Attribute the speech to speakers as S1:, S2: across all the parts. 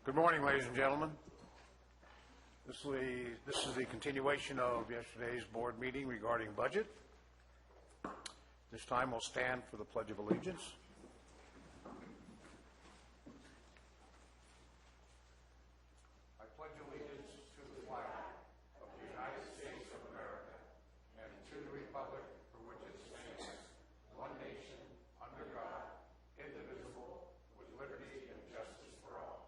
S1: Good morning, ladies and gentlemen. This is the continuation of yesterday's board meeting regarding budget. This time we'll stand for the Pledge of Allegiance. I pledge allegiance to the flag of the United States of America and to the republic for which it stands, one nation, under God, indivisible, with liberty and justice for all.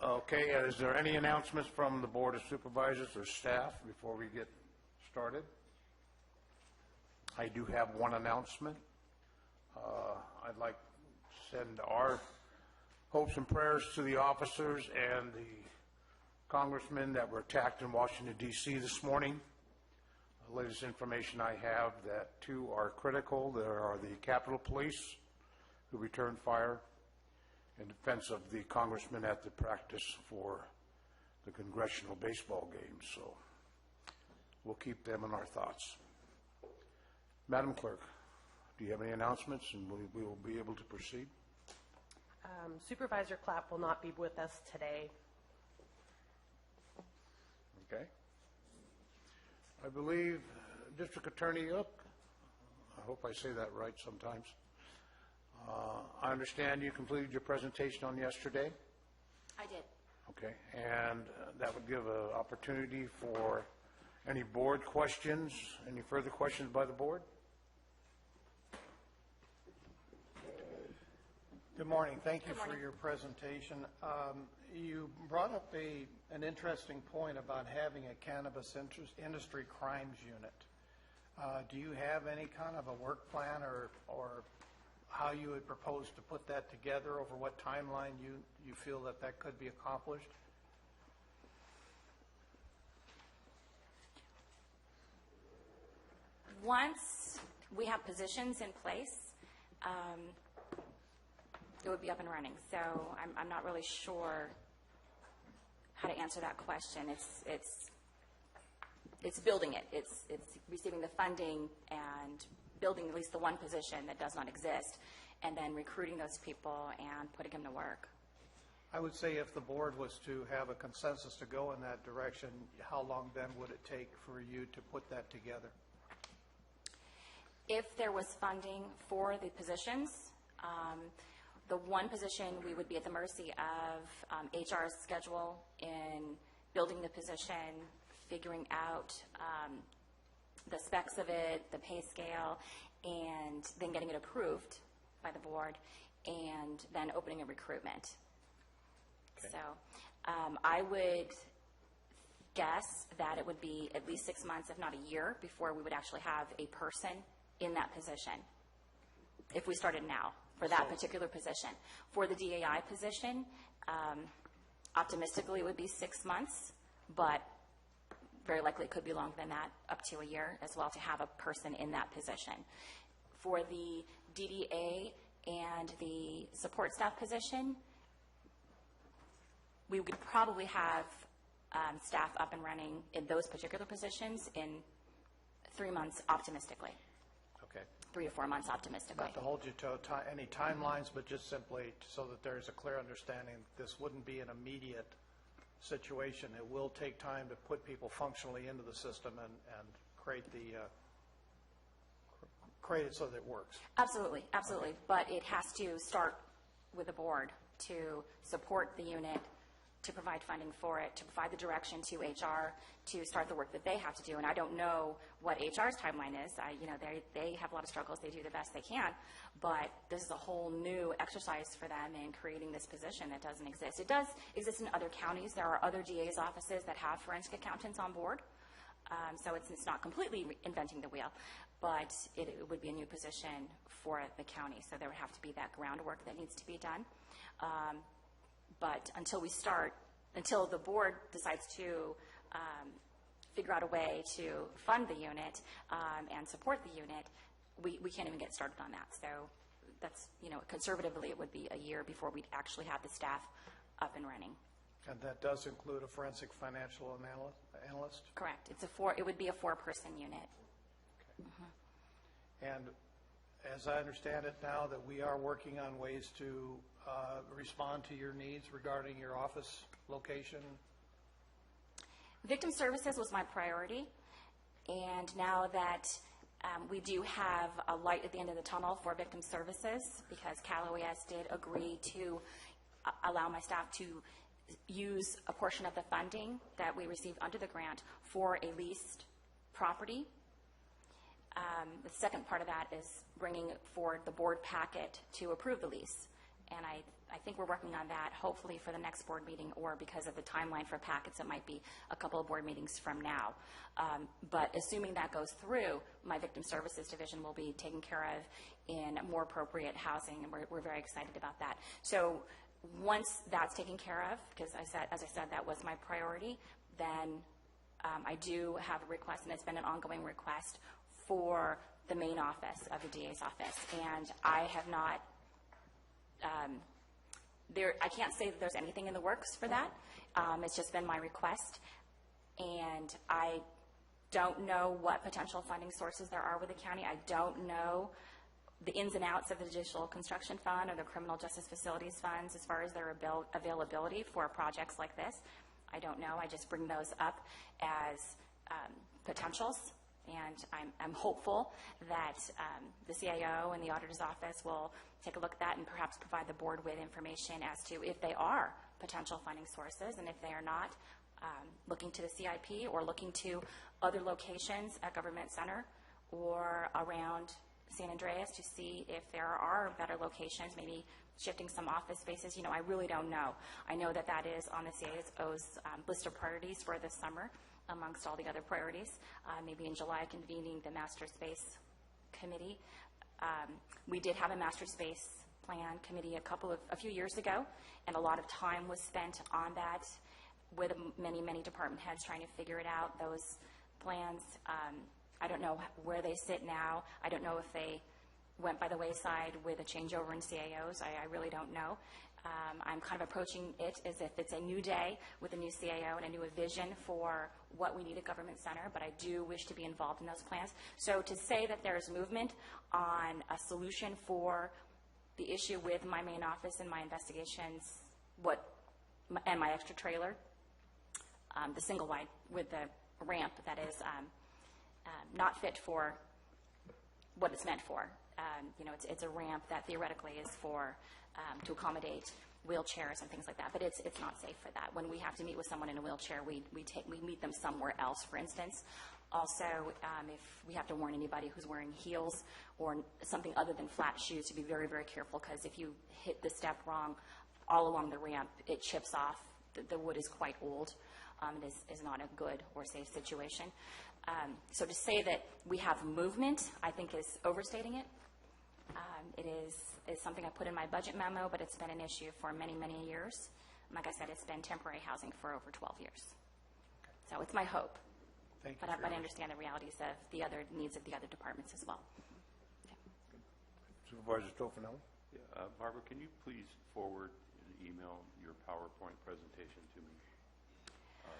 S1: Okay, is there any announcements from the Board of Supervisors or staff before we get started? I do have one announcement. I'd like to send our hopes and prayers to the officers and the congressmen that were attacked in Washington, D.C. this morning. The latest information I have that two are critical. There are the Capitol Police who returned fire in defense of the congressman at the practice for the congressional baseball game. So we'll keep them in our thoughts. Madam Clerk, do you have any announcements, and we will be able to proceed?
S2: Supervisor Clapp will not be with us today.
S1: Okay. I believe District Attorney Yook, I hope I say that right sometimes. I understand you completed your presentation on yesterday.
S3: I did.
S1: Okay, and that would give an opportunity for any board questions, any further questions by the board?
S4: Good morning. Thank you for your presentation. You brought up an interesting point about having a cannabis industry crimes unit. Do you have any kind of a work plan or how you would propose to put that together, over what timeline you feel that could be accomplished?
S3: Once we have positions in place, it would be up and running. So I'm not really sure how to answer that question. It's building it. It's receiving the funding and building at least the one position that does not exist, and then recruiting those people and putting them to work.
S4: I would say if the board was to have a consensus to go in that direction, how long then would it take for you to put that together?
S3: If there was funding for the positions, the one position we would be at the mercy of HR's schedule in building the position, figuring out the specs of it, the pay scale, and then getting it approved by the board, and then opening a recruitment. Okay. So I would guess that it would be at least 6 months, if not a year, before we would actually have a person in that position, if we started now for that particular position. For the DAI position, optimistically it would be 6 months, but very likely it could be longer than that, up to a year as well, to have a person in that position. For the DDA and the support staff position, we would probably have staff up and running in those particular positions in 3 months, optimistically.
S4: Okay.
S3: 3 to 4 months, optimistically.
S4: Not to hold you to any timelines, but just simply so that there's a clear understanding this wouldn't be an immediate situation. It will take time to put people functionally into the system and create it so that it works.
S3: Absolutely, absolutely. Okay. But it has to start with the board to support the unit, to provide funding for it, to provide the direction to HR to start the work that they have to do. And I don't know what HR's timeline is. They have a lot of struggles. They do the best they can. But this is a whole new exercise for them in creating this position that doesn't exist. It does exist in other counties. There are other DA's offices that have forensic accountants on board. So it's not completely inventing the wheel, but it would be a new position for the county. So there would have to be that groundwork that needs to be done. But until the board decides to figure out a way to fund the unit and support the unit, we can't even get started on that. So that's, conservatively it would be a year before we'd actually have the staff up and running.
S4: And that does include a forensic financial analyst?
S3: Correct. It would be a 4-person unit.
S4: And as I understand it now, that we are working on ways to respond to your needs regarding your office location?
S3: Victim services was my priority, and now that we do have a light at the end of the tunnel for victim services, because Calaveras did agree to allow my staff to use a portion of the funding that we received under the grant for a leased property. The second part of that is bringing forward the board packet to approve the lease. And I think we're working on that hopefully for the next board meeting, or because of the timeline for packets, it might be a couple of board meetings from now. But assuming that goes through, my victim services division will be taken care of in more appropriate housing, and we're very excited about that. So once that's taken care of, because as I said, that was my priority, then I do have a request, and it's been an ongoing request for the main office of the DA's office. And I have not, I can't say that there's anything in the works for that. It's just been my request. And I don't know what potential funding sources there are with the county. I don't know the ins and outs of the Judicial Construction Fund or the Criminal Justice Facilities Funds as far as their availability for projects like this. I don't know. I just bring those up as potentials. And I'm hopeful that the CAO and the auditor's office will take a look at that and perhaps provide the board with information as to if they are potential funding sources, and if they are not, looking to the CIP or looking to other locations at Government Center or around San Andreas to see if there are better locations, maybe shifting some office spaces. You know, I really don't know. I know that that is on the CAO's list of priorities for this summer, amongst all the other priorities. Maybe in July convening the Master Space Committee. We did have a Master Space Plan Committee a few years ago, and a lot of time was spent on that with many department heads trying to figure it out, those plans. I don't know where they sit now. I don't know if they went by the wayside with a changeover in CAOs. I really don't know. I'm kind of approaching it as if it's a new day with a new CAO and a new vision for what we need at Government Center, but I do wish to be involved in those plans. So to say that there's movement on a solution for the issue with my main office and my investigations, and my extra trailer, the single wide with the ramp that is not fit for what it's meant for. You know, it's a ramp that theoretically is for to accommodate wheelchairs and things like that, but it's not safe for that. When we have to meet with someone in a wheelchair, we meet them somewhere else, for instance. Also, if we have to warn anybody who's wearing heels or something other than flat shoes, to be very careful, because if you hit the step wrong all along the ramp, it chips off. The wood is quite old. It is not a good or safe situation. So to say that we have movement, I think, is overstating it. It is something I put in my budget memo, but it's been an issue for many years. Like I said, it's been temporary housing for over 12 years. So it's my hope.
S4: Thank you.
S3: But I understand the realities of the other needs of the other departments as well. Okay.
S1: Supervisor Tofanelli?
S5: Yeah, Barbara, can you please forward in email your PowerPoint presentation to me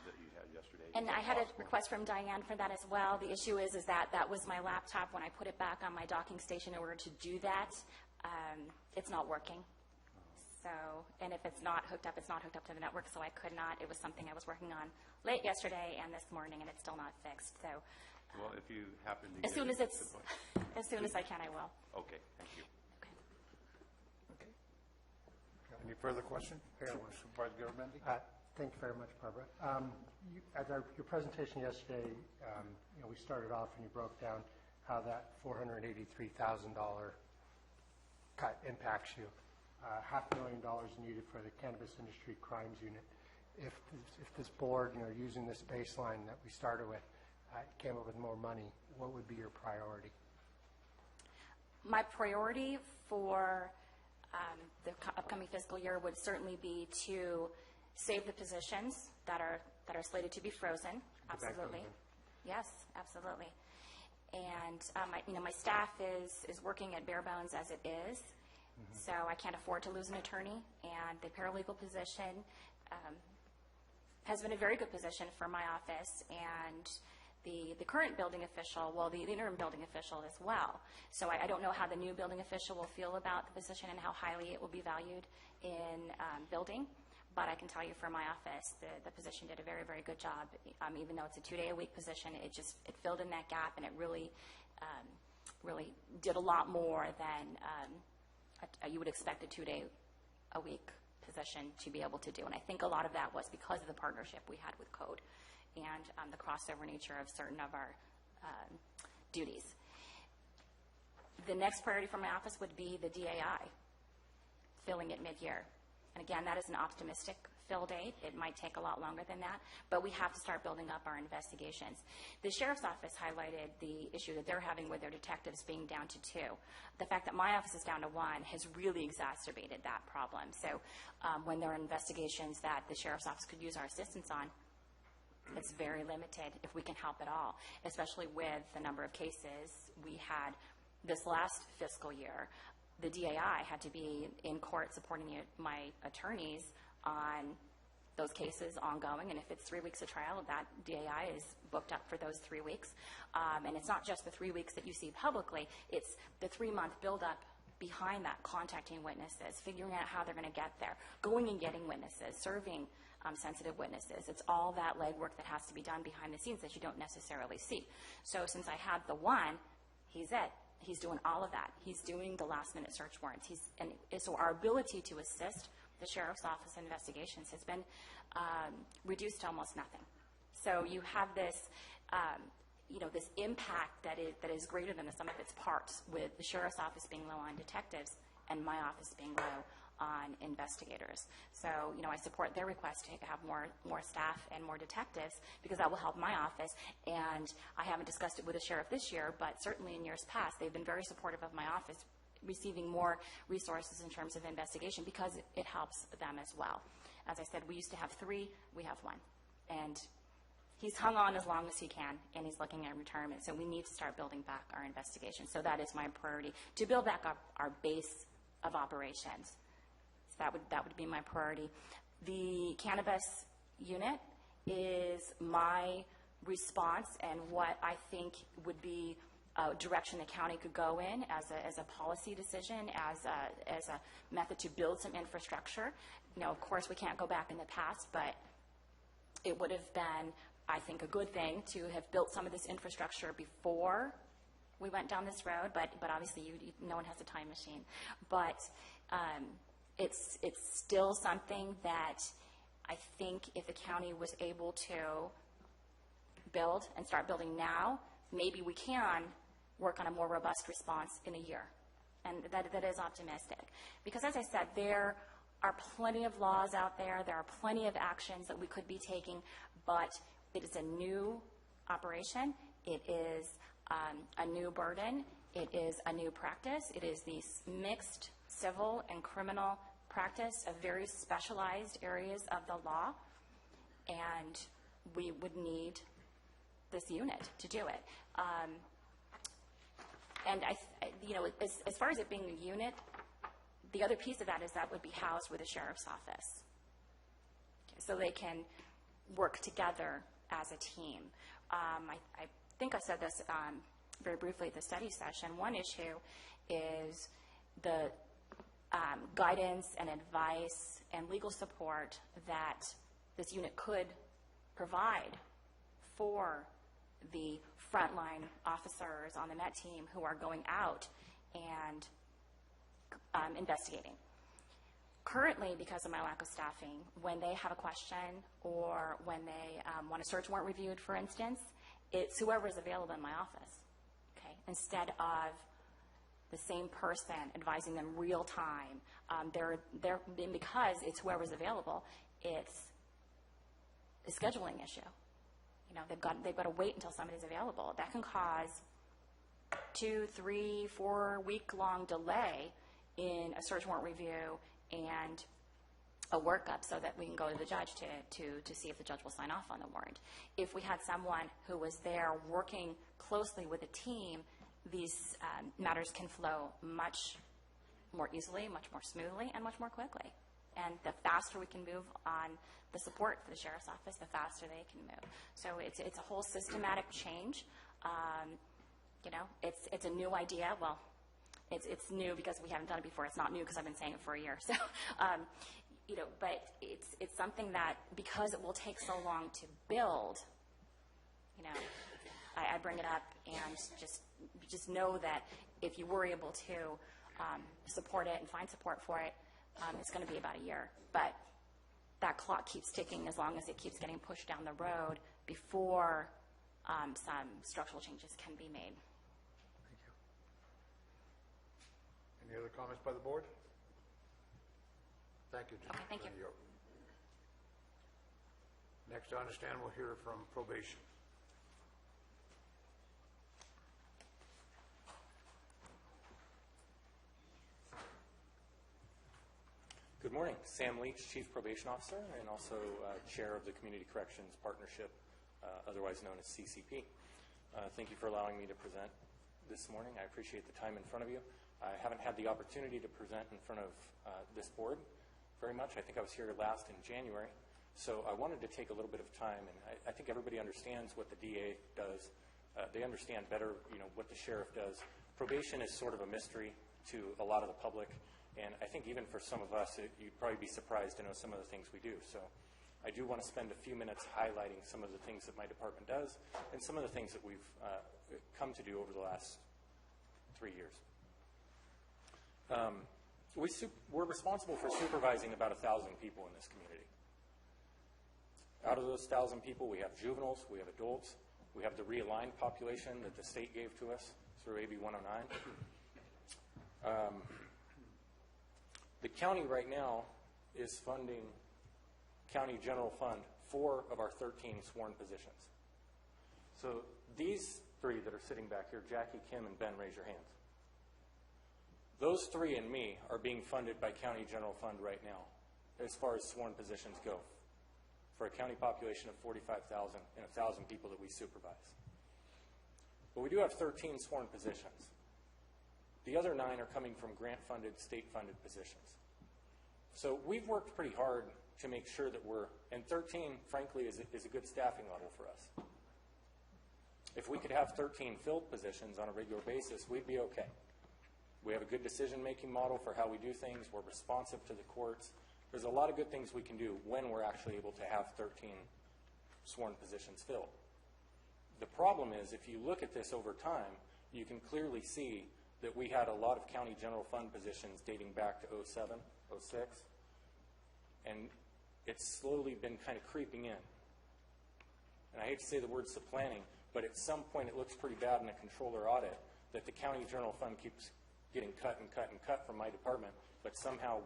S5: that you had yesterday?
S3: And I had a request from Diane for that as well. The issue is that was my laptop. When I put it back on my docking station in order to do that, it's not working. So, and if it's not hooked up, it's not hooked up to the network, so I could not. It was something I was working on late yesterday and this morning, and it's still not fixed. So,
S5: well, if you happen to
S3: as soon as I can, I will.
S5: Okay, thank you.
S1: Okay. Any further questions? Supervisor Garamendi?
S6: Thank you very much, Barbara. At your presentation yesterday, we started off and you broke down how that $483,000 cut impacts you. $500,000 needed for the Cannabis Industry Crimes Unit. If this board, using this baseline that we started with, came up with more money, what would be your priority?
S3: My priority for the upcoming fiscal year would certainly be to save the positions that are slated to be frozen. Absolutely. Yes, absolutely. And my staff is working at bare bones as it is. So I can't afford to lose an attorney, and the paralegal position has been a very good position for my office and the current building official, well, the interim building official as well. So I don't know how the new building official will feel about the position and how highly it will be valued in building, but I can tell you for my office, the position did a very, very good job. Even though it's a 2-day-a-week position, it filled in that gap, and it really did a lot more than you would expect a 2-day-a-week position to be able to do. And I think a lot of that was because of the partnership we had with Code and the crossover nature of certain of our duties. The next priority for my office would be the DAI, filling it mid-year. And again, that is an optimistic fill date. It might take a lot longer than that, but we have to start building up our investigations. The Sheriff's Office highlighted the issue that they're having with their detectives being down to 2. The fact that my office is down to 1 has really exacerbated that problem. So when there are investigations that the Sheriff's Office could use our assistance on, it's very limited if we can help at all, especially with the number of cases we had this last fiscal year. The DAI had to be in court supporting my attorneys on those cases ongoing, and if it's 3 weeks of trial, that DAI is booked up for those 3 weeks. And it's not just the 3 weeks that you see publicly, it's the 3-month buildup behind that, contacting witnesses, figuring out how they're going to get there, going and getting witnesses, serving sensitive witnesses. It's all that legwork that has to be done behind the scenes that you don't necessarily see. So since I have the 1, he's it. He's doing all of that. He's doing the last-minute search warrants. So our ability to assist the Sheriff's Office investigations has been reduced to almost nothing. So you have this, this impact that is greater than the sum of its parts, with the Sheriff's Office being low on detectives and my office being low on investigators. So, I support their request to have more staff and more detectives, because that will help my office. And I haven't discussed it with the sheriff this year, but certainly in years past, they've been very supportive of my office receiving more resources in terms of investigation, because it helps them as well. As I said, we used to have 3, we have 1. And he's hung on as long as he can, and he's looking at retirement. So we need to start building back our investigation. So that is my priority, to build back up our base of operations. So that would be my priority. The cannabis unit is my response, and what I think would be a direction the county could go in as a policy decision, as a method to build some infrastructure. Of course, we can't go back in the past, but it would have been, I think, a good thing to have built some of this infrastructure before we went down this road. But obviously, no one has a time machine. But it's still something that I think if the county was able to build and start building now, maybe we can work on a more robust response in a year. And that is optimistic. Because as I said, there are plenty of laws out there. There are plenty of actions that we could be taking, but it is a new operation. It is a new burden. It is a new practice. It is these mixed civil and criminal practice of very specialized areas of the law, and we would need this unit to do it. And as far as it being a unit, the other piece of that is that would be housed with the Sheriff's Office, so they can work together as a team. I think I said this very briefly at the study session. One issue is the guidance and advice and legal support that this unit could provide for the frontline officers on the MET team who are going out and investigating. Currently, because of my lack of staffing, when they have a question or when they want a search warrant reviewed, for instance, it's whoever is available in my office, okay, instead of the same person advising them real time. Because it's whoever's available, it's a scheduling issue. They've got to wait until somebody's available. That can cause 2, 3, 4 week-long delay in a search warrant review and a workup, so that we can go to the judge to see if the judge will sign off on the warrant. If we had someone who was there working closely with a team, these matters can flow much more easily, much more smoothly, and much more quickly. And the faster we can move on the support for the sheriff's office, the faster they can move. So it's a whole systematic change. It's a new idea. Well, it's new because we haven't done it before. It's not new because I've been saying it for a year. So, but it's something that, because it will take so long to build, I bring it up, and just know that if you were able to support it and find support for it, it's going to be about a year. But that clock keeps ticking as long as it keeps getting pushed down the road before some structural changes can be made.
S1: Thank you. Any other comments by the board? Thank you, Jim.
S3: Okay, thank you.
S1: Next, I understand we'll hear from probation.
S7: Good morning. Sam Leach, Chief Probation Officer and also Chair of the Community Corrections Partnership, otherwise known as CCP. Thank you for allowing me to present this morning. I appreciate the time in front of you. I haven't had the opportunity to present in front of this board very much. I think I was here last in January. So I wanted to take a little bit of time, and I think everybody understands what the DA does. They understand better, what the sheriff does. Probation is sort of a mystery to a lot of the public. And I think even for some of us, you'd probably be surprised to know some of the things we do. So I do want to spend a few minutes highlighting some of the things that my department does and some of the things that we've come to do over the last 3 years. We're responsible for supervising about 1,000 people in this community. Out of those 1,000 people, we have juveniles, we have adults, we have the realigned population that the state gave to us through AB 109. The county right now is funding county general fund 4 of our 13 sworn positions. So these 3 that are sitting back here, Jackie, Kim, and Ben, raise your hands. Those 3 and me are being funded by county general fund right now as far as sworn positions go for a county population of 45,000 and 1,000 people that we supervise. But we do have 13 sworn positions. The other 9 are coming from grant-funded, state-funded positions. So we've worked pretty hard to make sure that and 13, frankly, is a good staffing level for us. If we could have 13 filled positions on a regular basis, we'd be okay. We have a good decision-making model for how we do things. We're responsive to the courts. There's a lot of good things we can do when we're actually able to have 13 sworn positions filled. The problem is, if you look at this over time, you can clearly see that we had a lot of county general fund positions dating back to 07, 06, and it's slowly been kind of creeping in. And I hate to say the word supplanting, but at some point it looks pretty bad in a controller audit that the county general fund keeps getting cut and cut and cut from my department, but somehow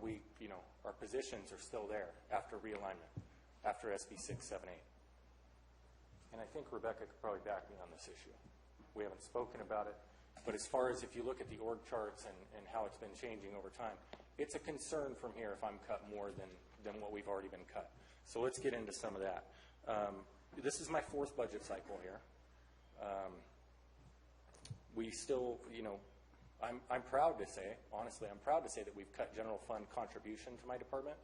S7: our positions are still there after realignment, after SB 678. And I think Rebecca could probably back me on this issue. We haven't spoken about it. But as far as if you look at the org charts and how it's been changing over time, it's a concern from here if I'm cut more than what we've already been cut. So let's get into some of that. This is my 4th budget cycle here. We still, I'm proud to say, honestly, I'm proud to say that we've cut general fund contribution to my department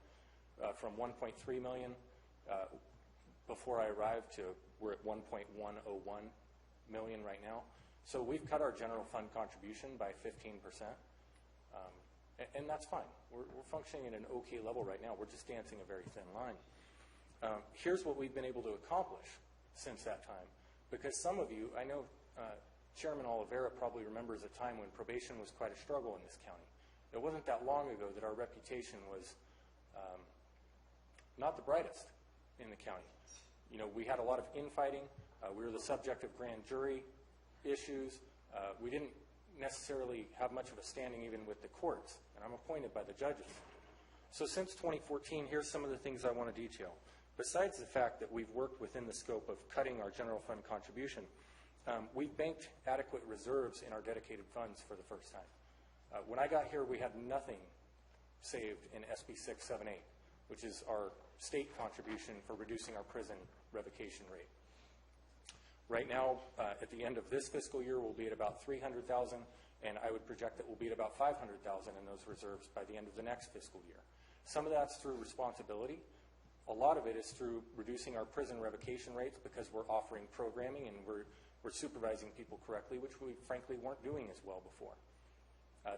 S7: from $1.3 million before I arrived to we're at $1.101 million right now. So we've cut our general fund contribution by 15%, and that's fine. We're functioning at an okay level right now. We're just dancing a very thin line. Here's what we've been able to accomplish since that time, because some of you, I know Chairman Oliveira probably remembers a time when probation was quite a struggle in this county. It wasn't that long ago that our reputation was not the brightest in the county. We had a lot of infighting. We were the subject of grand jury issues. We didn't necessarily have much of a standing even with the courts, and I'm appointed by the judges. So since 2014, here's some of the things I want to detail. Besides the fact that we've worked within the scope of cutting our general fund contribution, we've banked adequate reserves in our dedicated funds for the first time. When I got here, we had nothing saved in SB 678, which is our state contribution for reducing our prison revocation rate. Right now, at the end of this fiscal year, we'll be at about $300,000, and I would project that we'll be at about $500,000 in those reserves by the end of the next fiscal year. Some of that's through responsibility. A lot of it is through reducing our prison revocation rates because we're offering programming and we're supervising people correctly, which we frankly weren't doing as well before.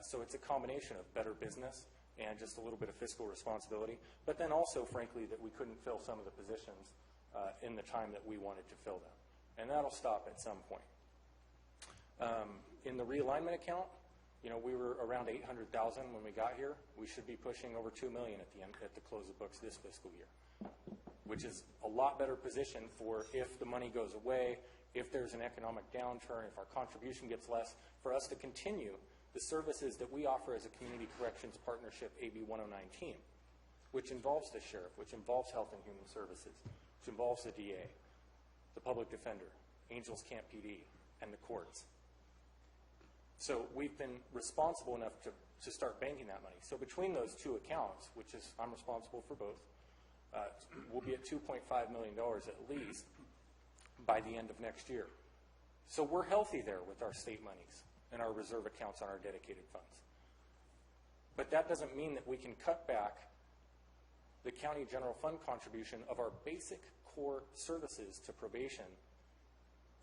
S7: So it's a combination of better business and just a little bit of fiscal responsibility, but then also, frankly, that we couldn't fill some of the positions in the time that we wanted to fill them. And that'll stop at some point. In the realignment account, we were around $800,000 when we got here. We should be pushing over $2 million at the close of books this fiscal year, which is a lot better position for if the money goes away, if there's an economic downturn, if our contribution gets less, for us to continue the services that we offer as a Community Corrections Partnership AB 109 team, which involves the sheriff, which involves Health and Human Services, which involves the DA, the public defender, Angels Camp PD, and the courts. So we've been responsible enough to start banking that money. So between those two accounts, which is I'm responsible for both, we'll be at $2.5 million at least by the end of next year. So we're healthy there with our state monies and our reserve accounts on our dedicated funds. But that doesn't mean that we can cut back the county general fund contribution of our basic core services to probation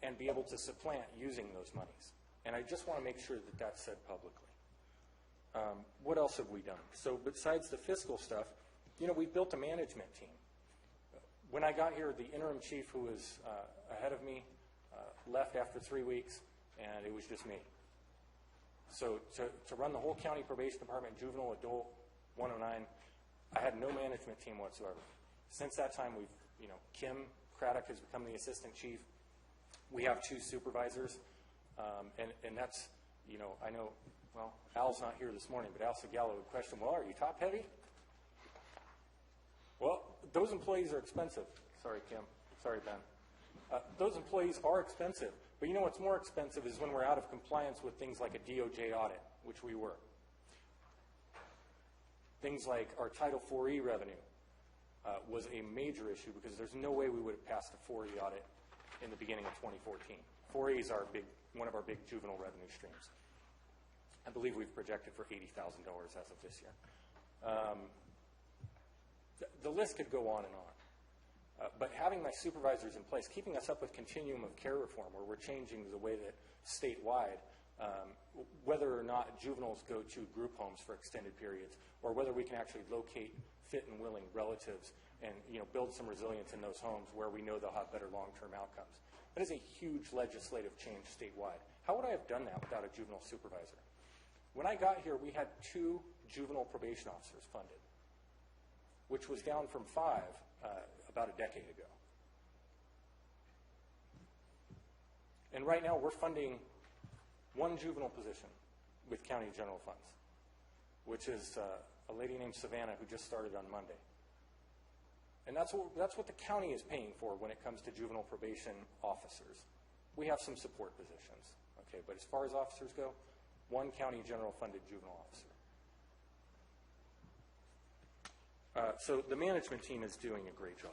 S7: and be able to supplant using those monies. And I just want to make sure that that's said publicly. What else have we done? So besides the fiscal stuff, we built a management team. When I got here, the interim chief who was ahead of me left after 3 weeks, and it was just me. So to run the whole county probation department, juvenile, adult, 109, I had no management team whatsoever. Since that time, Kim Craddock has become the assistant chief. We have 2 supervisors, and that's, I know, well, Al's not here this morning, but Al Segala would question, well, are you top heavy? Well, those employees are expensive. Sorry, Kim. Sorry, Ben. Those employees are expensive. But what's more expensive is when we're out of compliance with things like a DOJ audit, which we were. Things like our Title 4E revenue was a major issue because there's no way we would have passed a 4E audit in the beginning of 2014. 4E is one of our big juvenile revenue streams. I believe we've projected for $80,000 as of this year. The list could go on and on. But having my supervisors in place, keeping us up with continuum of care reform, where we're changing the way that statewide, whether or not juveniles go to group homes for extended periods, or whether we can actually locate fit and willing relatives and build some resilience in those homes where we know they'll have better long-term outcomes. That is a huge legislative change statewide. How would I have done that without a juvenile supervisor? When I got here, we had 2 juvenile probation officers funded, which was down from 5 about a decade ago. And right now we're funding 1 juvenile position with county general funds, which is a lady named Savannah who just started on Monday. And that's what the county is paying for when it comes to juvenile probation officers. We have some support positions, okay, but as far as officers go, 1 county general funded juvenile officer. So the management team is doing a great job.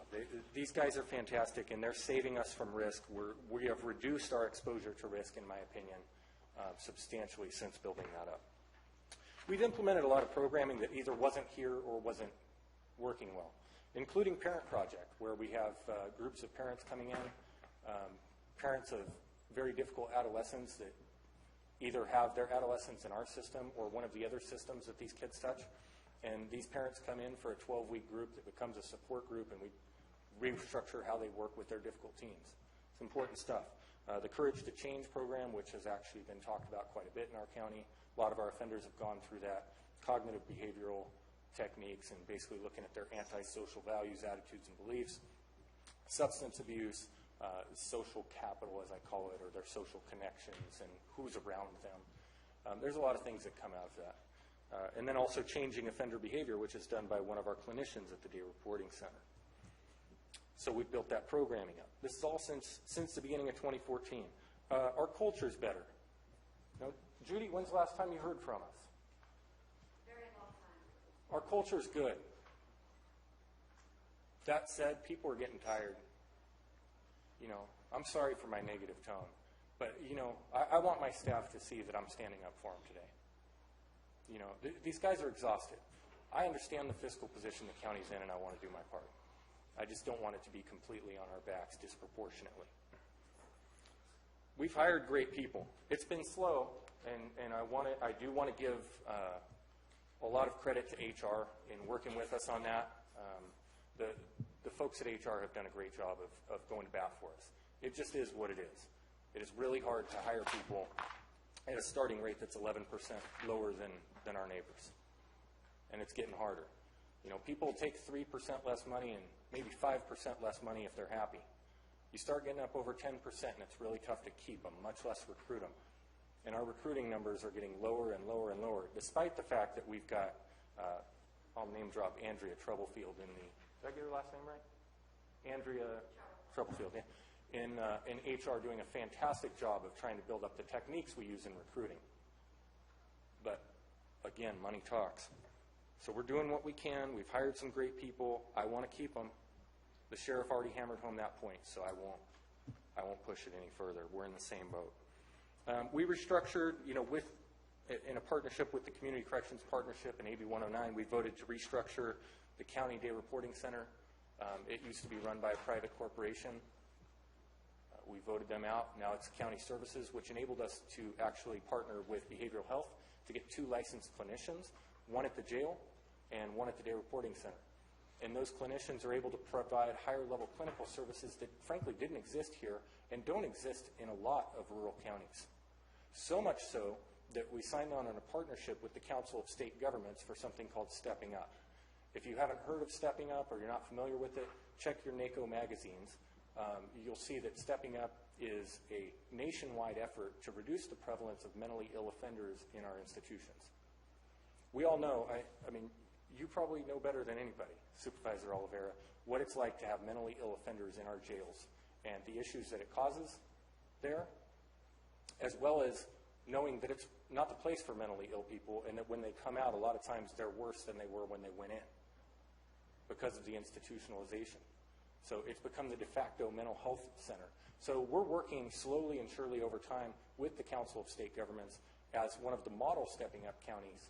S7: These guys are fantastic, and they're saving us from risk. We have reduced our exposure to risk, in my opinion, substantially since building that up. We've implemented a lot of programming that either wasn't here or wasn't working well, including Parent Project, where we have groups of parents coming in, parents of very difficult adolescents that either have their adolescents in our system or one of the other systems that these kids touch. And these parents come in for a 12-week group that becomes a support group, and we restructure how they work with their difficult teens. It's important stuff. The Courage to Change program, which has actually been talked about quite a bit in our county. A lot of our offenders have gone through that. Cognitive behavioral techniques and basically looking at their antisocial values, attitudes, and beliefs. Substance abuse, social capital, as I call it, or their social connections and who's around them. There's a lot of things that come out of that. And then also changing offender behavior, which is done by one of our clinicians at the Day Reporting Center. So we've built that programming up. This is all since the beginning of 2014. Our culture's better. Judy, when's the last time you heard from us?
S8: Very long time.
S7: Our culture's good. That said, people are getting tired. I'm sorry for my negative tone, but I want my staff to see that I'm standing up for them today. These guys are exhausted. I understand the fiscal position the county's in, and I want to do my part. I just don't want it to be completely on our backs disproportionately. We've hired great people. It's been slow, and I do want to give a lot of credit to HR in working with us on that. The folks at HR have done a great job of going to bat for us. It just is what it is. It is really hard to hire people at a starting rate that's 11% lower than our neighbors. And it's getting harder. You know, people take 3% less money and maybe 5% less money if they're happy. You start getting up over 10%, and it's really tough to keep them, much less recruit them. And our recruiting numbers are getting lower and lower and lower, despite the fact that we've got, I'll name drop Andrea Troublefield in the, did I get her last name right? Andrea Troublefield, yeah. In HR doing a fantastic job of trying to build up the techniques we use in recruiting. But, again, money talks. So we're doing what we can. We've hired some great people. I want to keep them. The sheriff already hammered home that point, so I won't push it any further. We're in the same boat. We restructured, in a partnership with the Community Corrections Partnership and AB 109, we voted to restructure the County Day Reporting Center. It used to be run by a private corporation. We voted them out. Now it's County Services, which enabled us to actually partner with behavioral health to get 2 licensed clinicians, one at the jail and one at the Day Reporting Center. And those clinicians are able to provide higher-level clinical services that, frankly, didn't exist here and don't exist in a lot of rural counties. So much so that we signed on a partnership with the Council of State Governments for something called Stepping Up. If you haven't heard of Stepping Up or you're not familiar with it, check your NACO magazines. You'll see that Stepping Up is a nationwide effort to reduce the prevalence of mentally ill offenders in our institutions. We all know, I mean, you probably know better than anybody, Supervisor Oliveira, what it's like to have mentally ill offenders in our jails and the issues that it causes there, as well as knowing that it's not the place for mentally ill people and that when they come out, a lot of times they're worse than they were when they went in because of the institutionalization. So it's become the de facto mental health center. So we're working slowly and surely over time with the Council of State Governments as one of the model stepping up counties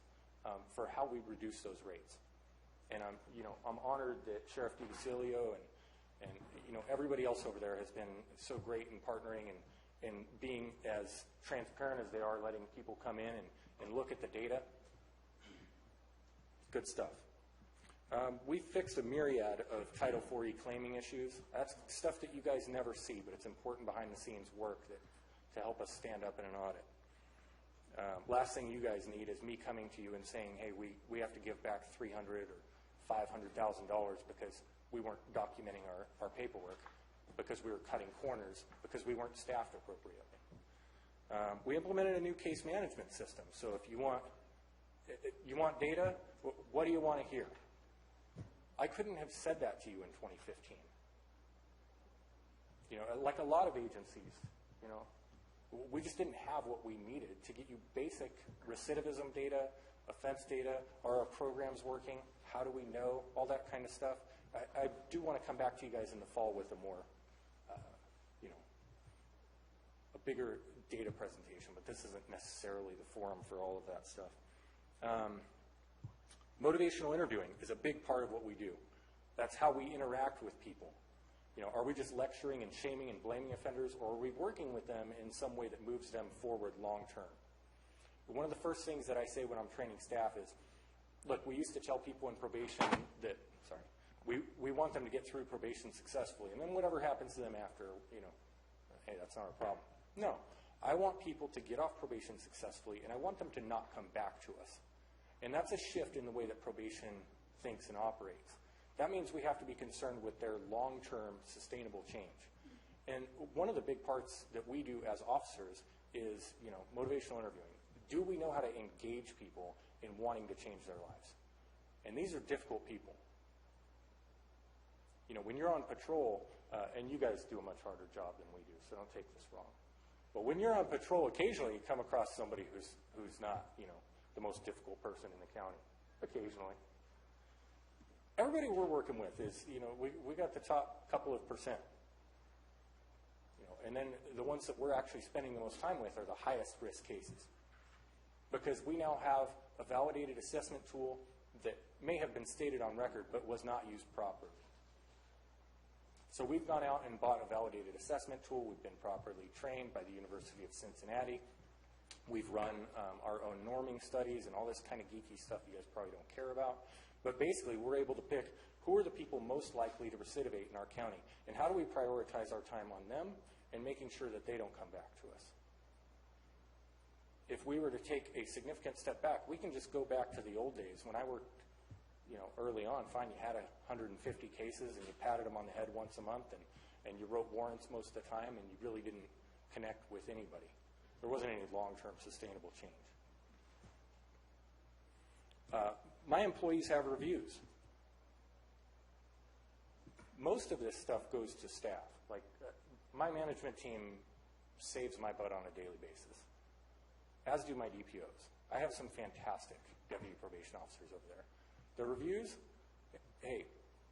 S7: for how we reduce those rates. And I'm honored that Sheriff DiBasilio and everybody else over there has been so great in partnering and being as transparent as they are, letting people come in and look at the data. Good stuff. We fixed a myriad of Title IV claiming issues. That's stuff that you guys never see, but it's important behind-the-scenes work to help us stand up in an audit. Last thing you guys need is me coming to you and saying, hey, we have to give back $300,000 or $500,000 because we weren't documenting our paperwork, because we were cutting corners, because we weren't staffed appropriately. We implemented a new case management system. So if you want data, what do you want to hear? I couldn't have said that to you in 2015. Like a lot of agencies, we just didn't have what we needed to get you basic recidivism data, offense data. Are our programs working? How do we know? All that kind of stuff. I do want to come back to you guys in the fall with a more, a bigger data presentation, but this isn't necessarily the forum for all of that stuff. Motivational interviewing is a big part of what we do. That's how we interact with people. Are we just lecturing and shaming and blaming offenders, or are we working with them in some way that moves them forward long term? One of the first things that I say when I'm training staff is, look, we used to tell people in probation that, we want them to get through probation successfully, and then whatever happens to them after, hey, that's not our problem. No, I want people to get off probation successfully, and I want them to not come back to us. And that's a shift in the way that probation thinks and operates. That means we have to be concerned with their long-term sustainable change. And one of the big parts that we do as officers is, motivational interviewing. Do we know how to engage people in wanting to change their lives? And these are difficult people. When you're on patrol, and you guys do a much harder job than we do, so don't take this wrong. But when you're on patrol, occasionally you come across somebody who's not, the most difficult person in the county, occasionally. Everybody we're working with is, we got the top couple of percent. And then the ones that we're actually spending the most time with are the highest risk cases. Because we now have a validated assessment tool that may have been stated on record but was not used properly. So we've gone out and bought a validated assessment tool. We've been properly trained by the University of Cincinnati. We've run our own norming studies and all this kind of geeky stuff you guys probably don't care about. But basically, we're able to pick who are the people most likely to recidivate in our county, and how do we prioritize our time on them and making sure that they don't come back to us. If we were to take a significant step back, we can just go back to the old days. When I worked early on, fine, you had 150 cases and you patted them on the head once a month and you wrote warrants most of the time and you really didn't connect with anybody. There wasn't any long-term sustainable change. My employees have reviews. Most of this stuff goes to staff. Like, my management team saves my butt on a daily basis, as do my DPOs. I have some fantastic deputy probation officers over there. The reviews, hey,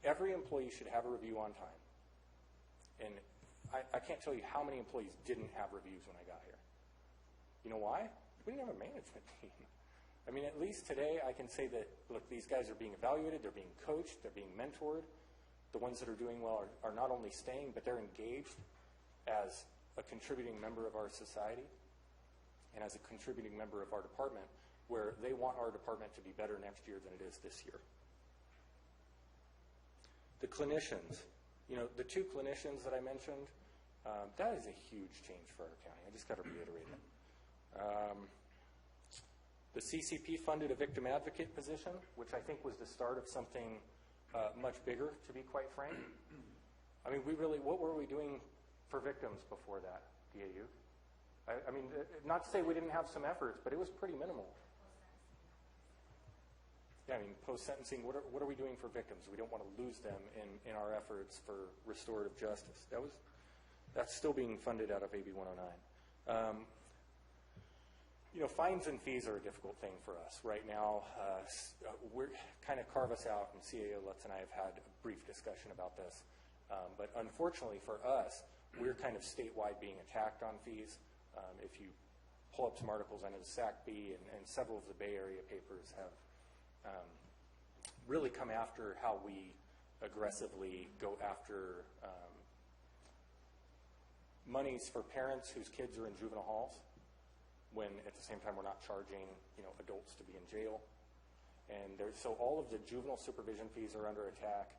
S7: every employee should have a review on time. And I can't tell you how many employees didn't have reviews when I got here. You know why? We didn't have a management team. I mean, at least today I can say that, look, these guys are being evaluated, they're being coached, they're being mentored. The ones that are doing well are not only staying, but they're engaged as a contributing member of our society and as a contributing member of our department, where they want our department to be better next year than it is this year. The clinicians, the 2 clinicians that I mentioned, that is a huge change for our county. I just got to reiterate it. The CCP funded a victim advocate position, which I think was the start of something much bigger, to be quite frank. I mean, what were we doing for victims before that, DAU? I mean, not to say we didn't have some efforts, but it was pretty minimal. Yeah, I mean, post-sentencing, what are we doing for victims? We don't want to lose them in our efforts for restorative justice. That's still being funded out of AB 109. Fines and fees are a difficult thing for us. Right now, we're kind of carve us out, and CAO Lutz and I have had a brief discussion about this. But unfortunately for us, we're kind of statewide being attacked on fees. If you pull up some articles, I know the SACB and several of the Bay Area papers have really come after how we aggressively go after monies for parents whose kids are in juvenile halls, when at the same time we're not charging adults to be in jail. And so all of the juvenile supervision fees are under attack.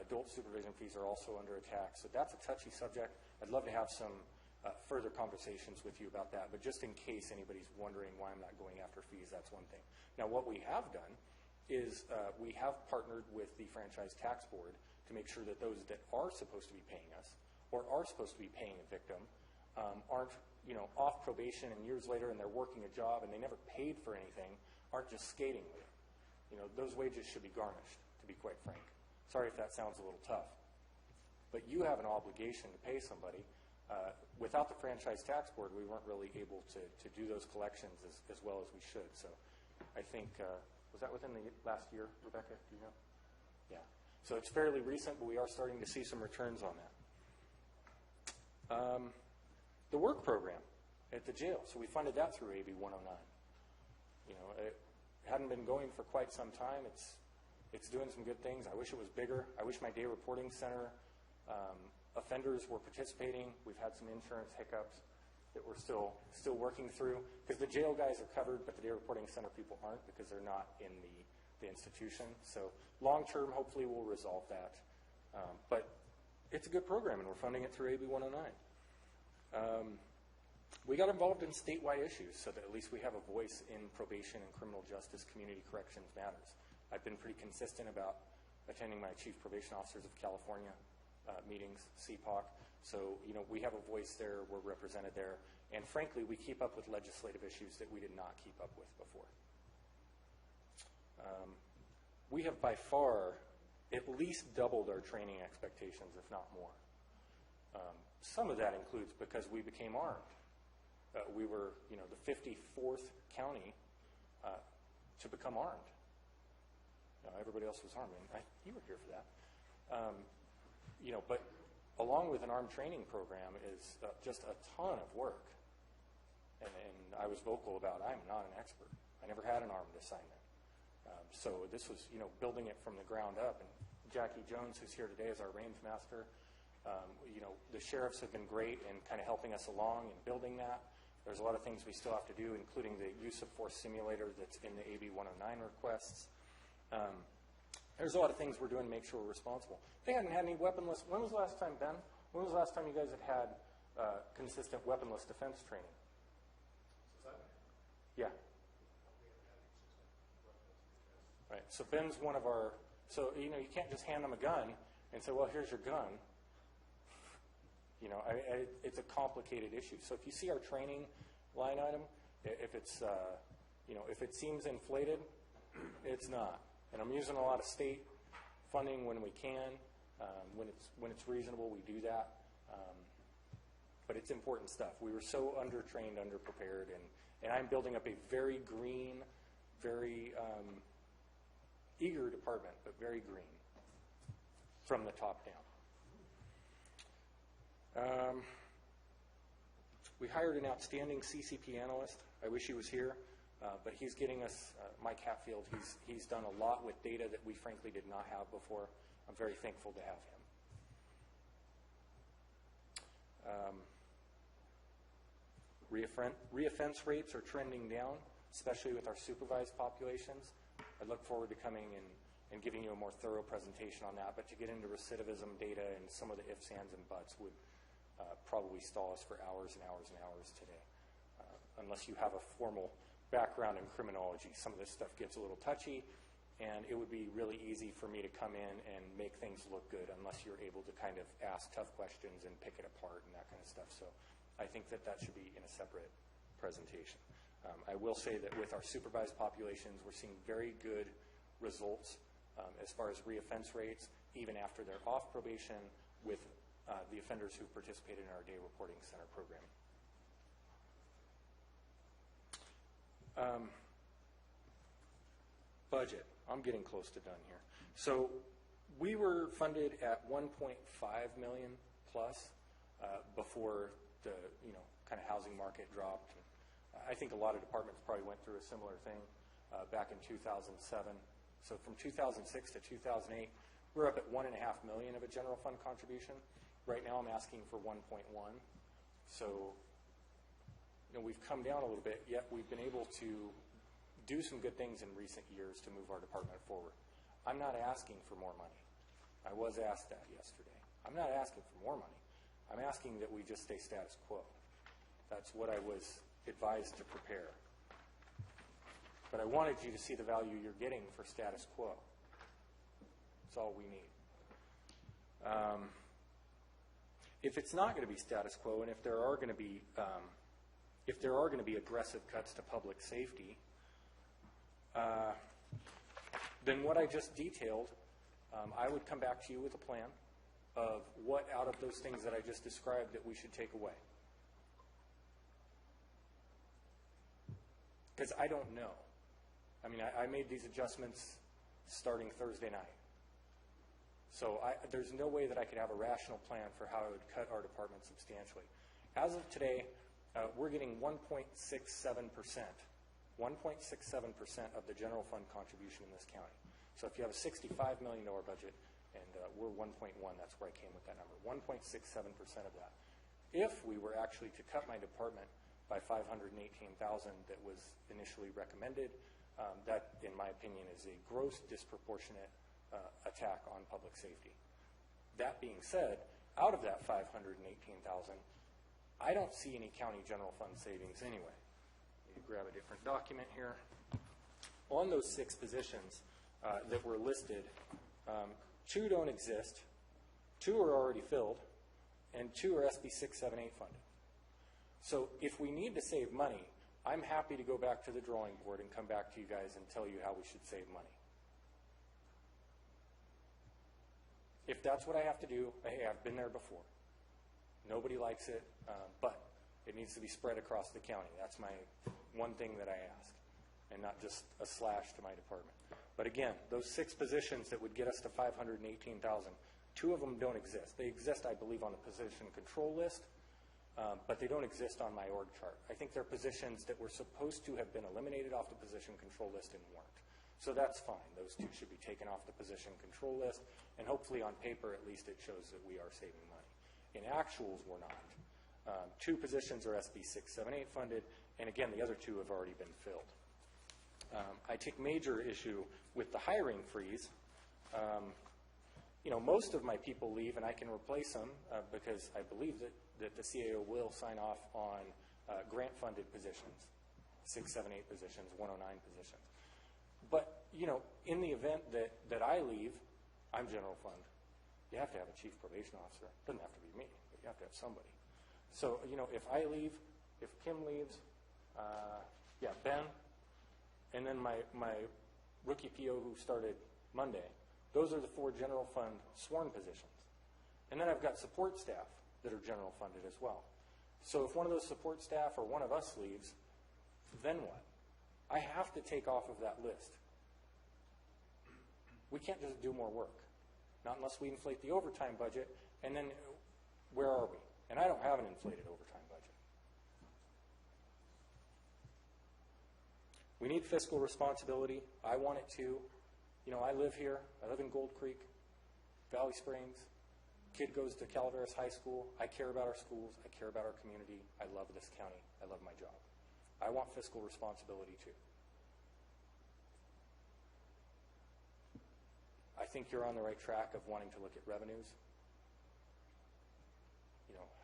S7: Adult supervision fees are also under attack. So that's a touchy subject. I'd love to have some further conversations with you about that. But just in case anybody's wondering why I'm not going after fees, that's one thing. Now, what we have done is we have partnered with the Franchise Tax Board to make sure that those that are supposed to be paying us or are supposed to be paying a victim aren't off probation and years later and they're working a job and they never paid for anything, aren't just skating with it. Those wages should be garnished, to be quite frank. Sorry if that sounds a little tough. But you have an obligation to pay somebody. Without the Franchise Tax Board, we weren't really able to do those collections as well as we should. So I think, was that within the last year, Rebecca? Do you know? Yeah. So it's fairly recent, but we are starting to see some returns on that. The work program at the jail. So we funded that through AB 109. It hadn't been going for quite some time. It's doing some good things. I wish it was bigger. I wish my day reporting center offenders were participating. We've had some insurance hiccups that we're still working through, because the jail guys are covered, but the day reporting center people aren't because they're not in the institution. So long term, hopefully we'll resolve that. But it's a good program, and we're funding it through AB 109. We got involved in statewide issues so that at least we have a voice in probation and criminal justice, community corrections matters. I've been pretty consistent about attending my Chief Probation Officers of California meetings, CPOC. So, we have a voice there, we're represented there, and frankly, we keep up with legislative issues that we did not keep up with before. We have by far at least doubled our training expectations, if not more. Some of that includes because we became armed. We were, the 54th county to become armed. Everybody else was armed. You were here for that. But along with an armed training program is just a ton of work. And I was vocal about I'm not an expert. I never had an armed assignment. So this was, building it from the ground up. And Jackie Jones, who's here today, is our range master. The sheriffs have been great in kind of helping us along in building that. There's a lot of things we still have to do, including the use of force simulator that's in the AB 109 requests. There's a lot of things we're doing to make sure we're responsible. They hadn't had any weaponless. When was the last time, Ben? When was the last time you guys had consistent weaponless defense training? Yeah. Right. So Ben's one of our. So you can't just hand them a gun and say, "Well, here's your gun." It's a complicated issue. So if you see our training line item, if it's if it seems inflated, it's not. And I'm using a lot of state funding when we can. When it's reasonable, we do that. But it's important stuff. We were so undertrained, underprepared, and I'm building up a very green, very eager department, but very green from the top down. We hired an outstanding CCP analyst. I wish he was here, but he's getting us, Mike Hatfield, he's done a lot with data that we frankly did not have before. I'm very thankful to have him. Reoffense rates are trending down, especially with our supervised populations. I look forward to coming and giving you a more thorough presentation on that, but to get into recidivism data and some of the ifs, ands, and buts would probably stall us for hours and hours and hours today. Unless you have a formal background in criminology, some of this stuff gets a little touchy, and it would be really easy for me to come in and make things look good unless you're able to kind of ask tough questions and pick it apart and that kind of stuff. So I think that should be in a separate presentation. I will say that with our supervised populations, we're seeing very good results as far as reoffense rates, even after they're off probation, with the offenders who participated in our day reporting center program. Budget. I'm getting close to done here. So we were funded at $1.5 million plus before the kind of housing market dropped. I think a lot of departments probably went through a similar thing back in 2007. So from 2006 to 2008, we're up at $1.5 million of a general fund contribution. Right now, I'm asking for 1.1. So, we've come down a little bit, yet we've been able to do some good things in recent years to move our department forward. I'm not asking for more money. I was asked that yesterday. I'm not asking for more money. I'm asking that we just stay status quo. That's what I was advised to prepare. But I wanted you to see the value you're getting for status quo. That's all we need. If it's not going to be status quo, and if there are going to be aggressive cuts to public safety, then what I just detailed, I would come back to you with a plan of what out of those things that I just described that we should take away. Because I don't know. I mean, I made these adjustments starting Thursday night. So there's no way that I could have a rational plan for how I would cut our department substantially. As of today, we're getting 1.67%. 1.67% of the general fund contribution in this county. So if you have a $65 million budget, and we're 1.1, that's where I came with that number, 1.67% of that. If we were actually to cut my department by $518,000 that was initially recommended, that, in my opinion, is a gross disproportionate attack on public safety. That being said, out of that $518,000, I don't see any county general fund savings anyway. You grab a different document here. On those 6 positions that were listed, 2 don't exist, 2 are already filled, and 2 are SB 678 funded. So if we need to save money, I'm happy to go back to the drawing board and come back to you guys and tell you how we should save money. If that's what I have to do, hey, I've been there before. Nobody likes it, but it needs to be spread across the county. That's my one thing that I ask, and not just a slash to my department. But again, those 6 positions that would get us to $518,000, 2 of them don't exist. They exist, I believe, on the position control list, but they don't exist on my org chart. I think they're positions that were supposed to have been eliminated off the position control list and weren't. So that's fine. Those two should be taken off the position control list, and hopefully on paper, at least it shows that we are saving money. In actuals, we're not. Two positions are SB 678 funded, and again, the other two have already been filled. I take major issue with the hiring freeze. Most of my people leave, and I can replace them because I believe that the CAO will sign off on grant-funded positions, 678 positions, 109 positions. But, in the event that I leave, I'm general fund. You have to have a chief probation officer. It doesn't have to be me, but you have to have somebody. So, if I leave, if Kim leaves, Ben, and then my rookie PO who started Monday, those are the 4 general fund sworn positions. And then I've got support staff that are general funded as well. So if one of those support staff or one of us leaves, then what? I have to take off of that list. We can't just do more work, not unless we inflate the overtime budget, and then where are we? And I don't have an inflated overtime budget. We need fiscal responsibility. I want it too. I live here. I live in Gold Creek, Valley Springs. Kid goes to Calaveras High School. I care about our schools. I care about our community. I love this county. I love my job. I want fiscal responsibility too. I think you're on the right track of wanting to look at revenues.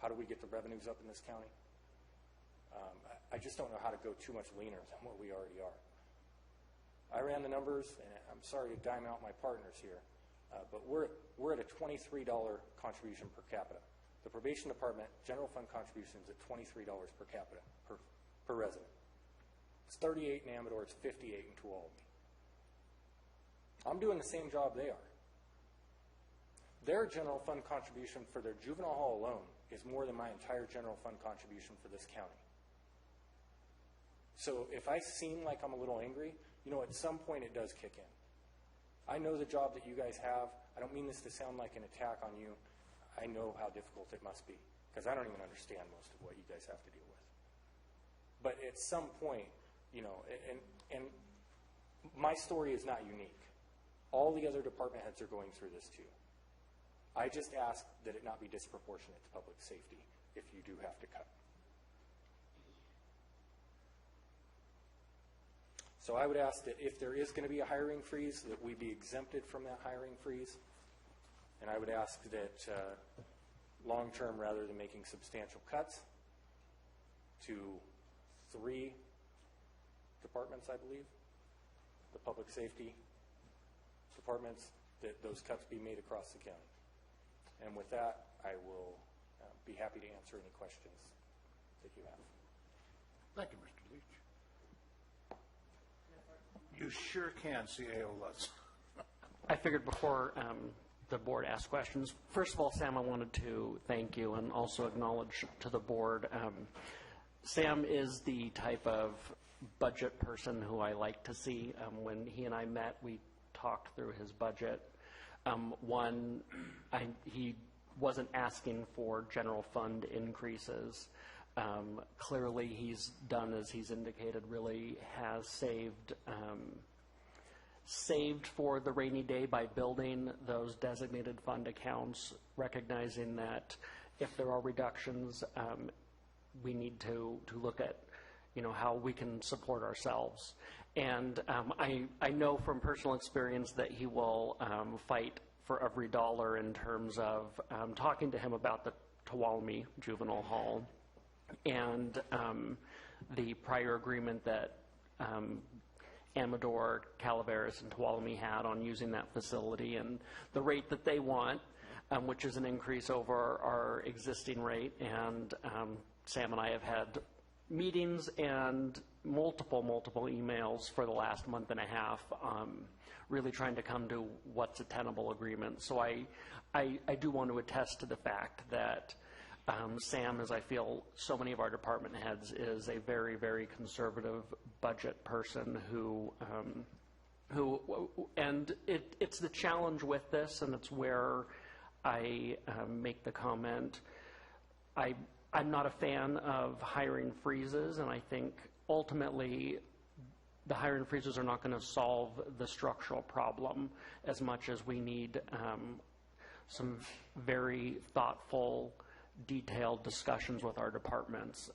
S7: How do we get the revenues up in this county? I just don't know how to go too much leaner than what we already are. I ran the numbers, and I'm sorry to dime out my partners here, but we're at a $23 contribution per capita. The probation department general fund contribution is at $23 per capita per resident. It's 38 in Amador. It's 58 in Tuolumne. I'm doing the same job they are. Their general fund contribution for their juvenile hall alone is more than my entire general fund contribution for this county. So if I seem like I'm a little angry, at some point it does kick in. I know the job that you guys have. I don't mean this to sound like an attack on you. I know how difficult it must be because I don't even understand most of what you guys have to deal with. But at some point, and my story is not unique. All the other department heads are going through this too. I just ask that it not be disproportionate to public safety if you do have to cut. So I would ask that if there is going to be a hiring freeze, that we be exempted from that hiring freeze. And I would ask that long-term, rather than making substantial cuts to 3 departments, I believe, the public safety departments, that those cuts be made across the county. And with that, I will be happy to answer any questions that you have.
S1: Thank you, Mr. Leach. You sure can, CAO Lutz.
S9: I figured before the board asked questions, first of all, Sam, I wanted to thank you and also acknowledge to the board. Sam is the type of budget person who I like to see. When he and I met, we talked through his budget. He wasn't asking for general fund increases. Clearly, he's done, as he's indicated, really has saved for the rainy day by building those designated fund accounts, recognizing that if there are reductions, we need to look at, how we can support ourselves. And I know from personal experience that he will fight for every dollar in terms of talking to him about the Tuolumne Juvenile Hall and the prior agreement that Amador, Calaveras, and Tuolumne had on using that facility and the rate that they want, which is an increase over our existing rate. And Sam and I have had meetings and multiple emails for the last month and a half, really trying to come to what's a tenable agreement. So I do want to attest to the fact that Sam, as I feel so many of our department heads, is a very, very conservative budget person and it's the challenge with this, and it's where I make the comment. I'm not a fan of hiring freezes, and I think ultimately the hiring freezes are not going to solve the structural problem as much as we need some very thoughtful, detailed discussions with our departments.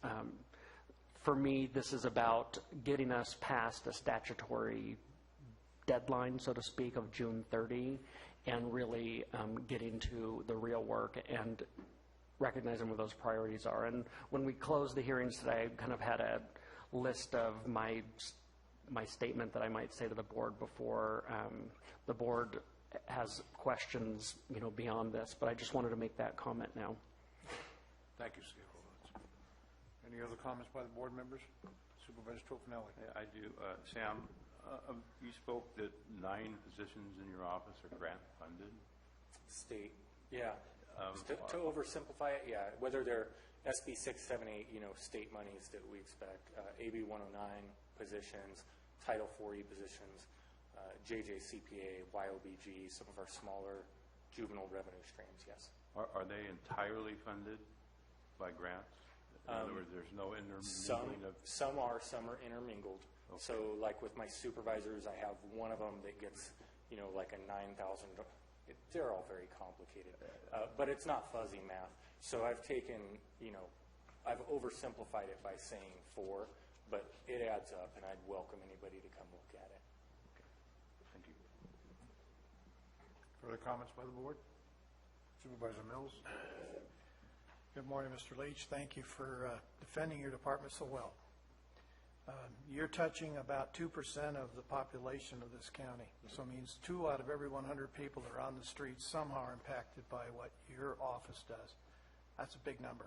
S9: For me, this is about getting us past a statutory deadline, so to speak, of June 30, and really getting to the real work and recognizing what those priorities are. And when we closed the hearings today, I kind of had a list of my statement that I might say to the board before the board has questions, beyond this. But I just wanted to make that comment now.
S1: Thank you, Steve. Any other comments by the board members? Supervisor Tofinelli.
S5: I do. Sam, you spoke that 9 positions in your office are grant funded.
S7: State, yeah. To oversimplify it, yeah, whether they're SB 678, state monies that we expect, AB 109 positions, Title 4E positions, JJCPA, YOBG, some of our smaller juvenile revenue streams, yes.
S5: Are they entirely funded by grants? In other words, there's no intermingling of...
S7: Some are intermingled. Okay. So like with my supervisors, I have one of them that gets, like a $9,000. They're all very complicated, but it's not fuzzy math. So I've taken, I've oversimplified it by saying 4, but it adds up, and I'd welcome anybody to come look at it.
S5: Okay. Thank you.
S1: Further comments by the board? Supervisor Mills.
S4: Good morning, Mr. Leach. Thank you for defending your department so well. You're touching about 2% of the population of this county. So it means 2 out of every 100 people that are on the streets somehow are impacted by what your office does. That's a big number.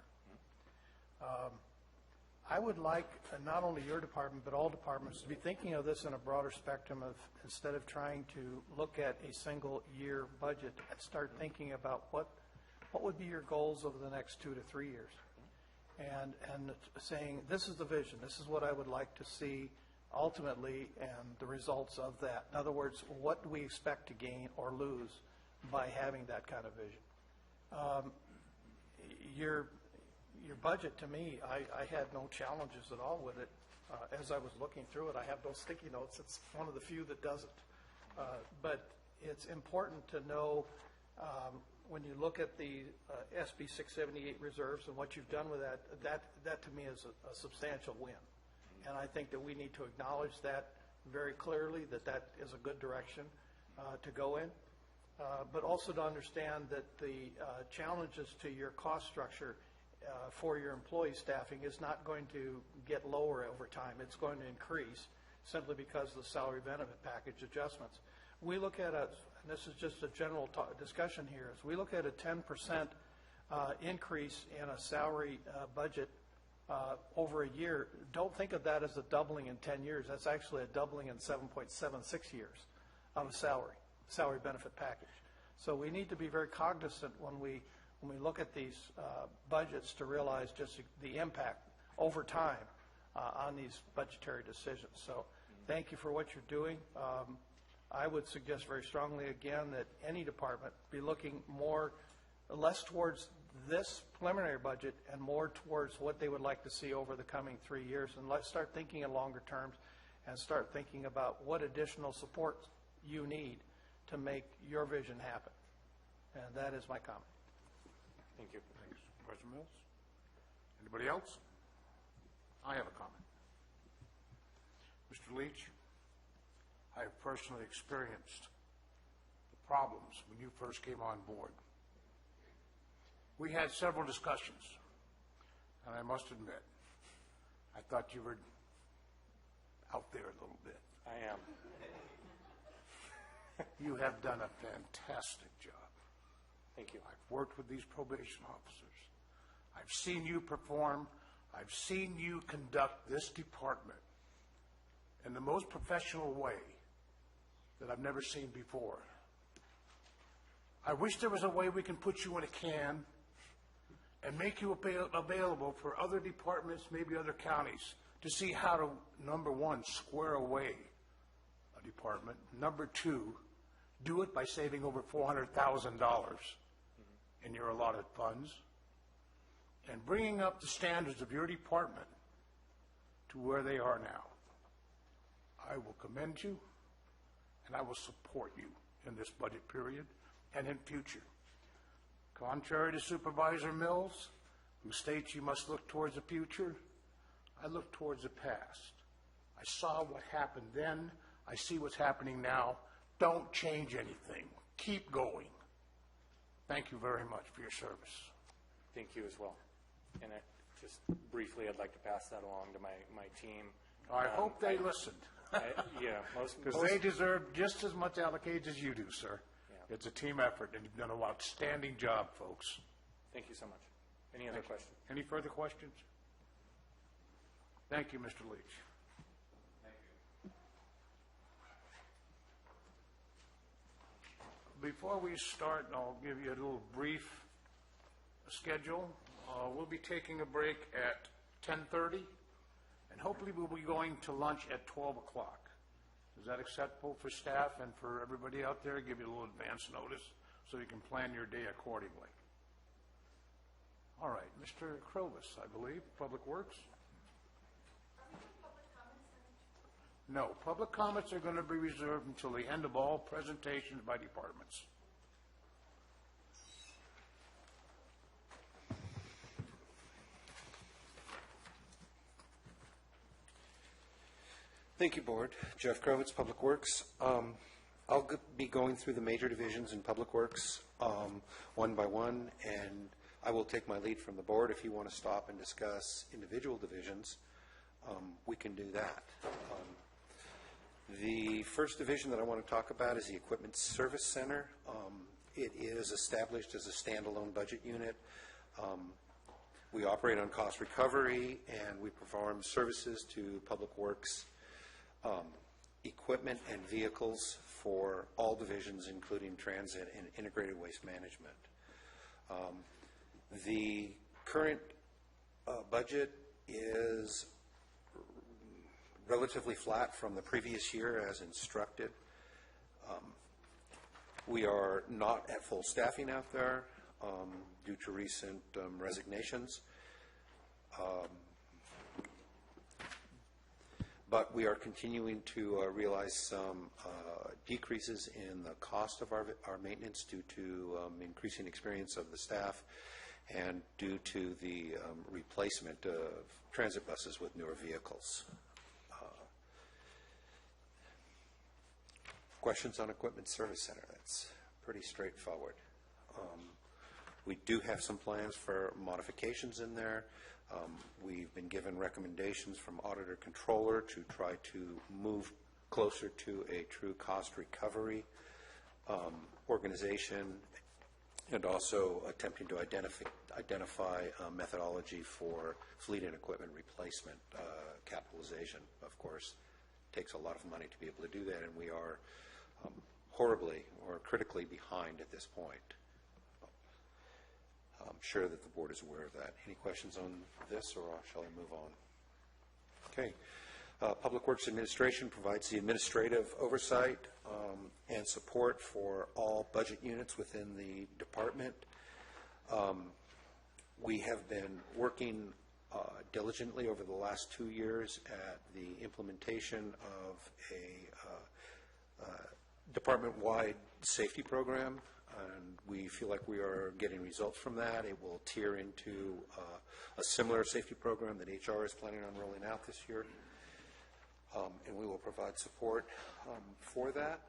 S4: I would like not only your department but all departments to be thinking of this in a broader spectrum of, instead of trying to look at a single year budget, start thinking about what would be your goals over the next 2 to 3 years. And saying, this is the vision, this is what I would like to see ultimately, and the results of that. In other words, what do we expect to gain or lose by having that kind of vision? Your budget, to me, I had no challenges at all with it. As I was looking through it, I have those sticky notes. It's one of the few that doesn't. But it's important to know when you look at the SB 678 reserves and what you've done with that to me is a substantial win. And I think that we need to acknowledge that very clearly, that is a good direction to go in. But also to understand that the challenges to your cost structure for your employee staffing is not going to get lower over time. It's going to increase simply because of the salary benefit package adjustments. We look at and this is just a general discussion here, as we look at a 10% increase in a salary budget over a year, don't think of that as a doubling in 10 years. That's actually a doubling in 7.76 years of a salary benefit package. So we need to be very cognizant when we look at these budgets to realize just the impact over time on these budgetary decisions. So thank you for what you're doing. I would suggest very strongly again that any department be looking less towards this preliminary budget and more towards what they would like to see over the coming 3 years. And let's start thinking in longer terms and start thinking about what additional support you need to make your vision happen. And that is my comment.
S7: Thank you.
S1: Thanks, Supervisor Mills. Anybody else? I have a comment. Mr. Leach, I have personally experienced the problems when you first came on board. We had several discussions, and I must admit, I thought you were out there a little bit.
S7: I am.
S1: You have done a fantastic job.
S7: Thank you.
S1: I've worked with these probation officers. I've seen you perform. I've seen you conduct this department in the most professional way that I've never seen before. I wish there was a way we can put you in a can and make you available for other departments, maybe other counties, to see how to, number one, square away a department. Number two, do it by saving over $400,000 in your allotted funds and bringing up the standards of your department to where they are now. I will commend you, and I will support you in this budget period and in future. Contrary to Supervisor Mills, who states you must look towards the future, I look towards the past. I saw what happened then. I see what's happening now. Don't change anything. Keep going. Thank you very much for your service.
S7: Thank you as well. And just briefly, I'd like to pass that along to my team.
S1: I hope they listened,
S7: Yeah,
S1: because they deserve just as much allocated as you do, sir.
S7: Yeah.
S1: It's a team effort, and you've done an outstanding job, folks.
S7: Thank you so much. Any other questions?
S1: Any further questions? Thank you, Mr. Leach. Before we start, I'll give you a little brief schedule. We'll be taking a break at 10:30, and hopefully we'll be going to lunch at 12 o'clock. Is that acceptable for staff and for everybody out there? Give you a little advance notice so you can plan your day accordingly. All right, Mr. Krovis, I believe, Public Works? No, public comments are going to be reserved until the end of all presentations by departments.
S10: Thank you, Board. Jeff Krovitz, Public Works. Be going through the major divisions in Public Works one by one, and I will take my lead from the Board. If you want to stop and discuss individual divisions, we can do that. The first division that I want to talk about is the Equipment Service Center. It is established as a standalone budget unit. We operate on cost recovery, and we perform services to Public Works equipment and vehicles for all divisions, including transit and integrated waste management. The current budget is relatively flat from the previous year as instructed. We are not at full staffing out there due to recent resignations. But we are continuing to realize some decreases in the cost of our maintenance due to increasing experience of the staff and due to the replacement of transit buses with newer vehicles. Questions on Equipment Service Center? That's pretty straightforward. We do have some plans for modifications in there. We've been given recommendations from Auditor Controller to try to move closer to a true cost recovery organization, and also attempting to identify a methodology for fleet and equipment replacement capitalization. Of course, takes a lot of money to be able to do that, and we are horribly or critically behind at this point. I'm sure that the Board is aware of that. Any questions on this, or shall I move on? Okay. Public Works Administration provides the administrative oversight and support for all budget units within the department. We have been working diligently over the last 2 years at the implementation of a department-wide safety program, and we feel like we are getting results from that. It will tier into a similar safety program that HR is planning on rolling out this year, and we will provide support for that.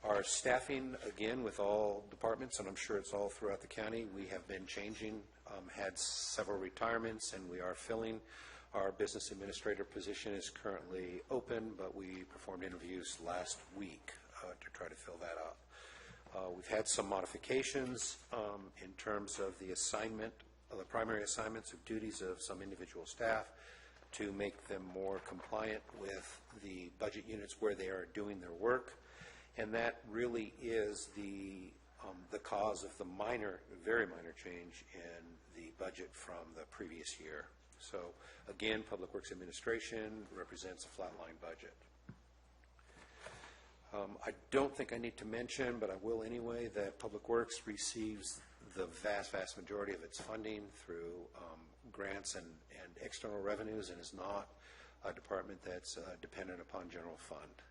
S10: Our staffing, again, with all departments, and I'm sure it's all throughout the county, we have been changing, had several retirements, and we are filling. Our business administrator position is currently open, but we performed interviews last week to try to fill that up. We've had some modifications in terms of the assignment, the primary assignments of duties of some individual staff to make them more compliant with the budget units where they are doing their work. And that really is the cause of the very minor change in the budget from the previous year. So, again, Public Works Administration represents a flatline budget. I don't think I need to mention, but I will anyway, that Public Works receives the vast majority of its funding through grants and external revenues, and is not a department that's dependent upon general fund.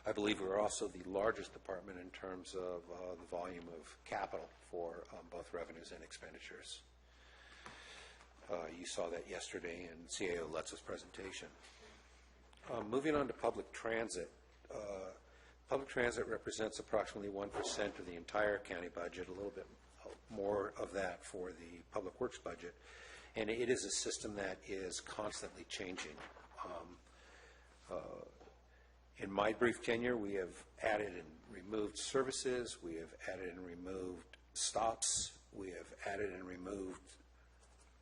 S10: I believe we're also the largest department in terms of the volume of capital for both revenues and expenditures. You saw that yesterday in CAO Lutz's presentation. Moving on to public transit. Public transit represents approximately 1% of the entire county budget, a little bit more of that for the public works budget, and it is a system that is constantly changing. In my brief tenure, we have added and removed services, we have added and removed stops, we have added and removed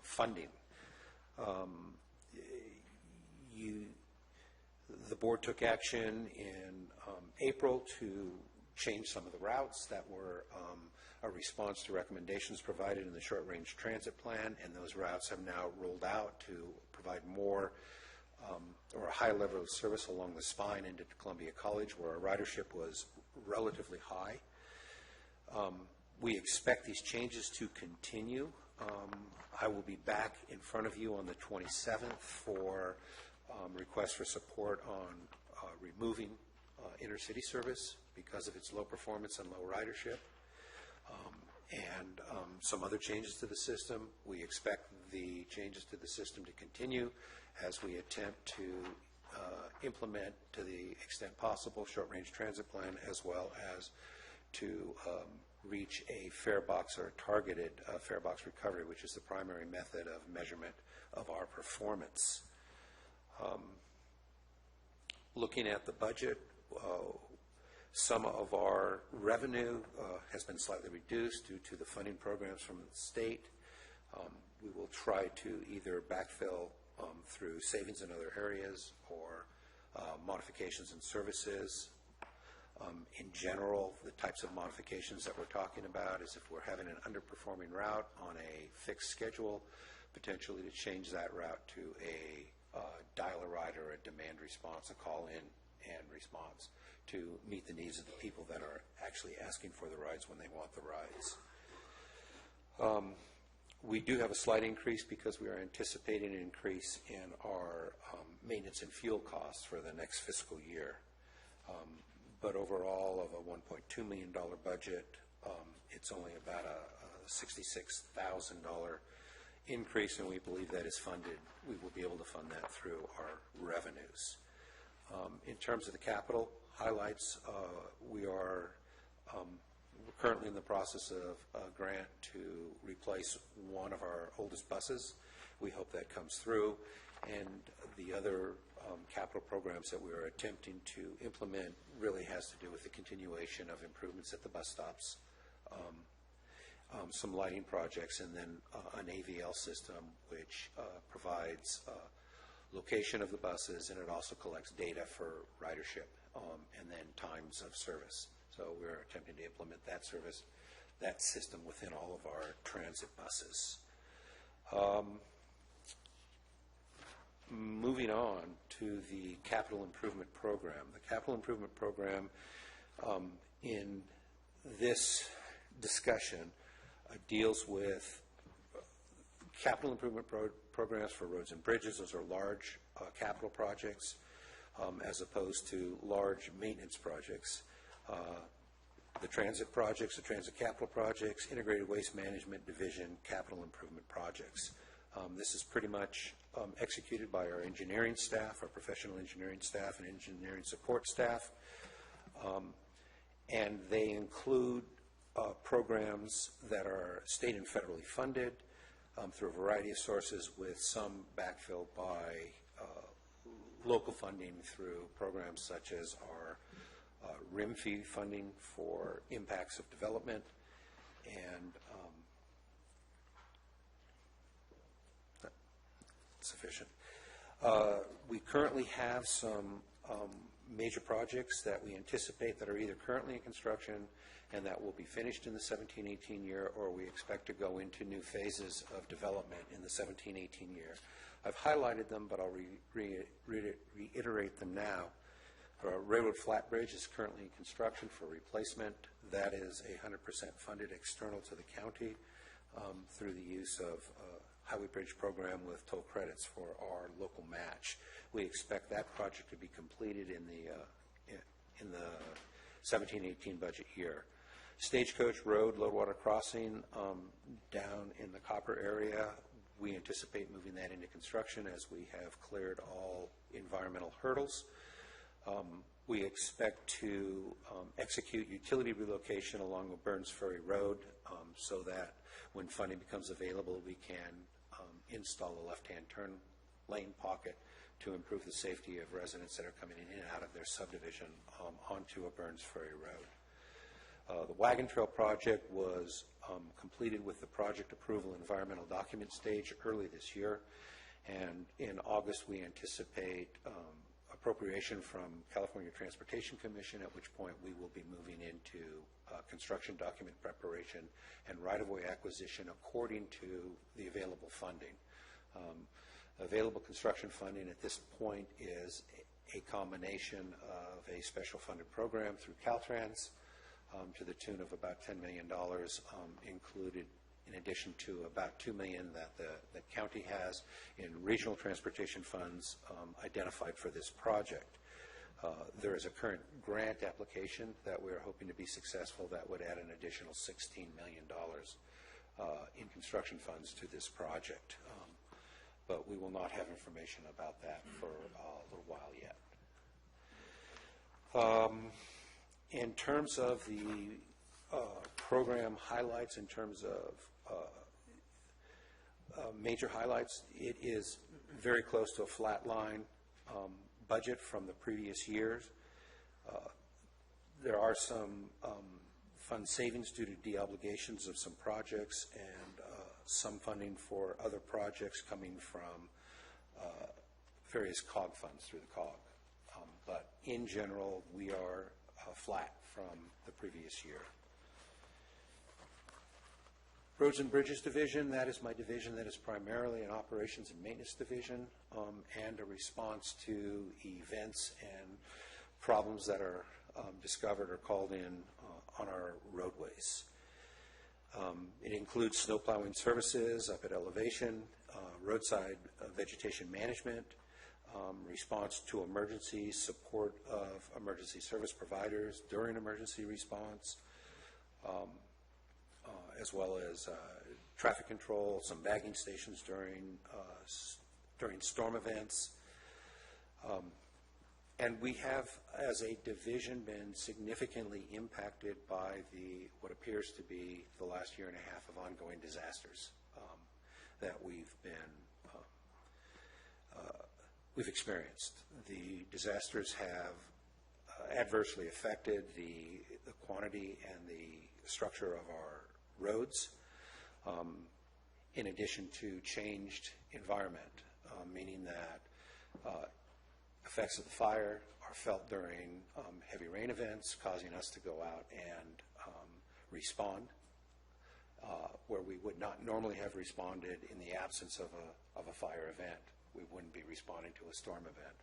S10: funding. The board took action in April to change some of the routes that were a response to recommendations provided in the short-range transit plan, and those routes have now rolled out to provide more or a high level of service along the spine into Columbia College, where our ridership was relatively high. We expect these changes to continue. I will be back in front of you on the 27th for requests for support on removing intercity service because of its low performance and low ridership, and some other changes to the system. We expect the changes to the system to continue as we attempt to implement, to the extent possible, short-range transit plan, as well as to reach a fare box or a targeted fare box recovery, which is the primary method of measurement of our performance. Looking at the budget, some of our revenue has been slightly reduced due to the funding programs from the state. We will try to either backfill through savings in other areas or modifications in services. In general, the types of modifications that we're talking about is if we're having an underperforming route on a fixed schedule, potentially to change that route to a dial-a-ride or a demand response, a call-in and response to meet the needs of the people that are actually asking for the rides when they want the rides. We do have a slight increase because we are anticipating an increase in our maintenance and fuel costs for the next fiscal year. But overall, of a $1.2 million budget, it's only about a $66,000 increase, and we believe that is funded. We will be able to fund that through our revenues. In terms of the capital highlights, we are currently in the process of a grant to replace one of our oldest buses. We hope that comes through, and the other capital programs that we are attempting to implement really has to do with the continuation of improvements at the bus stops, some lighting projects, and then an AVL system which provides location of the buses, and it also collects data for ridership and then times of service. So we're attempting to implement that service, that system within all of our transit buses. Moving on to the capital improvement program. The capital improvement program in this discussion deals with capital improvement programs for roads and bridges. Those are large capital projects as opposed to large maintenance projects. The transit projects, the transit capital projects, integrated waste management division capital improvement projects. This is pretty much executed by our engineering staff, our professional engineering staff and engineering support staff. And they include programs that are state and federally funded through a variety of sources, with some backfilled by local funding through programs such as our RIM fee funding for impacts of development, and sufficient. We currently have some major projects that we anticipate that are either currently in construction and that will be finished in the 17-18 year, or we expect to go into new phases of development in the 17-18 year. I've highlighted them, but I'll reiterate them now. Railroad Flat Bridge is currently in construction for replacement. That is 100% funded external to the county. through the use of Highway Bridge Program with toll credits for our local match. We expect that project to be completed in the 17-18 budget year. Stagecoach Road, low water crossing down in the Copper area, we anticipate moving that into construction as we have cleared all environmental hurdles. We expect to execute utility relocation along the Burns Ferry Road so that when funding becomes available, we can install a left-hand turn lane pocket to improve the safety of residents that are coming in and out of their subdivision onto a Burns Ferry Road. The Wagon Trail project was completed with the project approval environmental document stage early this year, and in August we anticipate appropriation from California Transportation Commission, at which point we will be moving into construction document preparation and right-of-way acquisition according to the available funding. Available construction funding at this point is a combination of a special funded program through Caltrans to the tune of about $10 million, included in addition to about $2 million that the county has in regional transportation funds identified for this project. There is a current grant application that we're hoping to be successful that would add an additional $16 million in construction funds to this project. But we will not have information about that for a little while yet. In terms of the program highlights, in terms of major highlights, it is very close to a flat line budget from the previous years. There are some fund savings due to de-obligations of some projects and some funding for other projects coming from various COG funds through the COG. But in general, we are flat from the previous year. Roads and Bridges Division, that is my division that is primarily an operations and maintenance division and a response to events and problems that are discovered or called in on our roadways. It includes snow plowing services up at elevation, roadside vegetation management, response to emergencies, support of emergency service providers during emergency response, as well as traffic control, some bagging stations during storm events. And we have, as a division, been significantly impacted by what appears to be the last year and a half of ongoing disasters that we've experienced. The disasters have adversely affected the quantity and the structure of our roads, in addition to changed environment, meaning that effects of the fire are felt during heavy rain events, causing us to go out and respond where we would not normally have responded in the absence of a fire event. We wouldn't be responding to a storm event.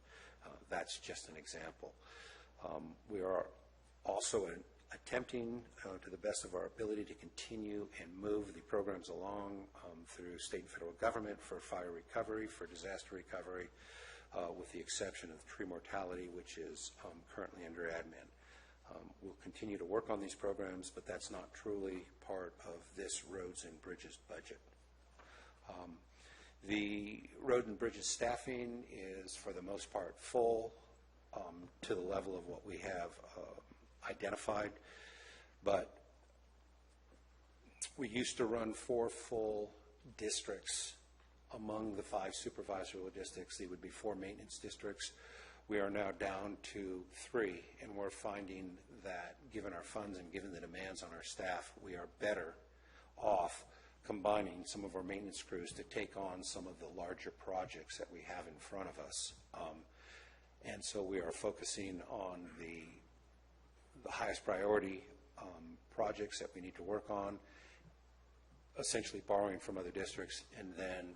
S10: That's just an example. We are also attempting to the best of our ability to continue and move the programs along through state and federal government for fire recovery, for disaster recovery, with the exception of tree mortality, which is currently under admin. We'll continue to work on these programs, but that's not truly part of this Roads and Bridges budget. The Road and Bridges staffing is, for the most part, full to the level of what we have identified, but we used to run 4 full districts among the 5 supervisory districts. They would be 4 maintenance districts. We are now down to 3, and we're finding that given our funds and given the demands on our staff, we are better off combining some of our maintenance crews to take on some of the larger projects that we have in front of us. And so we are focusing on the highest priority projects that we need to work on, essentially borrowing from other districts and then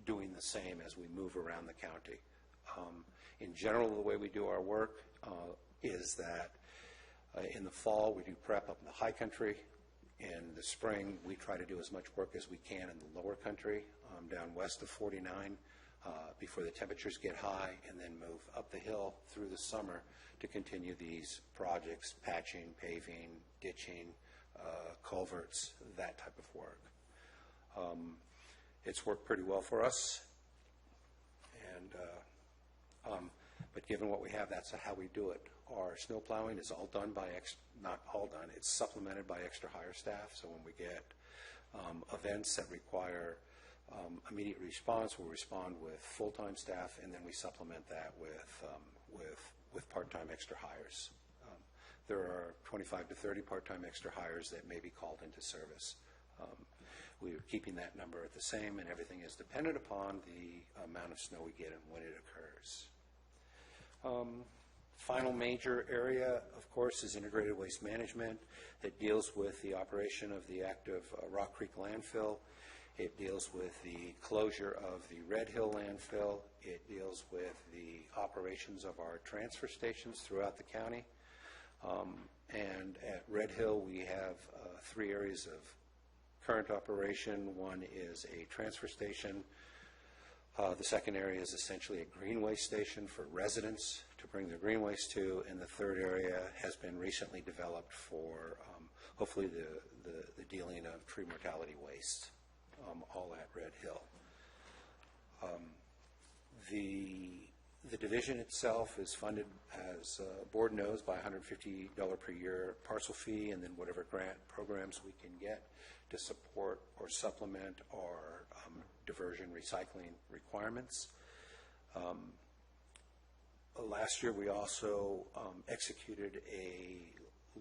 S10: doing the same as we move around the county. In general, the way we do our work is that in the fall we do prep up in the high country. In the spring, we try to do as much work as we can in the lower country, down west of 49, before the temperatures get high, and then move up the hill through the summer to continue these projects, patching, paving, ditching, culverts, that type of work. It's worked pretty well for us, and but given what we have, that's how we do it. Our snow plowing is all done by, not all done, it's supplemented by extra hire staff. So when we get events that require immediate response, we'll respond with full-time staff, and then we supplement that with part-time extra hires. There are 25 to 30 part-time extra hires that may be called into service. We're keeping that number at the same, and everything is dependent upon the amount of snow we get and when it occurs. Final major area, of course, is integrated waste management. That deals with the operation of the active Rock Creek landfill. It deals with the closure of the Red Hill landfill. It deals with the operations of our transfer stations throughout the county. And at Red Hill, we have 3 areas of current operation. One is a transfer station. The second area is essentially a green waste station for residents to bring their green waste to, and the third area has been recently developed for hopefully the dealing of tree mortality waste, all at Red Hill. The division itself is funded, as the board knows, by $150 per year parcel fee, and then whatever grant programs we can get to support or supplement our diversion recycling requirements. Last year, we also executed a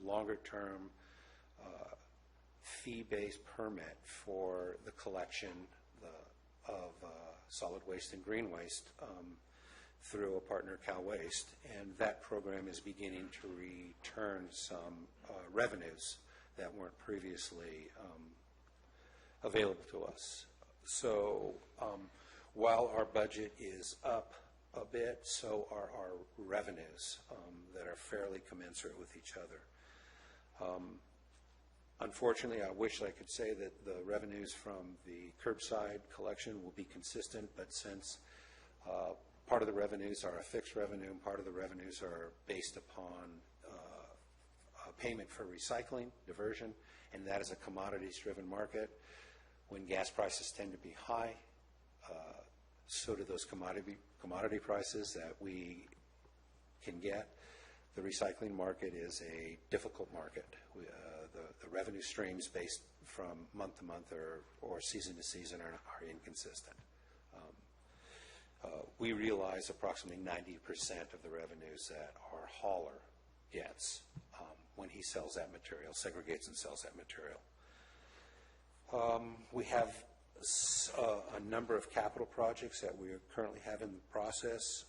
S10: longer-term fee-based permit for the collection of solid waste and green waste through a partner, Cal Waste, and that program is beginning to return some revenues that weren't previously available to us. So while our budget is up a bit, so are our revenues that are fairly commensurate with each other. Unfortunately, I wish I could say that the revenues from the curbside collection will be consistent, but since part of the revenues are a fixed revenue and part of the revenues are based upon payment for recycling, diversion, and that is a commodities-driven market. When gas prices tend to be high, so do those commodity prices that we can get. The recycling market is a difficult market. The revenue streams based from month to month or season to season are inconsistent. We realize approximately 90% of the revenues that our hauler gets when he sells that material, segregates and sells that material. We have a number of capital projects that we currently have in the process,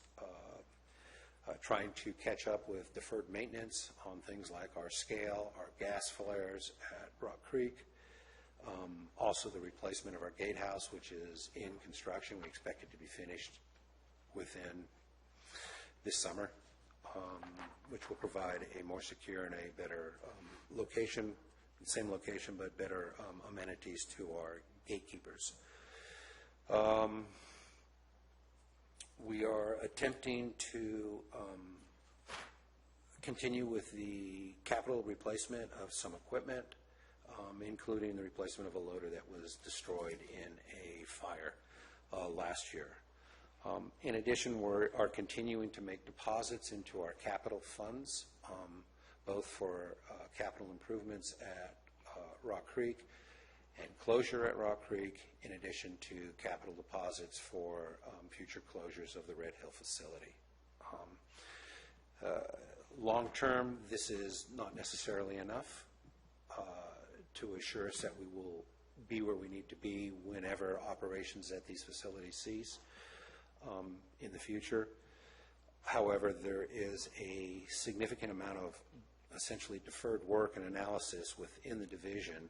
S10: trying to catch up with deferred maintenance on things like our scale, our gas flares at Rock Creek, also the replacement of our gatehouse, which is in construction. We expect it to be finished within this summer, which will provide a more secure and a better location, same location, but better amenities to our gatekeepers. We are attempting to continue with the capital replacement of some equipment, including the replacement of a loader that was destroyed in a fire last year. In addition, we are continuing to make deposits into our capital funds, both for capital improvements at Rock Creek and closure at Rock Creek, in addition to capital deposits for future closures of the Red Hill facility. Long term, this is not necessarily enough to assure us that we will be where we need to be whenever operations at these facilities cease in the future. However, there is a significant amount of essentially deferred work and analysis within the division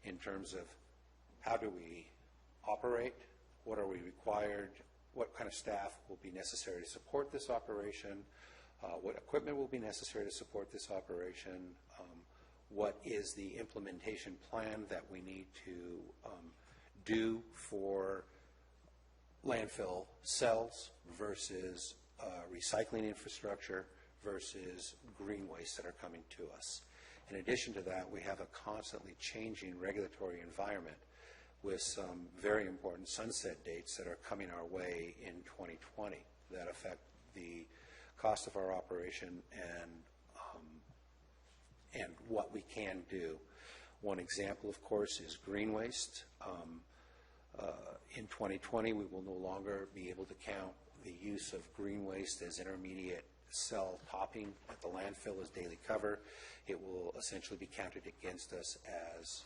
S10: in terms of how do we operate, what are we required, what kind of staff will be necessary to support this operation, what equipment will be necessary to support this operation, what is the implementation plan that we need to do for landfill cells versus recycling infrastructure versus green waste that are coming to us. In addition to that, we have a constantly changing regulatory environment with some very important sunset dates that are coming our way in 2020 that affect the cost of our operation and what we can do. One example, of course, is green waste. In 2020, we will no longer be able to count the use of green waste as intermediate cell topping at the landfill as daily cover. It will essentially be counted against us as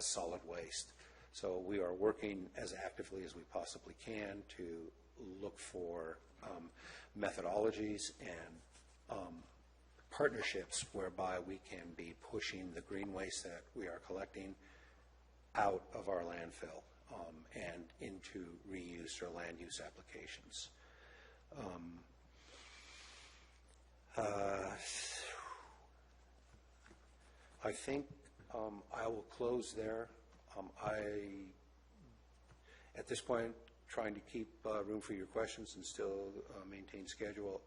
S10: solid waste. So we are working as actively as we possibly can to look for methodologies and partnerships whereby we can be pushing the green waste that we are collecting out of our landfill and into reuse or land use applications. I think I will close there. At this point, trying to keep room for your questions and still maintain schedule.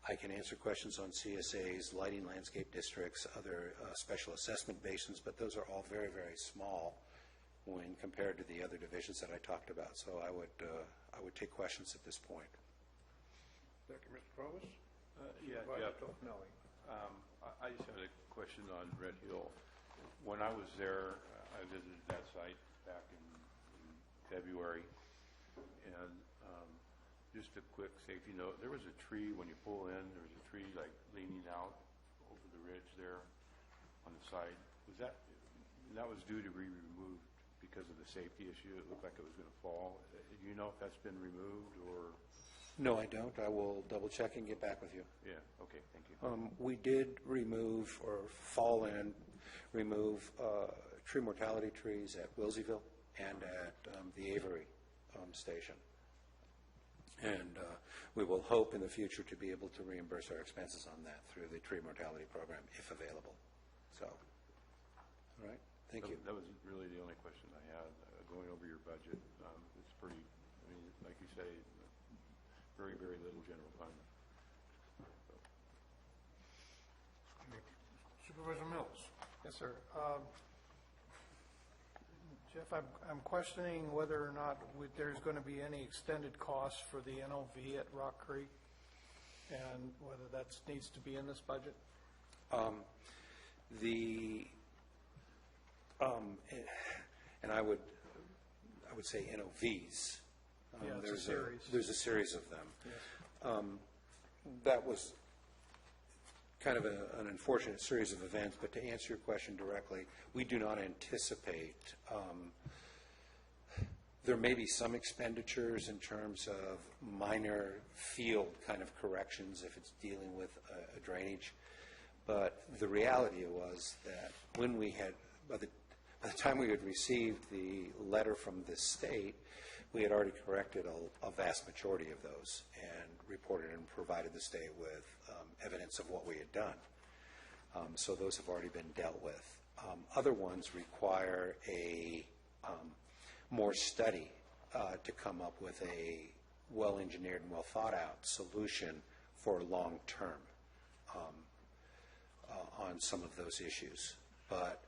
S10: I can answer questions on CSAs, lighting landscape districts, other special assessment basins, but those are all very, very small when compared to the other divisions that I talked about. So I would take questions at this point.
S1: Thank you, Mr. Provost.
S5: Yeah, Jeff. I just had a question on Red Hill. When I was there, I visited that site back in February, and just a quick safety note, there was a tree when you pull in, there was a tree like leaning out over the ridge there on the side. That was due to be removed because of the safety issue? It looked like it was going to fall. Do you know if that's been removed or?
S10: No, I don't. I will double check and get back with you.
S5: Yeah, okay, thank you.
S10: We did remove or remove tree mortality trees at Wilseyville and at the Avery station. And we will hope in the future to be able to reimburse our expenses on that through the tree mortality program if available. So, all right, thank you.
S5: That was really the only question I had. Going over your budget, it's pretty, I mean, like you say, very, very little general fund. So.
S1: Supervisor Mills.
S4: Yes, sir. Jeff, I'm questioning whether or not there's going to be any extended costs for the NOV at Rock Creek, and whether that needs to be in this budget.
S10: And I would say NOVs.
S4: Yeah, it's a series.
S10: There's a series of them.
S4: Yes.
S10: That was kind of an unfortunate series of events, but to answer your question directly, we do not anticipate, there may be some expenditures in terms of minor field kind of corrections if it's dealing with a drainage, but the reality was that when we had, by the time we had received the letter from the state, we had already corrected a vast majority of those and reported and provided the state with evidence of what we had done. So those have already been dealt with. Other ones require a more study to come up with a well-engineered and well-thought-out solution for long-term on some of those issues. But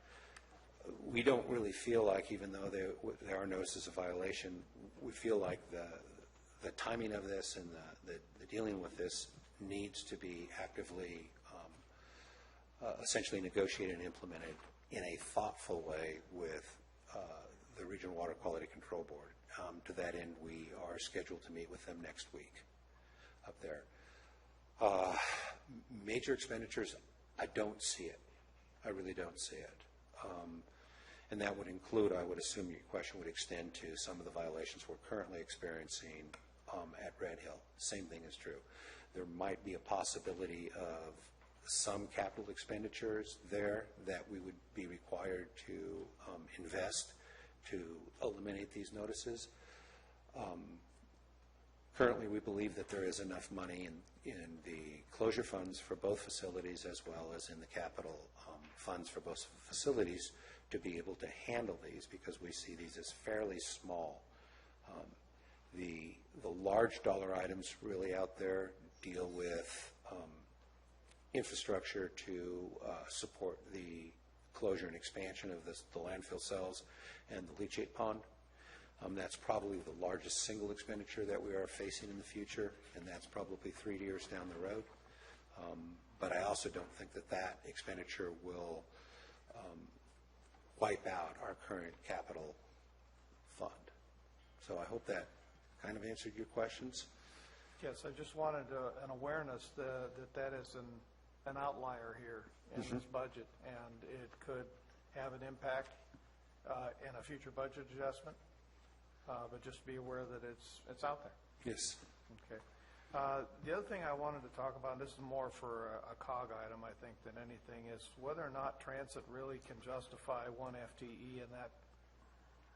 S10: we don't really feel like, even though there are notices of violation, we feel like the timing of this and the dealing with this needs to be actively essentially negotiated and implemented in a thoughtful way with the Regional Water Quality Control Board. To that end, we are scheduled to meet with them next week up there. Major expenditures, I don't see it. I really don't see it. And that would include, I would assume your question would extend to some of the violations we're currently experiencing at Red Hill. Same thing is true. There might be a possibility of some capital expenditures there that we would be required to invest to eliminate these notices. Currently, we believe that there is enough money in the closure funds for both facilities as well as in the capital funds for both facilities to be able to handle these, because we see these as fairly small. The large dollar items really out there deal with infrastructure to support the closure and expansion of the landfill cells and the leachate pond. That's probably the largest single expenditure that we are facing in the future, and that's probably 3 years down the road. But I also don't think that that expenditure will wipe out our current capital fund. So I hope that kind of answered your questions.
S4: Yes, I just wanted an awareness that is an outlier here in this budget, and it could have an impact in a future budget adjustment, but just be aware that it's out there.
S10: Yes.
S4: Okay. The other thing I wanted to talk about, and this is more for a COG item, I think, than anything, is whether or not transit really can justify one FTE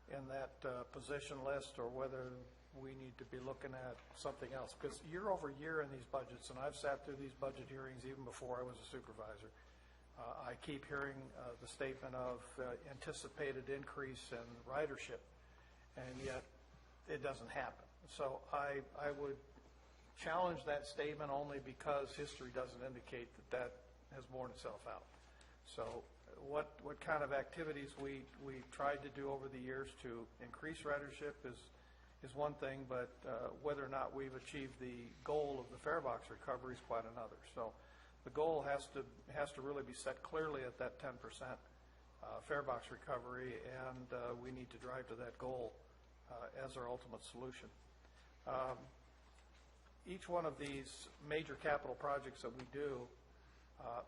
S4: in that position list, or whether we need to be looking at something else. Because year over year in these budgets, and I've sat through these budget hearings even before I was a supervisor, I keep hearing the statement of anticipated increase in ridership, and yet it doesn't happen. So I would challenge that statement only because history doesn't indicate that has borne itself out. So what kind of activities we tried to do over the years to increase ridership is one thing, but whether or not we've achieved the goal of the fare box recovery is quite another. So the goal has to really be set clearly at that 10% fare box recovery, and we need to drive to that goal as our ultimate solution. Each one of these major capital projects that we do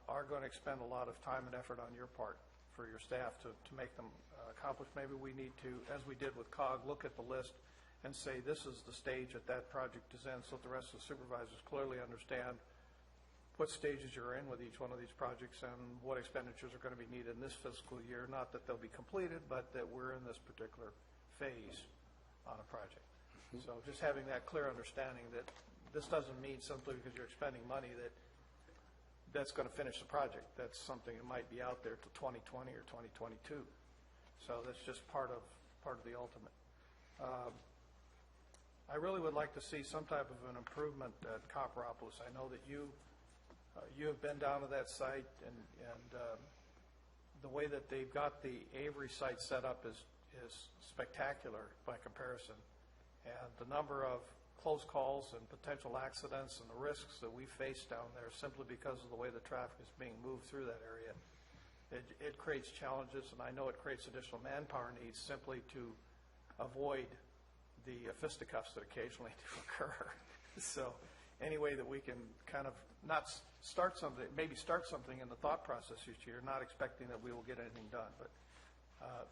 S4: are going to expend a lot of time and effort on your part for your staff to make them accomplished. Maybe we need to, as we did with COG, look at the list and say this is the stage that project is in, so that the rest of the supervisors clearly understand what stages you're in with each one of these projects and what expenditures are going to be needed in this fiscal year. Not that they'll be completed, but that we're in this particular phase on a project. So just having that clear understanding that this doesn't mean simply because you're expending money that's going to finish the project. That's something that might be out there till 2020 or 2022. So that's just part of the ultimate. I really would like to see some type of an improvement at Copperopolis. I know that you have been down to that site, and the way that they've got the Avery site set up is spectacular by comparison. And the number of close calls and potential accidents and the risks that we face down there simply because of the way the traffic is being moved through that area, it creates challenges, and I know it creates additional manpower needs simply to avoid the fisticuffs that occasionally do occur. So any way that we can kind of not start something, maybe start something in the thought process each year, not expecting that we will get anything done, but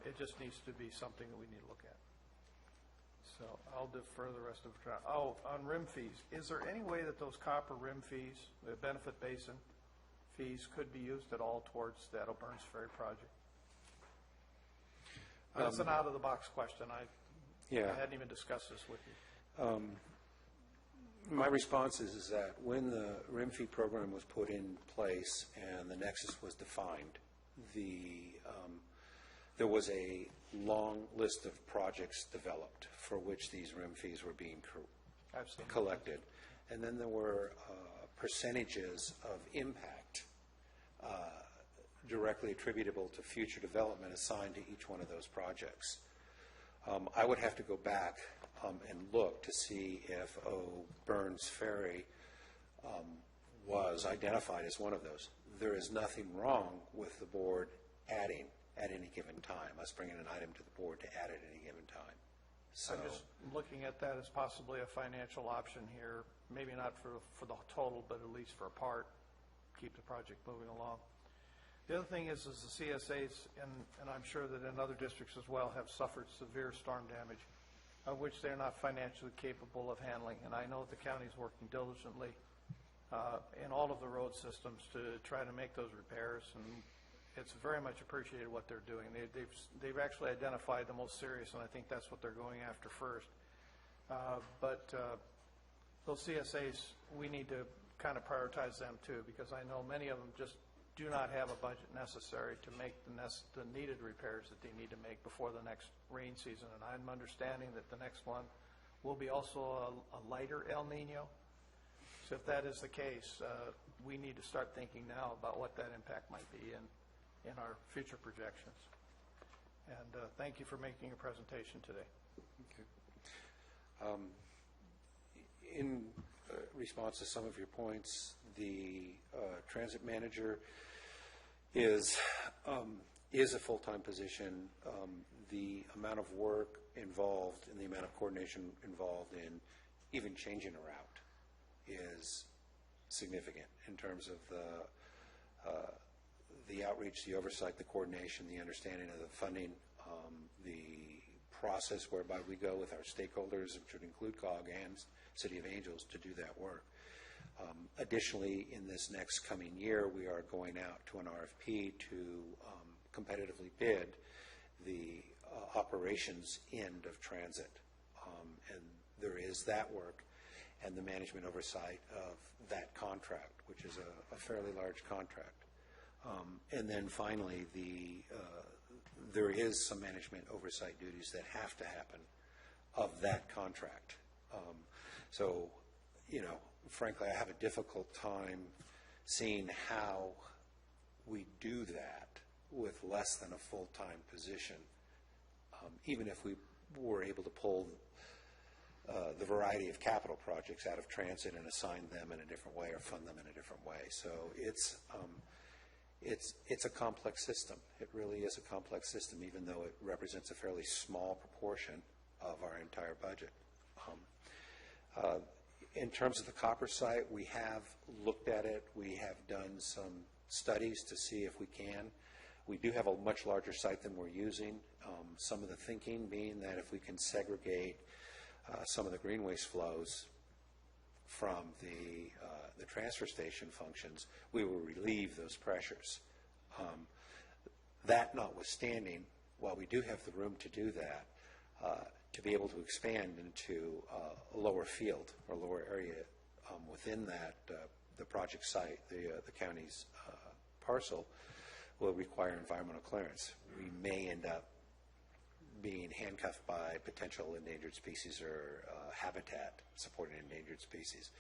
S4: it just needs to be something that we need to look at. So I'll defer the rest of the time. Oh, on rim fees, is there any way that those copper rim fees, the benefit basin fees, could be used at all towards that O'Byrne's Ferry project? That's an out-of-the-box question. I hadn't even discussed this with you.
S10: My response is that when the RIM fee program was put in place and the nexus was defined, there was a long list of projects developed for which these RIM fees were being collected. And then there were percentages of impact directly attributable to future development assigned to each one of those projects. I would have to go back and look to see if O'Byrne's Ferry was identified as one of those. There is nothing wrong with the board adding at any given time, us bringing an item to the board to add at any given time. So
S4: I'm just looking at that as possibly a financial option here, maybe not for the total, but at least for a part, keep the project moving along. The other thing is the CSAs, and I'm sure that in other districts as well, have suffered severe storm damage, of which they're not financially capable of handling. And I know the county is working diligently in all of the road systems to try to make those repairs, and it's very much appreciated what they're doing. They've actually identified the most serious, and I think that's what they're going after first. But those CSAs, we need to kind of prioritize them too, because I know many of them just do not have a budget necessary to make the needed repairs that they need to make before the next rain season. And I'm understanding that the next one will be also a lighter El Nino. So if that is the case, we need to start thinking now about what that impact might be in our future projections. And thank you for making a presentation today.
S10: Okay. In response to some of your points, the transit manager is a full-time position. The amount of work involved and the amount of coordination involved in even changing a route is significant in terms of the outreach, the oversight, the coordination, the understanding of the funding, the process whereby we go with our stakeholders, which would include COG and City of Angels, to do that work. Additionally, in this next coming year, we are going out to an RFP to competitively bid the operations end of transit. And there is that work and the management oversight of that contract, which is a fairly large contract. And then finally, there is some management oversight duties that have to happen of that contract. So, you know, frankly, I have a difficult time seeing how we do that with less than a full-time position, even if we were able to pull the variety of capital projects out of transit and assign them in a different way or fund them in a different way. So it's a complex system. It really is a complex system, even though it represents a fairly small proportion of our entire budget. In terms of the copper site, we have looked at it. We have done some studies to see if we can. We do have a much larger site than we're using. Some of the thinking being that if we can segregate some of the green waste flows from the transfer station functions, we will relieve those pressures. That notwithstanding, while we do have the room to do that, to be able to expand into a lower field or lower area within that, the project site, the county's parcel, will require environmental clearance. We may end up being handcuffed by potential endangered species or habitat supporting endangered species,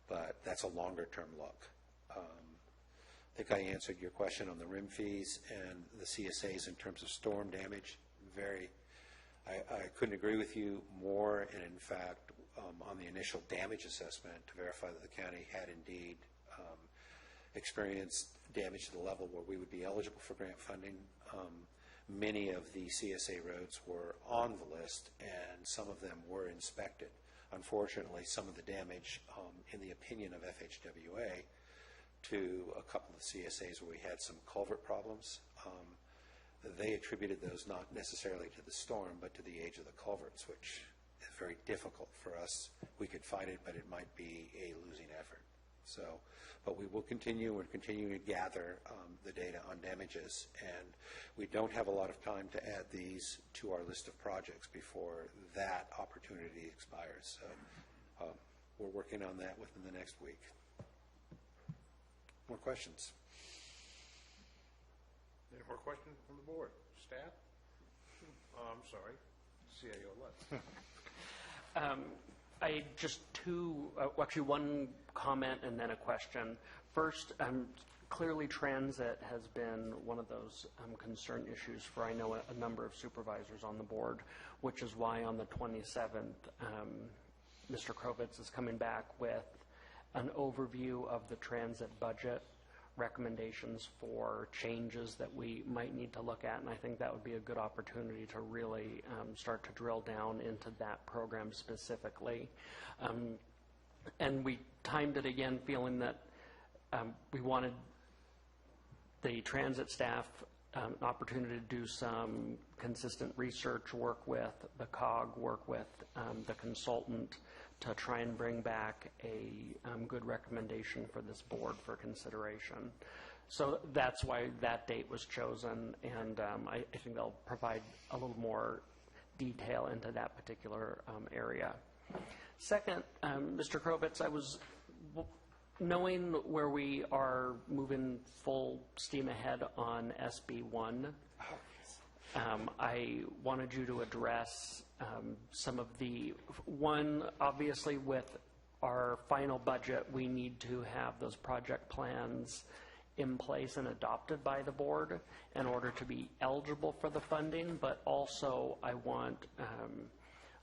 S10: but that's a longer-term look. I think I answered your question on the RIM fees and the CSAs in terms of storm damage. I couldn't agree with you more, and in fact, on the initial damage assessment to verify that the county had indeed experienced damage to the level where we would be eligible for grant funding. Many of the CSA roads were on the list, and some of them were inspected. Unfortunately, some of the damage, in the opinion of FHWA, to a couple of CSAs where we had some culvert problems, they attributed those not necessarily to the storm, but to the age of the culverts, which is very difficult for us. We could fight it, but it might be a losing effort. So, but we will continue. We're continuing to gather the data on damages, and we don't have a lot of time to add these to our list of projects before that opportunity expires. So we're working on that within the next week. More questions?
S1: Any more questions from the board? Staff? Oh, I'm sorry. CAO left.
S9: I just actually one comment and then a question. First, clearly transit has been one of those concern issues for, I know, a number of supervisors on the board, which is why on the 27th, Mr. Krovitz is coming back with an overview of the transit budget, recommendations for changes that we might need to look at, and I think that would be a good opportunity to really start to drill down into that program specifically. And we timed it again feeling that we wanted the transit staff an opportunity to do some consistent research work with the COG, work with the consultant to try and bring back a good recommendation for this board for consideration. So that's why that date was chosen, and I think they'll provide a little more detail into that particular area. Second, Mr. Krovitz, I was knowing where we are moving full steam ahead on SB1, I wanted you to address some of the, one, obviously with our final budget, we need to have those project plans in place and adopted by the board in order to be eligible for the funding, but also I want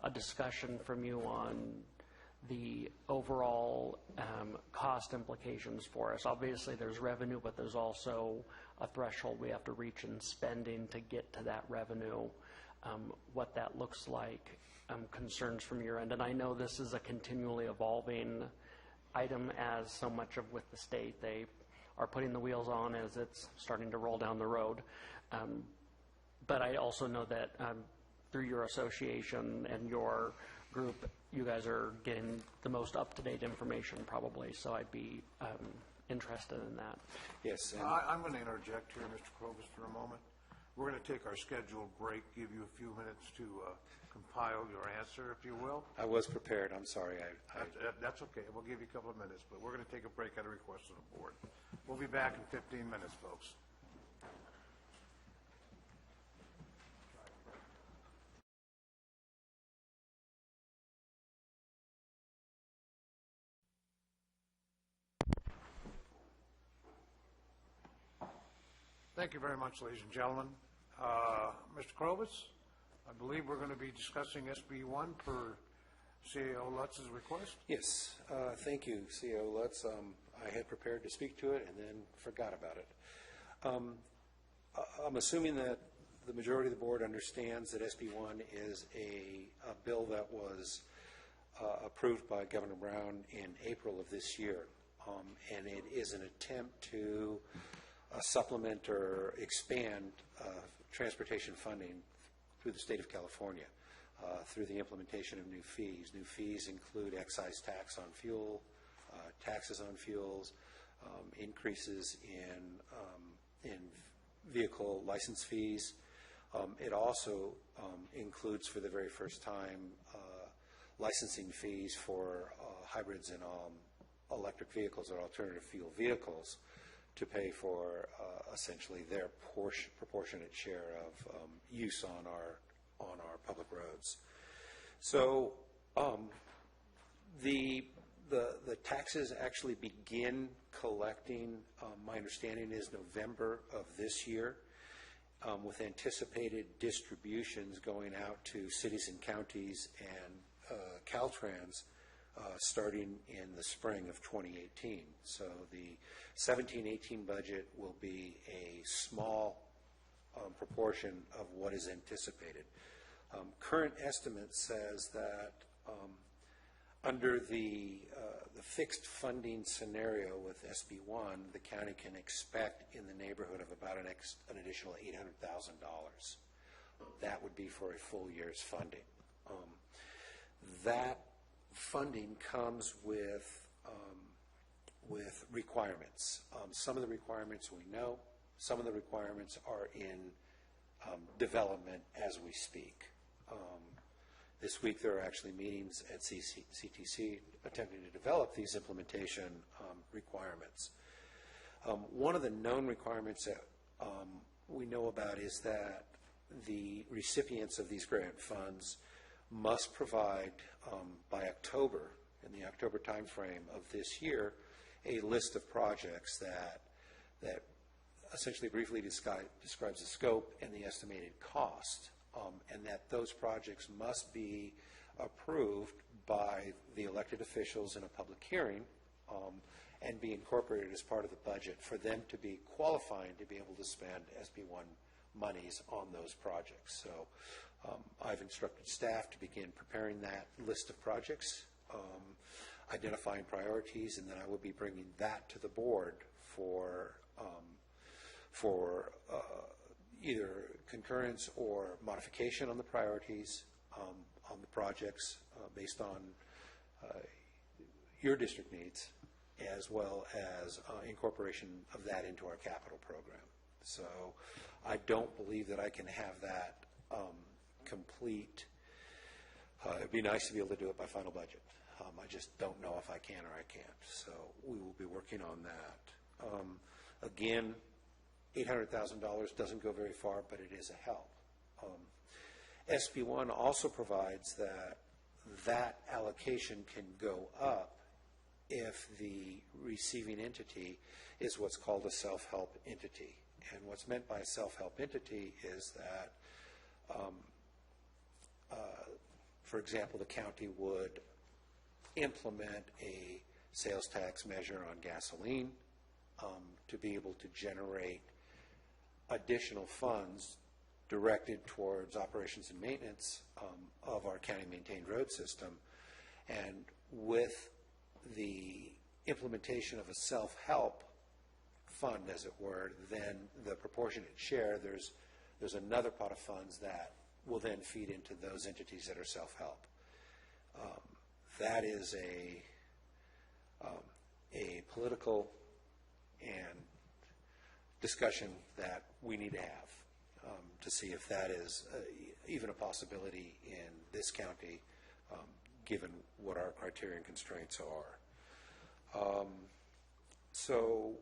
S9: a discussion from you on the overall cost implications for us. Obviously, there's revenue, but there's also a threshold we have to reach in spending to get to that revenue, what that looks like, concerns from your end. And I know this is a continually evolving item, as so much of with the state. They are putting the wheels on as it's starting to roll down the road. But I also know that through your association and your group, you guys are getting the most up-to-date information probably, so I'd be interested in that.
S10: Yes. And
S1: I'm going to interject here, Mr. Clovis, for a moment. We're going to take our scheduled break, give you a few minutes to compile your answer, if you will.
S10: I was prepared. I'm sorry.
S1: That's okay. We'll give you a couple of minutes, but we're going to take a break at a request of the board. We'll be back in 15 minutes, folks. Thank you very much, ladies and gentlemen. Mr. Krobus, I believe we're going to be discussing SB1 per CAO Lutz's request.
S10: Yes. Thank you, CEO Lutz. I had prepared to speak to it and then forgot about it. I'm assuming that the majority of the board understands that SB1 is a bill that was approved by Governor Brown in April of this year, and it is an attempt to supplement or expand transportation funding through the state of California through the implementation of new fees. New fees include excise tax on fuel, taxes on fuels, increases in vehicle license fees. It also includes, for the very first time, licensing fees for hybrids and electric vehicles or alternative fuel vehicles to pay for essentially their proportionate share of use on our public roads. So the taxes actually begin collecting, my understanding is November of this year, with anticipated distributions going out to cities and counties and Caltrans starting in the spring of 2018. So the 17-18 budget will be a small proportion of what is anticipated. Current estimate says that under the fixed funding scenario with SB1, the county can expect in the neighborhood of about an additional $800,000. That would be for a full year's funding. That funding comes with requirements. Some of the requirements we know. Some of the requirements are in development as we speak. This week there are actually meetings at CTC attempting to develop these implementation requirements. One of the known requirements that we know about is that the recipients of these grant funds must provide by October, in the October timeframe of this year, a list of projects that essentially briefly describes the scope and the estimated cost, and that those projects must be approved by the elected officials in a public hearing and be incorporated as part of the budget for them to be qualifying to be able to spend SB1 monies on those projects. So I've instructed staff to begin preparing that list of projects, identifying priorities, and then I will be bringing that to the board for either concurrence or modification on the priorities on the projects based on your district needs, as well as incorporation of that into our capital program. So I don't believe that I can have that complete. It'd be nice to be able to do it by final budget. I just don't know if I can or I can't. So we will be working on that. Again, $800,000 doesn't go very far, but it is a help. SB1 also provides that allocation can go up if the receiving entity is what's called a self-help entity. And what's meant by a self-help entity is that, for example, the county would implement a sales tax measure on gasoline to be able to generate additional funds directed towards operations and maintenance of our county-maintained road system. And with the implementation of a self-help fund, as it were, then the proportionate share, there's another pot of funds that will then feed into those entities that are self-help. That is a political and discussion that we need to have to see if that is even a possibility in this county, given what our criteria and constraints are. So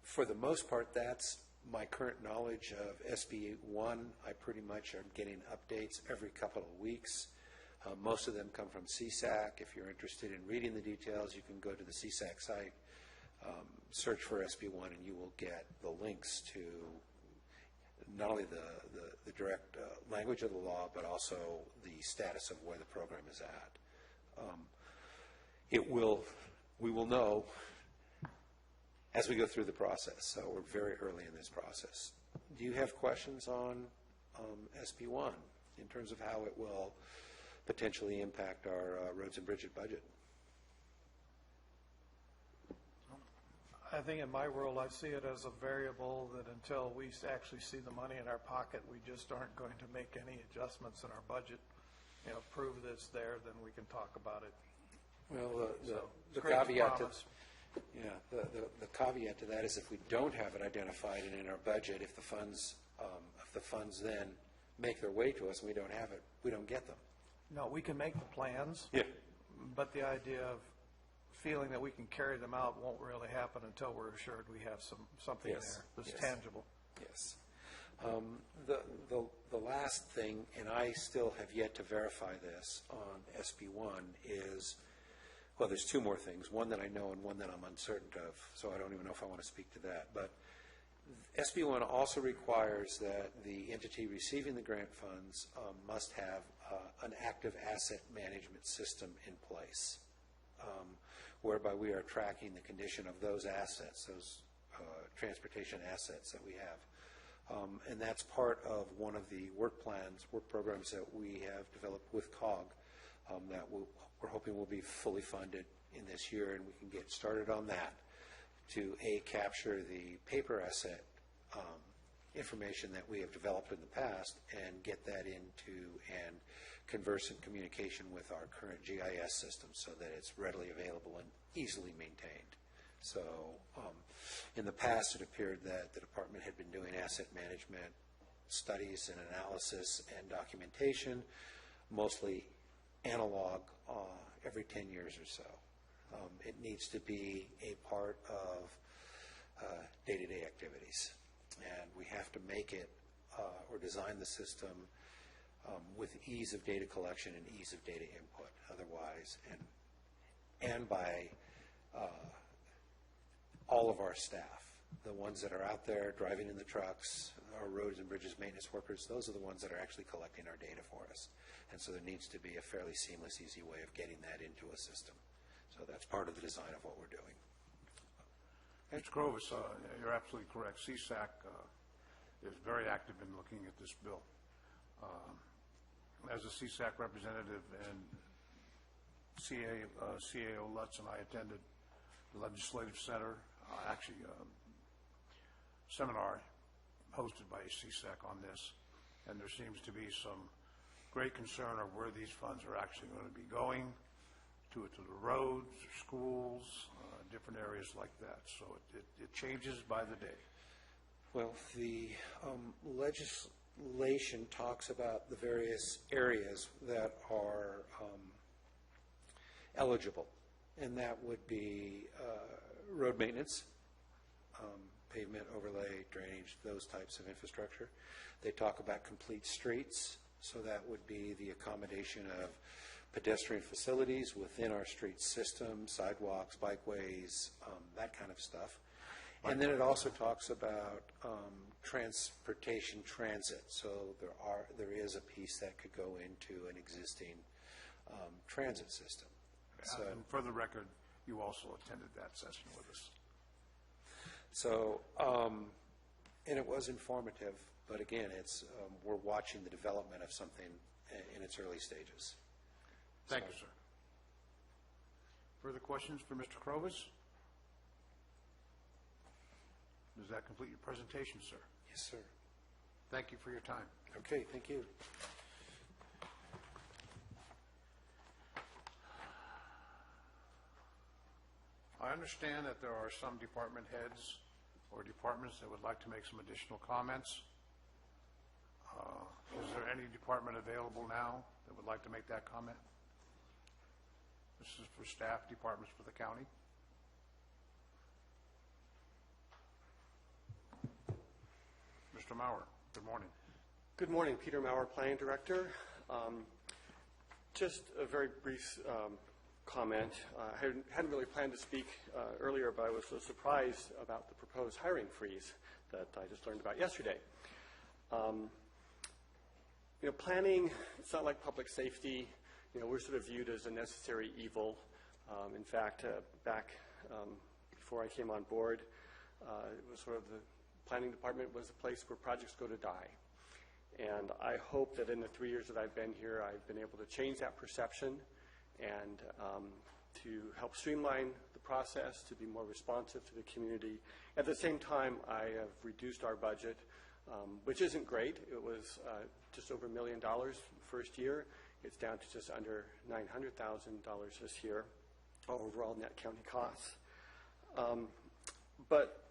S10: for the most part, that's my current knowledge of SB 1. I pretty much am getting updates every couple of weeks. Most of them come from CSAC. If you're interested in reading the details, you can go to the CSAC site, search for SB1, and you will get the links to not only the direct language of the law, but also the status of where the program is at. We will know as we go through the process, so we're very early in this process. Do you have questions on SB1 in terms of how it will potentially impact our roads and bridges budget?
S4: I think in my world, I see it as a variable that until we actually see the money in our pocket, we just aren't going to make any adjustments in our budget. You know, prove that it's there, then we can talk about it.
S10: Well, the
S4: Great
S10: caveat to
S4: promise.
S10: the caveat to that is if we don't have it identified and in our budget, if the funds then make their way to us and we don't have it, we don't get them.
S4: No, we can make the plans.
S10: Yeah.
S4: But the idea of feeling that we can carry them out won't really happen until we're assured we have something
S10: Yes.
S4: there that's
S10: Yes.
S4: tangible.
S10: Yes. The last thing, and I still have yet to verify this on SB1, is, well, there's two more things. One that I know and one that I'm uncertain of, so I don't even know if I want to speak to that. But SB1 also requires that the entity receiving the grant funds must have an active asset management system in place, whereby we are tracking the condition of those assets, those transportation assets that we have. And that's part of one of the work programs that we have developed with COG that we're hoping will be fully funded in this year, and we can get started on that to capture the paper asset information that we have developed in the past and get that into and conversant communication with our current GIS system so that it's readily available and easily maintained. So in the past, it appeared that the department had been doing asset management studies and analysis and documentation, mostly analog, every 10 years or so. It needs to be a part of day-to-day activities, and we have to make it or design the system with ease of data collection and ease of data input. Otherwise, and by all of our staff, the ones that are out there driving in the trucks, our roads and bridges maintenance workers, those are the ones that are actually collecting our data for us. And so there needs to be a fairly seamless, easy way of getting that into a system. So that's part of the design of what we're doing.
S1: Mr. Grovis, you're absolutely correct. CSAC is very active in looking at this bill. As a CSAC representative, and CAO Lutz and I attended the Legislative Center, actually seminar hosted by CSAC on this, and there seems to be some great concern of where these funds are actually going to be going, to the roads, schools, different areas like that. So it changes by the day.
S10: Well, the legislation talks about the various areas that are eligible, and that would be road maintenance, pavement overlay, drainage, those types of infrastructure. They talk about complete streets, so that would be the accommodation of pedestrian facilities within our street system, sidewalks, bikeways, that kind of stuff. And then it also talks about transportation transit. So there is a piece that could go into an existing transit system. So,
S1: And for the record, you also attended that session with us.
S10: So, and it was informative, but again, it's we're watching the development of something in its early stages.
S1: Thank you, sir. Further questions for Mr. Crovas? Does that complete your presentation, sir?
S10: Yes, sir.
S1: Thank you for your time.
S10: Okay, thank you.
S1: I understand that there are some department heads or departments that would like to make some additional comments. Is there any department available now that would like to make that comment? This is for staff departments for the county. Mr. Maurer, good morning.
S11: Good morning, Peter Maurer, Planning Director. Just a very brief comment. I hadn't really planned to speak earlier, but I was so surprised about the proposed hiring freeze that I just learned about yesterday. Planning, it's not like public safety. We're sort of viewed as a necessary evil. In fact, back before I came on board, it was sort of the planning department was a place where projects go to die. And I hope that in the 3 years that I've been here, I've been able to change that perception and to help streamline the process, to be more responsive to the community. At the same time, I have reduced our budget, which isn't great. It was just over $1 million first year. It's down to just under $900,000 this year, overall net county costs. But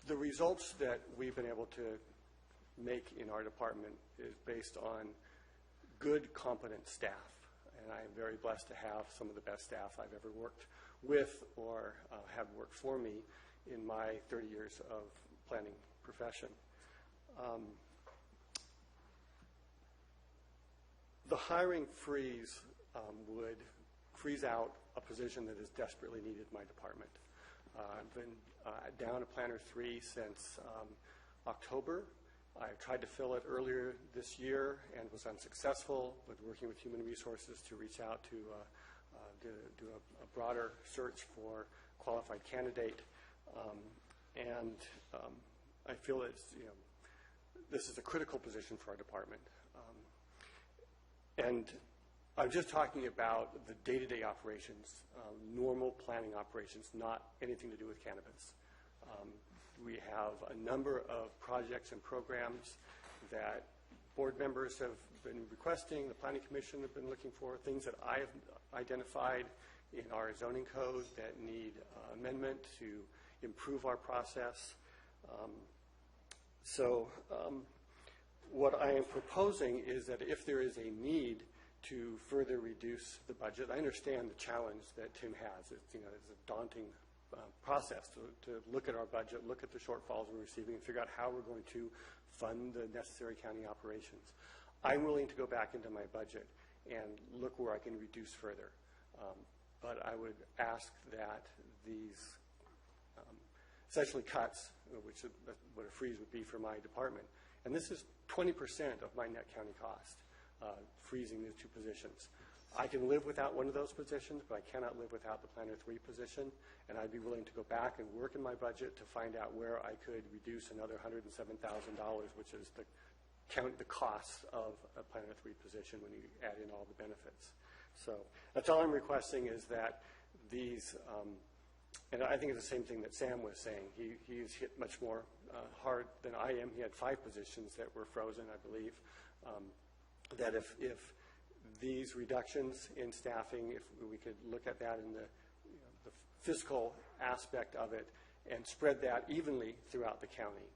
S11: the results that we've been able to make in our department is based on good, competent staff. And I am very blessed to have some of the best staff I've ever worked with or have worked for me in my 30 years of planning profession. The hiring freeze would freeze out a position that is desperately needed in my department. I've been down to Planner 3 since October. I tried to fill it earlier this year and was unsuccessful with working with Human Resources to reach out to do a broader search for qualified candidate. I feel that this is a critical position for our department. And I'm just talking about the day-to-day operations, normal planning operations, not anything to do with cannabis. We have a number of projects and programs that board members have been requesting, the Planning Commission have been looking for, things that I have identified in our zoning code that need amendment to improve our process. What I am proposing is that if there is a need to further reduce the budget, I understand the challenge that Tim has. It's a daunting process to look at our budget, look at the shortfalls we're receiving, and figure out how we're going to fund the necessary county operations. I'm willing to go back into my budget and look where I can reduce further. But I would ask that these essentially cuts, which is what a freeze would be for my department, and this is 20% of my net county cost, freezing these two positions. I can live without one of those positions, but I cannot live without the Planner 3 position, and I'd be willing to go back and work in my budget to find out where I could reduce another $107,000, which is the cost of a Planner 3 position when you add in all the benefits. So that's all I'm requesting is that these, and I think it's the same thing that Sam was saying. He's hit much more hard than I am. He had 5 positions that were frozen, I believe. That if these reductions in staffing, if we could look at that in the fiscal aspect of it and spread that evenly throughout the county,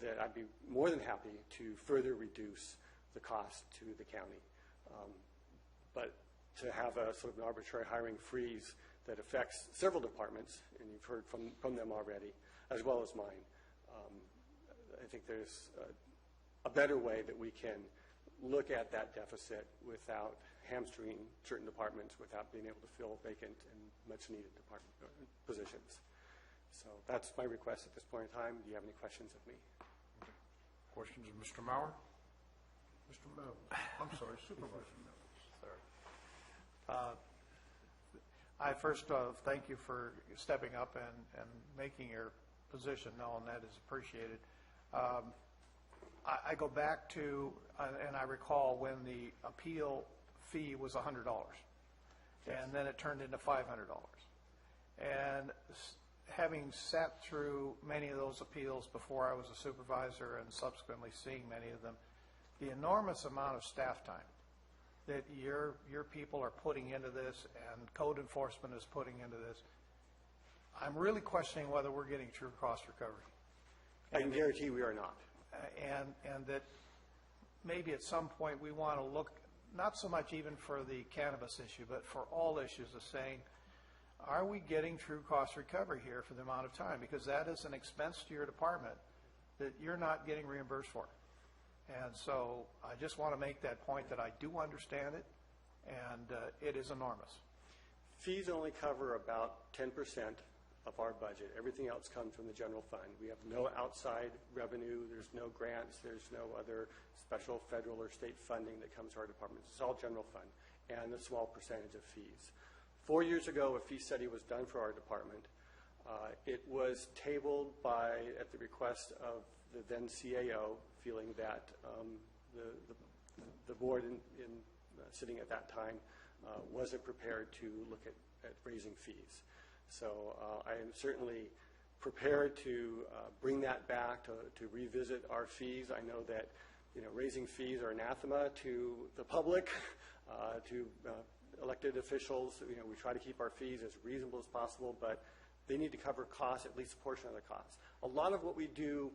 S11: that I'd be more than happy to further reduce the cost to the county. But to have a sort of an arbitrary hiring freeze that affects several departments, and you've heard from them already, as well as mine. I think there's a better way that we can look at that deficit without hamstringing certain departments, without being able to fill vacant and much-needed department positions. So that's my request at this point in time. Do you have any questions of me?
S1: Questions of Mr. Maurer? Mr. Miller? I'm sorry, Supervisor Miller.
S4: I first thank you for stepping up and making your position known. That is appreciated. I go back to, and I recall when the appeal fee was $100, and then it turned into $500. And having sat through many of those appeals before I was a supervisor and subsequently seeing many of them, the enormous amount of staff time that your people are putting into this and code enforcement is putting into this, I'm really questioning whether we're getting true cost recovery.
S11: I can guarantee we are not.
S4: And that maybe at some point we want to look, not so much even for the cannabis issue, but for all issues of saying, are we getting true cost recovery here for the amount of time? Because that is an expense to your department that you're not getting reimbursed for. And so I just want to make that point that I do understand it, and it is enormous.
S11: Fees only cover about 10% of our budget. Everything else comes from the general fund. We have no outside revenue. There's no grants. There's no other special federal or state funding that comes to our departments. It's all general fund and a small percentage of fees. 4 years ago, a fee study was done for our department. It was tabled at the request of the then CAO, feeling that the board sitting at that time wasn't prepared to look at raising fees. So I am certainly prepared to bring that back, to revisit our fees. I know that raising fees are anathema to the public, to elected officials. We try to keep our fees as reasonable as possible, but they need to cover costs, at least a portion of the costs. A lot of what we do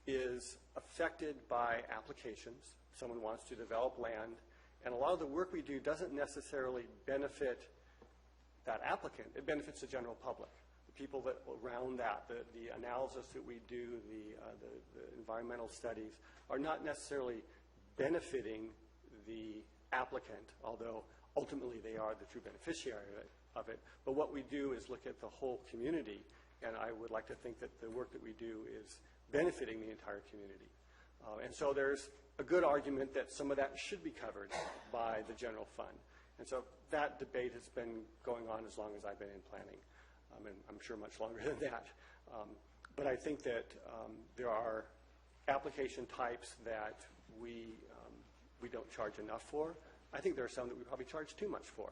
S11: is affected by applications. Someone wants to develop land, and a lot of the work we do doesn't necessarily benefit that applicant. It benefits the general public, the people that around that, the analysis that we do, the environmental studies are not necessarily benefiting the applicant, although ultimately they are the true beneficiary of it. But what we do is look at the whole community, and I would like to think that the work that we do is benefiting the entire community. And so there's a good argument that some of that should be covered by the general fund. And so that debate has been going on as long as I've been in planning, and I'm sure much longer than that. But I think that there are application types that we don't charge enough for. I think there are some that we probably charge too much for,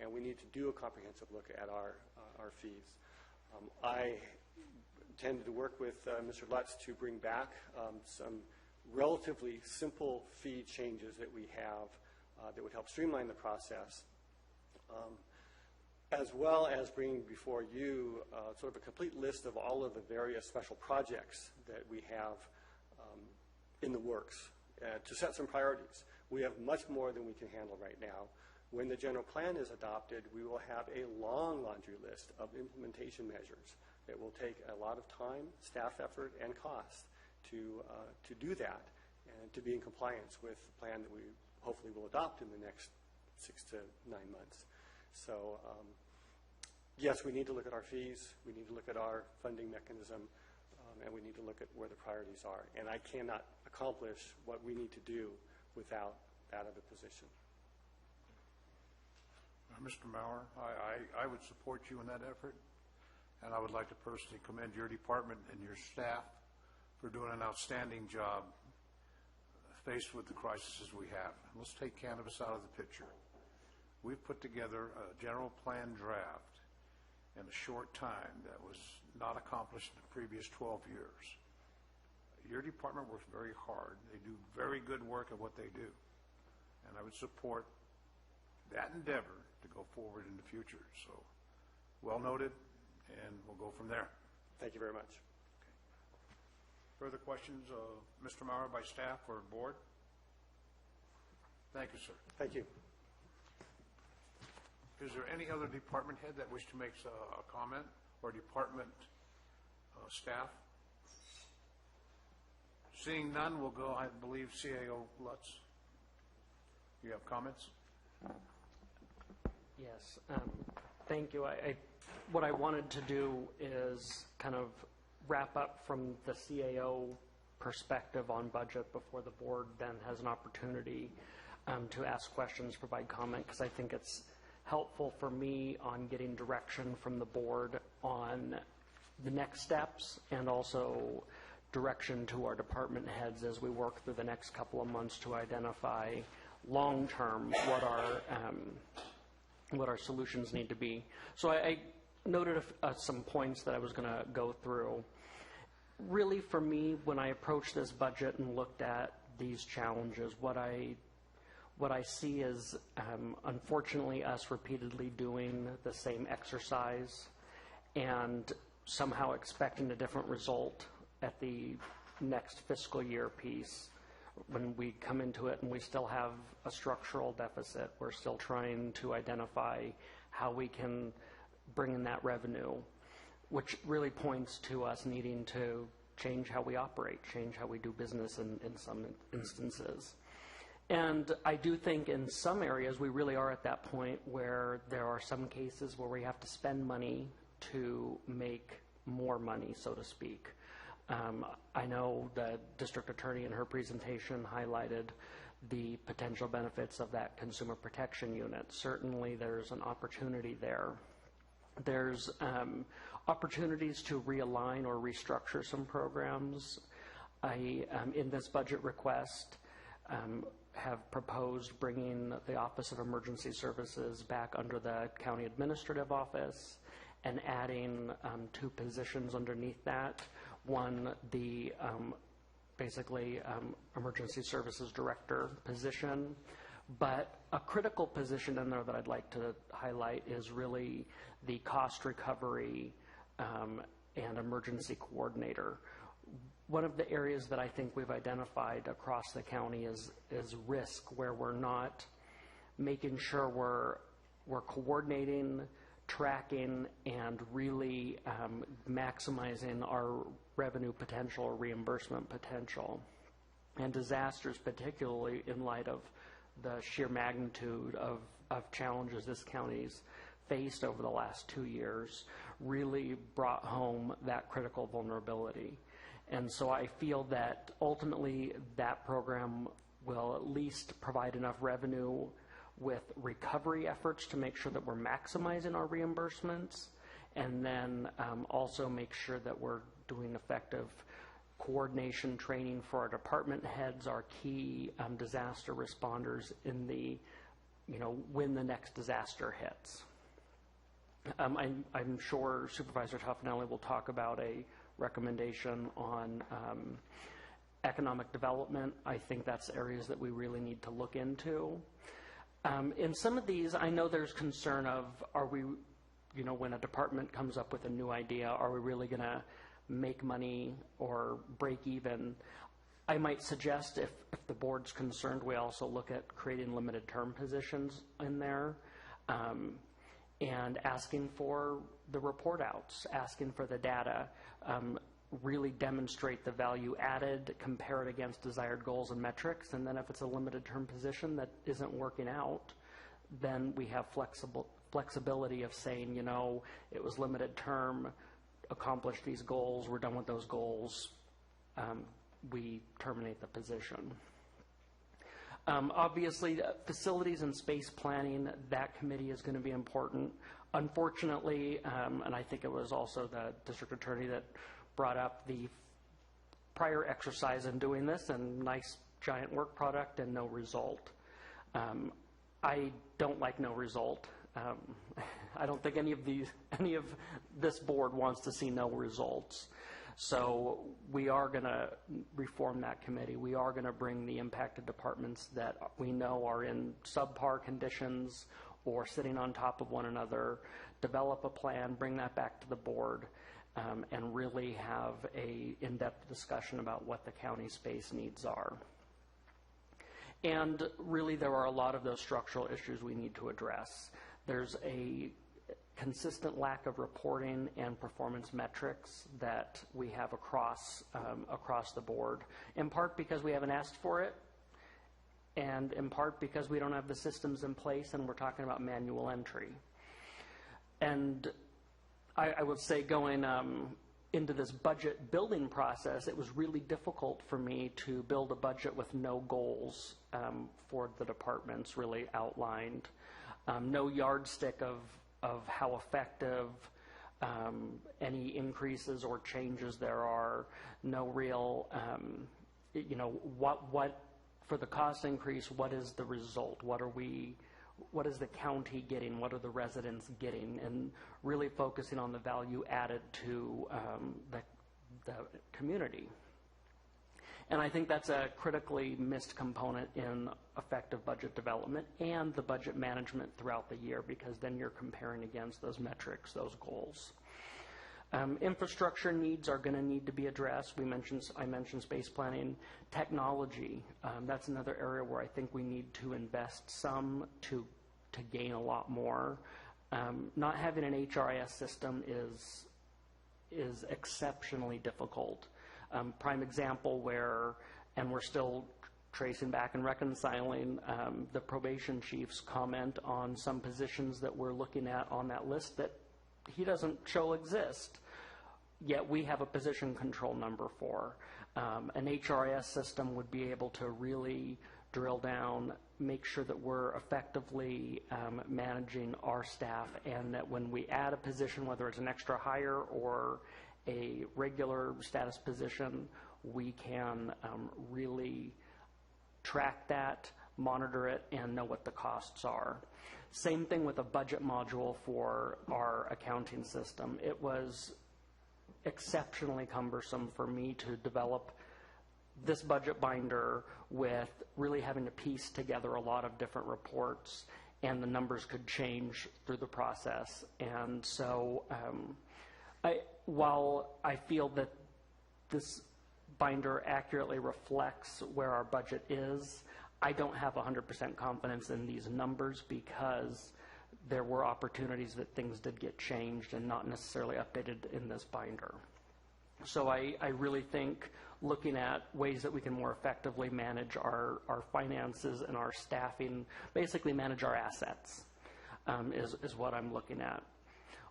S11: and we need to do a comprehensive look at our fees. I intended to work with Mr. Lutz to bring back some relatively simple fee changes that we have that would help streamline the process, as well as bringing before you sort of a complete list of all of the various special projects that we have in the works to set some priorities. We have much more than we can handle right now. When the general plan is adopted, we will have a long laundry list of implementation measures that will take a lot of time, staff effort, and cost to do that and to be in compliance with the plan that we hopefully will adopt in the next 6 to 9 months. So yes, we need to look at our fees, we need to look at our funding mechanism, and we need to look at where the priorities are. And I cannot accomplish what we need to do without that other position.
S1: Mr. Maurer, I would support you in that effort, and I would like to personally commend your department and your staff for doing an outstanding job faced with the crises we have. Let's take cannabis out of the picture. We've put together a general plan draft in a short time that was not accomplished in the previous 12 years. Your department works very hard. They do very good work at what they do, and I would support that endeavor to go forward in the future. So, well noted, and we'll go from there.
S11: Thank you very much.
S1: Further questions of Mr. Maurer by staff or board? Thank you, sir.
S11: Thank you.
S1: Is there any other department head that wish to make a comment, or department staff? Seeing none, we'll go, I believe, CAO Lutz. You have comments?
S9: Yes, thank you. What I wanted to do is kind of wrap up from the CAO perspective on budget before the board then has an opportunity to ask questions, provide comment, because I think it's helpful for me on getting direction from the board on the next steps and also direction to our department heads as we work through the next couple of months to identify long-term what our solutions need to be. So I noted some points that I was going to go through. Really, for me, when I approached this budget and looked at these challenges, what I see is, unfortunately, us repeatedly doing the same exercise and somehow expecting a different result at the next fiscal year piece. When we come into it and we still have a structural deficit, we're still trying to identify how we can bring in that revenue, which really points to us needing to change how we operate, change how we do business in some instances. And I do think in some areas we really are at that point where there are some cases where we have to spend money to make more money, so to speak. I know the district attorney in her presentation highlighted the potential benefits of that consumer protection unit. Certainly there's an opportunity there. There's opportunities to realign or restructure some programs. In this budget request, have proposed bringing the Office of Emergency Services back under the County Administrative Office and adding 2 positions underneath that. One, the Emergency Services Director position, but a critical position in there that I'd like to highlight is really the cost recovery and emergency coordinator. One of the areas that I think we've identified across the county is risk, where we're not making sure we're coordinating, tracking, and really maximizing our revenue potential or reimbursement potential. And disasters, particularly in light of the sheer magnitude of challenges this county's faced over the last 2 years, really brought home that critical vulnerability. And so I feel that ultimately that program will at least provide enough revenue with recovery efforts to make sure that we're maximizing our reimbursements, and then also make sure that we're doing effective coordination training for our department heads, our key disaster responders in the, when the next disaster hits. I'm sure Supervisor Tuffanelli will talk about a recommendation on economic development. I think that's areas that we really need to look into. In some of these, I know there's concern of, are we, when a department comes up with a new idea, are we really going to make money or break even? I might suggest if the board's concerned, we also look at creating limited term positions in there and asking for the report outs, asking for the data, really demonstrate the value added, compare it against desired goals and metrics, and then if it's a limited term position that isn't working out, then we have flexibility of saying, it was limited term, accomplished these goals, we're done with those goals, we terminate the position. Obviously, facilities and space planning, that committee is going to be important. Unfortunately, and I think it was also the district attorney that brought up the prior exercise in doing this, and nice giant work product and no result. I don't like no result. I don't think any of this board wants to see no results. So we are going to reform that committee. We are going to bring the impacted departments that we know are in subpar conditions or sitting on top of one another, develop a plan, bring that back to the board, and really have a in-depth discussion about what the county space needs are. And really there are a lot of those structural issues we need to address. There's a consistent lack of reporting and performance metrics that we have across the board, in part because we haven't asked for it, and in part because we don't have the systems in place and we're talking about manual entry. And I would say going into this budget building process, it was really difficult for me to build a budget with no goals for the departments really outlined. No yardstick of how effective any increases or changes there are. No real, what for the cost increase, what is the result? What is the county getting? What are the residents getting? And really focusing on the value added to the community. And I think that's a critically missed component in effective budget development and the budget management throughout the year, because then you're comparing against those metrics, those goals. Infrastructure needs are going to need to be addressed. I mentioned space planning. Technology, that's another area where I think we need to invest some to gain a lot more. Not having an HRIS system is exceptionally difficult. Prime example and we're still tracing back and reconciling the probation chief's comment on some positions that we're looking at on that list that he doesn't show exist, yet we have a position control number for. An HRIS system would be able to really drill down, make sure that we're effectively managing our staff, and that when we add a position, whether it's an extra hire or a regular status position, we can really track that, monitor it, and know what the costs are. Same thing with a budget module for our accounting system. It was exceptionally cumbersome for me to develop this budget binder with really having to piece together a lot of different reports, and the numbers could change through the process. And so while I feel that this binder accurately reflects where our budget is, I don't have 100% confidence in these numbers, because there were opportunities that things did get changed and not necessarily updated in this binder. So I really think looking at ways that we can more effectively manage our finances and our staffing, basically manage our assets, is what I'm looking at.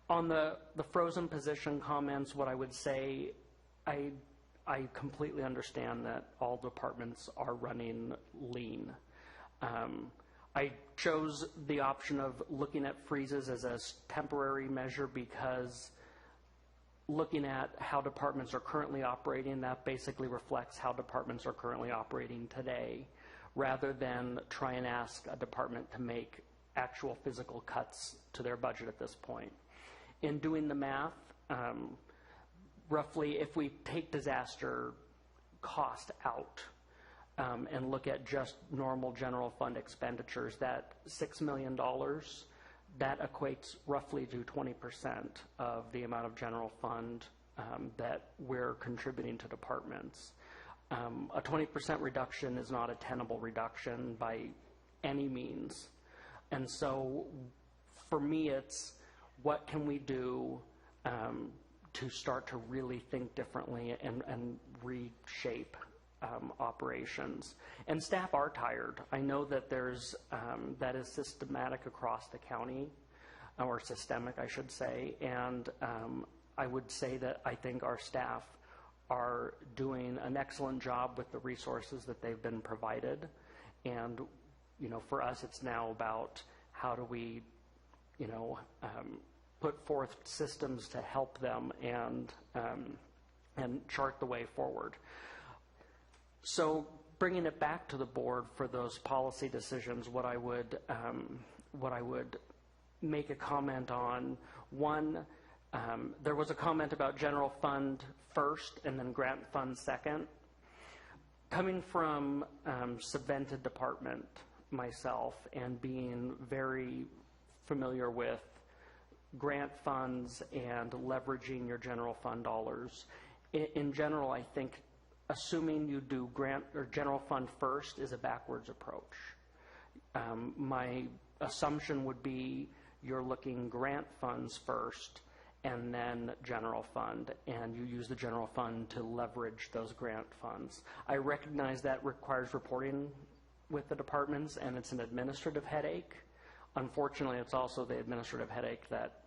S9: On the frozen position comments, what I would say, I completely understand that all departments are running lean. I chose the option of looking at freezes as a temporary measure because looking at how departments are currently operating, that basically reflects how departments are currently operating today, rather than try and ask a department to make actual physical cuts to their budget at this point. In doing the math, roughly, if we take disaster cost out and look at just normal general fund expenditures, that $6 million, that equates roughly to 20% of the amount of general fund that we're contributing to departments. A 20% reduction is not a tenable reduction by any means. And so for me, it's what can we do to start to really think differently and reshape operations. And staff are tired. I know that that is systematic across the county, or systemic, I should say. And I would say that I think our staff are doing an excellent job with the resources that they've been provided. And, for us, it's now about how do we, put forth systems to help them and chart the way forward. So bringing it back to the board for those policy decisions, what I would make a comment on, one, there was a comment about general fund first and then grant fund second. Coming from subvented department myself and being very familiar with grant funds and leveraging your general fund dollars, in general, I think assuming you do grant or general fund first is a backwards approach. My assumption would be you're looking grant funds first and then general fund, and you use the general fund to leverage those grant funds. I recognize that requires reporting with the departments, and it's an administrative headache. Unfortunately, it's also the administrative headache that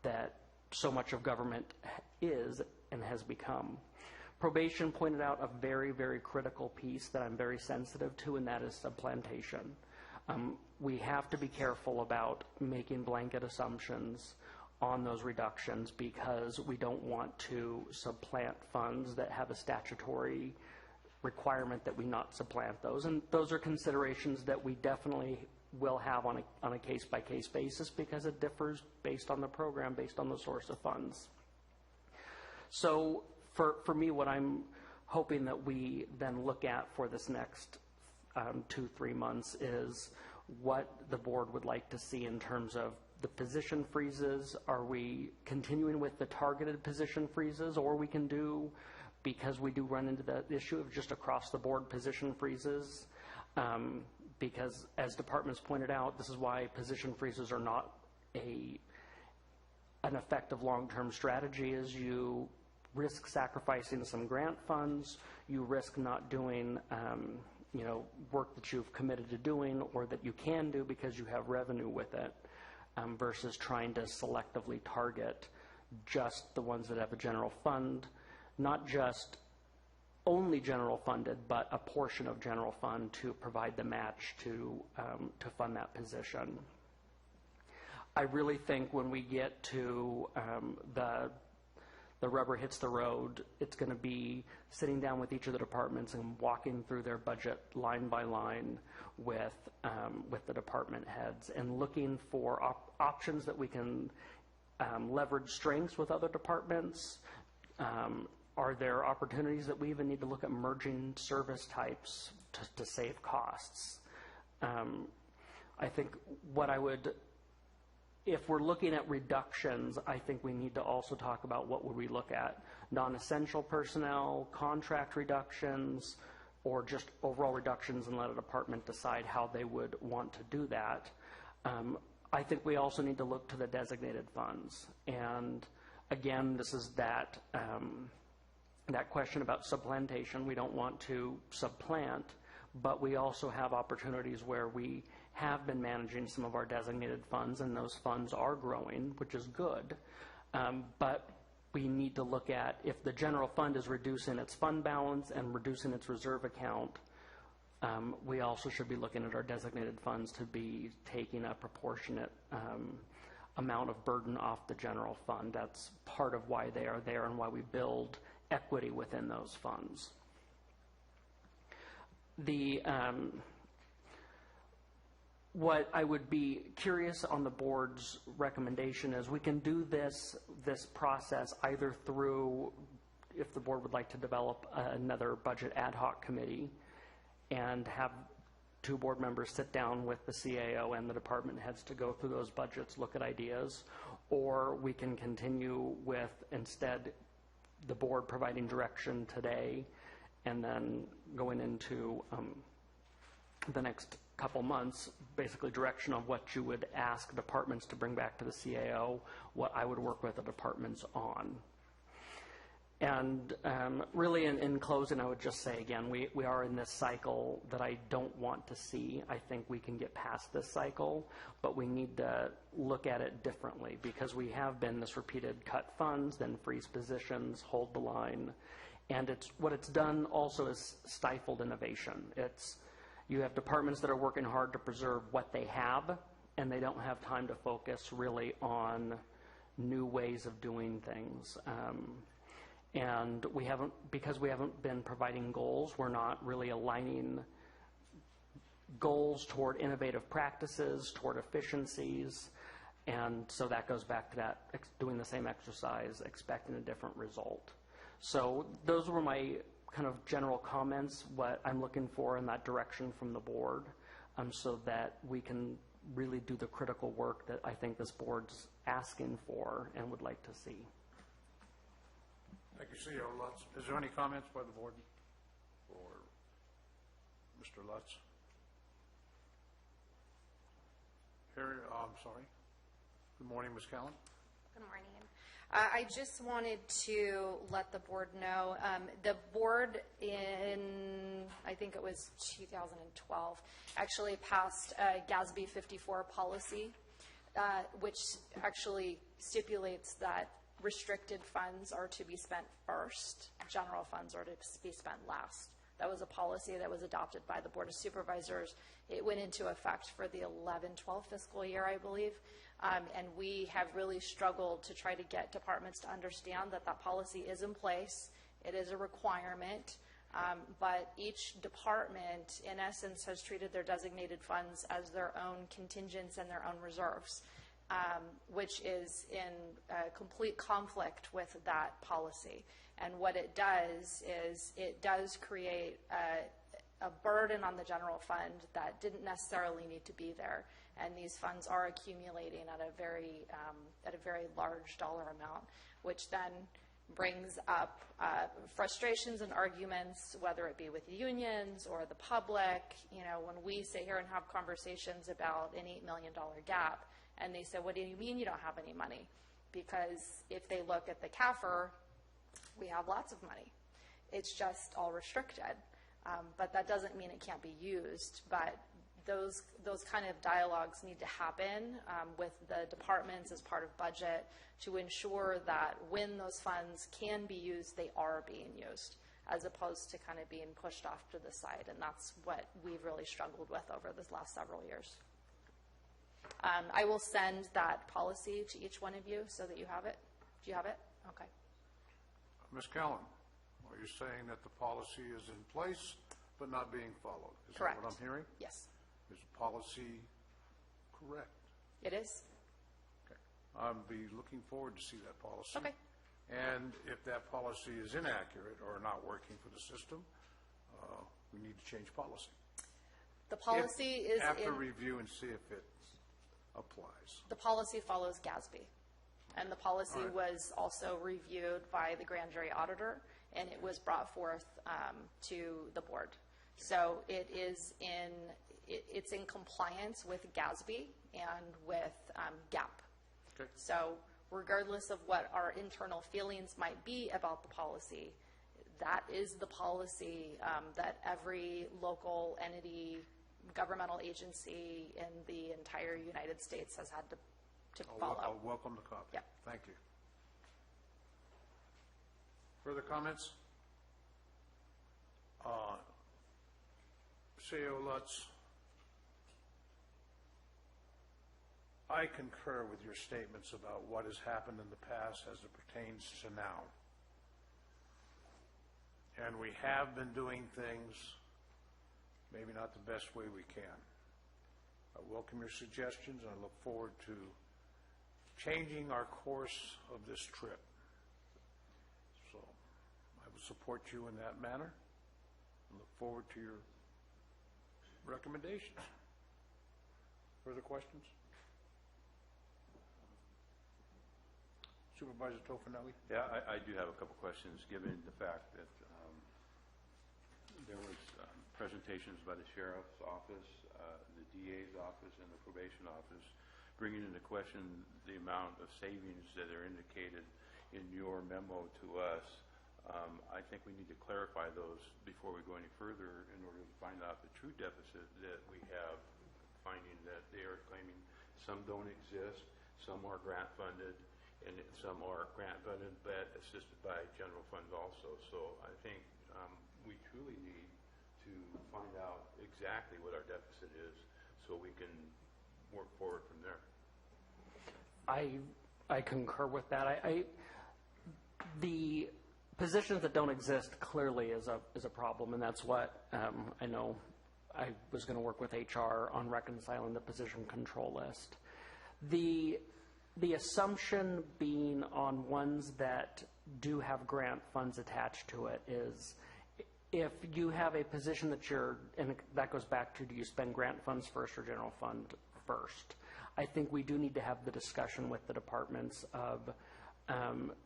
S9: that so much of government is and has become. Probation pointed out a very, very critical piece that I'm very sensitive to, and that is supplantation. We have to be careful about making blanket assumptions on those reductions because we don't want to supplant funds that have a statutory requirement that we not supplant those. And those are considerations that we definitely will have on a case-by-case basis because it differs based on the program, based on the source of funds. So for me, what I'm hoping that we then look at for this next 2-3 months is what the board would like to see in terms of the position freezes. Are we continuing with the targeted position freezes, or we can do, because we do run into the issue of just across the board position freezes, because as departments pointed out, this is why position freezes are not an effective long-term strategy, is you risk sacrificing some grant funds, you risk not doing work that you've committed to doing or that you can do because you have revenue with it, versus trying to selectively target just the ones that have a general fund, not just only general funded, but a portion of general fund to provide the match to fund that position. I really think when we get to the rubber hits the road, it's going to be sitting down with each of the departments and walking through their budget line by line with the department heads and looking for options that we can leverage strengths with other departments. Are there opportunities that we even need to look at merging service types to save costs? I think if we're looking at reductions, I think we need to also talk about what would we look at. Non-essential personnel, contract reductions, or just overall reductions, and let a department decide how they would want to do that. I think we also need to look to the designated funds. And again, this is that question about supplantation. We don't want to supplant, but we also have opportunities where we have been managing some of our designated funds, and those funds are growing, which is good. But we need to look at if the general fund is reducing its fund balance and reducing its reserve account, we also should be looking at our designated funds to be taking a proportionate amount of burden off the general fund. That's part of why they are there and why we build equity within those funds. What I would be curious on the board's recommendation is we can do this process either through, if the board would like to develop another budget ad hoc committee and have 2 board members sit down with the CAO and the department heads to go through those budgets, look at ideas, or we can continue with instead the board providing direction today and then going into the next couple months, basically direction of what you would ask departments to bring back to the CAO, what I would work with the departments on. And really in closing, I would just say again, we are in this cycle that I don't want to see. I think we can get past this cycle, but we need to look at it differently because we have been this repeated cut funds, then freeze positions, hold the line. And what it's done also is stifled innovation. You have departments that are working hard to preserve what they have, and they don't have time to focus really on new ways of doing things. And because we haven't been providing goals, we're not really aligning goals toward innovative practices, toward efficiencies, and so that goes back to that, doing the same exercise, expecting a different result. So those were my kind of general comments, what I'm looking for in that direction from the board, so that we can really do the critical work that I think this board's asking for and would like to see.
S1: Thank you, CEO Lutz. Is there any comments by the board for Mr. Lutz? I'm sorry. Good morning, Ms. Callen.
S12: Good morning. I just wanted to let the board know, the board in, I think it was 2012, actually passed a GASB 54 policy, which actually stipulates that restricted funds are to be spent first, general funds are to be spent last. That was a policy that was adopted by the Board of Supervisors. It went into effect for the 11-12 fiscal year, I believe. And we have really struggled to try to get departments to understand that that policy is in place. It is a requirement. But each department, in essence, has treated their designated funds as their own contingents and their own reserves, which is in complete conflict with that policy. And what it does is it does create a burden on the general fund that didn't necessarily need to be there. And these funds are accumulating at a very large dollar amount, which then brings up frustrations and arguments, whether it be with unions or the public. You know, when we sit here and have conversations about an $8 million gap, and they say, what do you mean you don't have any money? Because if they look at the CAFR, we have lots of money. It's just all restricted. But that doesn't mean it can't be used. But those kind of dialogues need to happen with the departments as part of budget to ensure that when those funds can be used, they are being used, as opposed to kind of being pushed off to the side. And that's what we've really struggled with over the last several years. I will send that policy to each one of you so that you have it. Do you have it? Okay.
S1: Ms. Callen, are you saying that the policy is in place but not being followed? Is
S12: Correct.
S1: that what I'm hearing?
S12: Yes.
S1: Is the policy correct?
S12: It is.
S1: Okay. I'll be looking forward to see that policy.
S12: Okay.
S1: And if that policy is inaccurate or not working for the system, we need to change policy.
S12: The policy is
S1: After
S12: in,
S1: review and see if it applies.
S12: the policy follows GASB. And the policy was also reviewed by the grand jury auditor, and it was brought forth to the board. So it is it's in compliance with GASB and with GAP.
S1: Okay.
S12: So regardless of what our internal feelings might be about the policy, that is the policy that every local entity, governmental agency in the entire United States has had to follow.
S1: I'll welcome the copy.
S12: Yeah.
S1: Thank you. Further comments? CEO Lutz, I concur with your statements about what has happened in the past as it pertains to now. And we have been doing things maybe not the best way we can. I welcome your suggestions, and I look forward to changing our course of this trip. So I will support you in that manner and look forward to your recommendations. Further questions? Supervisor Tofinelli?
S5: Yeah, I do have a couple questions, given the fact that there was presentations by the Sheriff's Office, the DA's office, and the probation office, bringing into question the amount of savings that are indicated in your memo to us. I think we need to clarify those before we go any further in order to find out the true deficit that we have, finding that they are claiming some don't exist, some are grant funded, and some are grant funded but assisted by general funds also. So I think we truly need to find out exactly what our deficit is so we can work forward from there.
S9: I concur with that. The positions that don't exist clearly is a problem, and that's what I know. I was going to work with HR on reconciling the position control list. The assumption being on ones that do have grant funds attached to it is, if you have a position that and that goes back to, do you spend grant funds first or general fund first? I think we do need to have the discussion with the departments of,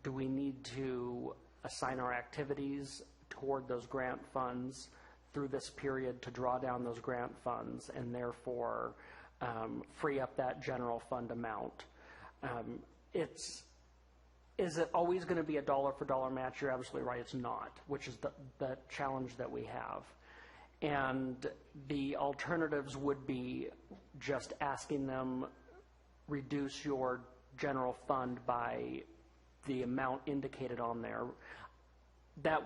S9: do we need to assign our activities toward those grant funds through this period to draw down those grant funds, and therefore free up that general fund amount. Is it always going to be a dollar for dollar match? You're absolutely right, it's not, which is the challenge that we have. And the alternatives would be just asking them, reduce your general fund by the amount indicated on there. That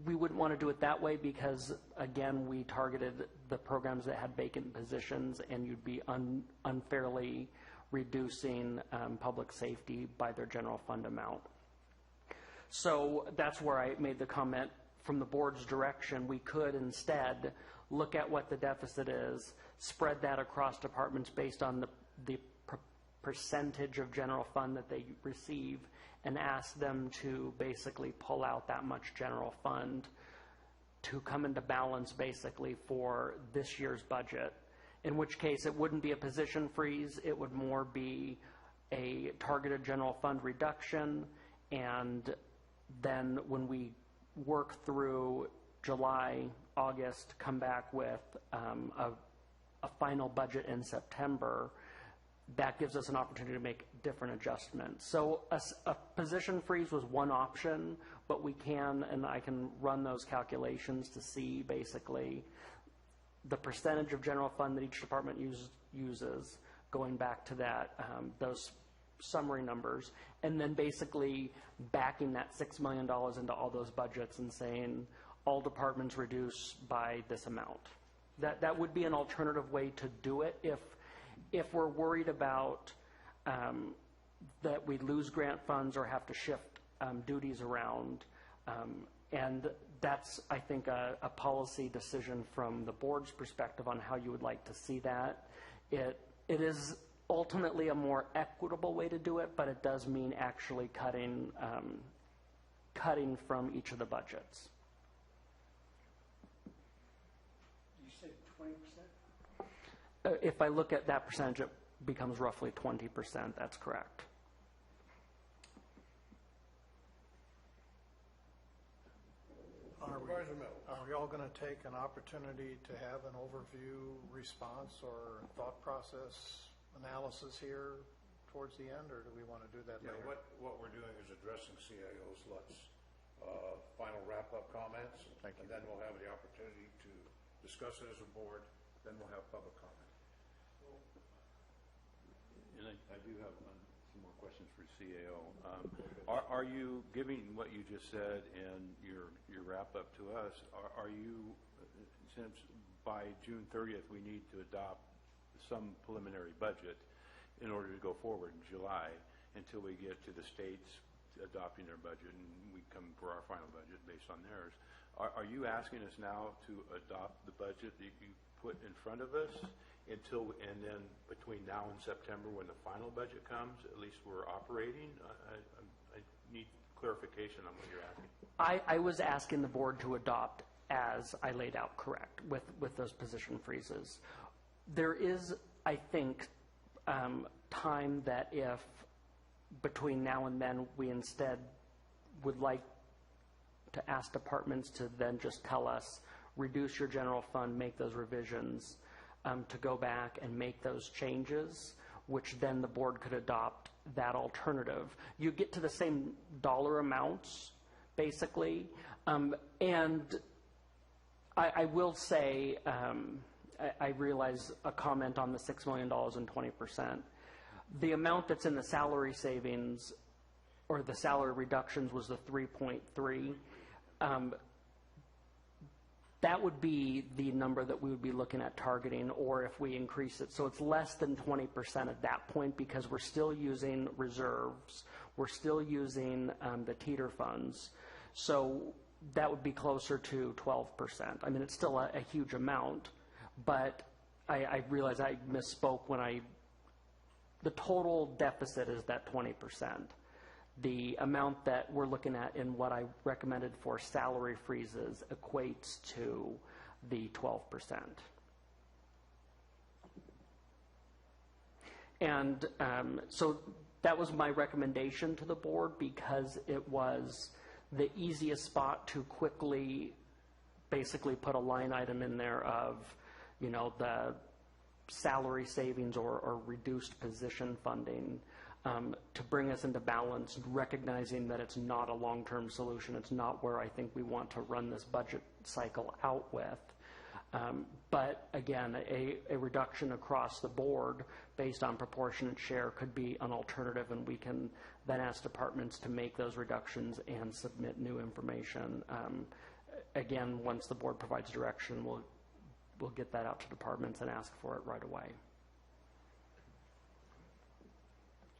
S9: we wouldn't want to do it that way because, again, we targeted the programs that had vacant positions, and you'd be unfairly reducing public safety by their general fund amount. So that's where I made the comment from the board's direction. We could instead look at what the deficit is, spread that across departments based on the percentage of general fund that they receive, and ask them to basically pull out that much general fund to come into balance basically for this year's budget, in which case it wouldn't be a position freeze, it would more be a targeted general fund reduction, and then when we work through July, August, come back with a final budget in September, that gives us an opportunity to make different adjustments. So a position freeze was one option, but we can, and I can run those calculations to see basically the percentage of general fund that each department uses, going back to that, those summary numbers, and then basically backing that $6 million into all those budgets and saying all departments reduce by this amount. That would be an alternative way to do it if we're worried about that we lose grant funds or have to shift duties around. And that's, I think, a policy decision from the board's perspective on how you would like to see that. It is ultimately a more equitable way to do it, but it does mean actually cutting from each of the budgets.
S6: You said 20%?
S9: If I look at that percentage, it becomes roughly 20%. That's correct.
S4: Are we all going to take an opportunity to have an overview response or thought process analysis here towards the end, or do we want to do that later?
S1: What we're doing is addressing CIO's final wrap-up comments.
S4: Thank you.
S1: And then we'll have the opportunity to discuss it as a board, then we'll have public comment.
S5: And I do have some more questions for CAO. Are you, giving what you just said and your wrap-up to us, are you, since by June 30th we need to adopt some preliminary budget in order to go forward in July until we get to the states adopting their budget and we come for our final budget based on theirs, are you asking us now to adopt the budget that you put in front of us and then between now and September when the final budget comes, at least we're operating? I need clarification on what you're asking.
S9: I was asking the board to adopt as I laid out, correct, with those position freezes. There is, I think, time that if between now and then we instead would like to ask departments to then just tell us, reduce your general fund, make those revisions, to go back and make those changes, which then the board could adopt that alternative. You get to the same dollar amounts, basically. And I will say, I realize a comment on the $6 million and 20%. The amount that's in the salary savings or the salary reductions was the 3.3. That would be the number that we would be looking at targeting, or if we increase it. So it's less than 20% at that point because we're still using reserves. We're still using the teeter funds. So that would be closer to 12%. I mean, it's still a huge amount, but I realize I misspoke when the total deficit is that 20%. The amount that we're looking at in what I recommended for salary freezes equates to the 12%. And so that was my recommendation to the board because it was the easiest spot to quickly basically put a line item in there of, you know, salary savings or reduced position funding to bring us into balance, recognizing that it's not a long-term solution. It's not where I think we want to run this budget cycle out with. But again, a reduction across the board based on proportionate share could be an alternative, and we can then ask departments to make those reductions and submit new information. Again, once the board provides direction, we'll get that out to departments and ask for it right away.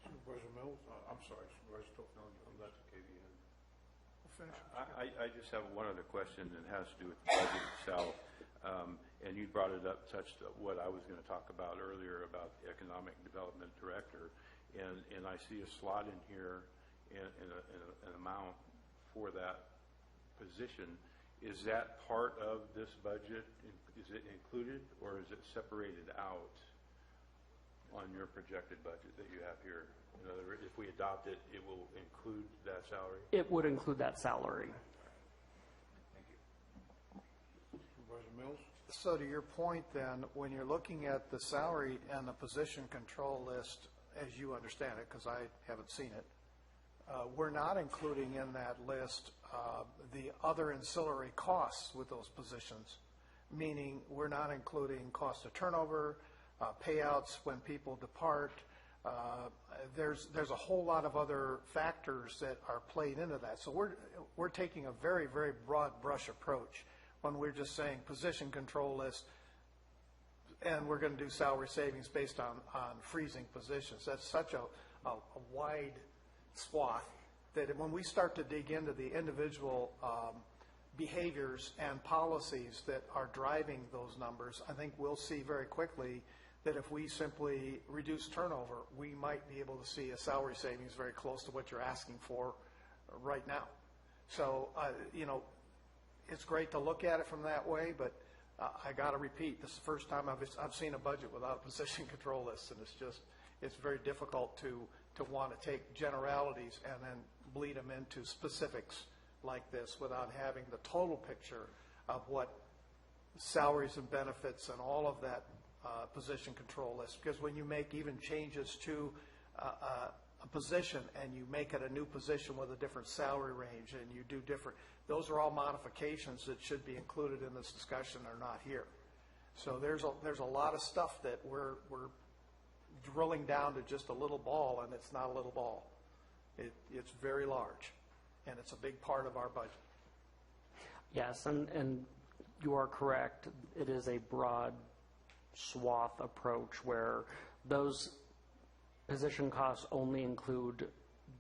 S1: Supervisor Mills? I'm sorry, Supervisor Tofano, I'm not the KVN. We'll finish.
S5: I just have one other question that has to do with the budget itself. And you brought it up, touched what I was going to talk about earlier about the Economic Development Director. And I see a slot in here and an amount for that position. Is that part of this budget? Is it included, or is it separated out on your projected budget that you have here? In other words, if we adopt it, it will include that salary?
S9: It would include that salary.
S5: Thank you.
S1: Supervisor Mills?
S4: So to your point then, when you're looking at the salary and the position control list, as you understand it, because I haven't seen it, we're not including in that list the other ancillary costs with those positions, meaning we're not including cost of turnover, payouts when people depart. There's a whole lot of other factors that are played into that. So we're taking a very, very broad brush approach when we're just saying position control list, and we're going to do salary savings based on freezing positions. That's such a wide swath that when we start to dig into the individual behaviors and policies that are driving those numbers, I think we'll see very quickly that if we simply reduce turnover, we might be able to see a salary savings very close to what you're asking for right now. So, it's great to look at it from that way, but I got to repeat, this is the first time I've seen a budget without a position control list, and it's very difficult to want to take generalities and then bleed them into specifics like this without having the total picture of what salaries and benefits and all of that position control list. Because when you make even changes to a position and you make it a new position with a different salary range and you do different, those are all modifications that should be included in this discussion are not here. So there's a lot of stuff that we're drilling down to just a little ball, and it's not a little ball. It's very large, and it's a big part of our budget.
S9: Yes, and you are correct. It is a broad swath approach where those position costs only include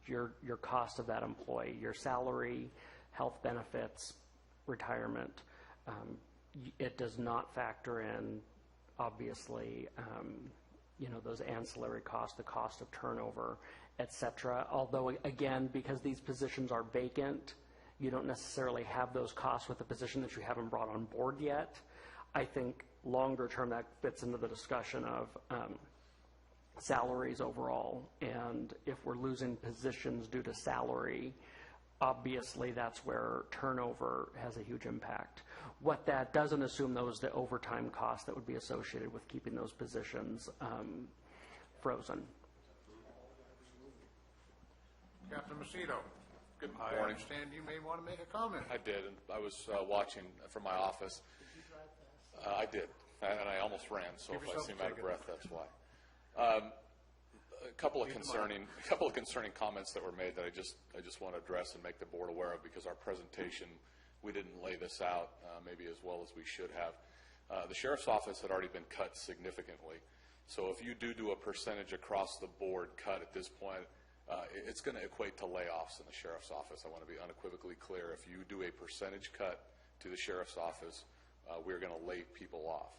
S9: your cost of that employee, your salary, health benefits, retirement. It does not factor in, obviously, those ancillary costs, the cost of turnover, et cetera. Although, again, because these positions are vacant, you don't necessarily have those costs with the position that you haven't brought on board yet. I think longer term that fits into the discussion of salaries overall. And if we're losing positions due to salary, obviously that's where turnover has a huge impact. What that doesn't assume, though, is the overtime cost that would be associated with keeping those positions frozen.
S1: Captain Macedo.
S13: Good
S1: I
S13: morning.
S1: understand you may want to make a comment.
S13: I did, and I was watching from my office. I did, and I almost ran, so
S1: Give
S13: if I
S1: yourself
S13: seem
S1: a
S13: out of
S1: second.
S13: breath, that's why. A couple of concerning comments that were made that I just want to address and make the board aware of, because our presentation, we didn't lay this out maybe as well as we should have. The sheriff's office had already been cut significantly, so if you do a percentage across the board cut at this point, it's going to equate to layoffs in the sheriff's office. I want to be unequivocally clear. If you do a percentage cut to the sheriff's office, we're going to lay people off.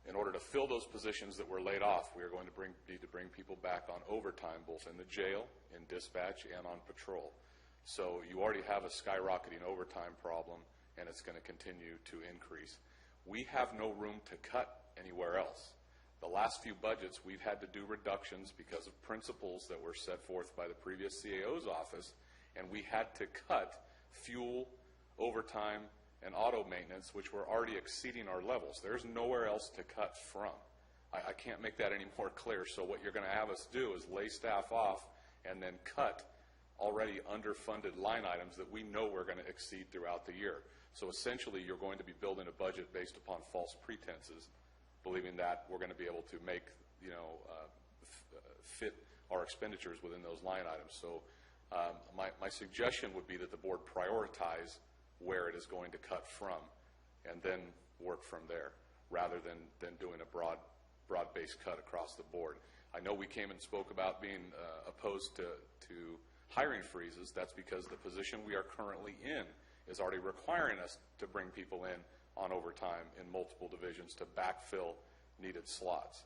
S13: In order to fill those positions that were laid off, we are going to need to bring people back on overtime, both in the jail, in dispatch, and on patrol. So you already have a skyrocketing overtime problem, and it's going to continue to increase. We have no room to cut anywhere else. The last few budgets, we've had to do reductions because of principles that were set forth by the previous CAO's office, and we had to cut fuel, overtime, and auto maintenance, which were already exceeding our levels. There's nowhere else to cut from. I can't make that any more clear. So what you're going to have us do is lay staff off and then cut already underfunded line items that we know we're going to exceed throughout the year. So essentially, you're going to be building a budget based upon false pretenses, believing that we're going to be able to make, fit our expenditures within those line items. So my suggestion would be that the board prioritize where it is going to cut from and then work from there, rather than doing a broad-based cut across the board. I know we came and spoke about being opposed to hiring freezes. That's because the position we are currently in is already requiring us to bring people in on overtime in multiple divisions to backfill needed slots.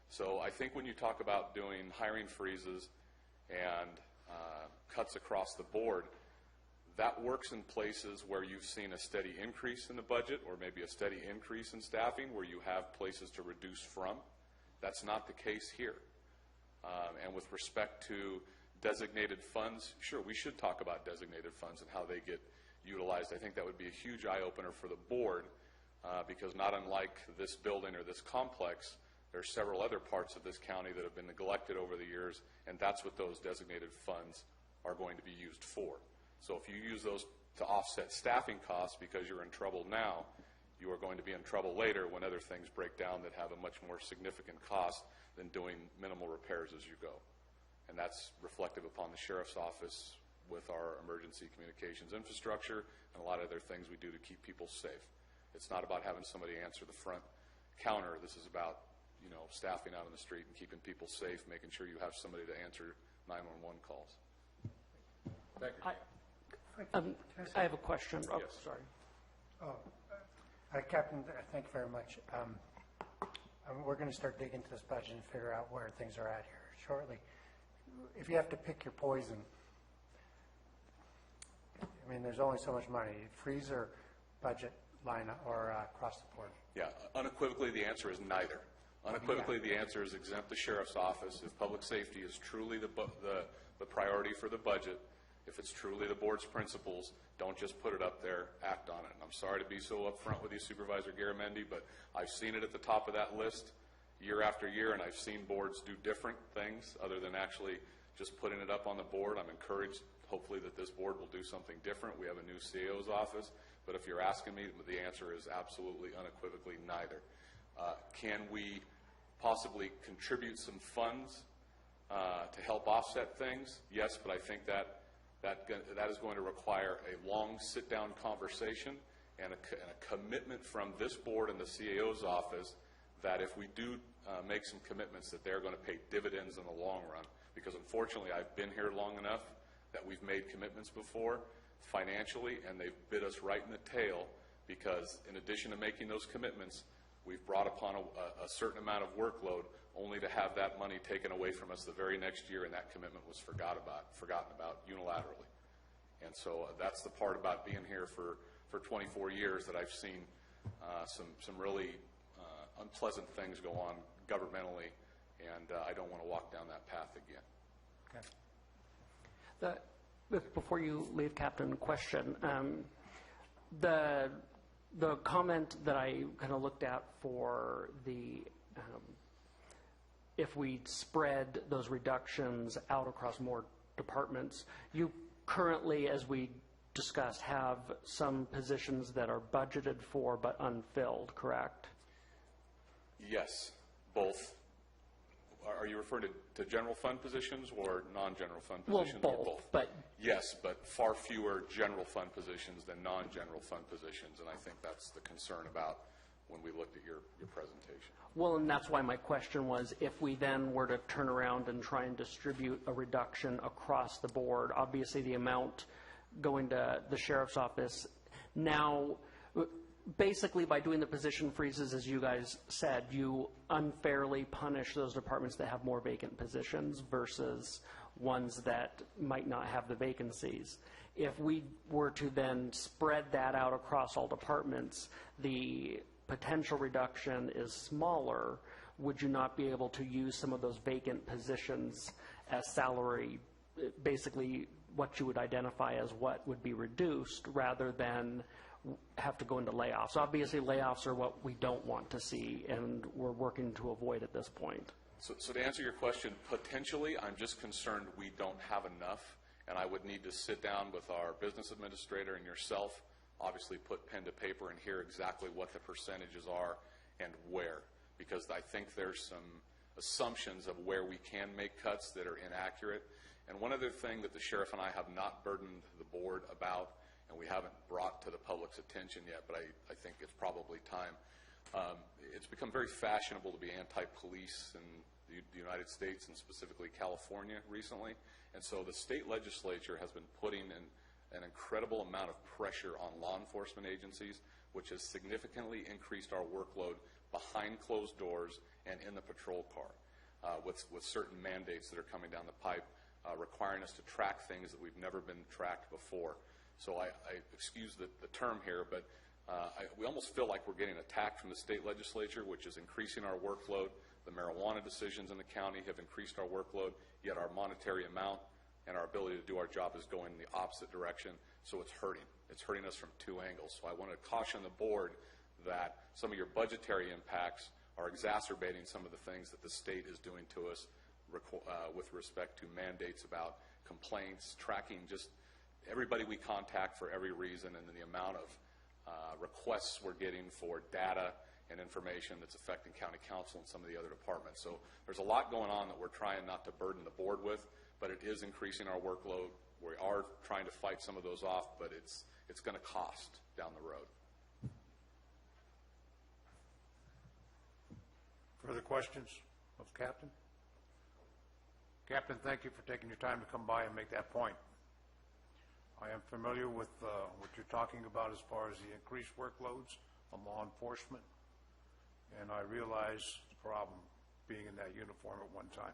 S13: So I think when you talk about doing hiring freezes and cuts across the board, that works in places where you've seen a steady increase in the budget or maybe a steady increase in staffing where you have places to reduce from. That's not the case here. And with respect to designated funds, sure, we should talk about designated funds and how they get utilized. I think that would be a huge eye-opener for the board because not unlike this building or this complex, there are several other parts of this county that have been neglected over the years, and that's what those designated funds are going to be used for. So if you use those to offset staffing costs because you're in trouble now, you are going to be in trouble later when other things break down that have a much more significant cost than doing minimal repairs as you go. And that's reflective upon the sheriff's office with our emergency communications infrastructure and a lot of other things we do to keep people safe. It's not about having somebody answer the front counter. This is about, staffing out on the street and keeping people safe, making sure you have somebody to answer 911 calls.
S5: Thank you.
S9: I have a question. Oh,
S5: Yes.
S9: sorry.
S6: Captain, thank you very much. We're going to start digging into this budget and figure out where things are at here shortly. If you have to pick your poison, there's only so much money. Freeze or budget line or across the board?
S13: Yeah, unequivocally the answer is neither. Unequivocally the answer is exempt the sheriff's office. If public safety is truly the priority for the budget, if it's truly the board's principles, don't just put it up there, act on it. And I'm sorry to be so upfront with you, Supervisor Garamendi, but I've seen it at the top of that list year after year, and I've seen boards do different things other than actually just putting it up on the board. I'm encouraged, hopefully, that this board will do something different. We have a new CAO's office, but if you're asking me, the answer is absolutely, unequivocally neither. Can we possibly contribute some funds to help offset things? Yes, but I think that is going to require a long sit-down conversation and a commitment from this board and the CAO's office that if we do make some commitments that they're going to pay dividends in the long run. Because unfortunately, I've been here long enough that we've made commitments before financially, and they've bit us right in the tail because in addition to making those commitments, we've brought upon a certain amount of workload only to have that money taken away from us the very next year, and that commitment was forgotten about unilaterally. And so that's the part about being here for 24 years that I've seen some really unpleasant things go on governmentally, and I don't want to walk down that path again.
S6: Okay.
S9: Before you leave, Captain, question. The comment that I kind of looked at for the if we spread those reductions out across more departments, you currently, as we discussed, have some positions that are budgeted for but unfilled, correct?
S13: Yes, both. Are you referring to general fund positions or non-general fund positions?
S9: Well,
S13: or
S9: both. But
S13: yes, but far fewer general fund positions than non-general fund positions, and I think that's the concern about when we looked at your presentation.
S9: Well, and that's why my question was, if we then were to turn around and try and distribute a reduction across the board, obviously the amount going to the sheriff's office now, basically by doing the position freezes, as you guys said, you unfairly punish those departments that have more vacant positions versus ones that might not have the vacancies. If we were to then spread that out across all departments, the potential reduction is smaller. Would you not be able to use some of those vacant positions as salary, basically what you would identify as what would be reduced, rather than have to go into layoffs. Obviously, layoffs are what we don't want to see, and we're working to avoid at this point.
S13: So to answer your question, potentially, I'm just concerned we don't have enough, and I would need to sit down with our business administrator and yourself, obviously put pen to paper and hear exactly what the percentages are and where, because I think there's some assumptions of where we can make cuts that are inaccurate. And one other thing that the sheriff and I have not burdened the board about, and we haven't brought to the public's attention yet, but I think it's probably time. It's become very fashionable to be anti-police in the United States and specifically California recently. And so the state legislature has been putting an incredible amount of pressure on law enforcement agencies, which has significantly increased our workload behind closed doors and in the patrol car, with certain mandates that are coming down the pipe, requiring us to track things that we've never been tracked before. So I excuse the term here, but we almost feel like we're getting attacked from the state legislature, which is increasing our workload. The marijuana decisions in the county have increased our workload, yet our monetary amount and our ability to do our job is going in the opposite direction, so it's hurting. It's hurting us from two angles. So I want to caution the board that some of your budgetary impacts are exacerbating some of the things that the state is doing to us with respect to mandates about complaints, tracking just everybody we contact for every reason, and then the amount of requests we're getting for data and information that's affecting county council and some of the other departments. So there's a lot going on that we're trying not to burden the board with, but it is increasing our workload. We are trying to fight some of those off, but it's going to cost down the road.
S1: Further questions of the Captain? Captain, thank you for taking your time to come by and make that point. I am familiar with what you're talking about as far as the increased workloads on law enforcement, and I realize the problem being in that uniform at one time.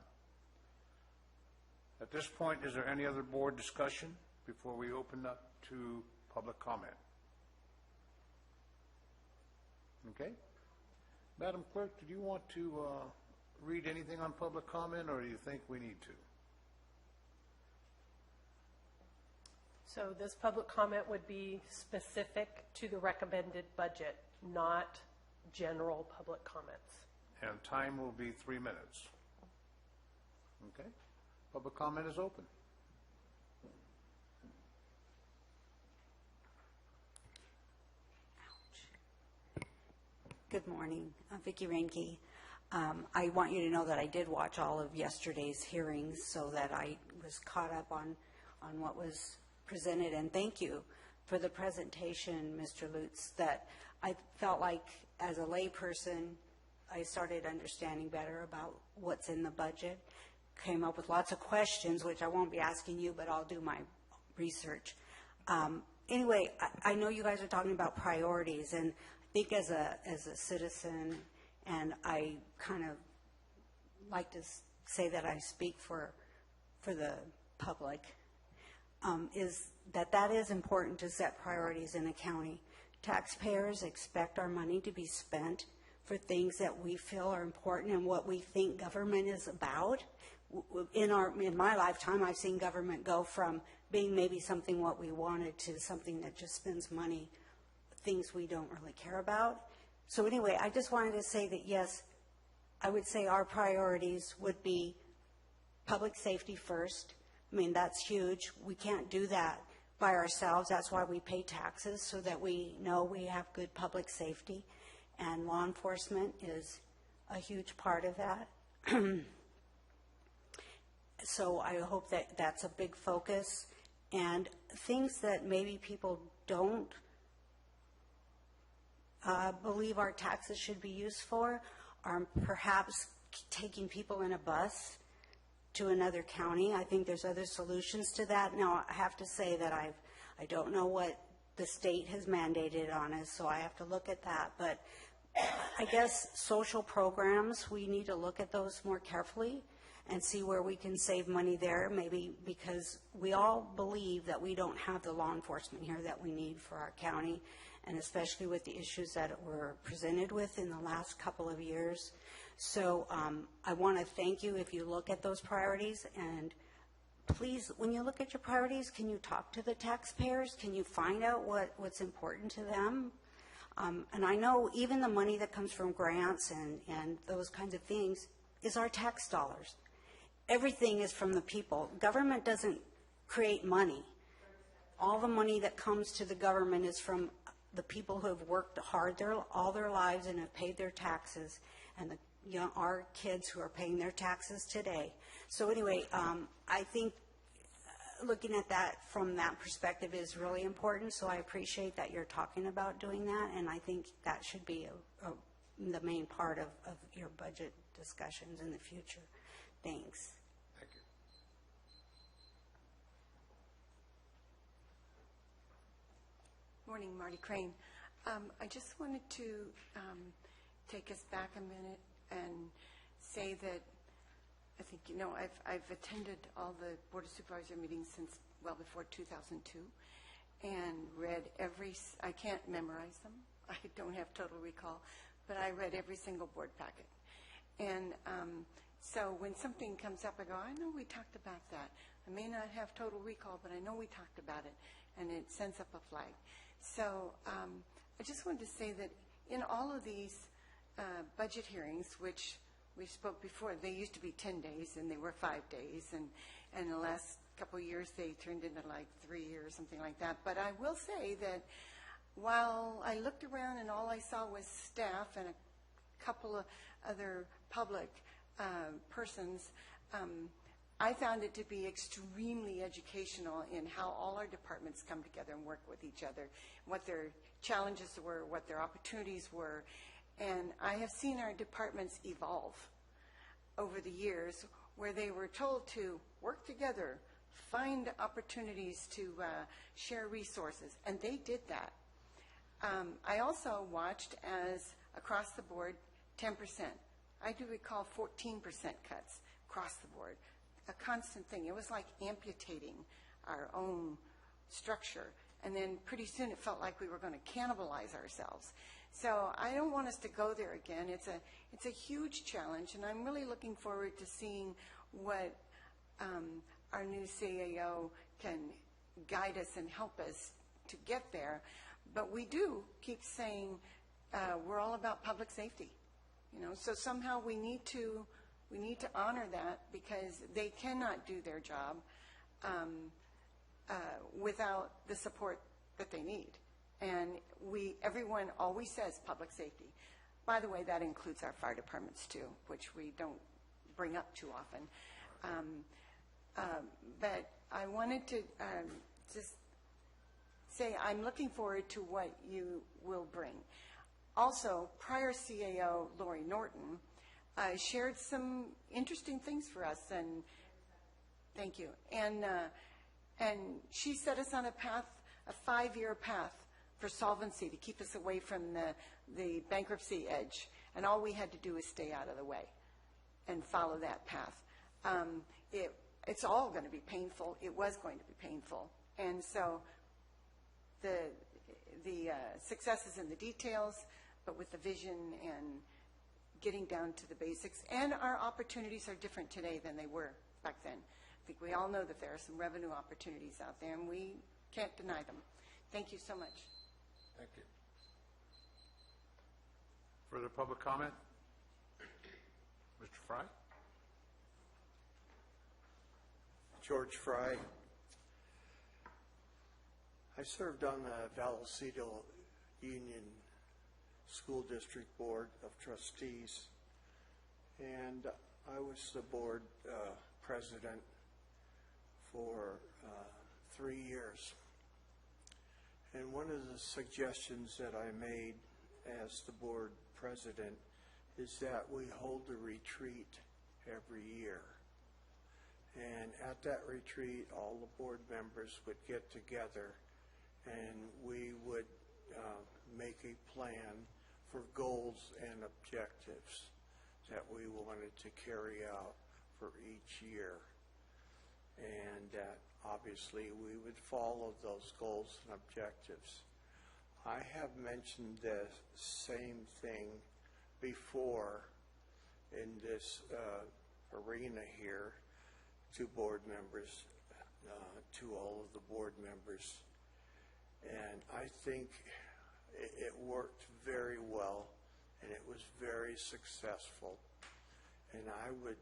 S1: At this point, is there any other board discussion before we open up to public comment? Okay. Madam Clerk, do you want to read anything on public comment, or do you think we need to?
S2: So this public comment would be specific to the recommended budget, not general public comments.
S1: And time will be 3 minutes. Okay. Public comment is open.
S8: Good morning. I'm Vicki Reinke. I want you to know that I did watch all of yesterday's hearings so that I was caught up on what was presented, and thank you for the presentation, Mr. Lutz, that I felt like as a layperson I started understanding better about what's in the budget, came up with lots of questions, which I won't be asking you, but I'll do my research. Anyway, I know you guys are talking about priorities, and I think as a citizen, and I kind of like to say that I speak for the public, is that is important to set priorities in a county. Taxpayers expect our money to be spent for things that we feel are important and what we think government is about. In my lifetime, I've seen government go from being maybe something what we wanted to something that just spends money, things we don't really care about. So anyway, I just wanted to say that yes, I would say our priorities would be public safety first. I mean, that's huge. We can't do that by ourselves. That's why we pay taxes, so that we know we have good public safety. And law enforcement is a huge part of that. So I hope that that's a big focus. And things that maybe people don't believe our taxes should be used for are perhaps taking people in a bus to another county. I think there's other solutions to that. Now, I have to say that I don't know what the state has mandated on us, so I have to look at that. But I guess social programs, we need to look at those more carefully and see where we can save money there, maybe because we all believe that we don't have the law enforcement here that we need for our county, and especially with the issues that were presented with in the last couple of years. So I want to thank you if you look at those priorities, and please, when you look at your priorities, can you talk to the taxpayers? Can you find out what's important to them? And I know even the money that comes from grants and those kinds of things is our tax dollars. Everything is from the people. Government doesn't create money. All the money that comes to the government is from the people who have worked hard all their lives and have paid their taxes, and our kids who are paying their taxes today. So anyway, I think looking at that from that perspective is really important, so I appreciate that you're talking about doing that, and I think that should be the main part of your budget discussions in the future. Thanks.
S1: Thank you.
S14: Morning, Marty Crane. I just wanted to take us back a minute and say that I think, I've attended all the Board of Supervisor meetings since well before 2002 and read I can't memorize them. I don't have total recall, but I read every single board packet. And so when something comes up, I go, I know we talked about that. I may not have total recall, but I know we talked about it, and it sends up a flag. So I just wanted to say that in all of these budget hearings, which we spoke before, they used to be 10 days, and they were 5 days, and the last couple of years they turned into like 3 years, something like that. But I will say that while I looked around and all I saw was staff and a couple of other public persons, I found it to be extremely educational in how all our departments come together and work with each other, what their challenges were, what their opportunities were. And I have seen our departments evolve over the years where they were told to work together, find opportunities to share resources, and they did that. I also watched as across the board 10%. I do recall 14% cuts across the board, a constant thing. It was like amputating our own structure, and then pretty soon it felt like we were going to cannibalize ourselves. So I don't want us to go there again. It's a huge challenge, and I'm really looking forward to seeing what our new CAO can guide us and help us to get there. But we do keep saying we're all about public safety, So somehow we need to honor that, because they cannot do their job without the support that they need. And everyone always says public safety. By the way, that includes our fire departments too, which we don't bring up too often. But I wanted to just say I'm looking forward to what you will bring. Also, prior CAO Lori Norton shared some interesting things for us, and thank you. And she set us on a path, a 5-year path for solvency to keep us away from the bankruptcy edge. And all we had to do was stay out of the way and follow that path. It's all going to be painful. It was going to be painful. And so the success is in the details, but with the vision and getting down to the basics. And our opportunities are different today than they were back then. I think we all know that there are some revenue opportunities out there, and we can't deny them. Thank you so much.
S1: Thank you. Further public comment? Mr. Fry?
S15: George Fry. I served on the Vallecito Union School District Board of Trustees, and I was the board president for 3 years. And one of the suggestions that I made as the board president is that we hold a retreat every year. And at that retreat, all the board members would get together and we would make a plan for goals and objectives that we wanted to carry out for each year. And that obviously we would follow those goals and objectives. I have mentioned the same thing before in this arena here to board members. to all of the board members. And I think it worked very well, and it was very successful. And I would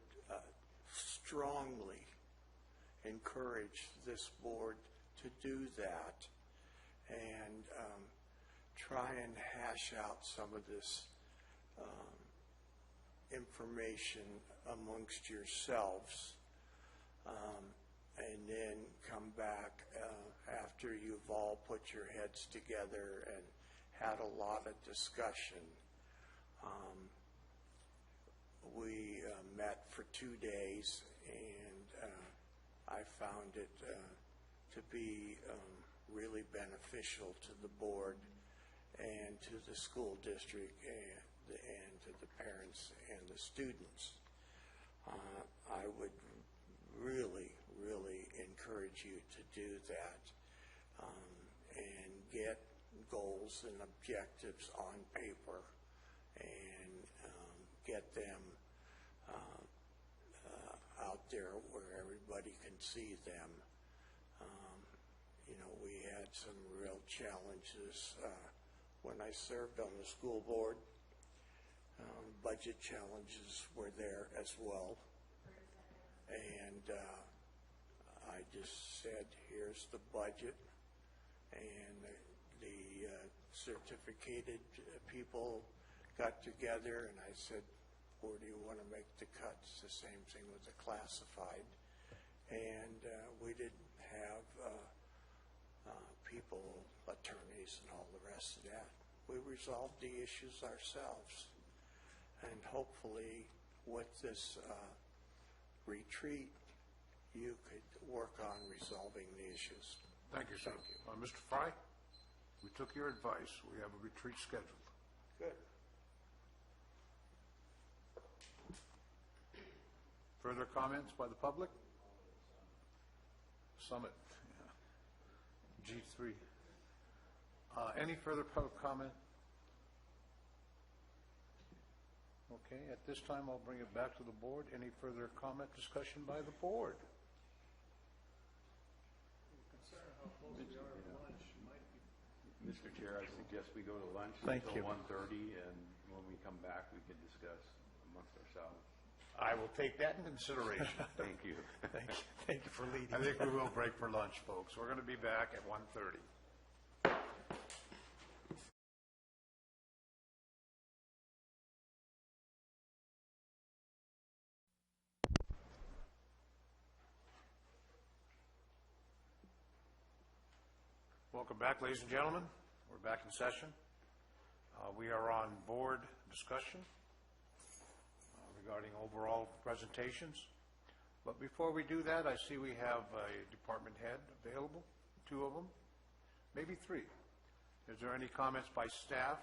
S15: strongly encourage this board to do that and try and hash out some of this information amongst yourselves, and then come back after you've all put your heads together and had a lot of discussion. We met for 2 days, and I found it to be really beneficial to the board and to the school district and to the parents and the students. I would really, really encourage you to do that and get goals and objectives on paper and get them out there where everybody can see them. We had some real challenges when I served on the school board. Budget challenges were there as well. And I just said, here's the budget. And the certificated people got together, and I said, where do you want to make the cuts? The same thing with the classified. And we didn't have people, attorneys, and all the rest of that. We resolved the issues ourselves. And hopefully with this retreat, you could work on resolving the issues.
S1: Thank you, sir. Mr. Fry, we took your advice. We have a retreat scheduled.
S15: Good.
S1: Further comments by the public? Summit, G3. Any further public comment? Okay, at this time, I'll bring it back to the board. Any further comment, discussion by the board?
S5: Mr. Chair, I suggest we go to lunch
S1: Thank
S5: until
S1: you.
S5: 1:30, and when we come back, we can discuss amongst ourselves.
S1: I will take that in consideration.
S5: Thank you.
S4: Thank you for leading.
S1: I think we will break for lunch, folks. We're going to be back at 1:30. Welcome back, ladies and gentlemen. We're back in session. We are on board discussion regarding overall presentations. But before we do that, I see we have a department head available, 2 of them, maybe 3. Is there any comments by staff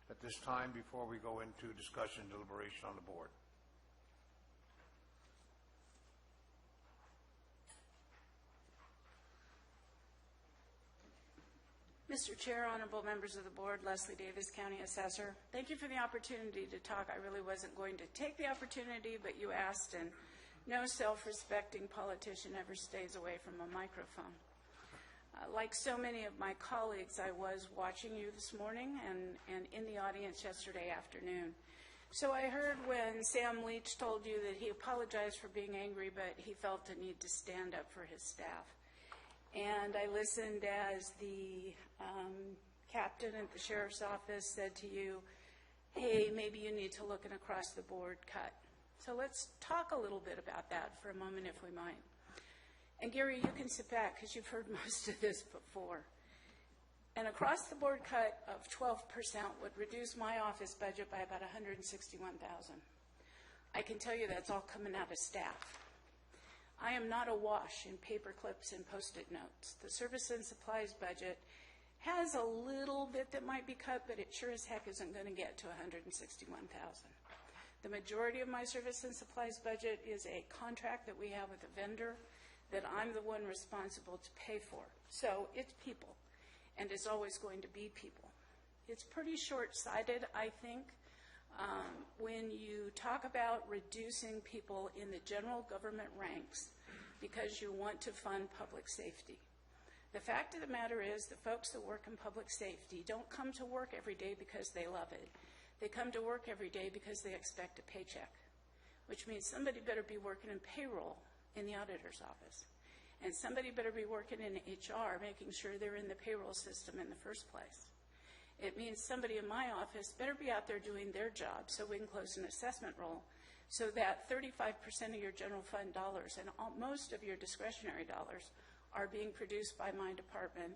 S1: at this time before we go into discussion and deliberation on the board?
S16: Mr. Chair, honorable members of the board, Leslie Davis, County Assessor. Thank you for the opportunity to talk. I really wasn't going to take the opportunity, but you asked, and no self-respecting politician ever stays away from a microphone. Like so many of my colleagues, I was watching you this morning and in the audience yesterday afternoon. So I heard when Sam Leach told you that he apologized for being angry, but he felt the need to stand up for his staff. And I listened as the captain at the sheriff's office said to you, hey, maybe you need to look at an across-the-board cut. So let's talk a little bit about that for a moment, if we might. And Gary, you can sit back because you've heard most of this before. An across-the-board cut of 12% would reduce my office budget by about $161,000. I can tell you that's all coming out of staff. I am not awash in paper clips and Post-it notes. The service and supplies budget has a little bit that might be cut, but it sure as heck isn't going to get to $161,000. The majority of my service and supplies budget is a contract that we have with a vendor that I'm the one responsible to pay for. So it's people, and it's always going to be people. It's pretty short-sighted, I think, When you talk about reducing people in the general government ranks because you want to fund public safety, the fact of the matter is the folks that work in public safety don't come to work every day because they love it. They come to work every day because they expect a paycheck, which means somebody better be working in payroll in the auditor's office. And somebody better be working in HR, making sure they're in the payroll system in the first place. It means somebody in my office better be out there doing their job so we can close an assessment roll so that 35% of your general fund dollars and most of your discretionary dollars are being produced by my department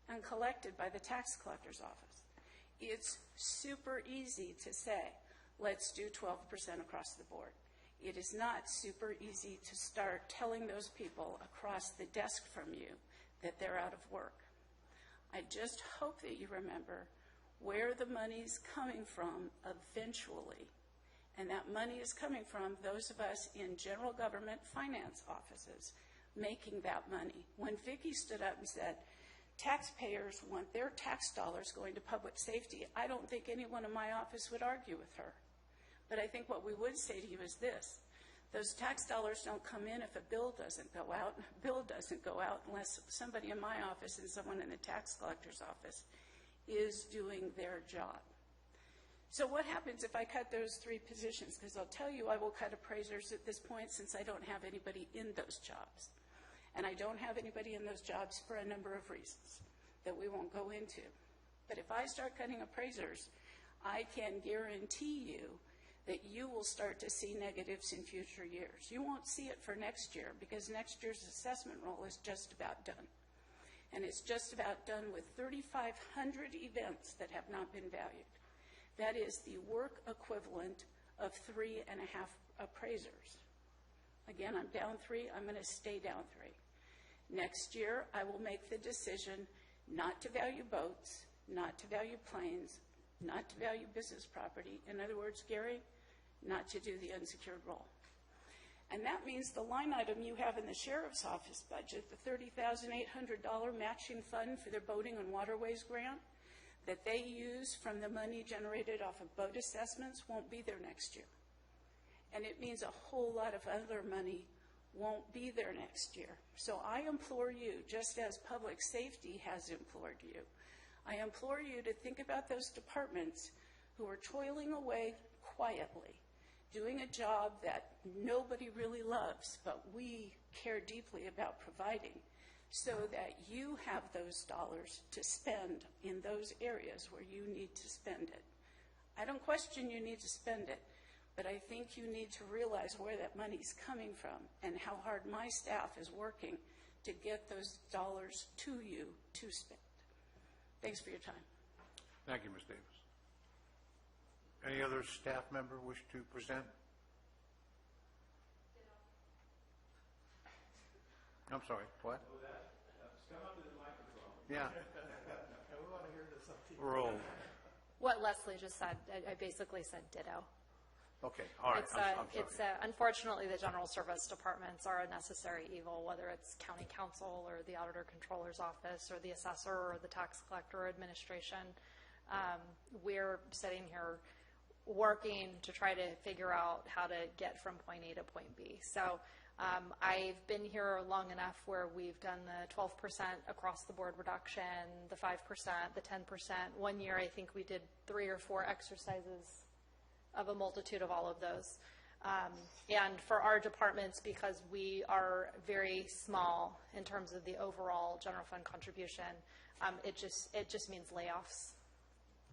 S16: and collected by the tax collector's office. It's super easy to say, let's do 12% across the board. It is not super easy to start telling those people across the desk from you that they're out of work. I just hope that you remember where the money's coming from eventually. And that money is coming from those of us in general government finance offices making that money. When Vicki stood up and said, taxpayers want their tax dollars going to public safety, I don't think anyone in my office would argue with her. But I think what we would say to you is this: those tax dollars don't come in if a bill doesn't go out. A bill doesn't go out unless somebody in my office and someone in the tax collector's office is doing their job. So what happens if I cut those 3 positions? Because I'll tell you I will cut appraisers at this point since I don't have anybody in those jobs. And I don't have anybody in those jobs for a number of reasons that we won't go into. But if I start cutting appraisers, I can guarantee you that you will start to see negatives in future years. You won't see it for next year because next year's assessment roll is just about done. And it's just about done with 3,500 events that have not been valued. That is the work equivalent of 3.5 appraisers. Again, I'm down 3. I'm going to stay down 3. Next year, I will make the decision not to value boats, not to value planes, not to value business property. In other words, Gary, not to do the unsecured roll. And that means the line item you have in the sheriff's office budget, the $30,800 matching fund for their boating and waterways grant that they use from the money generated off of boat assessments, won't be there next year. And it means a whole lot of other money won't be there next year. So I implore you, just as public safety has implored you, I implore you to think about those departments who are toiling away quietly, doing a job that nobody really loves, but we care deeply about providing, so that you have those dollars to spend in those areas where you need to spend it. I don't question you need to spend it, but I think you need to realize where that money's coming from and how hard my staff is working to get those dollars to you to spend. Thanks for your time.
S1: Thank you, Ms. Davis. Any other staff member wish to present? I'm sorry, what?
S4: Come up to the microphone.
S1: Yeah.
S4: We want to hear this on TV.
S1: We're old.
S12: What Leslie just said, I basically said ditto.
S1: Okay, all right, I'm sorry.
S12: Unfortunately, the general service departments are a necessary evil, whether it's county council or the auditor controller's office or the assessor or the tax collector administration. We're sitting here working to try to figure out how to get from point A to point B. So I've been here long enough where we've done the 12% across the board reduction, the 5%, the 10%. One year I think we did 3 or 4 exercises of a multitude of all of those. And for our departments, because we are very small in terms of the overall general fund contribution, it just means layoffs.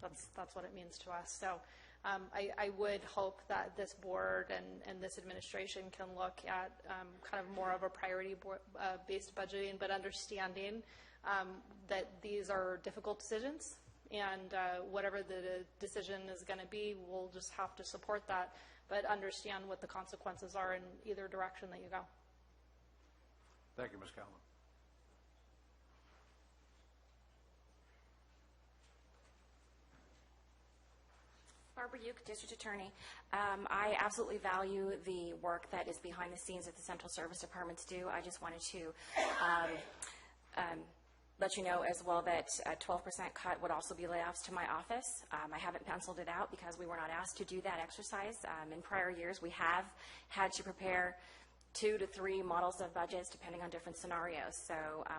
S12: That's what it means to us. So I would hope that this board and this administration can look at kind of more of a priority-based budgeting, but understanding that these are difficult decisions. And whatever the decision is going to be, we'll just have to support that, but understand what the consequences are in either direction that you go.
S1: Thank you, Ms. Calvin.
S3: Barbara Uke, District Attorney. I absolutely value the work that is behind the scenes that the Central Service Departments do. I just wanted to let you know as well that a 12% cut would also be layoffs to my office. I haven't penciled it out because we were not asked to do that exercise. In prior years, we have had to prepare 2 to 3 models of budgets depending on different scenarios. So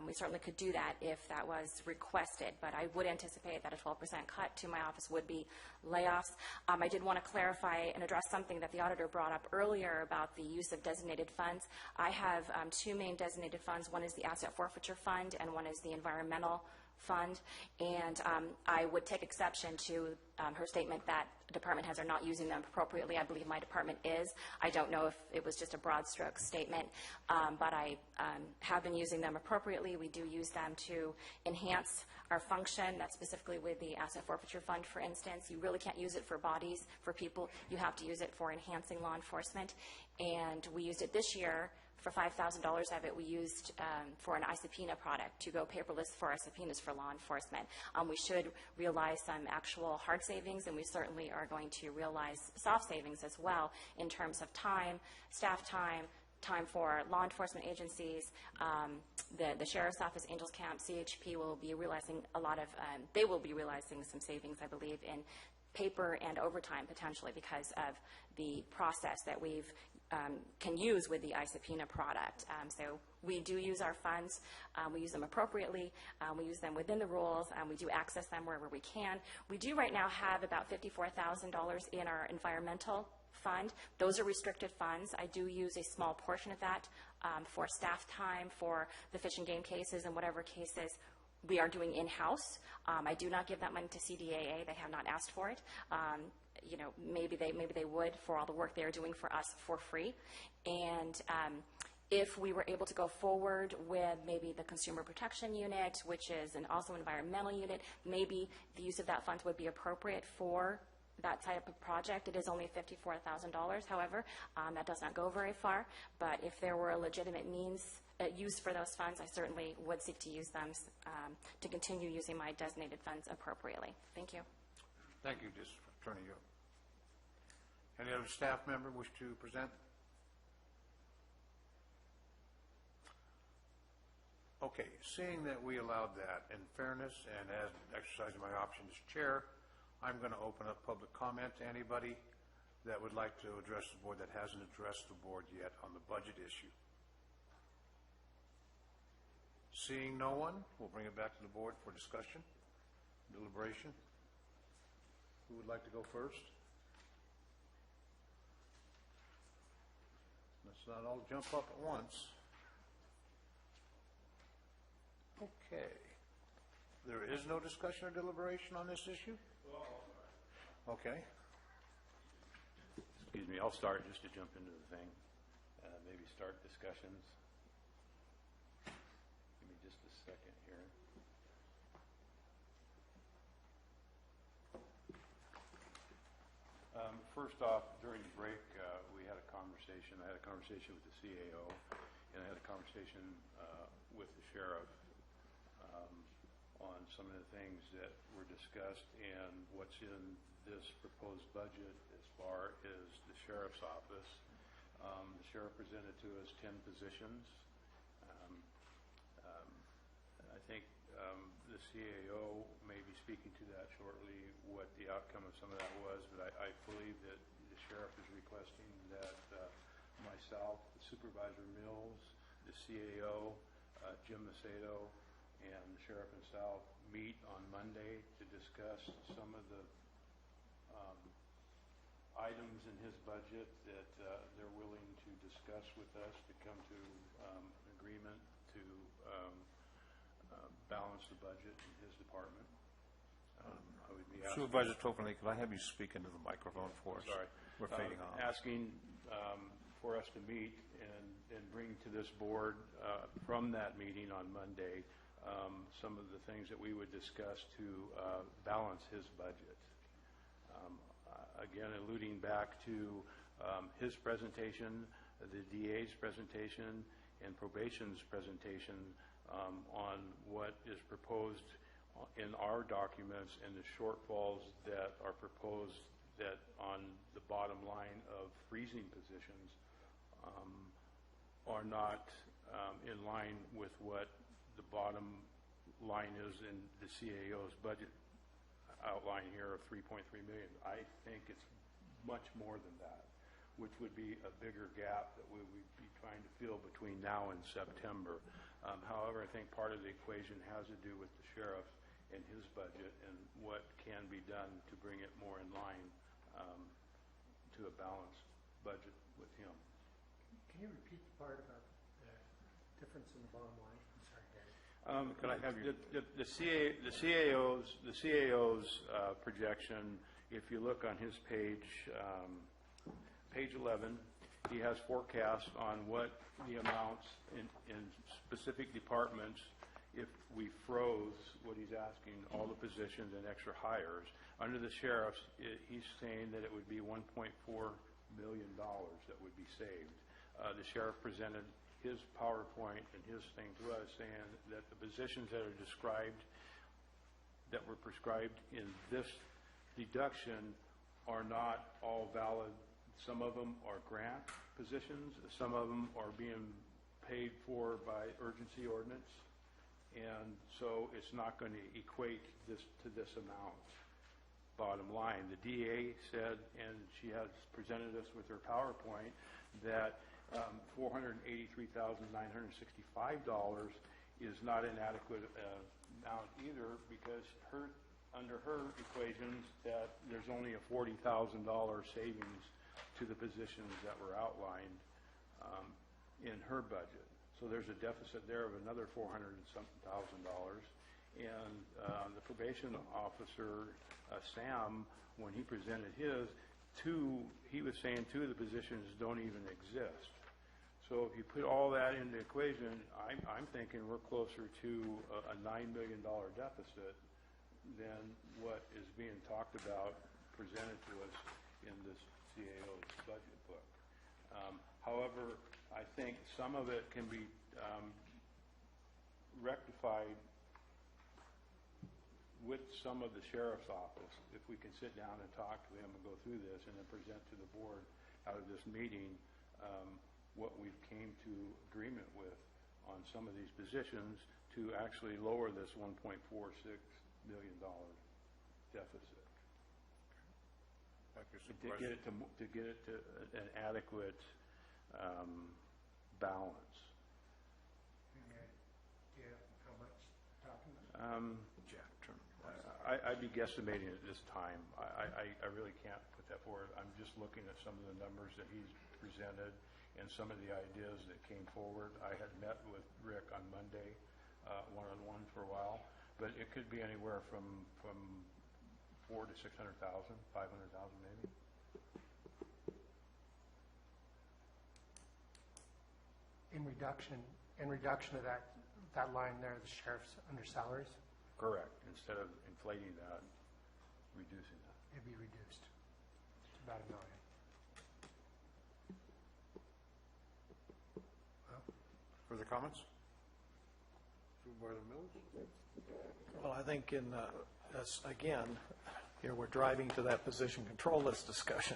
S3: we certainly could do that if that was requested, but I would anticipate that a 12% cut to my office would be layoffs. I did want to clarify and address something that the auditor brought up earlier about the use of designated funds. I have 2 main designated funds. One is the asset forfeiture fund and one is the environmental fund, and I would take exception to her statement that department heads are not using them appropriately. I believe my department is. I don't know if it was just a broad stroke statement, but I have been using them appropriately. We do use them to enhance our function. That's specifically with the asset forfeiture fund, for instance. You really can't use it for bodies, for people. You have to use it for enhancing law enforcement, and we used it this year. For $5,000 of it, we used for an iSubpoena product to go paperless for our subpoenas for law enforcement. We should realize some actual hard savings, and we certainly are going to realize soft savings as well in terms of time, staff time, time for law enforcement agencies. The Sheriff's Office, Angels Camp, CHP will be realizing a lot of, they will be realizing some savings, I believe, in paper and overtime potentially because of the process that we've can use with the iSubpoena product. So we do use our funds. We use them appropriately. We use them within the rules. We do access them wherever we can. We do right now have about $54,000 in our environmental fund. Those are restricted funds. I do use a small portion of that for staff time, for the fish and game cases and whatever cases we are doing in-house. I do not give that money to CDAA. They have not asked for it. You know, maybe they would for all the work they're doing for us for free. And if we were able to go forward with maybe the consumer protection unit, which is also environmental unit, maybe the use of that funds would be appropriate for that type of project. It is only $54,000, however. That does not go very far. But if there were a legitimate means used for those funds, I certainly would seek to use them to continue using my designated funds appropriately. Thank you.
S1: Thank you, District Attorney. Any other staff member wish to present? Okay, seeing that we allowed that, in fairness and as exercising my option as chair, I'm going to open up public comment to anybody that would like to address the board that hasn't addressed the board yet on the budget issue. Seeing no one, we'll bring it back to the board for discussion, deliberation. Who would like to go first? Let's not all jump up at once. Okay. There is no discussion or deliberation on this issue? Okay.
S5: Excuse me, I'll start just to jump into the thing. Maybe start discussions. Give me just a second here. First off, during the break, we had a conversation. I had a conversation with the CAO, and I had a conversation with the sheriff on some of the things that were discussed and what's in this proposed budget as far as the sheriff's office. The sheriff presented to us 10 positions. I think the CAO may be speaking to that shortly, what the outcome of some of that was, but I believe that the sheriff is requesting that myself, Supervisor Mills, the CAO, Jim Macedo, and the sheriff himself meet on Monday to discuss some of the items in his budget that they're willing to discuss with us to come to an agreement to balance the budget in his department. I would be asking,
S1: Supervisor Topenley, could I have you speak into the microphone for us?
S5: Sorry.
S1: We're fading off.
S5: Asking for us to meet and bring to this board from that meeting on Monday some of the things that we would discuss to balance his budget. Again, alluding back to his presentation, the DA's presentation, and probation's presentation on what is proposed in our documents and the shortfalls that are proposed that on the bottom line of freezing positions are not in line with what the bottom line is in the CAO's budget outline here of 3.3 million. I think it's much more than that, which would be a bigger gap that we would be trying to fill between now and September. However, I think part of the equation has to do with the sheriff and his budget and what can be done to bring it more in line to a balanced budget with him.
S6: Can you repeat the part about the difference in the bottom line? I'm sorry, Gary.
S5: Can I have the CAO's projection, if you look on his page 11, he has forecasts on what the amounts in specific departments, if we froze what he's asking, all the positions and extra hires. Under the sheriff's, he's saying that it would be $1.4 million that would be saved. The sheriff presented his PowerPoint and his thing to us saying that the positions that are described, that were prescribed in this deduction are not all valid. Some of them are grant positions, some of them are being paid for by urgency ordinance, and so it's not going to equate this to this amount. Bottom line, the DA said, and she has presented us with her PowerPoint, that $483,965 is not an adequate amount either, because under her equations that there's only a $40,000 savings to the positions that were outlined in her budget. So there's a deficit there of another $400,000 and something. And the probation officer, Sam, when he presented his, he was saying two of the positions don't even exist. So if you put all that into the equation, I'm thinking we're closer to a $9 million deficit than what is being talked about, presented to us in this CAO's budget book. However, I think some of it can be rectified with some of the sheriff's office. If we can sit down and talk to him and go through this and then present to the board out of this meeting what we've came to agreement with on some of these positions to actually lower this $1.46 million deficit.
S1: Thank you,
S5: To
S1: Supervisor.
S5: get it to an adequate balance.
S6: Do you have how much talking about?
S5: I'd be guesstimating at this time. I really can't put that forward. I'm just looking at some of the numbers that he's presented and some of the ideas that came forward. I had met with Rick on Monday, one-on-one for a while, but it could be anywhere from 400,000 to 600,000, 500,000 maybe.
S6: In reduction of that line there, the sheriff's under salaries,
S5: Correct. Instead of inflating that, reducing that.
S6: it'd be reduced to about $1 million.
S1: Further comments? Supervisor Mills?
S4: Well, I think again, here we're driving to that position control list discussion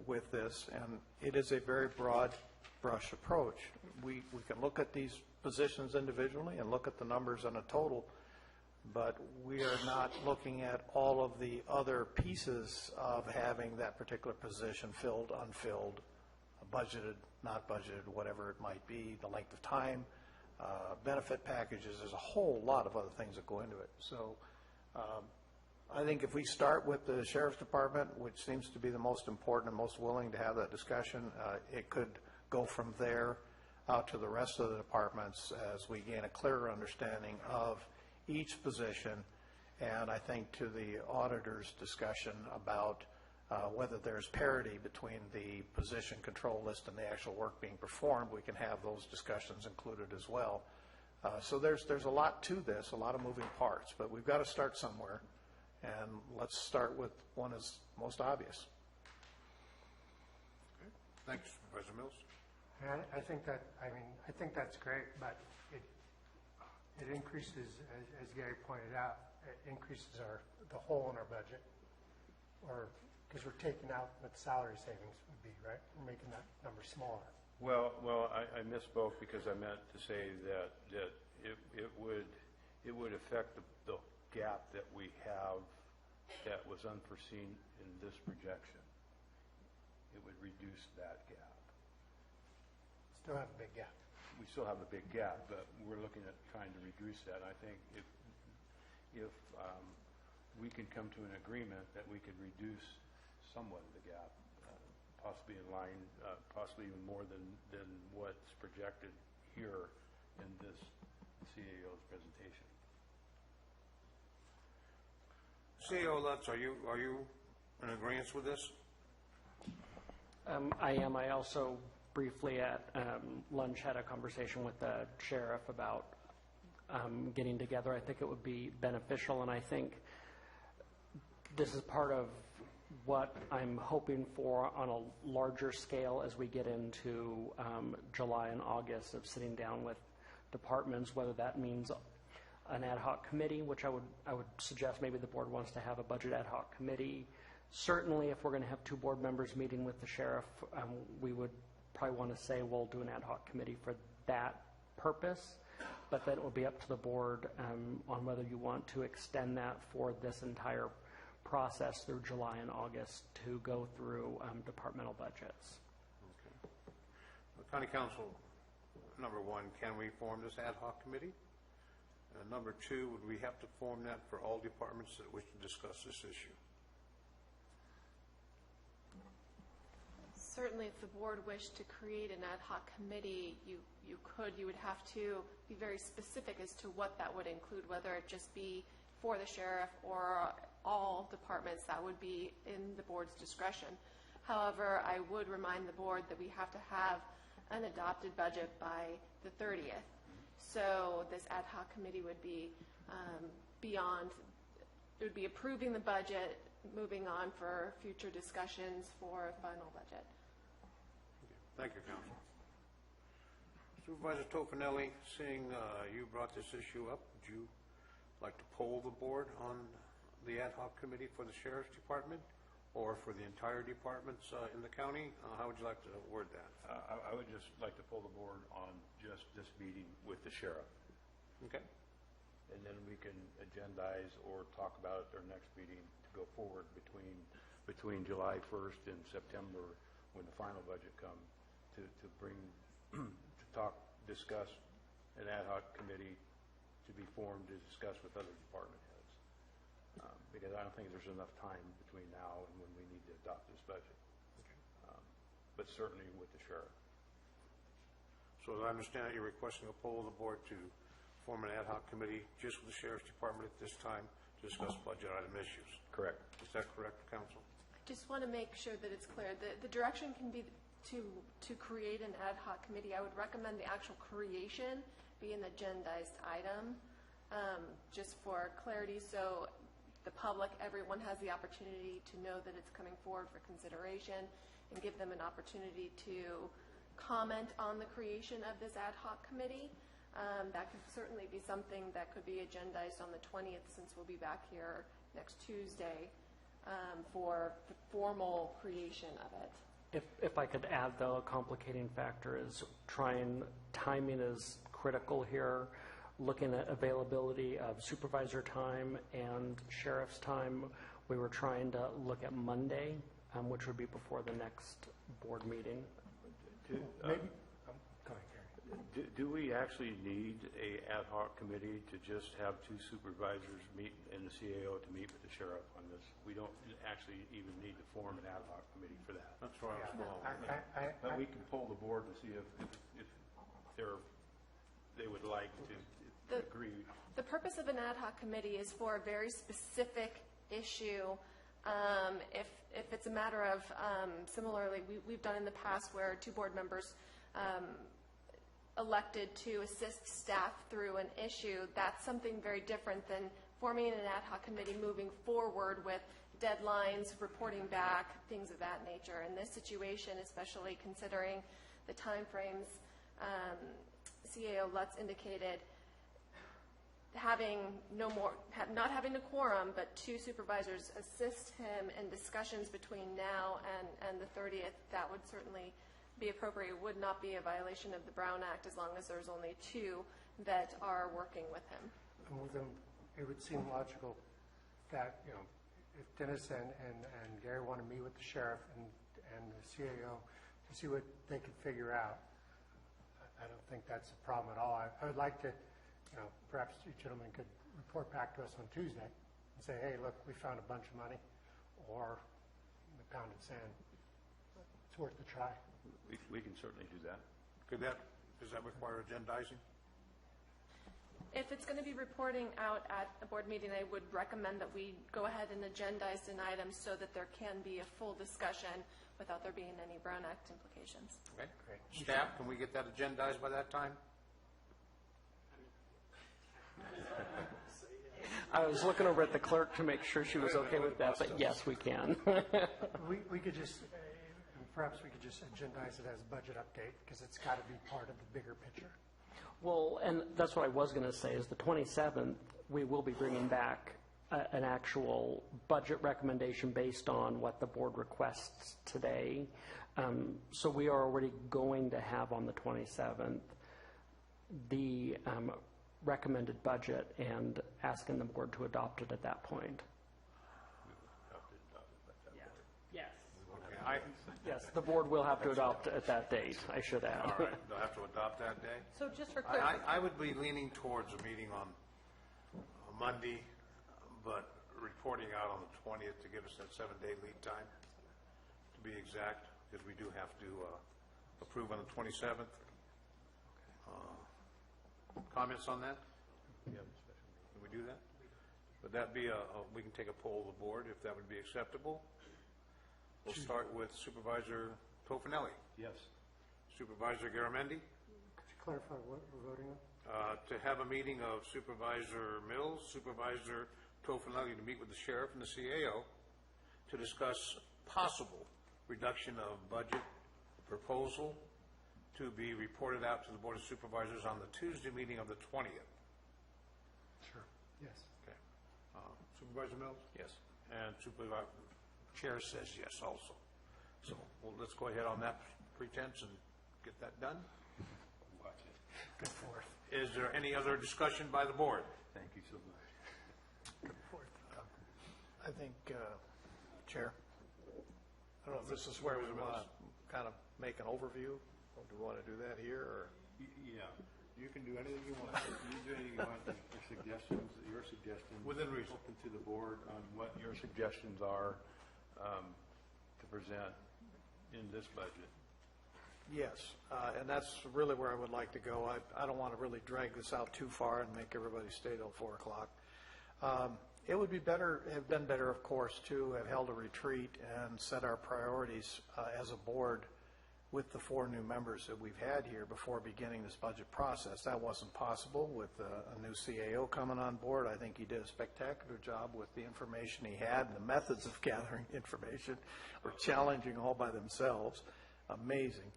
S4: with this, and it is a very broad brush approach. We can look at these positions individually and look at the numbers on a total, but we are not looking at all of the other pieces of having that particular position filled, unfilled, budgeted, not budgeted, whatever it might be, the length of time, benefit packages. There's a whole lot of other things that go into it. So I think if we start with the Sheriff's Department, which seems to be the most important and most willing to have that discussion, it could go from there out to the rest of the departments as we gain a clearer understanding of each position, and I think to the auditor's discussion about whether there's parity between the position control list and the actual work being performed, we can have those discussions included as well. So there's a lot to this, a lot of moving parts, but we've got to start somewhere, and let's start with one that's most obvious.
S1: Okay. Thanks, Supervisor Mills.
S6: And I think that's great, but it increases, as Gary pointed out, it increases the hole in our budget, or because we're taking out what salary savings would be, right? We're making that number smaller.
S5: Well, I misspoke because I meant to say that it would affect the gap that we have that was unforeseen in this projection. It would reduce that gap.
S6: Still have a big gap.
S5: We still have a big gap, but we're looking at trying to reduce that. I think if we can come to an agreement that we could reduce somewhat of the gap, possibly in line, possibly even more than what's projected here in this CAO's presentation.
S1: CEO Lutz, are you in agreement with this?
S9: I am. I also briefly at lunch had a conversation with the sheriff about getting together. I think it would be beneficial, and I think this is part of what I'm hoping for on a larger scale as we get into July and August, of sitting down with departments, whether that means an ad hoc committee, which I would suggest maybe the board wants to have a budget ad hoc committee. Certainly, if we're going to have two board members meeting with the sheriff, we would probably want to say we'll do an ad hoc committee for that purpose, but then it will be up to the board on whether you want to extend that for this entire process through July and August to go through departmental budgets.
S1: Okay. Well, County Council, number one, can we form this ad hoc committee? Number two, would we have to form that for all departments that wish to discuss this issue?
S17: Certainly, if the board wished to create an ad hoc committee, you would have to be very specific as to what that would include, whether it just be for the sheriff or all departments. That would be in the board's discretion. However, I would remind the board that we have to have an adopted budget by the 30th. So this ad hoc committee would be beyond, it would be approving the budget, moving on for future discussions for final budget.
S1: Thank you, Council. Supervisor Tofinelli, seeing you brought this issue up, would you like to poll the board on the ad hoc committee for the Sheriff's Department or for the entire departments in the county? How would you like to word that?
S5: I would just like to pull the board on just this meeting with the sheriff.
S1: Okay.
S5: And then we can agendize or talk about it at our next meeting to go forward between July 1st and September, when the final budget comes, to bring discuss an ad hoc committee to be formed to discuss with other department heads. Because I don't think there's enough time between now and when we need to adopt this budget. But certainly with the sheriff.
S1: So as I understand it, you're requesting a poll of the board to form an ad hoc committee just with the Sheriff's Department at this time to discuss budget item issues.
S5: Correct.
S1: Is that correct, Council?
S17: I just want to make sure that it's clear. The direction can be to create an ad hoc committee. I would recommend the actual creation be an agendized item, just for clarity, so the public, everyone has the opportunity to know that it's coming forward for consideration, and give them an opportunity to comment on the creation of this ad hoc committee. That could certainly be something that could be agendized on the 20th, since we'll be back here next Tuesday for the formal creation of it.
S9: If I could add, though, a complicating factor is timing is critical here. Looking at availability of supervisor time and sheriff's time, we were trying to look at Monday, which would be before the next board meeting.
S5: Do we actually need a ad hoc committee to just have two supervisors meet in the CAO to meet with the sheriff on this? We don't actually even need to form an ad hoc committee for that.
S1: That's where I was going.
S5: But we can poll the board to see if they would like to agree.
S17: The purpose of an ad hoc committee is for a very specific issue. If it's a matter of, similarly, we've done in the past where two board members elected to assist staff through an issue, that's something very different than forming an ad hoc committee moving forward with deadlines, reporting back, things of that nature. In this situation, especially considering the timeframes, CAO Lutz indicated not having a quorum, but two supervisors assist him in discussions between now and the 30th, that would certainly be appropriate. It would not be a violation of the Brown Act as long as there's only two that are working with him.
S6: Well, then it would seem logical that, if Dennis and Gary want to meet with the sheriff and the CAO to see what they can figure out, I don't think that's a problem at all. I would like to, perhaps you gentlemen could report back to us on Tuesday and say, hey, look, we found a bunch of money, or we pounded sand. It's worth a try.
S5: We can certainly do that.
S1: Does that require agendizing?
S17: If it's going to be reporting out at a board meeting, I would recommend that we go ahead and agendize an item so that there can be a full discussion without there being any Brown Act implications.
S1: Okay. Great. Staff, can we get that agendized by that time?
S9: I was looking over at the clerk to make sure she was okay with that, but yes, we can.
S6: We could just, perhaps we could just agendize it as a budget update, because it's got to be part of the bigger picture.
S9: Well, and that's what I was going to say, is the 27th, we will be bringing back an actual budget recommendation based on what the board requests today. So we are already going to have on the 27th the recommended budget and asking the board to adopt it at that point. Yes.
S1: Okay.
S9: Yes, the board will have to adopt at that date, I should add.
S1: All right, they'll have to adopt that day?
S2: So just for
S1: I
S2: clarification,
S1: would be leaning towards a meeting on Monday, but reporting out on the 20th to give us that 7-day lead time, to be exact, because we do have to approve on the 27th. Comments on that? Can we do that? Would that be we can take a poll of the board if that would be acceptable? We'll start with Supervisor Tofinelli.
S5: Yes.
S1: Supervisor Garamendi?
S6: Could you clarify what we're voting on?
S1: To have a meeting of Supervisor Mills, Supervisor Tofinelli to meet with the sheriff and the CAO to discuss possible reduction of budget proposal to be reported out to the Board of Supervisors on the Tuesday meeting of the 20th.
S6: Sure. Yes.
S1: Okay. Supervisor Mills?
S10: Yes.
S1: And Supervisor Chair says yes also. So let's go ahead on that pretense and get that done.
S5: Watch it.
S6: Good forth.
S1: Is there any other discussion by the board?
S5: Thank you so much.
S6: Good forth.
S4: I think, Chair, I don't know if this is where we want to kind of make an overview. Or do we want to do that here, or?
S5: Yeah, you can do anything you want. You do anything you want. Your suggestions.
S1: Within reason.
S5: Open to the board on what your suggestions are to present in this budget.
S4: Yes, and that's really where I would like to go. I don't want to really drag this out too far and make everybody stay till 4 o'clock. It would be better, have been better, of course, to have held a retreat and set our priorities as a board with the 4 new members that we've had here before beginning this budget process. That wasn't possible with a new CAO coming on board. I think he did a spectacular job with the information he had, and the methods of gathering information were challenging all by themselves. Amazing.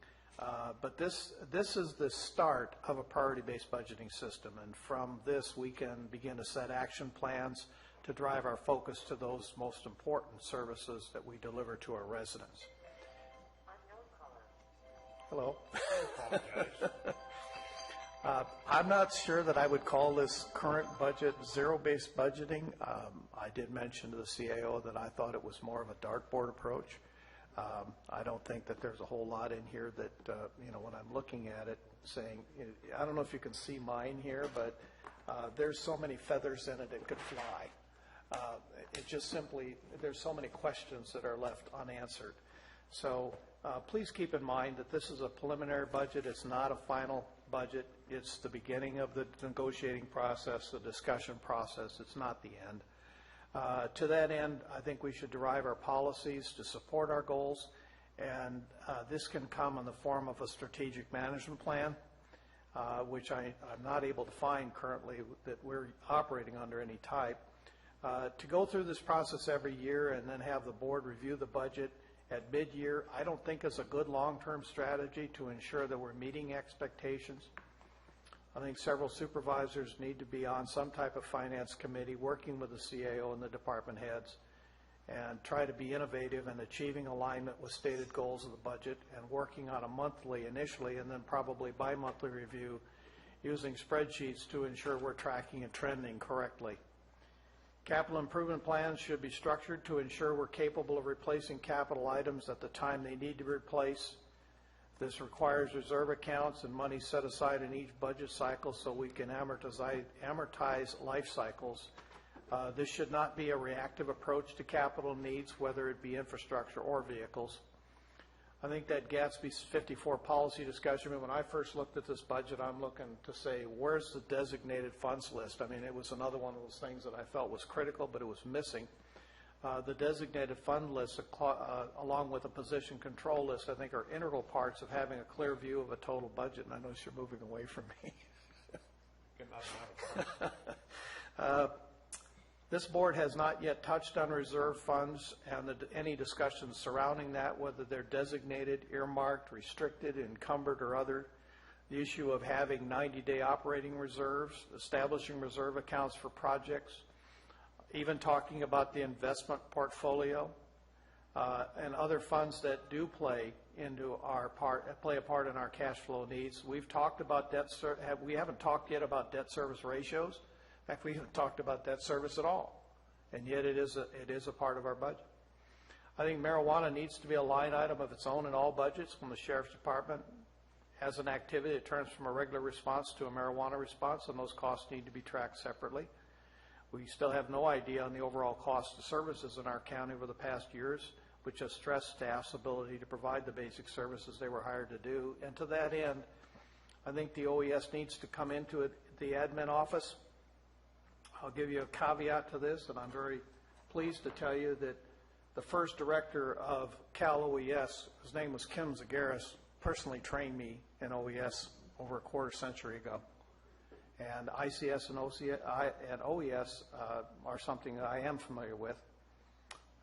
S4: But this is the start of a priority-based budgeting system, and from this we can begin to set action plans to drive our focus to those most important services that we deliver to our residents. Hello. I'm not sure that I would call this current budget zero-based budgeting. I did mention to the CAO that I thought it was more of a dartboard approach. I don't think that there's a whole lot in here that, when I'm looking at it, saying, I don't know if you can see mine here, but there's so many feathers in it could fly. It just simply, there's so many questions that are left unanswered. So please keep in mind that this is a preliminary budget. It's not a final budget. It's the beginning of the negotiating process, the discussion process. It's not the end. To that end, I think we should derive our policies to support our goals, and this can come in the form of a strategic management plan, which I'm not able to find currently that we're operating under any type. To go through this process every year and then have the board review the budget at mid-year, I don't think is a good long-term strategy to ensure that we're meeting expectations. I think several supervisors need to be on some type of finance committee working with the CAO and the department heads and try to be innovative in achieving alignment with stated goals of the budget and working on a monthly initially and then probably bi-monthly review using spreadsheets to ensure we're tracking and trending correctly. Capital improvement plans should be structured to ensure we're capable of replacing capital items at the time they need to be replaced. This requires reserve accounts and money set aside in each budget cycle so we can amortize life cycles. This should not be a reactive approach to capital needs, whether it be infrastructure or vehicles. I think that Gatsby 54 policy discussion, when I first looked at this budget, I'm looking to say, where's the designated funds list? I mean, it was another one of those things that I felt was critical, but it was missing. The designated fund list, along with a position control list, I think are integral parts of having a clear view of a total budget, and I notice you're moving away from me. This board has not yet touched on reserve funds and any discussions surrounding that, whether they're designated, earmarked, restricted, encumbered, or other. The issue of having 90-day operating reserves, establishing reserve accounts for projects, even talking about the investment portfolio, and other funds that do play a part in our cash flow needs. We've talked about we haven't talked yet about debt service ratios. In fact, we haven't talked about debt service at all, and yet it is a part of our budget. I think marijuana needs to be a line item of its own in all budgets. When the Sheriff's Department has an activity, it turns from a regular response to a marijuana response, and those costs need to be tracked separately. We still have no idea on the overall cost of services in our county over the past years, which has stressed staff's ability to provide the basic services they were hired to do. And to that end, I think the OES needs to come into the admin office. I'll give you a caveat to this, and I'm very pleased to tell you that the first director of Cal OES, his name was Kim Zagaris, personally trained me in OES over a quarter century ago. And ICS and OES are something that I am familiar with.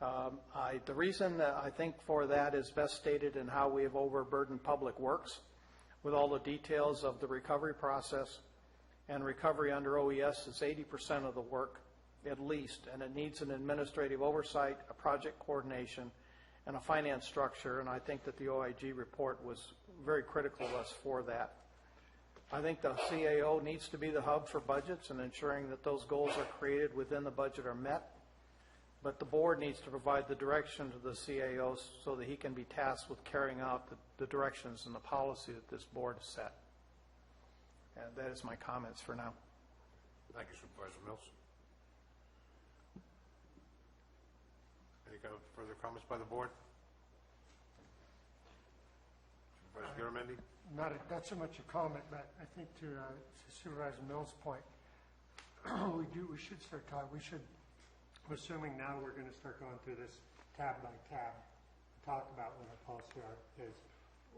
S4: The reason that I think for that is best stated in how we have overburdened public works with all the details of the recovery process. And recovery under OES is 80% of the work, at least, and it needs an administrative oversight, a project coordination, and a finance structure, and I think that the OIG report was very critical to us for that. I think the CAO needs to be the hub for budgets and ensuring that those goals are created within the budget are met, but the board needs to provide the direction to the CAO so that he can be tasked with carrying out the directions and the policy that this board has set. And that is my comments for now.
S1: Thank you, Supervisor Mills. Any further comments by the board? Supervisor Garamendi?
S6: Not so much a comment, but I think to Supervisor Mills' point, we should start talking. I'm assuming now we're going to start going through this tab by tab to talk about what our policy is.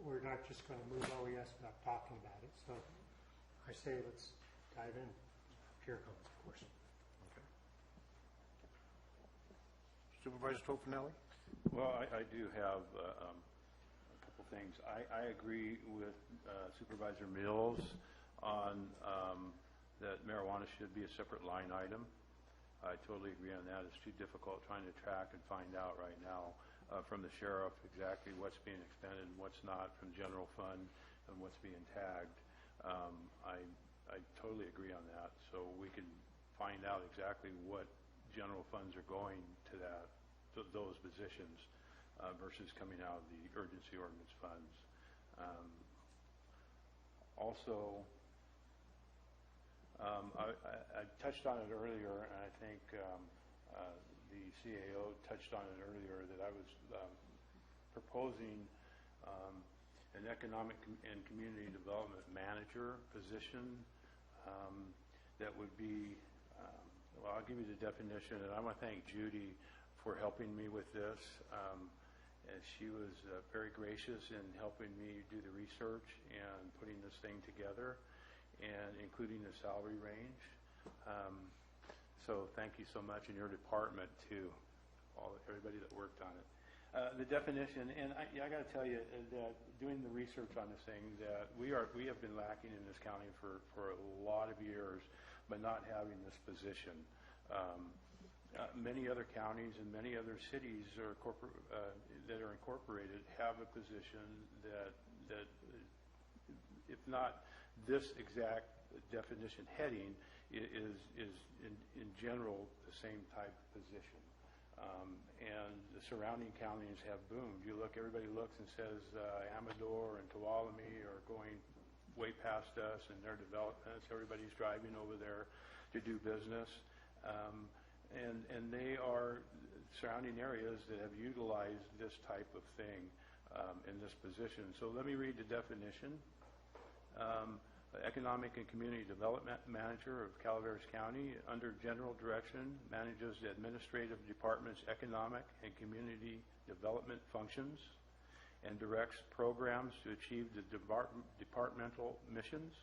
S6: We're not just going to move OES without talking about it. So I say let's dive in. Here comes, of course.
S1: Okay. Supervisor Tofinelli?
S5: Well, I do have a couple things. I agree with Supervisor Mills on that marijuana should be a separate line item. I totally agree on that. It's too difficult trying to track and find out right now from the sheriff exactly what's being expended and what's not from general fund and what's being tagged. I totally agree on that. So we can find out exactly what general funds are going to those positions versus coming out of the urgency ordinance funds. Also, I touched on it earlier, and I think the CAO touched on it earlier, that I was proposing an economic and community development manager position that would be, well, I'll give you the definition, and I want to thank Judy for helping me with this. And she was very gracious in helping me do the research and putting this thing together, and including the salary range. So thank you so much in your department to everybody that worked on it. The definition, and I got to tell you that doing the research on this thing, that we have been lacking in this county for a lot of years, but not having this position. Many other counties and many other cities are that are incorporated have a position that if not this exact definition heading, is in general the same type of position. And the surrounding counties have boomed. Everybody looks and says Amador and Tuolumne are going way past us in their developments. Everybody's driving over there to do business. And they are surrounding areas that have utilized this type of thing in this position. So let me read the definition. Economic and Community Development Manager of Calaveras County, under general direction, manages the administrative department's economic and community development functions and directs programs to achieve the departmental missions,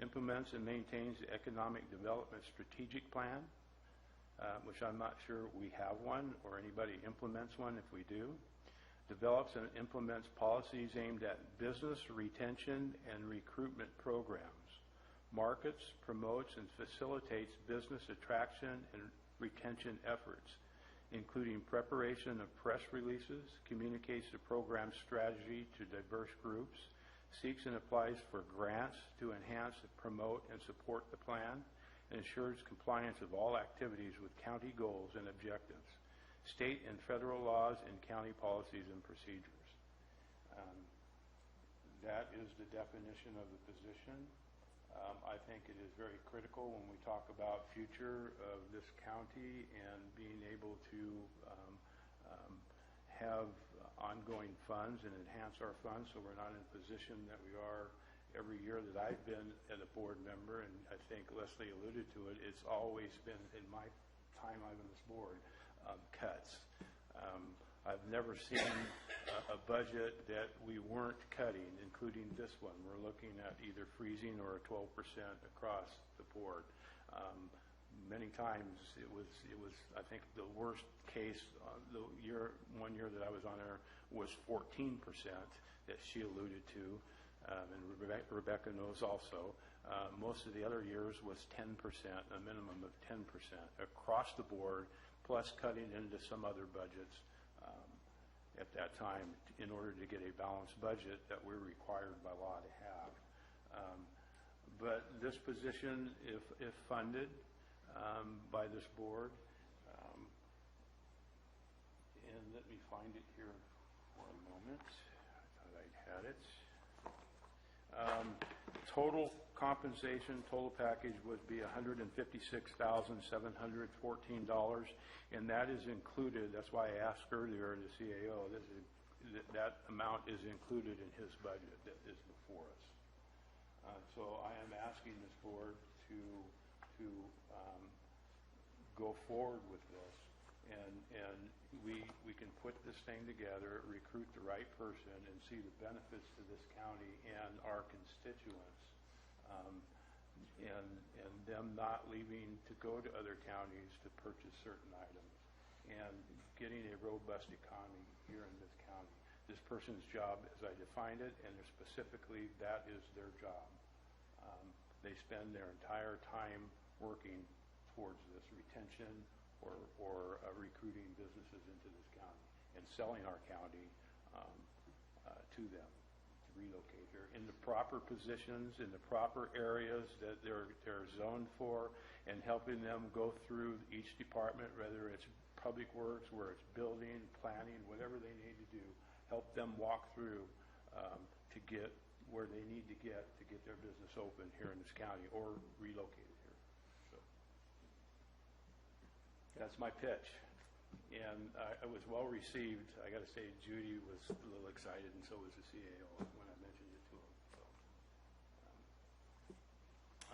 S5: implements and maintains the economic development strategic plan, which I'm not sure we have one or anybody implements one if we do, develops and implements policies aimed at business retention and recruitment programs, markets, promotes, and facilitates business attraction and retention efforts, including preparation of press releases, communicates the program strategy to diverse groups, seeks and applies for grants to enhance, promote, and support the plan, and ensures compliance of all activities with county goals and objectives, state and federal laws, and county policies and procedures. That is the definition of the position. I think it is very critical when we talk about future of this county and being able to have ongoing funds and enhance our funds so we're not in a position that we are every year that I've been a board member, and I think Leslie alluded to it, it's always been in my time I'm on this board, cuts. I've never seen a budget that we weren't cutting, including this one. We're looking at either freezing or a 12% across the board. Many times it was I think the worst case, one year that I was on there was 14% that she alluded to, and Rebecca knows also. Most of the other years was 10%, a minimum of 10% across the board, plus cutting into some other budgets at that time in order to get a balanced budget that we're required by law to have. But this position, if funded by this board, and let me find it here for a moment. I thought I had it. Total compensation, total package would be $156,714, and that is included. That's why I asked earlier the CAO. That amount is included in his budget that is before us. So I am asking this board to go forward with this, and we can put this thing together, recruit the right person, and see the benefits to this county and our constituents, and them not leaving to go to other counties to purchase certain items, and getting a robust economy here in this county. This person's job, as I defined it, and specifically that is their job. They spend their entire time working towards this retention or recruiting businesses into this county and selling our county to them to relocate here in the proper positions, in the proper areas that they're zoned for, and helping them go through each department, whether it's public works, where it's building, planning, whatever they need to do, help them walk through to get where they need to get their business open here in this county or relocated here. So that's my pitch. And it was well received. I got to say, Judy was a little excited, and so was the CAO when I mentioned it to him. So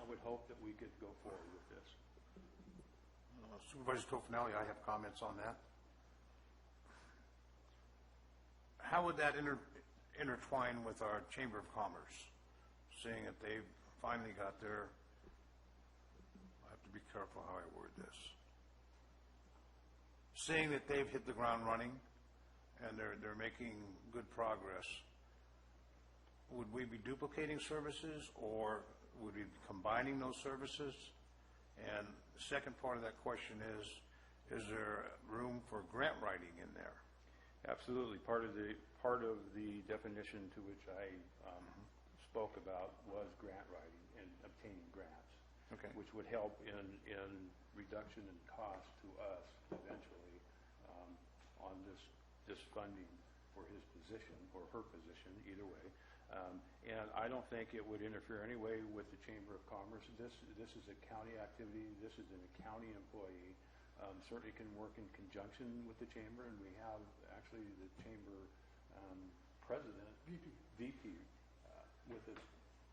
S5: I would hope that we could go forward with this.
S1: Supervisor Tofinelli, I have comments on that. How would that intertwine with our Chamber of Commerce, seeing that they've finally got their, I have to be careful how I word this, seeing that they've hit the ground running and they're making good progress, would we be duplicating services or would we be combining those services? And the second part of that question is is there room for grant writing in there?
S5: Absolutely. Part of the definition to which I spoke about was grant writing and obtaining grants,
S1: Okay.
S5: which would help in reduction in cost to us eventually on this funding for his position or her position, either way. And I don't think it would interfere any way with the Chamber of Commerce. This is a county activity. This is a county employee. Certainly can work in conjunction with the chamber, and we have actually the chamber president, VP, with us,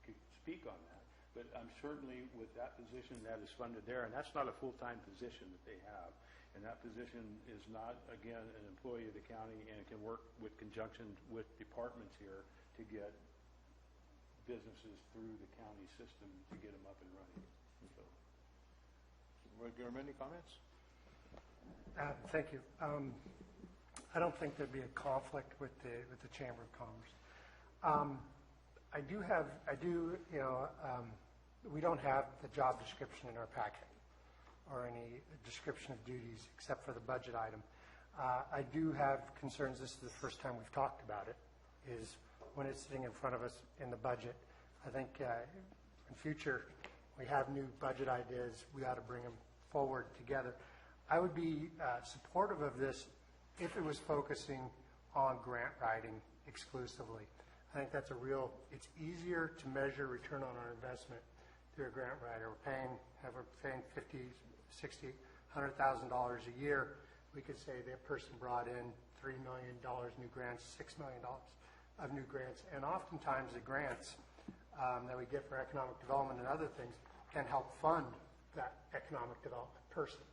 S5: could speak on that. But certainly with that position, that is funded there, and that's not a full-time position that they have. And that position is not, again, an employee of the county, and it can work with conjunction with departments here to get businesses through the county system to get them up and running. So,
S1: Supervisor, any comments?
S6: Thank you. I don't think there'd be a conflict with the Chamber of Commerce. We don't have the job description in our packet or any description of duties except for the budget item. I do have concerns, this is the first time we've talked about it, is when it's sitting in front of us in the budget. I think in future, we have new budget ideas, we ought to bring them forward together. I would be supportive of this if it was focusing on grant writing exclusively. I think that's it's easier to measure return on our investment through a grant writer. We're paying $50,000, $60,000, $100,000 a year. We could say that person brought in $3 million new grants, $6 million of new grants. And oftentimes the grants that we get for economic development and other things can help fund that economic development person.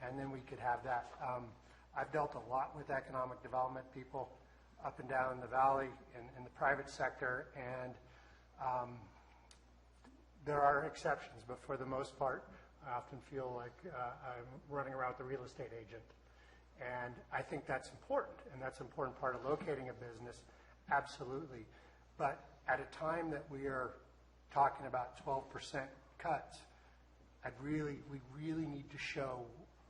S6: And then we could have that. I've dealt a lot with economic development people up and down the valley in the private sector, and there are exceptions, but for the most part, I often feel like I'm running around with a real estate agent. And I think that's important, and that's an important part of locating a business, absolutely. But at a time that we are talking about 12% cuts, we really need to show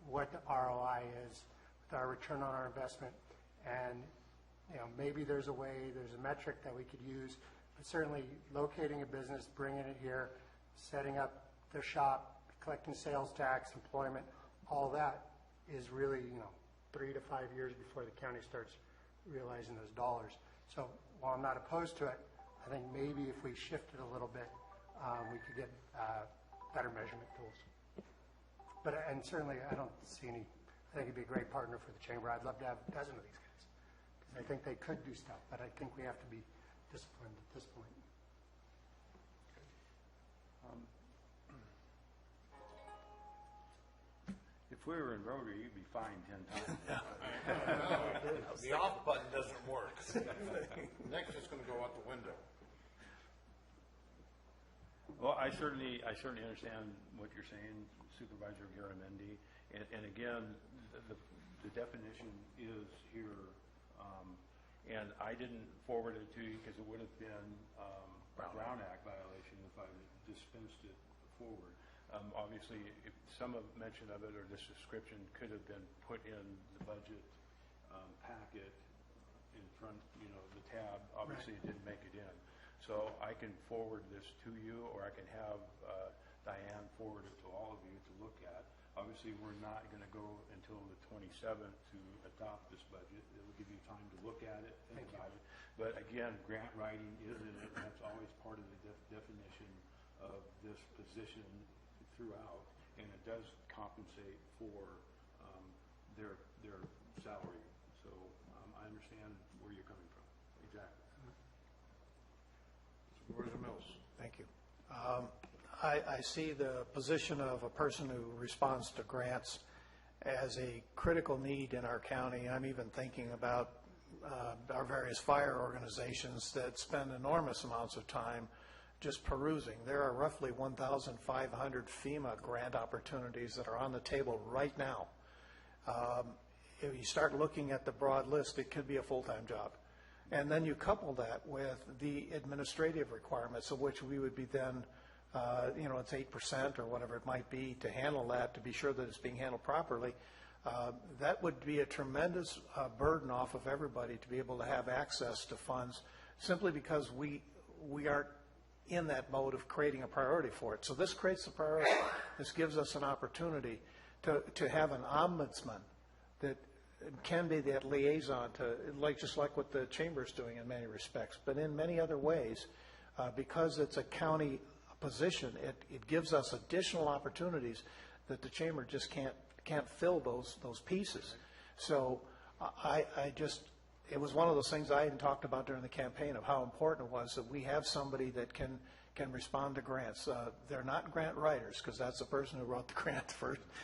S6: what the ROI is with our return on our investment. And maybe there's a metric that we could use, but certainly locating a business, bringing it here, setting up their shop, collecting sales tax, employment, all that is really, 3 to 5 years before the county starts realizing those dollars. So while I'm not opposed to it, I think maybe if we shifted a little bit, we could get better measurement tools. And certainly I don't see any, I think it'd be a great partner for the chamber. I'd love to have a dozen of these guys, because I think they could do stuff, but I think we have to be disciplined at this point.
S5: if we were in Rotary, you'd be fined 10 times.
S1: The off button doesn't work. Next, it's going to go out the window.
S5: Well, I certainly understand what you're saying, Supervisor Garamendi. And again, the definition is here, and I didn't forward it to you because it would have been a Brown Act violation if I dispensed it forward. Obviously, if some mention of it or this description could have been put in the budget packet in front, the tab. Obviously, it didn't make it in. So I can forward this to you, or I can have Diane forward it to all of you to look at. Obviously, we're not going to go until the 27th to adopt this budget. It will give you time to look at it, think about it. But again, grant writing is in it, and that's always part of the definition of this position throughout, and it does compensate for their salary. So I understand where you're coming from. Exactly.
S1: Supervisor Mills.
S4: Thank you. I see the position of a person who responds to grants as a critical need in our county. I'm even thinking about our various fire organizations that spend enormous amounts of time just perusing. There are roughly 1,500 FEMA grant opportunities that are on the table right now. If you start looking at the broad list, it could be a full-time job. And then you couple that with the administrative requirements, of which we would be then, it's 8% or whatever it might be to handle that, to be sure that it's being handled properly. That would be a tremendous burden off of everybody to be able to have access to funds simply because we aren't in that mode of creating a priority for it. So this creates a priority. This gives us an opportunity to have an ombudsman that can be that liaison to, just like what the chamber is doing in many respects, but in many other ways, because it's a county position, it gives us additional opportunities that the chamber just can't fill those pieces. So it was one of those things I had talked about during the campaign of how important it was that we have somebody that can respond to grants. They're not grant writers, because that's the person who wrote the grant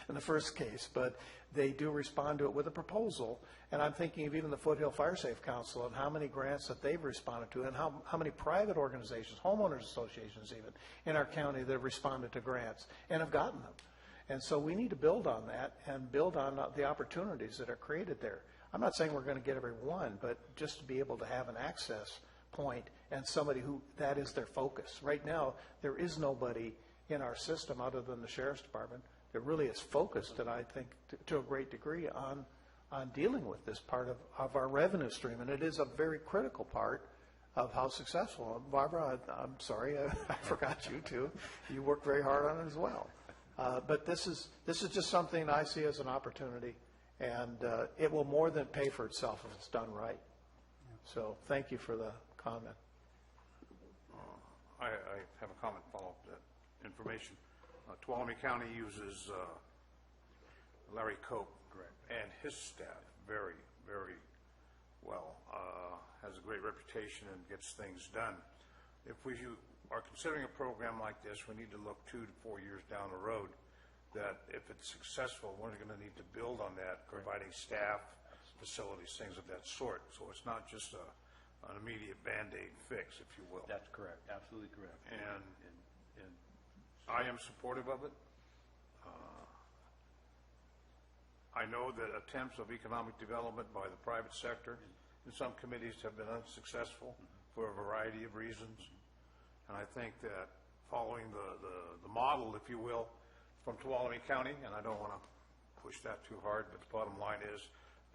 S4: in the first case, but they do respond to it with a proposal. And I'm thinking of even the Foothill Fire Safe Council and how many grants that they've responded to, and how many private organizations, homeowners associations even, in our county that have responded to grants and have gotten them. And so we need to build on that and build on the opportunities that are created there. I'm not saying we're going to get every one, but just to be able to have an access point and somebody who that is their focus. Right now, there is nobody in our system other than the Sheriff's Department that really is focused, and I think to a great degree, on dealing with this part of our revenue stream. And it is a very critical part of how successful. Barbara, I'm sorry, I forgot you too. You worked very hard on it as well. But this is just something I see as an opportunity, and it will more than pay for itself if it's done right. So thank you for the comment.
S1: I have a comment, follow-up to that information. Tuolumne County uses Larry Cope and his staff very, very well. Has a great reputation and gets things done. If we are considering a program like this, we need to look 2 to 4 years down the road, that if it's successful, we're going to need to build on that, providing staff, facilities, things of that sort. So it's not just an immediate Band-Aid fix, if you will.
S5: That's correct, absolutely correct.
S1: And I am supportive of it. I know that attempts of economic development by the private sector in some committees have been unsuccessful for a variety of reasons. And I think that following the model, if you will, from Tuolumne County, and I don't want to push that too hard, but the bottom line is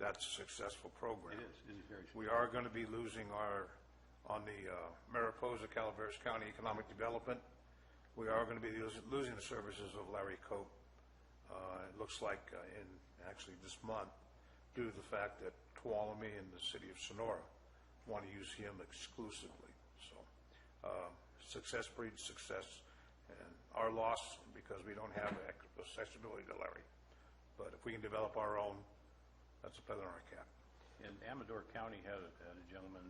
S1: that's a successful program.
S5: It is very successful.
S1: We are going to be losing on the Mariposa, Calaveras County Economic Development, we are going to be losing the services of Larry Cope. It looks like actually this month, due to the fact that Tuolumne and the city of Sonora want to use him exclusively. So success breeds success, and our loss because we don't have accessibility to Larry. But if we can develop our own, that's a feather in our cap.
S5: And Amador County had a gentleman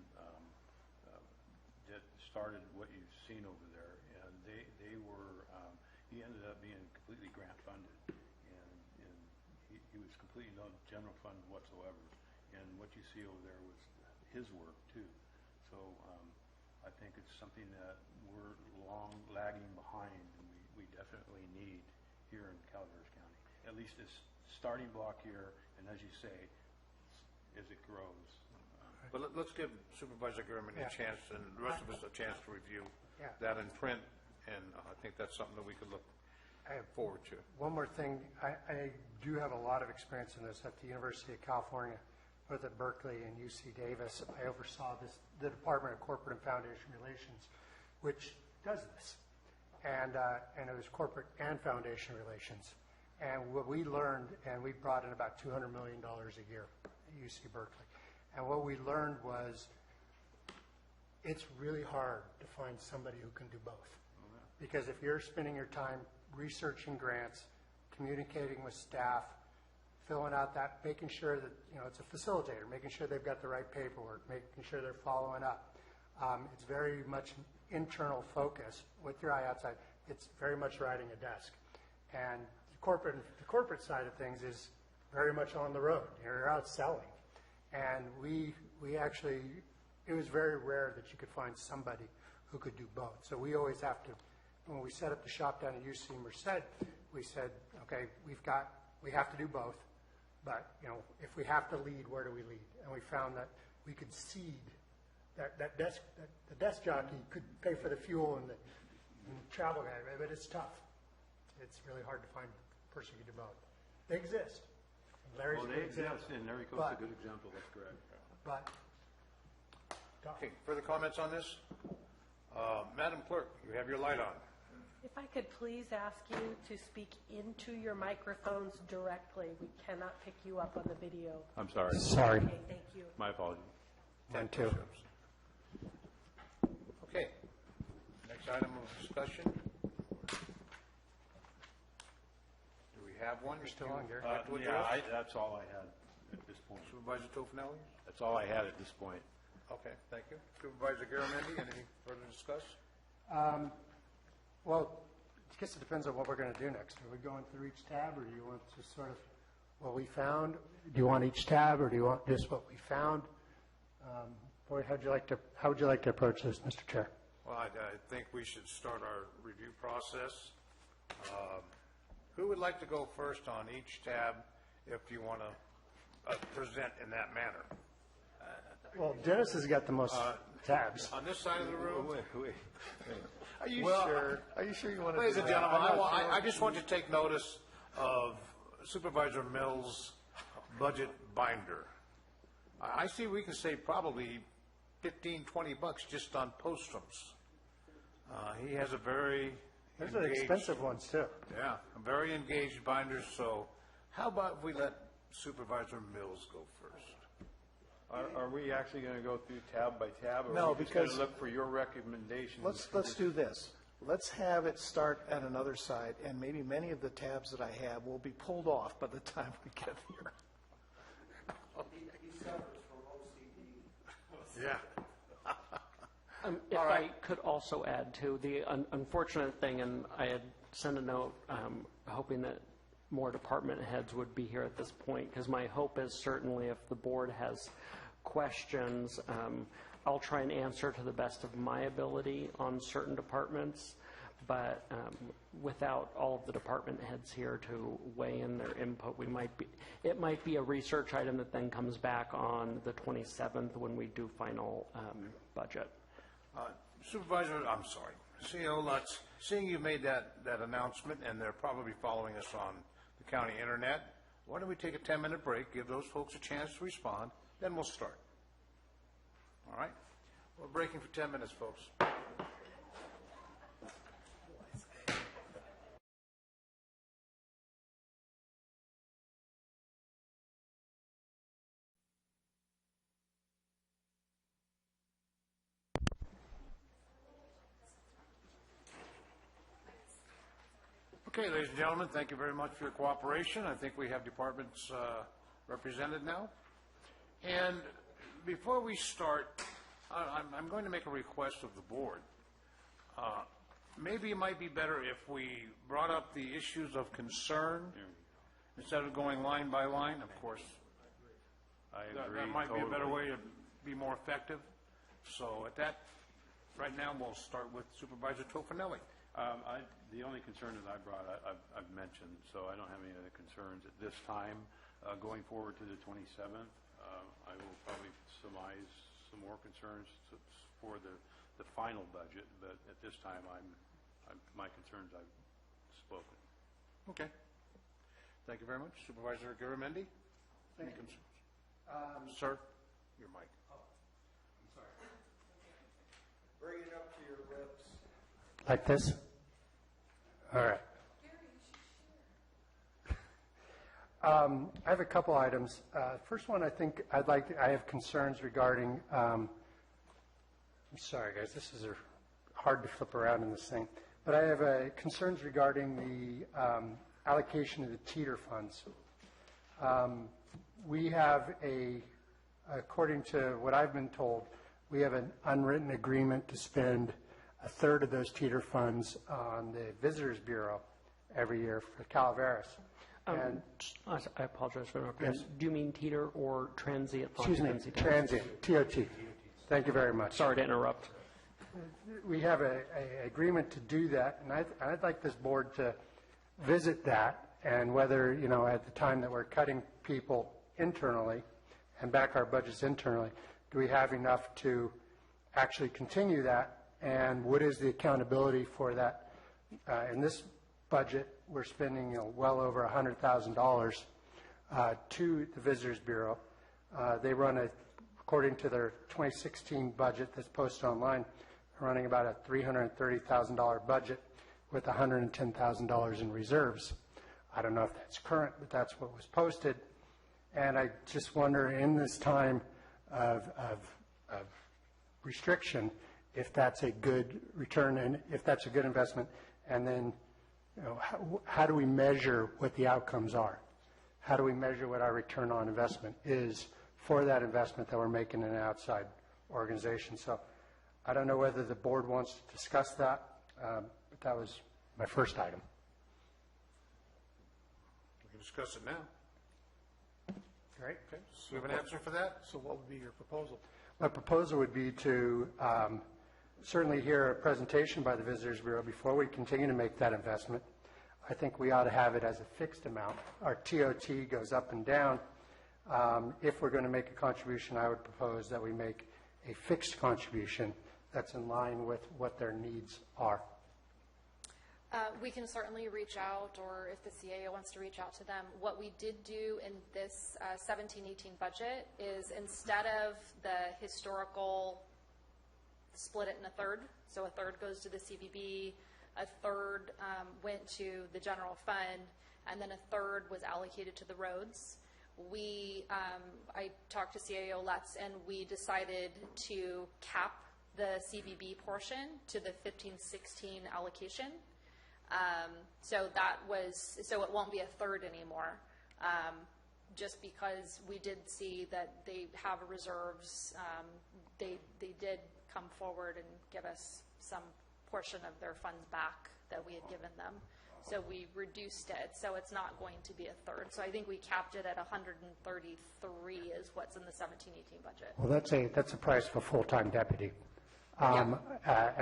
S5: that started what you've seen over there, and they were he ended up being completely grant funded, and he was completely no general fund whatsoever. And what you see over there was his work too. So I think it's something that we're long lagging behind, and we definitely need here in Calaveras County. At least this starting block here, and as you say, as it grows.
S1: But let's give Supervisor Gurman a chance, and the rest of us a chance to review that in print, and I think that's something that we could look forward to.
S6: One more thing, I do have a lot of experience in this at the University of California, both at Berkeley and UC Davis. I oversaw the Department of Corporate and Foundation Relations, which does this, and it was corporate and foundation relations. And what we learned, and we brought in about $200 million a year at UC Berkeley, and what we learned was it's really hard to find somebody who can do both. Because if you're spending your time researching grants, communicating with staff, filling out that, making sure that, it's a facilitator, making sure they've got the right paperwork, making sure they're following up. It's very much internal focus with your eye outside. It's very much riding a desk. And the corporate side of things is very much on the road. You're out selling. And we actually, it was very rare that you could find somebody who could do both. So we always have to, when we set up the shop down at UC Merced, we said, okay, we have to do both. But, if we have to lead, where do we lead? And we found that we could seed the desk jockey could pay for the fuel and the travel guy, but it's tough. It's really hard to find a person who can do both. They exist, Larry's a good
S5: Yes,
S6: example.
S5: and Larry Coates is a good example, that's correct.
S6: But,
S1: Okay, further comments on this? Madam Clerk, you have your light on.
S2: If I could please ask you to speak into your microphones directly. We cannot pick you up on the video.
S5: I'm sorry.
S6: sorry,
S2: Okay, thank you.
S5: My apologies.
S6: mine too.
S1: Okay, next item of discussion. Do we have one? You're
S6: still on, Gary.
S5: That's all I had at this point.
S1: Supervisor Tofinelli?
S5: That's all I had at this point.
S1: Okay, thank you. Supervisor Garamendi, anything further to discuss?
S6: Well, I guess it depends on what we're going to do next. Are we going through each tab, or do you want to sort of what we found? Do you want each tab, or do you want just what we found? Boyd, how would you like to approach this, Mr. Chair?
S1: Well, I think we should start our review process. Who would like to go first on each tab if you want to present in that manner?
S6: Well, Dennis has got the most tabs.
S1: On this side of the room?
S4: Are you
S1: Well,
S4: sure? Are you sure you want to do
S1: Ladies and
S4: that?
S1: gentlemen, I just want to take notice of Supervisor Mills' budget binder. I see we can save probably $15-20 just on postrums. He has a very
S6: Those are
S1: engaged-
S6: expensive ones, too.
S1: Yeah, a very engaged binder, so how about if we let Supervisor Mills go first?
S5: Are we actually going to go through tab by tab? Or
S4: No,
S5: are we just going
S4: because-
S5: to look for your recommendations?
S4: Let's do this. Let's have it start at another side, and maybe many of the tabs that I have will be pulled off by the time we get here.
S1: Yeah.
S9: If I could also add to the unfortunate thing, and I had sent a note hoping that more department heads would be here at this point, because my hope is certainly if the board has questions, I'll try and answer to the best of my ability on certain departments, but without all of the department heads here to weigh in their input, it might be a research item that then comes back on the 27th when we do final budget.
S1: Supervisor, I'm sorry, CEO Lutz, seeing you made that announcement, and they're probably following us on the county internet, why don't we take a 10-minute break, give those folks a chance to respond, then we'll start. All right? We're breaking for 10 minutes, folks. Okay, ladies and gentlemen, thank you very much for your cooperation. I think we have departments represented now. And before we start, I'm going to make a request of the board. Maybe it might be better if we brought up the issues of concern instead of going line by line, of course.
S5: I agree.
S1: That might be a better
S5: totally.
S1: way to be more effective. So at that, right now, we'll start with Supervisor Tofinelli.
S5: The only concern that I brought, I've mentioned, so I don't have any other concerns at this time. Going forward to the 27th, I will probably surmise some more concerns for the final budget, but at this time, my concerns I've spoken.
S1: Okay. Thank you very much. Supervisor Garamendi? Any concerns? Sir, your mic.
S15: Bring it up to your lips.
S6: Like this? All right. I have a couple items. First one, I have concerns regarding, I'm sorry, guys, this is hard to flip around in this thing, but I have concerns regarding the allocation of the teeter funds. We have according to what I've been told, we have an unwritten agreement to spend a third of those teeter funds on the Visitors Bureau every year for Calaveras. And
S9: I apologize for interrupting.
S6: Yes.
S9: Do you mean teeter or transient?
S6: excuse me,
S9: occupancy?
S6: transient, TOT. Thank you very much.
S9: Sorry to interrupt.
S6: We have an agreement to do that, and I'd like this board to visit that, and whether, at the time that we're cutting people internally and back our budgets internally, do we have enough to actually continue that, and what is the accountability for that? In this budget, we're spending well over $100,000 to the Visitors Bureau. They run according to their 2016 budget that's posted online, running about a $330,000 budget with $110,000 in reserves. I don't know if that's current, but that's what was posted. And I just wonder, in this time of restriction, if that's a good return and if that's a good investment. And then, how do we measure what the outcomes are? How do we measure what our return on investment is for that investment that we're making in an outside organization? So I don't know whether the board wants to discuss that, but that was my first item.
S1: We can discuss it now.
S6: Great.
S1: Okay. Do you have an answer for that?
S4: So what would be your proposal?
S6: My proposal would be to certainly hear a presentation by the Visitors Bureau before we continue to make that investment. I think we ought to have it as a fixed amount. Our TOT goes up and down. If we're going to make a contribution, I would propose that we make a fixed contribution that's in line with what their needs are.
S12: We can certainly reach out, or if the CAO wants to reach out to them. What we did do in this 17-18 budget is, instead of the historical split it in a third, so a third goes to the CVB, a third went to the general fund, and then a third was allocated to the roads. I talked to CAO Lutz, and we decided to cap the CVB portion to the 15-16 allocation. So it won't be a third anymore, just because we did see that they have reserves. They did come forward and give us some portion of their funds back that we had given them. So we reduced it, so it's not going to be a third. So I think we capped it at 133 is what's in the 17-18 budget.
S6: Well, that's a price of a full-time deputy. And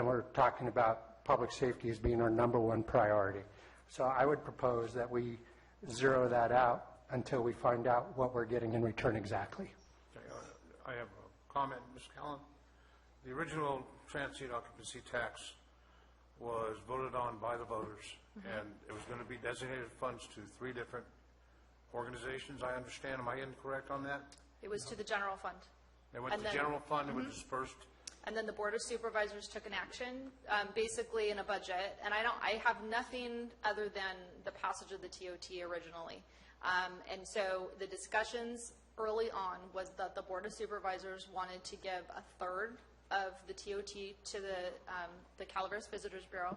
S6: we're talking about public safety as being our number one priority. So I would propose that we zero that out until we find out what we're getting in return exactly.
S1: Okay, I have a comment, Ms. Callan. The original transient occupancy tax was voted on by the voters, and it was going to be designated funds to 3 different organizations, I understand. Am I incorrect on that?
S12: It was to the general fund.
S1: It went to the general fund, it was dispersed.
S12: And then the Board of Supervisors took an action, basically in a budget, and I have nothing other than the passage of the TOT originally. And so the discussions early on was that the Board of Supervisors wanted to give a third of the TOT to the Calaveras Visitors Bureau.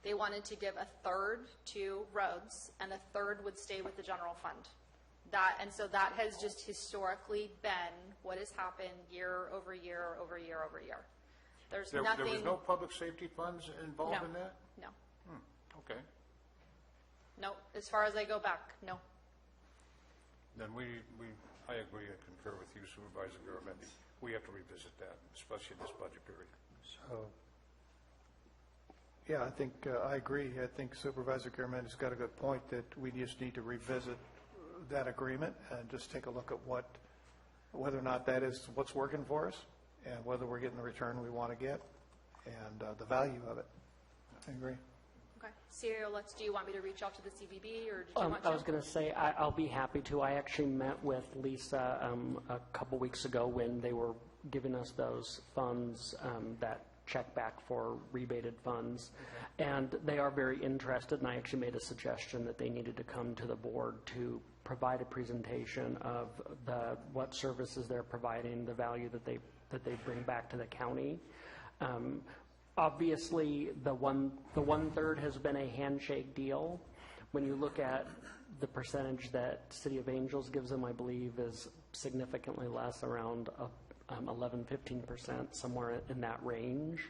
S12: They wanted to give a third to roads, and a third would stay with the general fund. And so that has just historically been what has happened year over year over year over year. There
S1: was no public safety funds involved in that?
S12: No.
S1: Okay.
S12: No, as far as I go back, no.
S1: Then I agree and concur with you, Supervisor Garamendi. We have to revisit that, especially in this budget period.
S6: So,
S4: yeah, I think I agree. I think Supervisor Garamendi's got a good point that we just need to revisit that agreement and just take a look at whether or not that is what's working for us, and whether we're getting the return we want to get, and the value of it. I agree.
S12: Okay. CAO Lutz, do you want me to reach out to the CVB, or did you want to?
S9: I was going to say, I'll be happy to. I actually met with Lisa a couple weeks ago when they were giving us those funds, that check back for rebated funds. And they are very interested, and I actually made a suggestion that they needed to come to the board to provide a presentation of what services they're providing, the value that they bring back to the county. Obviously, the one-third has been a handshake deal. When you look at the percentage that City of Angels gives them, I believe, is significantly less, around 11-15%, somewhere in that range.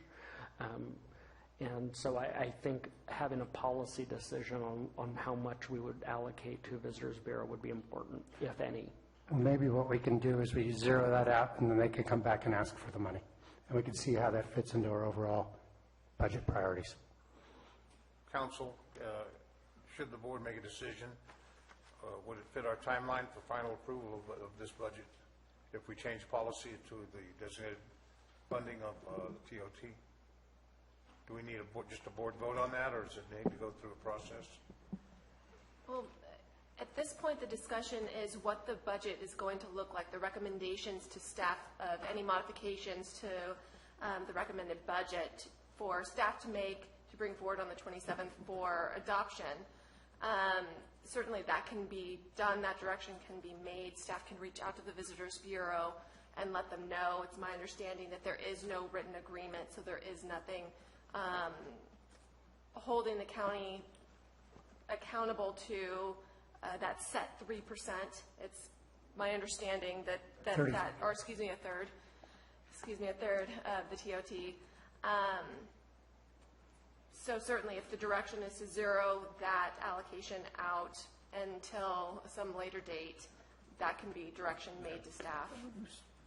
S9: And so I think having a policy decision on how much we would allocate to Visitors Bureau would be important, if any.
S6: Maybe what we can do is we zero that out, and then they can come back and ask for the money. And we can see how that fits into our overall budget priorities.
S1: Council, should the board make a decision, would it fit our timeline for final approval of this budget if we change policy to the designated funding of the TOT? Do we need just a board vote on that, or does it need to go through a process?
S12: Well,
S17: At this point, the discussion is what the budget is going to look like, the recommendations to staff of any modifications to the recommended budget for staff to make, to bring forward on the 27th for adoption. Certainly that can be done, that direction can be made. Staff can reach out to the Visitors Bureau and let them know. It's my understanding that there is no written agreement, so there is nothing holding the county accountable to that set 3%. It's my understanding that or excuse me, a third of the TOT. So certainly if the direction is to zero that allocation out until some later date, that can be direction made to staff.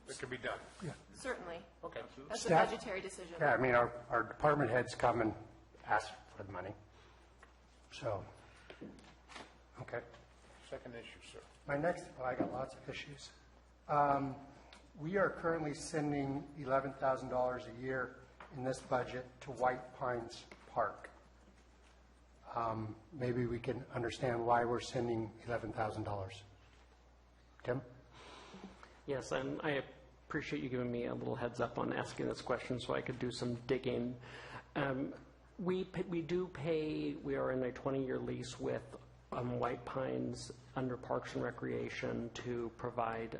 S1: It can be done.
S6: Yeah.
S17: Certainly.
S1: Okay.
S17: That's
S6: Staff-
S17: a budgetary decision.
S6: Yeah, I mean, our department heads come and ask for the money. So, okay.
S1: Second issue, sir.
S6: My next, I got lots of issues. We are currently sending $11,000 a year in this budget to White Pines Park. Maybe we can understand why we're sending $11,000. Tim?
S9: Yes, and I appreciate you giving me a little heads up on asking this question so I could do some digging. We do pay, we are in a 20-year lease with White Pines under Parks and Recreation to provide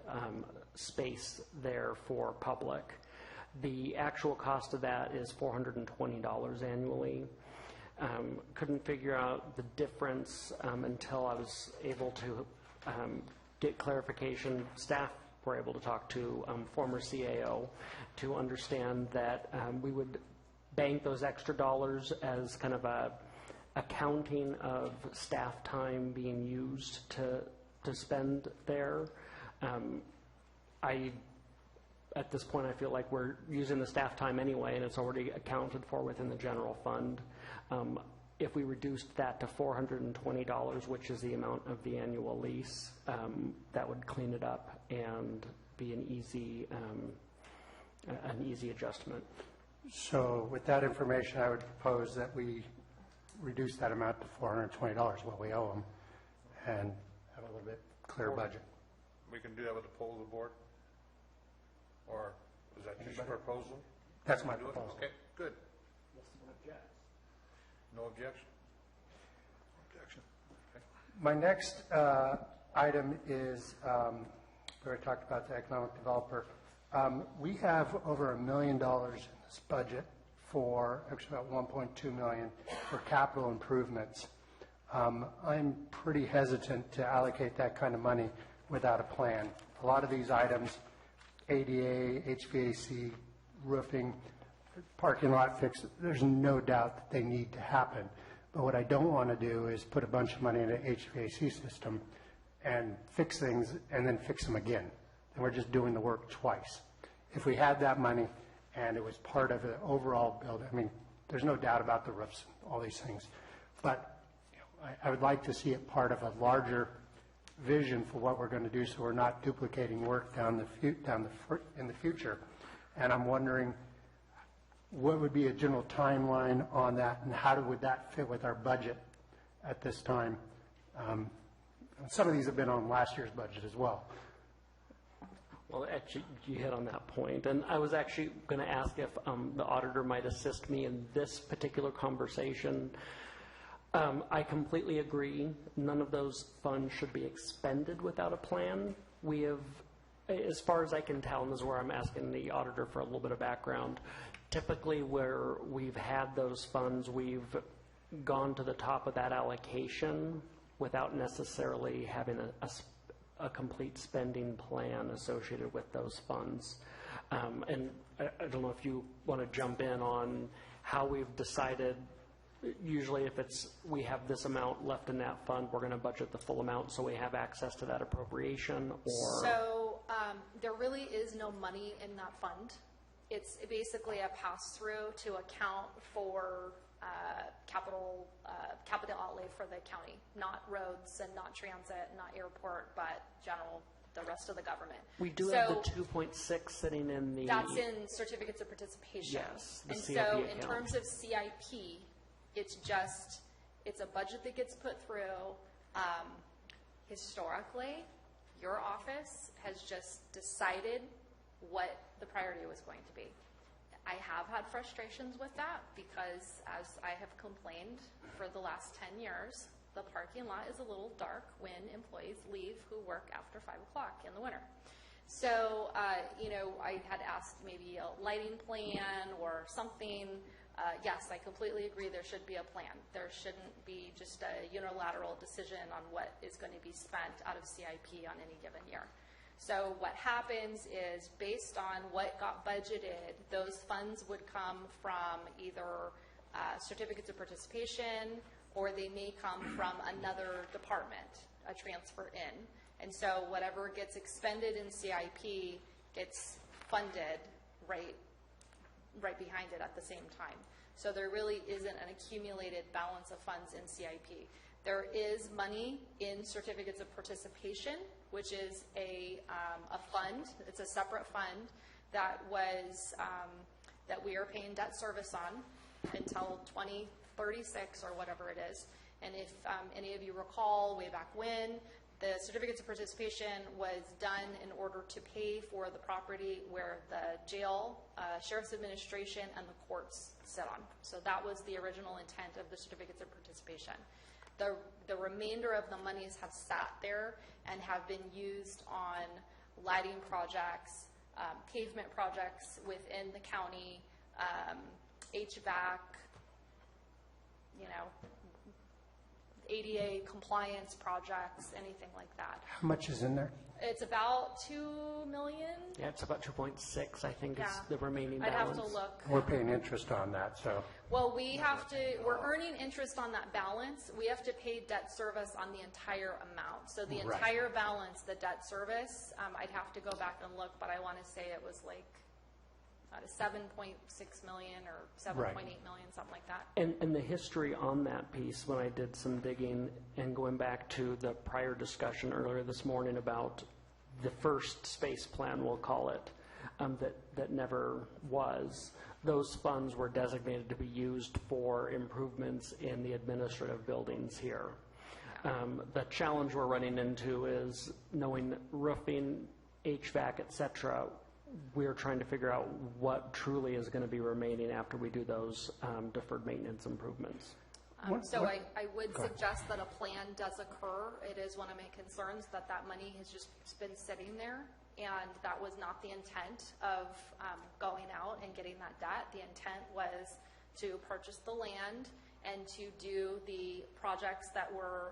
S9: space there for public. The actual cost of that is $420 annually. Couldn't figure out the difference until I was able to get clarification. Staff were able to talk to former CAO to understand that we would bank those extra dollars as kind of a accounting of staff time being used to spend there. At this point, I feel like we're using the staff time anyway, and it's already accounted for within the general fund. If we reduced that to $420, which is the amount of the annual lease, that would clean it up and be an easy adjustment.
S6: So with that information, I would propose that we reduce that amount to $420, what we owe them, and have a little bit clearer budget.
S1: We can do that with the poll of the board? Or is that just your proposal?
S6: That's my
S1: Do it?
S6: proposal.
S1: Okay, good. No objection? Objection. Okay.
S6: My next item is, we already talked about the economic developer. We have over $1 million in this budget for, actually about $1.2 million for capital improvements. I'm pretty hesitant to allocate that kind of money without a plan. A lot of these items, ADA, HVAC, roofing, parking lot fix, there's no doubt that they need to happen. But what I don't want to do is put a bunch of money in an HVAC system and fix things and then fix them again. And we're just doing the work twice. If we had that money and it was part of the overall build, I mean, there's no doubt about the roofs, all these things. But I would like to see it part of a larger vision for what we're going to do so we're not duplicating work in the future. And I'm wondering what would be a general timeline on that and how would that fit with our budget at this time? Some of these have been on last year's budget as well.
S9: Well, actually, you hit on that point. And I was actually going to ask if the auditor might assist me in this particular conversation. I completely agree. None of those funds should be expended without a plan. We have, as far as I can tell, and this is where I'm asking the auditor for a little bit of background, typically where we've had those funds, we've gone to the top of that allocation without necessarily having a complete spending plan associated with those funds. And I don't know if you want to jump in on how we've decided. Usually if we have this amount left in that fund, we're going to budget the full amount so we have access to that appropriation, or?
S12: So there really is no money in that fund. It's basically a pass-through to account for capital outlay for the county, not roads and not transit, not airport, but the rest of the government.
S9: We do have the 2.6 sitting in the...
S12: That's in certificates of participation.
S9: Yes, the
S12: and
S9: CIP
S12: so in
S9: account.
S12: terms of CIP, it's a budget that gets put through. historically, your office has just decided what the priority was going to be. I have had frustrations with that because, as I have complained for the last 10 years, the parking lot is a little dark when employees leave who work after 5 o'clock in the winter. So, I had asked maybe a lighting plan or something. Yes, I completely agree there should be a plan. There shouldn't be just a unilateral decision on what is going to be spent out of CIP on any given year. So what happens is, based on what got budgeted, those funds would come from either certificates of participation, or they may come from another department, a transfer in. And so whatever gets expended in CIP gets funded right behind it at the same time. So there really isn't an accumulated balance of funds in CIP. There is money in certificates of participation, which is a fund. It's a separate fund that was that we are paying debt service on until 2036 or whatever it is. And if any of you recall, way back when, the certificates of participation was done in order to pay for the property where the jail, sheriff's administration, and the courts sit on. So that was the original intent of the certificates of participation. The remainder of the monies have sat there and have been used on lighting projects, pavement projects within the county, HVAC, ADA compliance projects, anything like that.
S6: How much is in there?
S12: It's about $2 million.
S9: Yeah, it's about 2.6, I think, is
S12: Yeah.
S9: the remaining
S12: I'd
S9: balance.
S12: have to look.
S6: We're paying interest on that, so.
S12: Well, we're earning interest on that balance. We have to pay debt service on the entire amount. So the
S6: Right.
S12: entire balance, the debt service, I'd have to go back and look, but I want to say it was like $7.6 million or $7.8 million, something like that.
S9: And the history on that piece, when I did some digging and going back to the prior discussion earlier this morning about the first space plan, we'll call it, that never was, those funds were designated to be used for improvements in the administrative buildings here. The challenge we're running into is knowing roofing, HVAC, et cetera. We're trying to figure out what truly is going to be remaining after we do those deferred maintenance improvements.
S12: So I would suggest that a plan does occur. It is one of my concerns that money has just been sitting there, and that was not the intent of going out and getting that debt. The intent was to purchase the land and to do the projects that were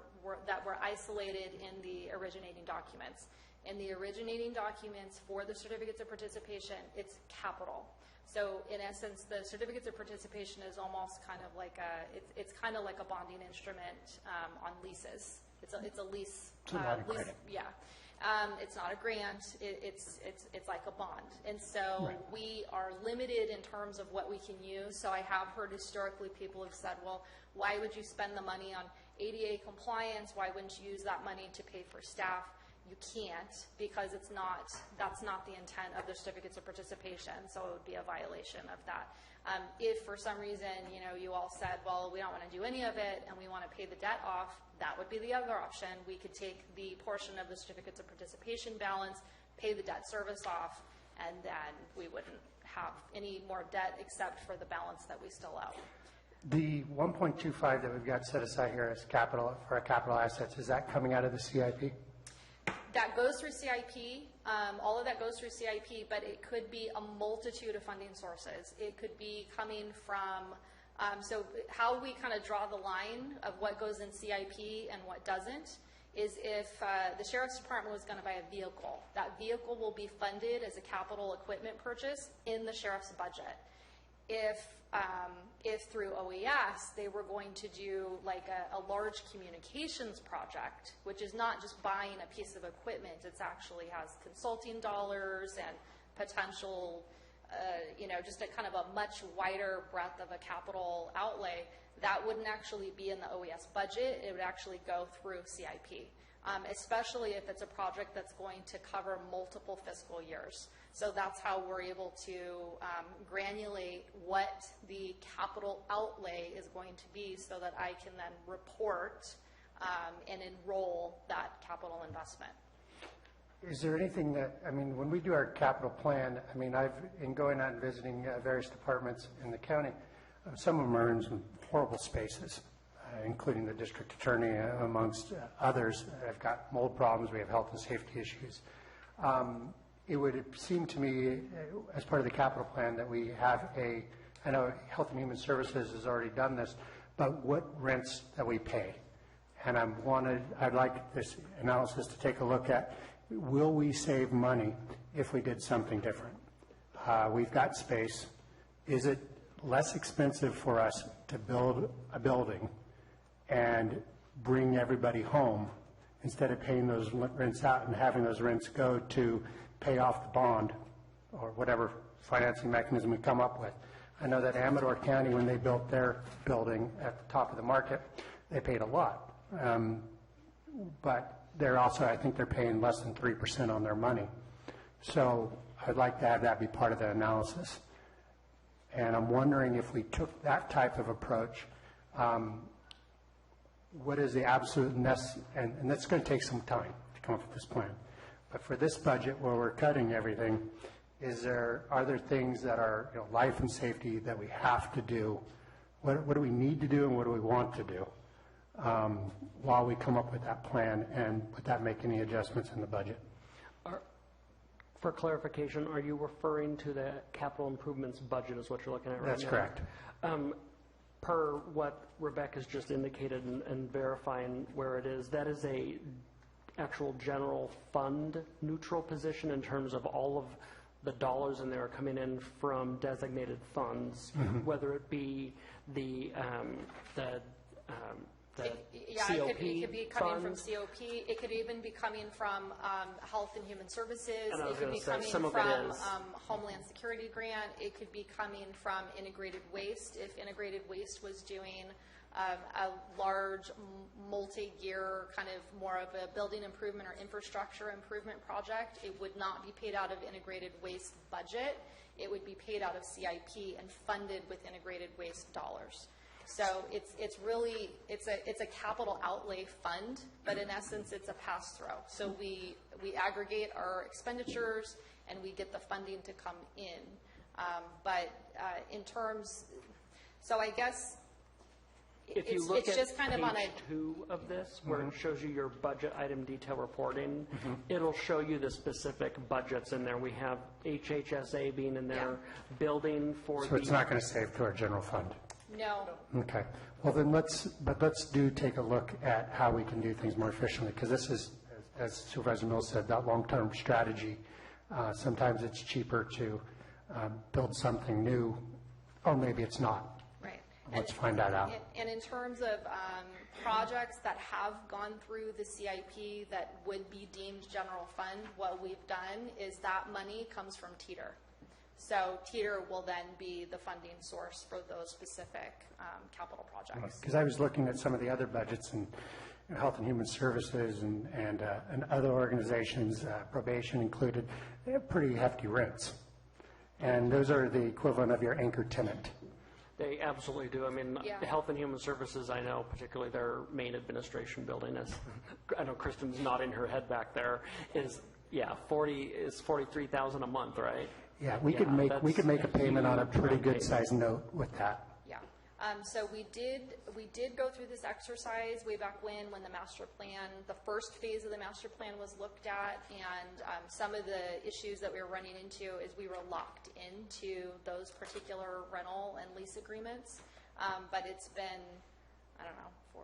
S12: isolated in the originating documents. In the originating documents for the certificates of participation, it's capital. So in essence, the certificates of participation is almost kind of like it's kind of like a bonding instrument on leases. It's a lease.
S6: It's a line of credit.
S12: Yeah. It's not a grant. It's like a bond. And so we are limited in terms of what we can use. So I have heard historically people have said, well, why would you spend the money on ADA compliance? Why wouldn't you use that money to pay for staff? You can't, because that's not the intent of the certificates of participation, so it would be a violation of that. If for some reason, you all said, well, we don't want to do any of it and we want to pay the debt off, that would be the other option. We could take the portion of the certificates of participation balance, pay the debt service off, and then we wouldn't have any more debt except for the balance that we still owe.
S6: The 1.25 that we've got set aside here as capital, for our capital assets, is that coming out of the CIP?
S12: That goes through CIP. All of that goes through CIP, but it could be a multitude of funding sources. It could be coming from, so how we kind of draw the line of what goes in CIP and what doesn't is if the Sheriff's Department was going to buy a vehicle, that vehicle will be funded as a capital equipment purchase in the Sheriff's budget. If through OES they were going to do like a large communications project, which is not just buying a piece of equipment, it actually has consulting dollars and potential, just a kind of a much wider breadth of a capital outlay, that wouldn't actually be in the OES budget. It would actually go through CIP, especially if it's a project that's going to cover multiple fiscal years. So that's how we're able to granulate what the capital outlay is going to be so that I can then report and enroll that capital investment.
S6: Is there anything that, I mean, when we do our capital plan, I mean, in going out and visiting various departments in the county, some of them are in some horrible spaces, including the district attorney, amongst others that have got mold problems. We have health and safety issues. It would seem to me, as part of the capital plan, that we have I know Health and Human Services has already done this, but what rents that we pay. And I'd like this analysis to take a look at, will we save money if we did something different? We've got space. Is it less expensive for us to build a building and bring everybody home instead of paying those rents out and having those rents go to pay off the bond or whatever financing mechanism we come up with? I know that Amador County, when they built their building at the top of the market, they paid a lot. But they're also, I think they're paying less than 3% on their money. So I'd like to have that be part of the analysis. And I'm wondering if we took that type of approach, what is the absolute and that's going to take some time to come up with this plan. But for this budget where we're cutting everything, are there things that are, life and safety that we have to do? What do we need to do and what do we want to do while we come up with that plan and without making any adjustments in the budget?
S9: For clarification, are you referring to the capital improvements budget is what you're looking at right now?
S6: That's correct.
S9: Per what Rebecca's just indicated and verifying where it is, that is a actual general fund neutral position in terms of all of the dollars in there are coming in from designated funds, whether it be the COP
S12: it could be coming from
S9: funds.
S12: COP. It could even be coming from Health and Human Services.
S9: And
S12: It could be coming
S9: some of
S12: from
S9: it is.
S12: Homeland Security grant. It could be coming from Integrated Waste. If Integrated Waste was doing a large multi-year kind of more of a building improvement or infrastructure improvement project, it would not be paid out of Integrated Waste budget. It would be paid out of CIP and funded with Integrated Waste dollars. So it's a capital outlay fund, but in essence it's a pass-through. So we aggregate our expenditures and we get the funding to come in. But in terms, so I guess
S9: If you look
S12: it's
S9: at
S12: just kind of on
S9: page
S12: a
S9: 2 of this, where it shows you your budget item detail reporting, it'll show you the specific budgets in there. We have HHSA being in there, building for
S6: So it's not going to save to our general fund?
S12: no.
S6: Okay. Well, then let's take a look at how we can do things more efficiently, because this is, as Supervisor Mills said, that long-term strategy. Sometimes it's cheaper to build something new, or maybe it's not.
S12: Right.
S6: Let's find that out.
S12: And in terms of projects that have gone through the CIP that would be deemed general fund, what we've done is that money comes from TEETR. So TEETR will then be the funding source for those specific capital projects.
S6: Because I was looking at some of the other budgets and Health and Human Services and other organizations, probation included, they have pretty hefty rents. And those are the equivalent of your anchor tenant.
S9: They absolutely do. I mean,
S12: Yeah.
S9: Health and Human Services, I know, particularly their main administration building is, I know Kristen's nodding her head back there, is $43,000 a month, right?
S6: Yeah, we could make a payment on a pretty good sized note with that.
S12: Yeah. So we did go through this exercise way back when the master plan, the first phase of the master plan was looked at, and some of the issues that we were running into is we were locked into those particular rental and lease agreements. But it's been, I don't know, 4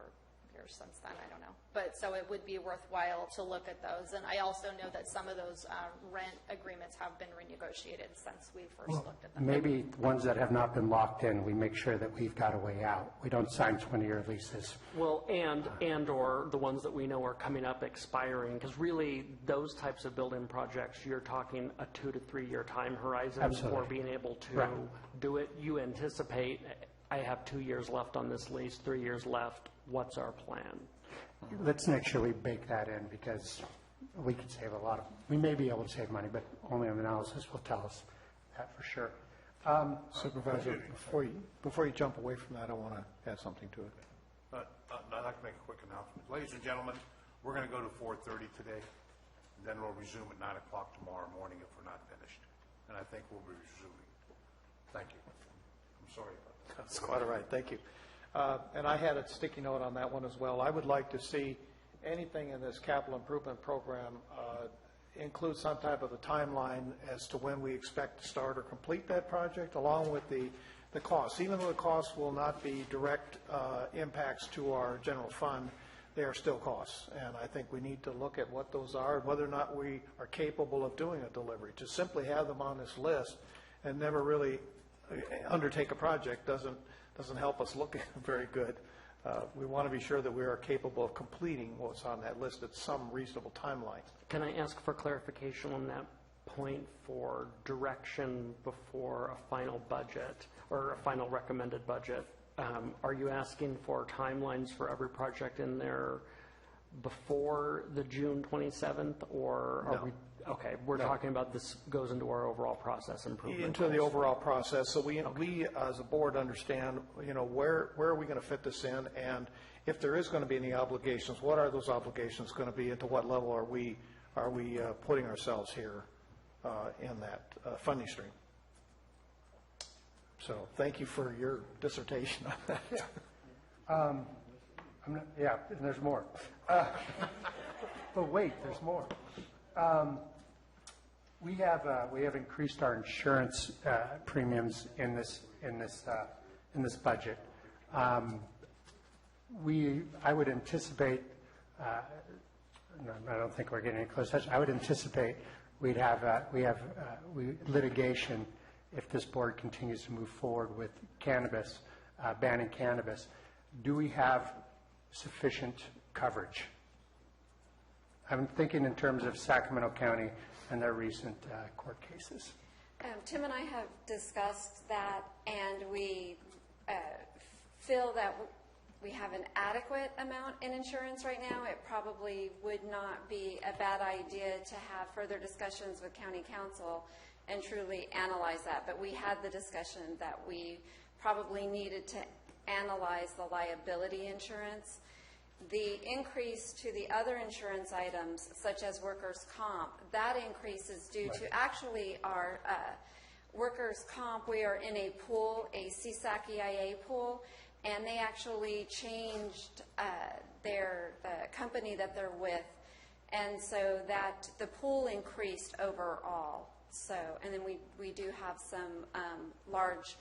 S12: years since then, I don't know. But so it would be worthwhile to look at those. And I also know that some of those rent agreements have been renegotiated since we first looked at them.
S6: Maybe ones that have not been locked in, we make sure that we've got a way out. We don't sign 20-year leases.
S9: Well, and or the ones that we know are coming up expiring, because really those types of building projects, you're talking a 2 to 3 year time horizon
S6: Absolutely.
S9: for being able to
S6: Right.
S9: do it. You anticipate, I have 2 years left on this lease, 3 years left. What's our plan?
S6: Let's make sure we bake that in, because we could save we may be able to save money, but only an analysis will tell us that for sure.
S4: Supervisor, before you jump away from that, I want to add something to it.
S1: I'd like to make a quick announcement. Ladies and gentlemen, we're going to go to 4:30 today, and then we'll resume at 9 o'clock tomorrow morning if we're not finished. And I think we'll be resuming. Thank you. I'm sorry about that.
S4: That's quite all right, thank you. And I had a sticky note on that one as well. I would like to see anything in this capital improvement program include some type of a timeline as to when we expect to start or complete that project, along with the costs. Even though the costs will not be direct impacts to our general fund, they are still costs. And I think we need to look at what those are, and whether or not we are capable of doing a delivery. To simply have them on this list and never really undertake a project doesn't help us look very good. We want to be sure that we are capable of completing what's on that list at some reasonable timeline.
S9: Can I ask for clarification on that point for direction before a final budget or a final recommended budget? Are you asking for timelines for every project in there before the June 27th, or are we? Okay, we're talking about this goes into our overall process improvement.
S4: Into the overall process, so we as a board understand, where are we going to fit this in, and if there is going to be any obligations, what are those obligations going to be, and to what level are we putting ourselves here in that funding stream? So thank you for your dissertation on that.
S6: And there's more. But wait, there's more. We have increased our insurance premiums in this budget. I would anticipate. I don't think we're getting any close. I would anticipate we have litigation if this board continues to move forward with cannabis, banning cannabis. Do we have sufficient coverage? I'm thinking in terms of Sacramento County and their recent court cases.
S18: Tim and I have discussed that, and we feel that we have an adequate amount in insurance right now. It probably would not be a bad idea to have further discussions with county council and truly analyze that. But we had the discussion that we probably needed to analyze the liability insurance. The increase to the other insurance items, such as workers' comp, that increase is due to actually our workers' comp. We are in a pool, a CSAC EIA pool, and they actually changed the company that they're with, and so that the pool increased overall. So, and then we do have some large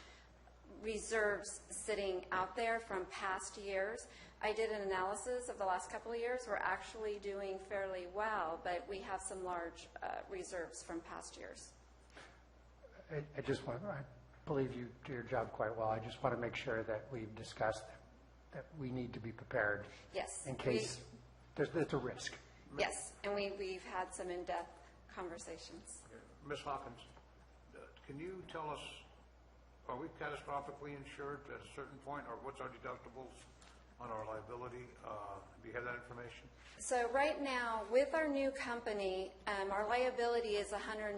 S18: reserves sitting out there from past years. I did an analysis of the last couple of years. We're actually doing fairly well, but we have some large reserves from past years.
S6: I believe you do your job quite well. I just want to make sure that we've discussed that we need to be prepared.
S18: Yes.
S6: In case it's a risk.
S18: Yes, and we've had some in-depth conversations.
S1: Ms. Hawkins, can you tell us, are we catastrophically insured at a certain point, or what's our deductibles on our liability? Do you have that information?
S18: So right now, with our new company, our liability is $125,000.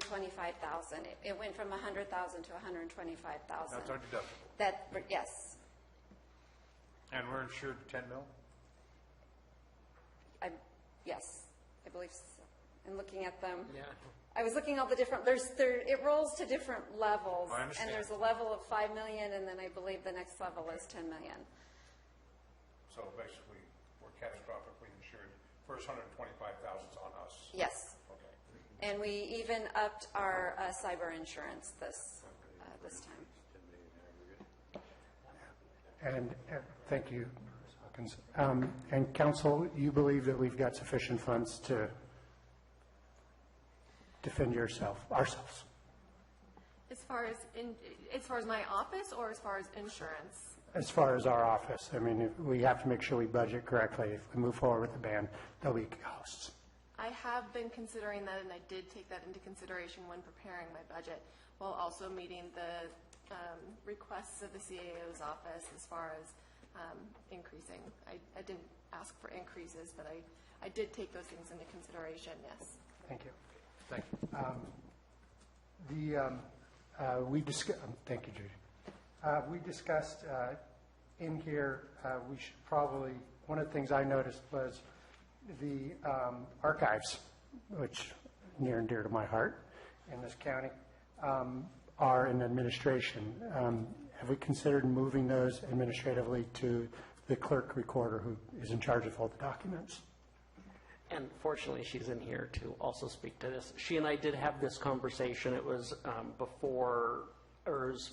S18: It went from $100,000 to $125,000.
S1: That's our deductible.
S18: Yes.
S1: And we're insured $10 million?
S18: Yes, I believe so. I'm looking at them.
S1: Yeah.
S18: I was looking at all the different. It rolls to different levels,
S1: I understand.
S18: and there's a level of $5 million, and then I believe the next level is $10 million.
S1: So basically, we're catastrophically insured. First $125,000 is on us.
S18: Yes.
S1: Okay.
S18: And we even upped our cyber insurance this time.
S6: And thank you, Ms. Hawkins. And council, you believe that we've got sufficient funds to defend ourselves?
S17: As far as my office, or as far as insurance?
S6: As far as our office, I mean, we have to make sure we budget correctly. If we move forward with the ban, there'll be costs.
S17: I have been considering that, and I did take that into consideration when preparing my budget, while also meeting the requests of the CAO's office as far as increasing. I didn't ask for increases, but I did take those things into consideration, yes.
S6: Thank you.
S1: Thank you.
S6: Thank you, Judy. We discussed in here, we should probably, one of the things I noticed was the archives, which near and dear to my heart in this county, are in administration. Have we considered moving those administratively to the clerk recorder who is in charge of all the documents?
S9: And fortunately, she's in here to also speak to this. She and I did have this conversation. It was before, or it was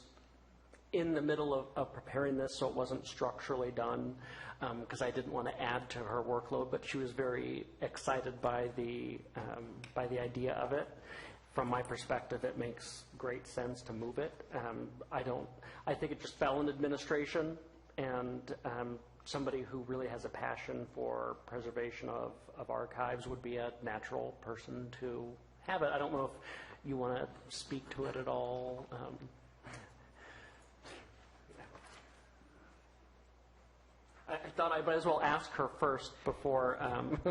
S9: in the middle of preparing this, so it wasn't structurally done, because I didn't want to add to her workload, but she was very excited by the idea of it. From my perspective, it makes great sense to move it. I think it just fell in administration, and somebody who really has a passion for preservation of archives would be a natural person to have it. I don't know if you want to speak to it at all. I thought I might as well ask her first before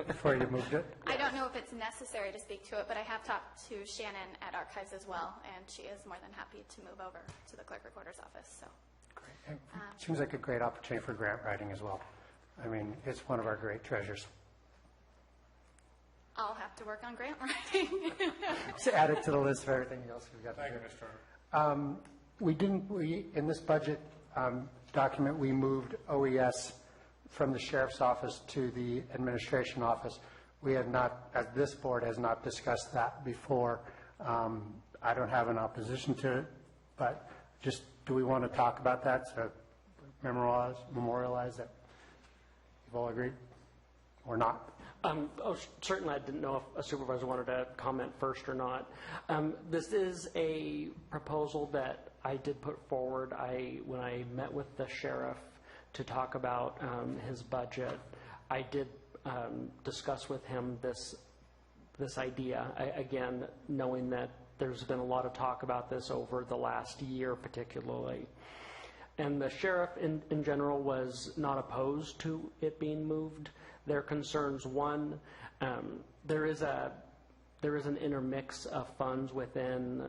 S6: before you moved it.
S3: I don't know if it's necessary to speak to it, but I have talked to Shannon at Archives as well, and she is more than happy to move over to the clerk recorder's office. So.
S6: Great. It seems like a great opportunity for grant writing as well. I mean, it's one of our great treasures.
S3: I'll have to work on grant writing.
S6: Just add it to the list of everything else we've got to do. Thank you, Mr. Turner. In this budget document, we moved OES from the sheriff's office to the administration office. We have not, as this board has not discussed that before. I don't have an opposition to it, but just, do we want to talk about that, so memorialize that you've all agreed, or not?
S9: Certainly, I didn't know if a supervisor wanted to comment first or not. This is a proposal that I did put forward. When I met with the sheriff to talk about his budget, I did discuss with him this idea, again, knowing that there's been a lot of talk about this over the last year particularly. And the sheriff in general was not opposed to it being moved. Their concerns, one, there is an intermix of funds within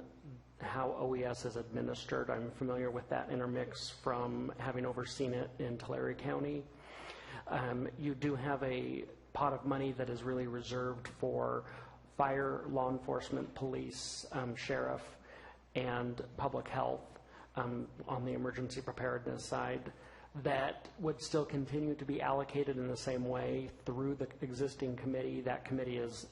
S9: how OES is administered. I'm familiar with that intermix from having overseen it in Tulare County. You do have a pot of money that is really reserved for fire, law enforcement, police, sheriff, and public health on the emergency preparedness side that would still continue to be allocated in the same way through the existing committee. That committee is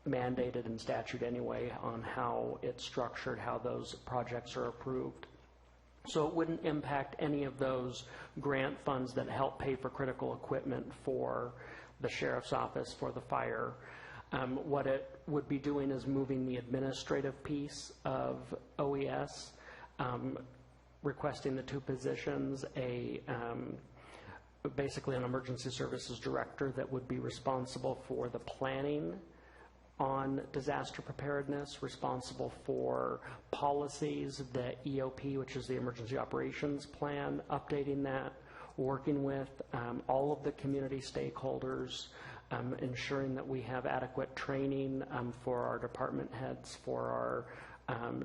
S9: mandated in statute anyway on how it's structured, how those projects are approved. So it wouldn't impact any of those grant funds that help pay for critical equipment for the sheriff's office, for the fire. What it would be doing is moving the administrative piece of OES, requesting the two positions, basically an emergency services director that would be responsible for the planning on disaster preparedness, responsible for policies, the EOP, which is the Emergency Operations Plan, updating that, working with all of the community stakeholders, ensuring that we have adequate training for our department heads, for our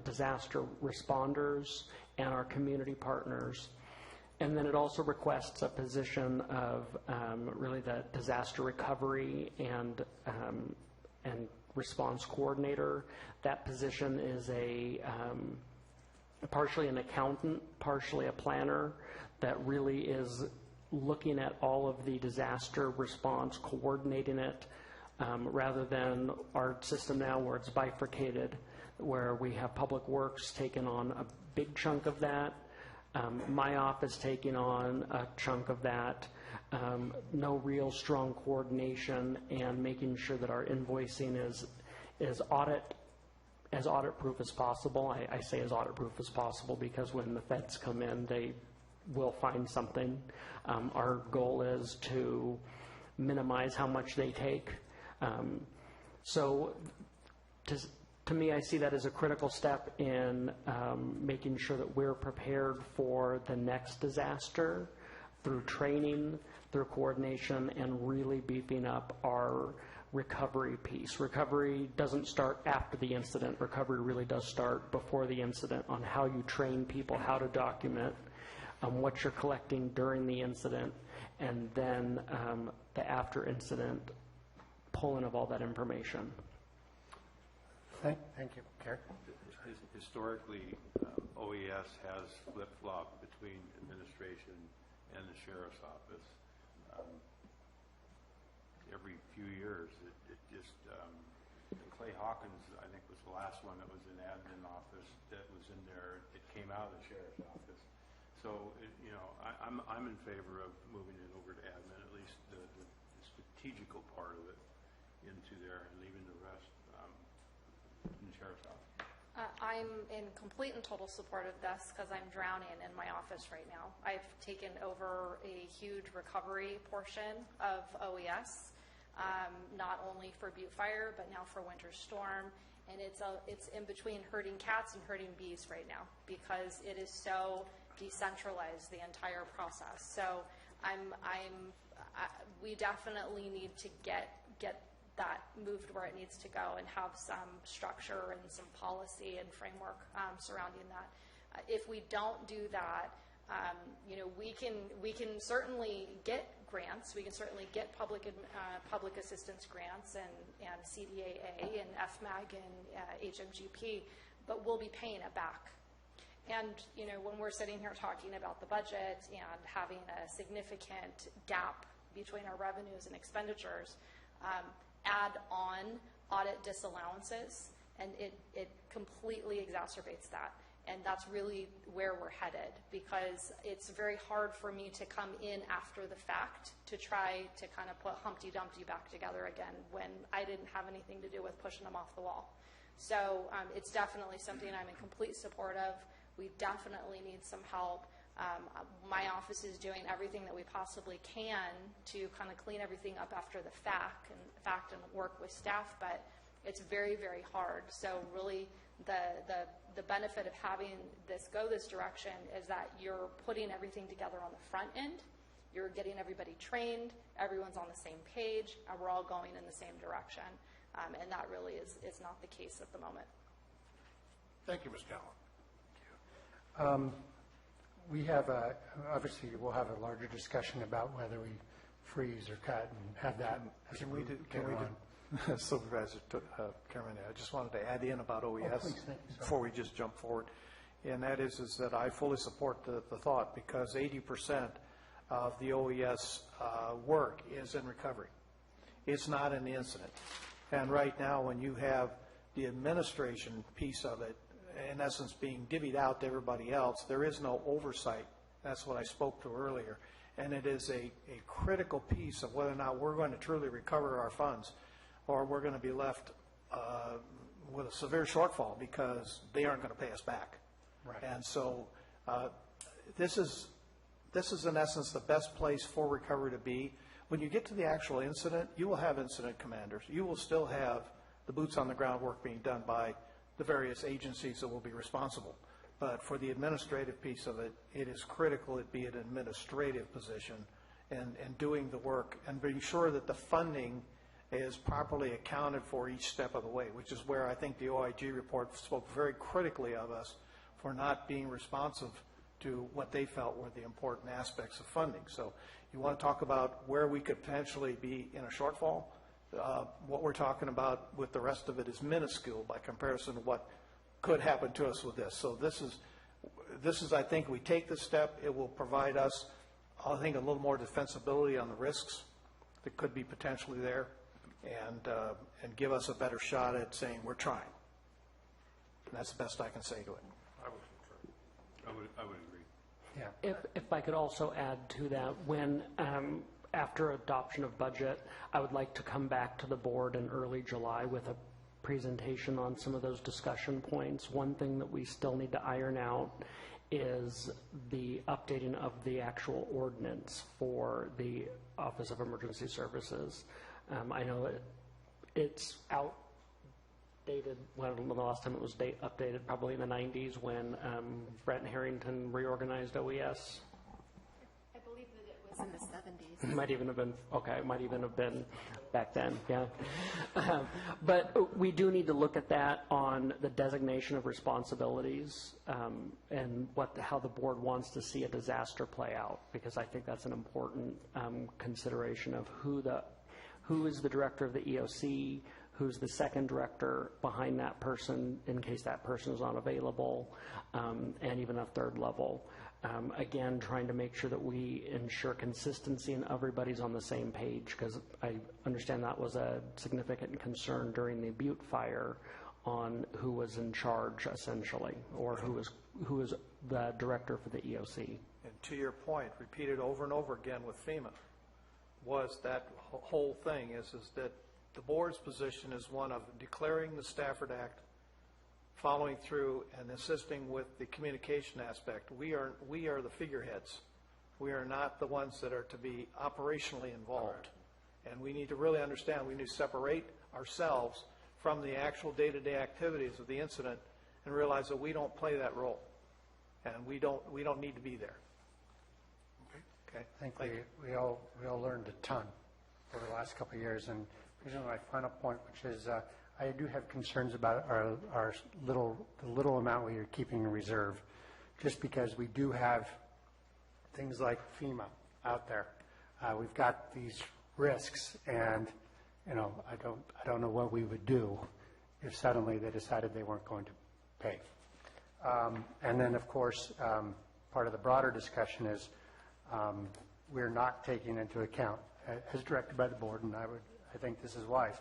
S9: disaster responders, and our community partners. And then it also requests a position of really the disaster recovery and response coordinator. That position is partially an accountant, partially a planner that really is looking at all of the disaster response, coordinating it, rather than our system now where it's bifurcated, where we have Public Works taking on a big chunk of that, my office taking on a chunk of that, no real strong coordination, and making sure that our invoicing is audit-proof as possible. I say as audit-proof as possible because when the feds come in, they will find something. Our goal is to minimize how much they take. So to me, I see that as a critical step in making sure that we're prepared for the next disaster through training, through coordination, and really beefing up our recovery piece. Recovery doesn't start after the incident. Recovery really does start before the incident on how you train people, how to document, what you're collecting during the incident, and then the after-incident pulling of all that information.
S6: Thank you. Kerry?
S5: Historically, OES has flip-flopped between administration and the sheriff's office. Every few years, it just, Clay Hawkins, I think, was the last one that was in admin office that was in there. It came out of the sheriff's office. So, I'm in favor of moving it over to admin, at least the strategical part of it into there, and leaving the rest in the sheriff's office.
S12: I'm in complete and total support of this because I'm drowning in my office right now. I've taken over a huge recovery portion of OES, not only for Butte Fire, but now for Winter Storm. And it's in between herding cats and herding bees right now because it is so decentralized, the entire process. So we definitely need to get that moved where it needs to go and have some structure and some policy and framework surrounding that. If we don't do that, we can certainly get grants. We can certainly get public assistance grants and CDAA and FMAG and HMGP, but we'll be paying it back. And, when we're sitting here talking about the budget and having a significant gap between our revenues and expenditures, add on audit disallowances, and it completely exacerbates that. And that's really where we're headed, because it's very hard for me to come in after the fact to try to kind of put Humpty Dumpty back together again when I didn't have anything to do with pushing them off the wall. So it's definitely something I'm in complete support of. We definitely need some help. My office is doing everything that we possibly can to kind of clean everything up after the fact and work with staff, but it's very, very hard. So really the benefit of having this go this direction is that you're putting everything together on the front end. You're getting everybody trained, everyone's on the same page, and we're all going in the same direction. And that really is not the case at the moment.
S1: Thank you, Ms. Callan.
S6: We have obviously we'll have a larger discussion about whether we freeze or cut and have that.
S4: Can we do Supervisor Cameron, I just wanted to add in about OES before we just jump forward. And that is that I fully support the thought, because 80% of the OES work is in recovery. It's not an incident. And right now, when you have the administration piece of it, in essence, being divvied out to everybody else, there is no oversight. That's what I spoke to earlier. And it is a critical piece of whether or not we're going to truly recover our funds, or we're going to be left with a severe shortfall because they aren't going to pay us back.
S6: Right.
S4: And so this is in essence the best place for recovery to be. When you get to the actual incident, you will have incident commanders. You will still have the boots on the ground work being done by the various agencies that will be responsible. But for the administrative piece of it, it is critical it be an administrative position and doing the work and being sure that the funding is properly accounted for each step of the way, which is where I think the OIG report spoke very critically of us for not being responsive to what they felt were the important aspects of funding. So you want to talk about where we could potentially be in a shortfall. What we're talking about with the rest of it is minuscule by comparison to what could happen to us with this. So this is I think, we take this step, it will provide us, I think, a little more defensibility on the risks that could be potentially there, and give us a better shot at saying we're trying. And that's the best I can say to it.
S5: I would agree.
S6: Yeah.
S9: If I could also add to that, when after adoption of budget, I would like to come back to the board in early July with a presentation on some of those discussion points. One thing that we still need to iron out is the updating of the actual ordinance for the Office of Emergency Services. I know it's outdated. Well, the last time it was updated probably in the 90s when Brent Harrington reorganized OES.
S17: I believe that it was in the 70s.
S9: Might even have been, okay, might even have been back then, yeah. But we do need to look at that on the designation of responsibilities and how the board wants to see a disaster play out, because I think that's an important consideration of who is the director of the EOC, who's the second director behind that person in case that person is unavailable, and even a third level. Again, trying to make sure that we ensure consistency and everybody's on the same page, because I understand that was a significant concern during the Butte fire on who was in charge, essentially, or who was the director for the EOC.
S4: And to your point, repeated over and over again with FEMA, was that whole thing is that the board's position is one of declaring the Stafford Act, following through and assisting with the communication aspect. We are the figureheads. We are not the ones that are to be operationally involved. And we need to really understand, we need to separate ourselves from the actual day-to-day activities of the incident and realize that we don't play that role. And we don't need to be there. Okay.
S6: I think we all learned a ton over the last couple of years. And here's my final point, which is I do have concerns about the little amount we are keeping in reserve, just because we do have things like FEMA out there. We've got these risks, and I don't know what we would do if suddenly they decided they weren't going to pay. And then, of course, part of the broader discussion is we're not taking into account, as directed by the board, and I think this is wise,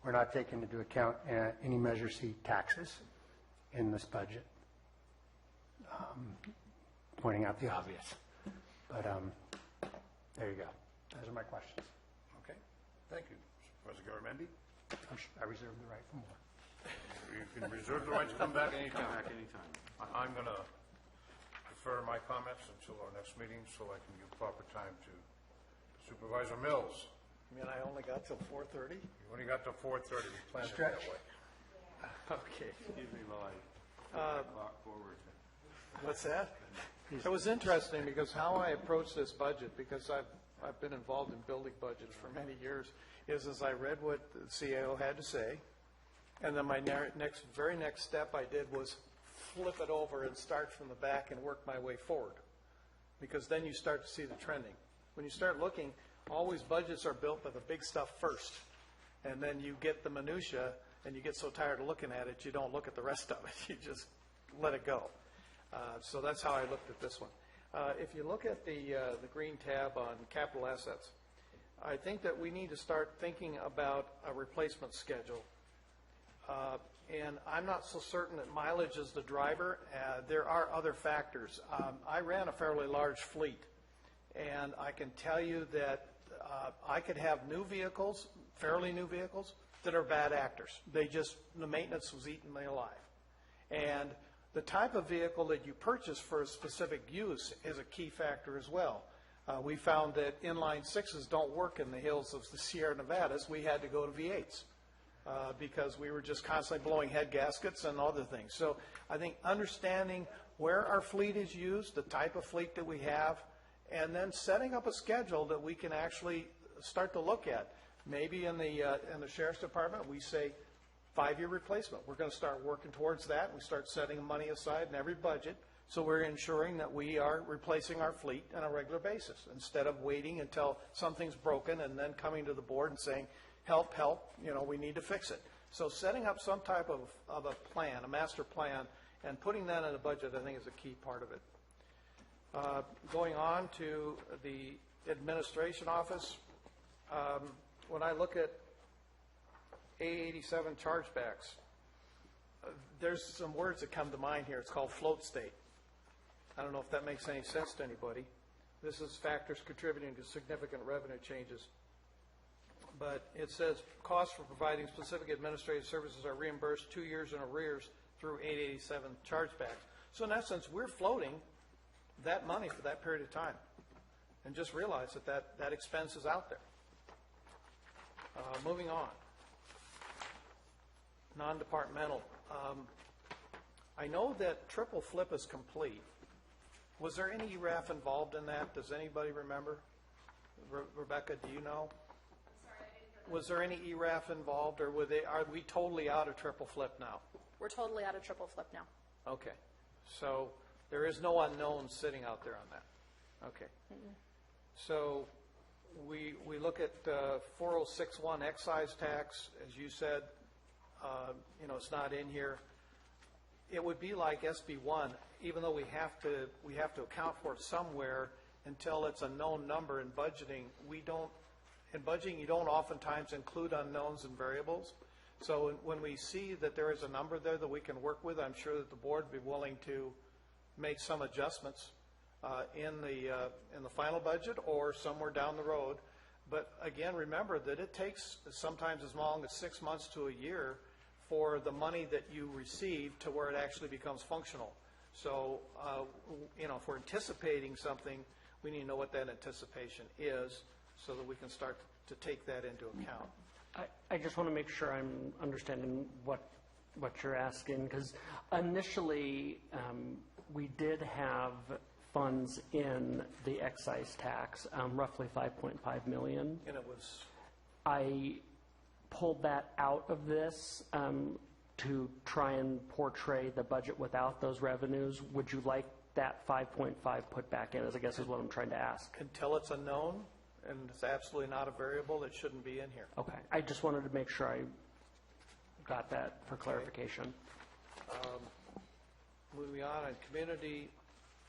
S6: we're not taking into account any Measure C taxes in this budget, pointing out the obvious. But there you go. Those are my questions.
S1: Okay, thank you. Supervisor Garamendi?
S6: I reserve the right for more.
S1: You can reserve the right to come back anytime. I'm going to defer my comments until our next meeting so I can give proper time to Supervisor Mills.
S4: I mean, I only got till 4:30?
S1: You only got till 4:30. We planned it that way.
S4: Okay.
S5: Excuse me while I clock forward.
S4: What's that? It was interesting because how I approached this budget, because I've been involved in building budgets for many years, is as I read what the CAO had to say, and then my very next step I did was flip it over and start from the back and work my way forward, because then you start to see the trending. When you start looking, always budgets are built with the big stuff first, and then you get the minutia, and you get so tired of looking at it, you don't look at the rest of it. You just let it go. So that's how I looked at this one. If you look at the green tab on capital assets, I think that we need to start thinking about a replacement schedule. And I'm not so certain that mileage is the driver. There are other factors. I ran a fairly large fleet, and I can tell you that I could have new vehicles, fairly new vehicles, that are bad actors. The maintenance was eating me alive. And the type of vehicle that you purchase for a specific use is a key factor as well. We found that inline sixes don't work in the hills of the Sierra Nevadas. We had to go to V8s because we were just constantly blowing head gaskets and other things. So I think understanding where our fleet is used, the type of fleet that we have, and then setting up a schedule that we can actually start to look at. Maybe in the Sheriff's Department, we say 5-year replacement. We're going to start working towards that. We start setting money aside in every budget, so we're ensuring that we are replacing our fleet on a regular basis instead of waiting until something's broken and then coming to the board and saying, help, we need to fix it. So setting up some type of a plan, a master plan, and putting that in the budget, I think, is a key part of it. Going on to the administration office, when I look at A87 chargebacks, there's some words that come to mind here. It's called float state. I don't know if that makes any sense to anybody. This is factors contributing to significant revenue changes. But it says costs for providing specific administrative services are reimbursed 2 years in arrears through 887 chargebacks. So in essence, we're floating that money for that period of time. And just realize that expense is out there. Moving on. Non-departmental. I know that triple flip is complete. Was there any ERAF involved in that? Does anybody remember? Rebecca, do you know? Was there any ERAF involved, or are we totally out of triple flip now?
S12: We're totally out of triple flip now.
S4: Okay, so there is no unknown sitting out there on that. Okay. So we look at 4061 excise tax, as you said, it's not in here. It would be like SB1, even though we have to account for it somewhere until it's a known number in budgeting. In budgeting, you don't oftentimes include unknowns and variables. So when we see that there is a number there that we can work with, I'm sure that the board would be willing to make some adjustments in the final budget or somewhere down the road. But again, remember that it takes sometimes as long as 6 months to a year for the money that you receive to where it actually becomes functional. So, if we're anticipating something, we need to know what that anticipation is so that we can start to take that into account.
S9: I just want to make sure I'm understanding what you're asking, because initially we did have funds in the excise tax, roughly $5.5 million.
S4: And it was...
S9: I pulled that out of this to try and portray the budget without those revenues. Would you like that 5.5 put back in, I guess is what I'm trying to ask?
S4: Until it's unknown, and it's absolutely not a variable, it shouldn't be in here.
S9: Okay. I just wanted to make sure I got that for clarification.
S4: Moving on community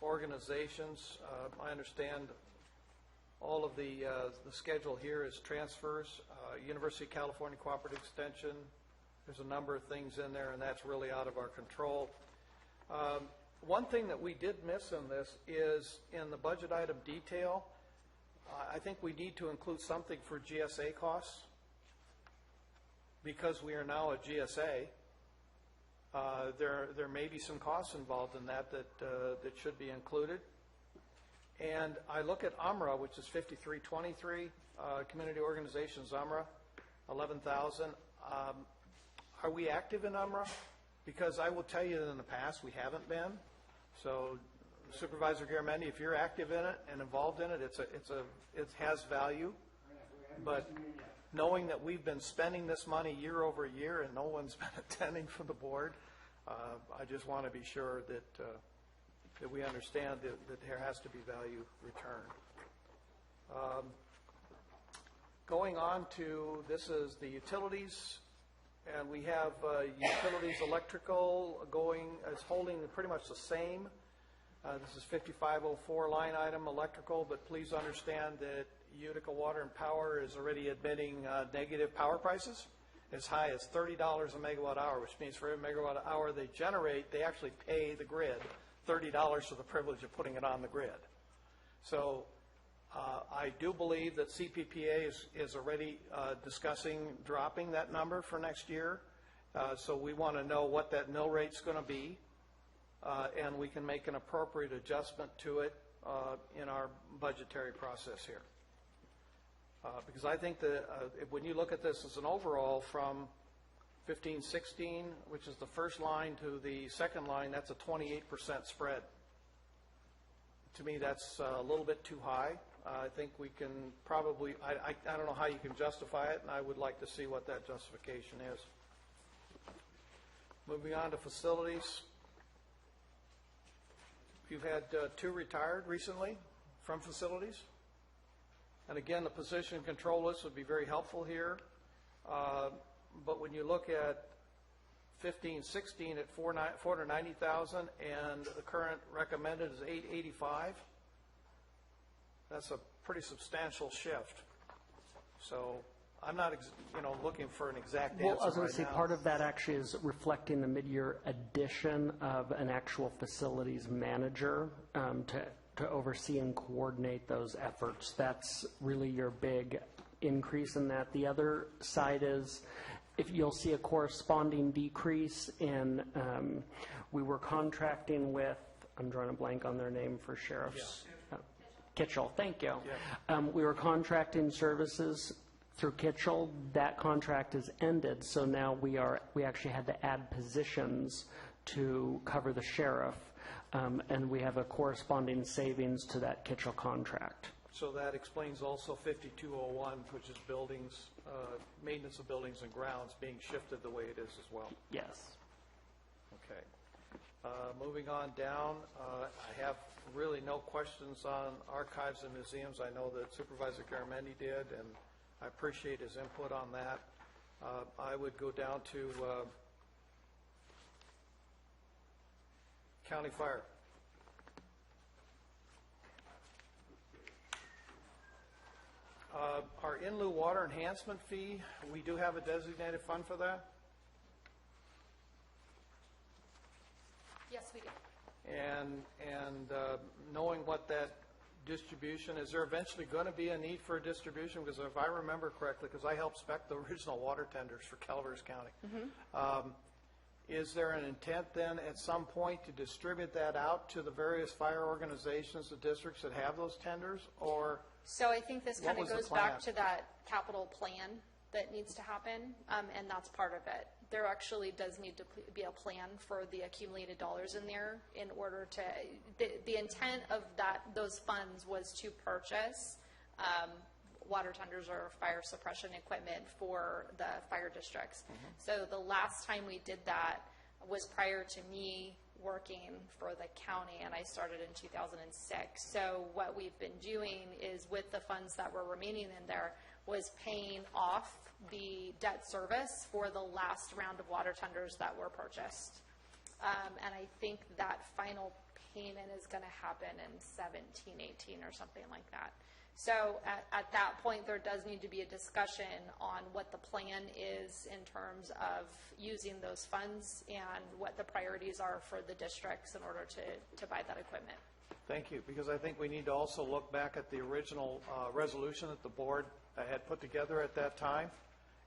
S4: organizations, I understand all of the schedule here is transfers. University of California Cooperative Extension, there's a number of things in there, and that's really out of our control. One thing that we did miss in this is in the budget item detail, I think we need to include something for GSA costs because we are now a GSA. There may be some costs involved in that should be included. And I look at UMRA, which is 5323, community organizations UMRA, 11,000. Are we active in UMRA? Because I will tell you that in the past we haven't been. So Supervisor Garamendi, if you're active in it and involved in it, it has value. But knowing that we've been spending this money year over year and no one's been attending from the board, I just want to be sure that we understand that there has to be value returned. Going on to, this is the utilities, and we have utilities electrical is holding pretty much the same. This is 5504 line item electrical, but please understand that Utica Water and Power is already admitting negative power prices as high as $30 a megawatt hour, which means for every megawatt hour they generate, they actually pay the grid $30 for the privilege of putting it on the grid. So I do believe that CPPA is already discussing dropping that number for next year. So we want to know what that mill rate's going to be, and we can make an appropriate adjustment to it in our budgetary process here. Because I think that when you look at this as an overall from 15-16, which is the first line, to the second line, that's a 28% spread. To me, that's a little bit too high. I think we can probably, I don't know how you can justify it, and I would like to see what that justification is. Moving on to facilities. You've had 2 retired recently from facilities. And again, the position control list would be very helpful here. But when you look at 15-16 at $490,000 and the current recommended is $885, that's a pretty substantial shift. So I'm not looking for an exact answer.
S9: Well, I was going to say
S4: now.
S9: part of that actually is reflecting the mid-year addition of an actual facilities manager to oversee and coordinate those efforts. That's really your big increase in that. The other side is if you'll see a corresponding decrease in, we were contracting with, I'm drawing a blank on their name for sheriffs. Yeah. Kitchell, thank you. Yeah. We were contracting services through Kitchell. That contract is ended, so now we actually had to add positions to cover the sheriff. And we have a corresponding savings to that Kitchell contract
S4: So that explains also 5201, which is buildings, maintenance of buildings and grounds being shifted the way it is as well.
S9: Yes.
S4: Okay. Moving on down, I have really no questions on archives and museums. I know that Supervisor Garamendi did, and I appreciate his input on that. I would go down to County Fire. Our in lieu water enhancement fee, we do have a designated fund for that?
S12: Yes, we do.
S4: And knowing what that distribution, is there eventually going to be a need for a distribution? Because if I remember correctly, because I helped spec the original water tenders for Calaveras County, is there an intent then at some point to distribute that out to the various fire organizations, the districts that have those tenders, or?
S12: So I think this kind
S4: What
S12: of
S4: was the
S12: goes back
S4: plan?
S12: to that capital plan that needs to happen, and that's part of it. There actually does need to be a plan for the accumulated dollars in there in order to, the intent of those funds was to purchase water tenders or fire suppression equipment for the fire districts. So the last time we did that was prior to me working for the county, and I started in 2006. So what we've been doing is, with the funds that were remaining in there, was paying off the debt service for the last round of water tenders that were purchased. And I think that final payment is going to happen in 17, 18 or something like that. So at that point, there does need to be a discussion on what the plan is in terms of using those funds and what the priorities are for the districts in order to buy that equipment.
S4: Thank you, because I think we need to also look back at the original resolution that the board had put together at that time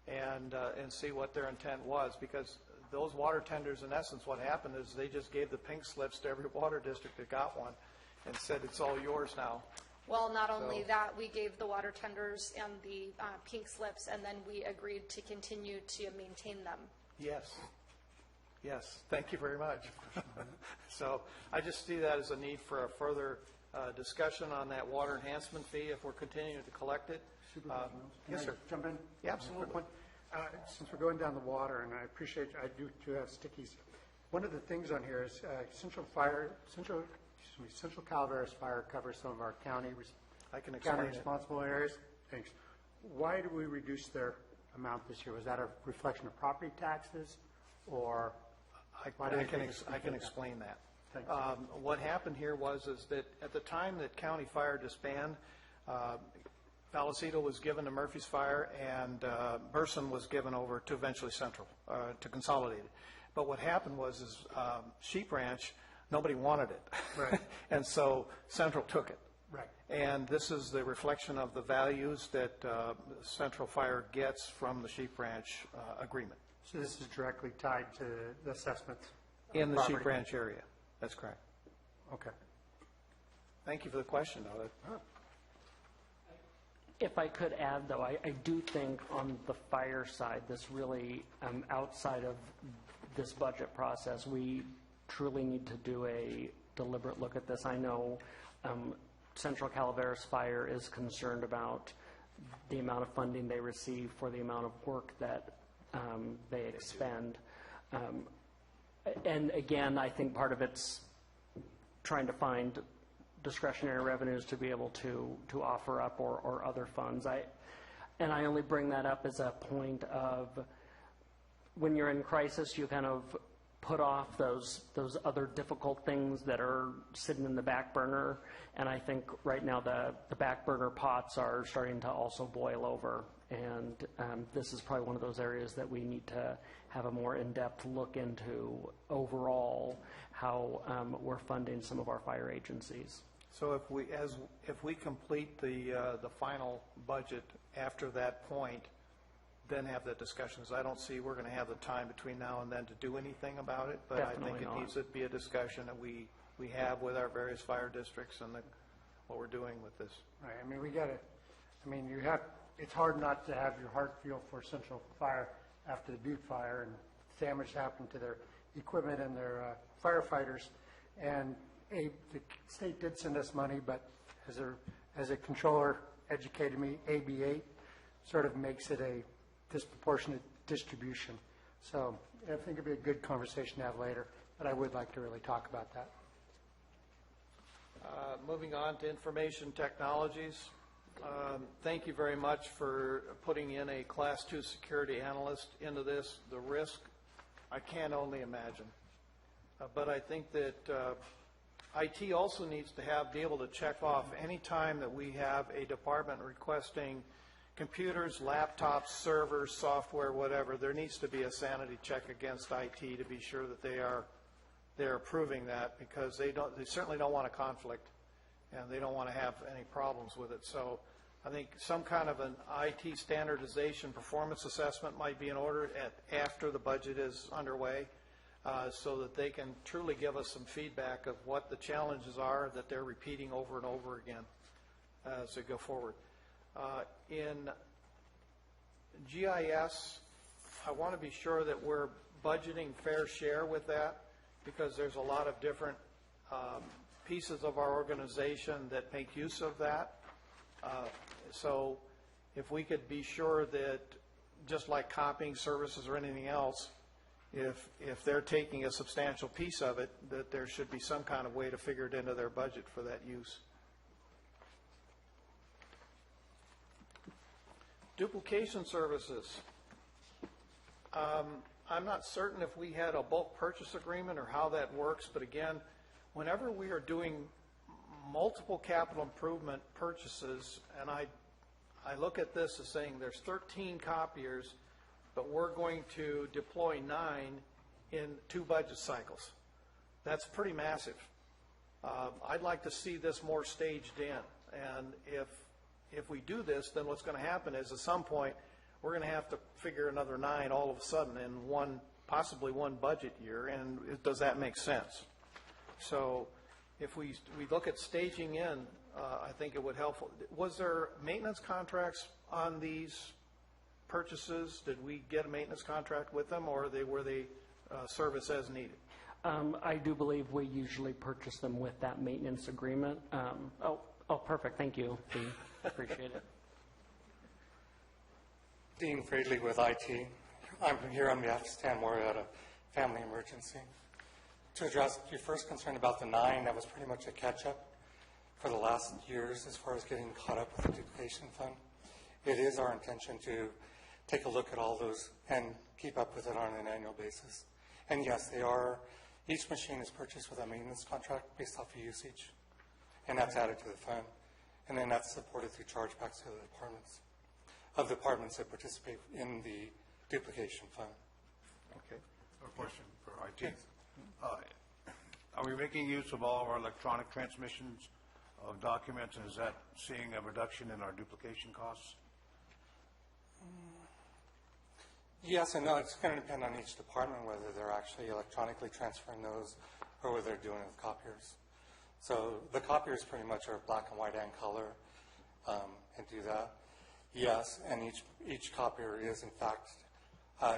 S4: and see what their intent was, because those water tenders, in essence, what happened is they just gave the pink slips to every water district that got one and said, it's all yours now.
S12: Well, not only that, we gave the water tenders and the pink slips, and then we agreed to continue to maintain them.
S4: Yes. Yes. Thank you very much. So I just see that as a need for a further discussion on that water enhancement fee if we're continuing to collect it. Yes, sir.
S6: Jump in?
S4: Yeah, absolutely.
S6: Since we're going down the water, and I appreciate, I do have stickies. One of the things on here is Central Calaveras Fire covers some of our county responsible areas. Thanks. Why do we reduce their amount this year? Was that a reflection of property taxes, or?
S4: I can explain that.
S6: Thanks.
S4: What happened here was that at the time that County Fire disbanded, Vallecito was given to Murphy's Fire, and Burson was given over to eventually Central, to consolidate it. But what happened was Sheep Ranch, nobody wanted it.
S6: Right.
S4: And so Central took it.
S6: Right.
S4: And this is the reflection of the values that Central Fire gets from the Sheep Ranch agreement.
S6: So this is directly tied to the assessments?
S4: In the Sheep Ranch area. That's correct.
S6: Okay.
S4: Thank you for the question, though.
S9: If I could add, though, I do think on the fire side, this really, outside of this budget process, we truly need to do a deliberate look at this. I know Central Calaveras Fire is concerned about the amount of funding they receive for the amount of work that they expend. And again, I think part of it's trying to find discretionary revenues to be able to offer up or other funds. And I only bring that up as a point of when you're in crisis, you kind of put off those other difficult things that are sitting in the back burner. And I think right now the back burner pots are starting to also boil over. And this is probably one of those areas that we need to have a more in-depth look into overall how we're funding some of our fire agencies.
S4: So if we complete the final budget after that point, then have that discussion, because I don't see we're going to have the time between now and then to do anything about it. But
S9: Definitely
S4: I think it needs to be a discussion that we have with our various fire districts and what we're doing with this.
S6: Right. I mean, we got to. I mean, it's hard not to have your heart feel for Central Fire after the Butte fire and damage happened to their equipment and their firefighters. And the state did send us money, but as a controller educated me, AB8 sort of makes it a disproportionate distribution. So I think it'd be a good conversation to have later, but I would like to really talk about that.
S4: Moving on to information technologies. Thank you very much for putting in a Class 2 security analyst into this. The risk, I can't only imagine. But I think that IT also needs to be able to check off any time that we have a department requesting computers, laptops, servers, software, whatever. There needs to be a sanity check against IT to be sure that they're approving that, because they certainly don't want a conflict, and they don't want to have any problems with it. So I think some kind of an IT standardization performance assessment might be in order after the budget is underway, so that they can truly give us some feedback of what the challenges are that they're repeating over and over again as they go forward. In GIS, I want to be sure that we're budgeting fair share with that, because there's a lot of different pieces of our organization that make use of that. So if we could be sure that, just like copying services or anything else, if they're taking a substantial piece of it, that there should be some kind of way to figure it into their budget for that use. Duplication services. I'm not certain if we had a bulk purchase agreement or how that works, but again, whenever we are doing multiple capital improvement purchases, and I look at this as saying there's 13 copiers, but we're going to deploy 9 in 2 budget cycles. That's pretty massive. I'd like to see this more staged in, and if we do this, then what's going to happen is at some point we're going to have to figure another 9 all of a sudden in possibly one budget year, and does that make sense? So if we look at staging in, I think it would help. Was there maintenance contracts on these purchases? Did we get a maintenance contract with them, or were they service as needed?
S9: I do believe we usually purchase them with that maintenance agreement. Oh, perfect. Thank you, Dean. Appreciate it.
S19: Dean Fradley with IT. I'm here on behalf of Stan Moore at a family emergency. To address your first concern about the 9, that was pretty much a catch-up for the last years as far as getting caught up with the duplication fund. It is our intention to take a look at all those and keep up with it on an annual basis. And yes, each machine is purchased with a maintenance contract based off of usage, and that's added to the fund. And then that's supported through chargebacks to the departments that participate in the duplication fund.
S1: Okay. A question for IT. Are we making use of all of our electronic transmissions of documents, and is that seeing a reduction in our duplication costs?
S19: Yes and no. It's going to depend on each department whether they're actually electronically transferring those or whether they're doing it with copiers. So the copiers pretty much are black and white and color and do that. Yes, and each copier is in fact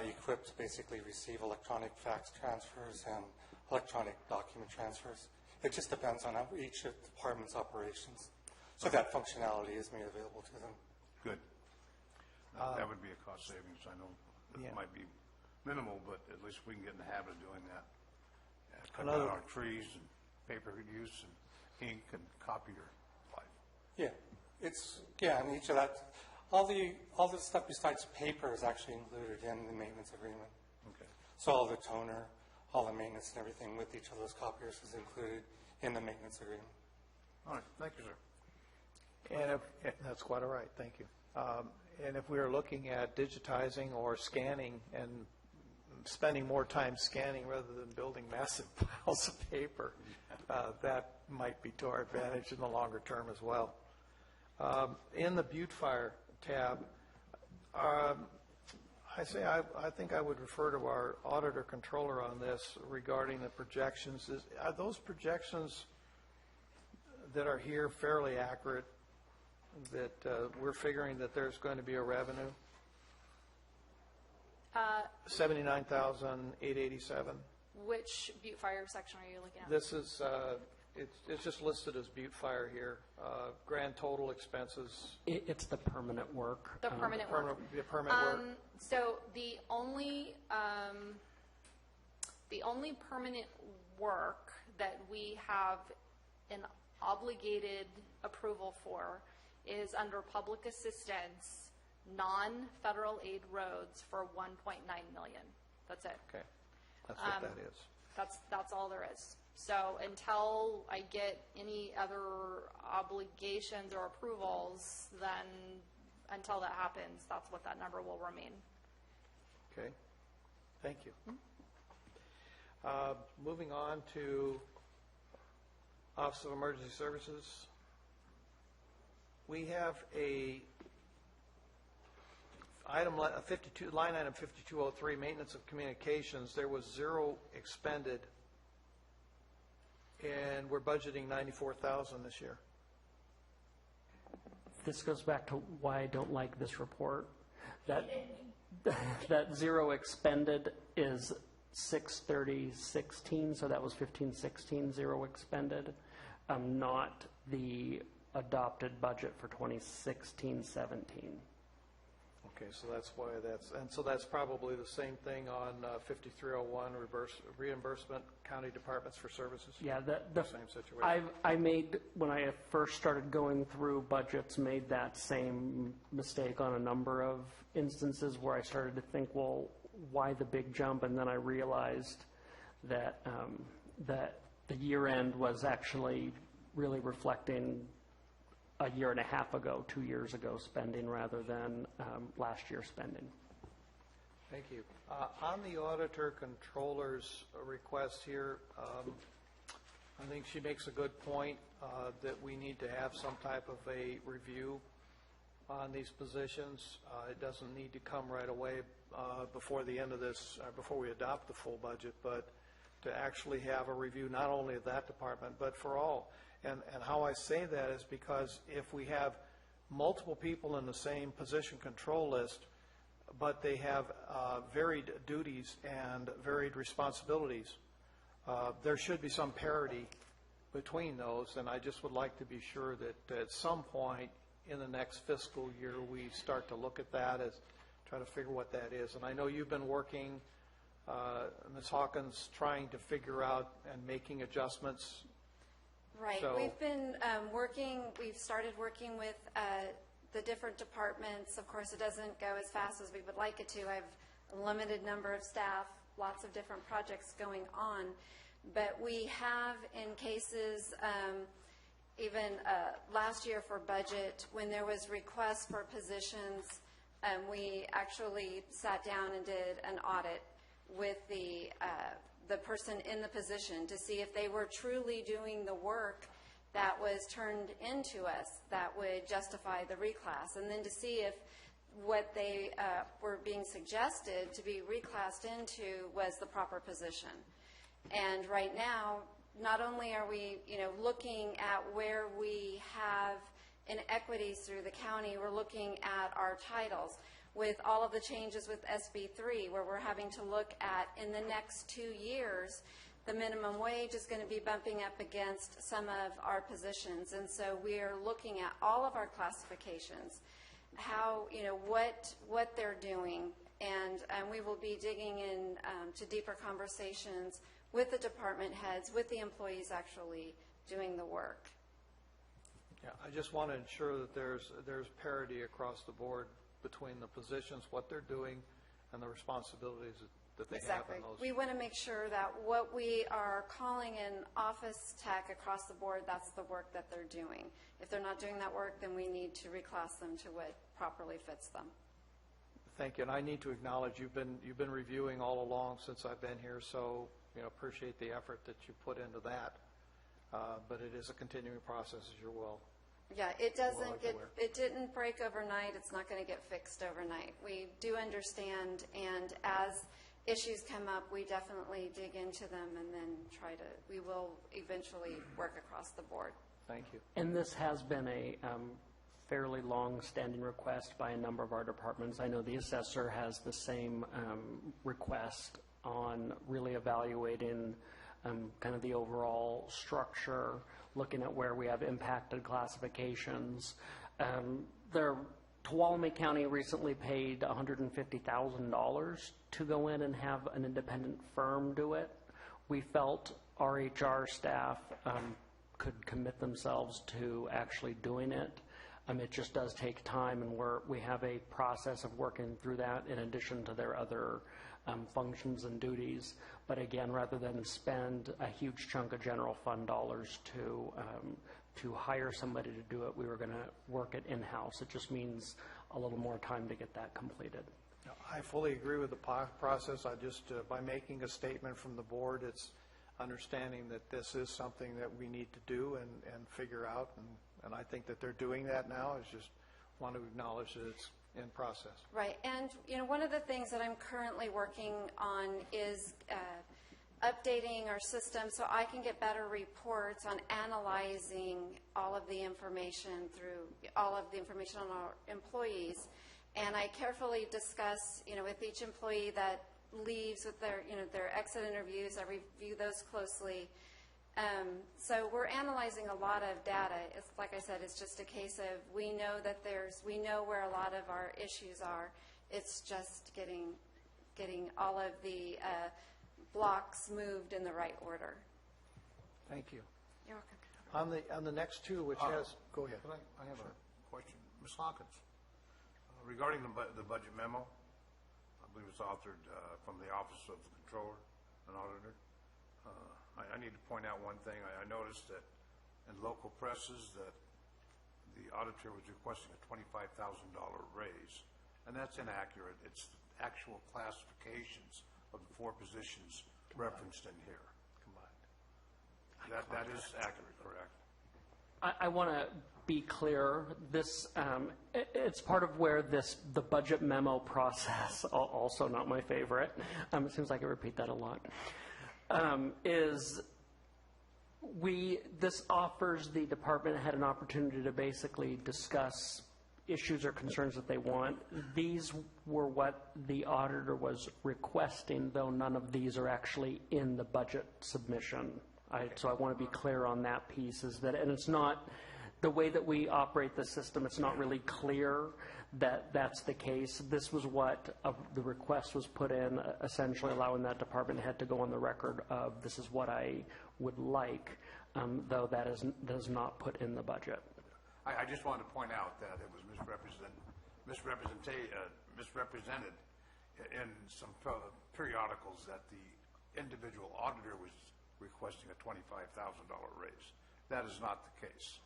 S19: equipped to basically receive electronic fax transfers and electronic document transfers. It just depends on each department's operations. So that functionality is made available to them.
S1: Good. That would be a cost savings. I know it might be minimal, but at least we can get in the habit of doing that. Cut down our trees and paper use and ink and copier life.
S19: Yeah, and each of that, all the stuff besides paper is actually included in the maintenance agreement.
S1: Okay.
S19: So all the toner, all the maintenance and everything with each of those copiers is included in the maintenance agreement.
S1: All right, thank you, sir.
S4: And that's quite all right, thank you. And if we are looking at digitizing or scanning and spending more time scanning rather than building massive piles of paper, that might be to our advantage in the longer term as well. In the Butte Fire tab, I think I would refer to our auditor controller on this regarding the projections. Are those projections that are here fairly accurate, that we're figuring that there's going to be a revenue? 79,887.
S12: Which Butte Fire section are you looking at?
S4: This is it's just listed as Butte Fire here. Grand total expenses.
S9: It's the permanent work.
S12: The permanent work.
S4: The permanent work.
S12: So the only permanent work that we have an obligated approval for is under public assistance, non-federal aid roads for 1.9 million. That's it.
S4: Okay, that's what that is.
S12: That's all there is. So until I get any other obligations or approvals, then until that happens, that's what that number will remain.
S4: Okay, thank you. Moving on to Office of Emergency Services. We have a line item 5203, maintenance of communications. There was zero expended, and we're budgeting $94,000 this year.
S9: This goes back to why I don't like this report. That zero expended is 6/30/16, so that was 15/16 zero expended, not the adopted budget for 2016-17.
S4: Okay, so that's why so that's probably the same thing on 5301, reimbursement, county departments for services?
S9: Yeah,
S4: the same situation.
S9: I made, when I first started going through budgets, made that same mistake on a number of instances where I started to think, well, why the big jump? And then I realized that that the year end was actually really reflecting a year and a half ago, 2 years ago spending rather than last year spending.
S4: Thank you. On the auditor controller's request here, I think she makes a good point that we need to have some type of a review on these positions. It doesn't need to come right away before the end of this, before we adopt the full budget, but to actually have a review not only of that department, but for all. And how I say that is because if we have multiple people in the same position control list, but they have varied duties and varied responsibilities, there should be some parity between those. And I just would like to be sure that at some point in the next fiscal year, we start to look at that, as try to figure what that is. And I know you've been working, Ms. Hawkins, trying to figure out and making adjustments.
S18: Right.
S4: So,
S18: we've been we've started working with the different departments. Of course, it doesn't go as fast as we would like it to. I have a limited number of staff, lots of different projects going on. But we have, in cases, even last year for budget, when there was requests for positions, we actually sat down and did an audit with the person in the position to see if they were truly doing the work that was turned into us that would justify the reclass, and then to see if what they were being suggested to be reclassed into was the proper position. And right now, not only are we, looking at where we have inequities through the county, we're looking at our titles. With all of the changes with SB3, where we're having to look at, in the next 2 years, the minimum wage is going to be bumping up against some of our positions. And so we are looking at all of our classifications, how, what they're doing. And we will be digging in to deeper conversations with the department heads, with the employees actually doing the work.
S4: Yeah, I just want to ensure that there's parity across the board between the positions, what they're doing, and the responsibilities that they have in those.
S18: We want to make sure that what we are calling an office tech across the board, that's the work that they're doing. If they're not doing that work, then we need to reclass them to what properly fits them.
S4: Thank you, and I need to acknowledge you've been reviewing all along since I've been here, so appreciate the effort that you put into that. But it is a continuing process, as you're well.
S18: Yeah, it didn't break overnight. It's not going to get fixed overnight. We do understand, and as issues come up, we definitely dig into them and then we will eventually work across the board.
S4: Thank you.
S9: And this has been a fairly long-standing request by a number of our departments. I know the assessor has the same request on really evaluating kind of the overall structure, looking at where we have impacted classifications. Tuolumne County recently paid $150,000 to go in and have an independent firm do it. We felt our HR staff could commit themselves to actually doing it. It just does take time, and we have a process of working through that in addition to their other functions and duties. But again, rather than spend a huge chunk of general fund dollars to hire somebody to do it, we were going to work it in-house. It just means a little more time to get that completed.
S4: I fully agree with the process. I just, by making a statement from the board, it's understanding that this is something that we need to do and figure out, and I think that they're doing that now. I just want to acknowledge that it's in process.
S18: Right, and one of the things that I'm currently working on is updating our system so I can get better reports on analyzing all of the information on our employees. And I carefully discuss, with each employee that leaves with their exit interviews. I review those closely. So we're analyzing a lot of data. It's like I said, it's just a case of we know where a lot of our issues are. It's just getting all of the blocks moved in the right order.
S4: Thank you.
S18: You're welcome.
S4: On the next two, which has, go ahead.
S1: I have a question. Ms. Hawkins, regarding the budget memo, I believe it's authored from the Office of the Controller and Auditor. I need to point out one thing. I noticed that in local presses that the auditor was requesting a $25,000 raise, and that's inaccurate. It's the actual classifications of the 4 positions referenced in here. That is accurate, correct?
S9: I want to be clear. This it's part of where the budget memo process, also not my favorite. It seems like I repeat that a lot. This offers the department head an opportunity to basically discuss issues or concerns that they want. These were what the auditor was requesting, though none of these are actually in the budget submission. So I want to be clear on that piece, and it's not the way that we operate the system. It's not really clear that that's the case. This was what the request was put in, essentially allowing that department head to go on the record of this is what I would like, though that is not put in the budget.
S1: I just wanted to point out that it was misrepresented in some periodicals that the individual auditor was requesting a $25,000 raise. That is not the case.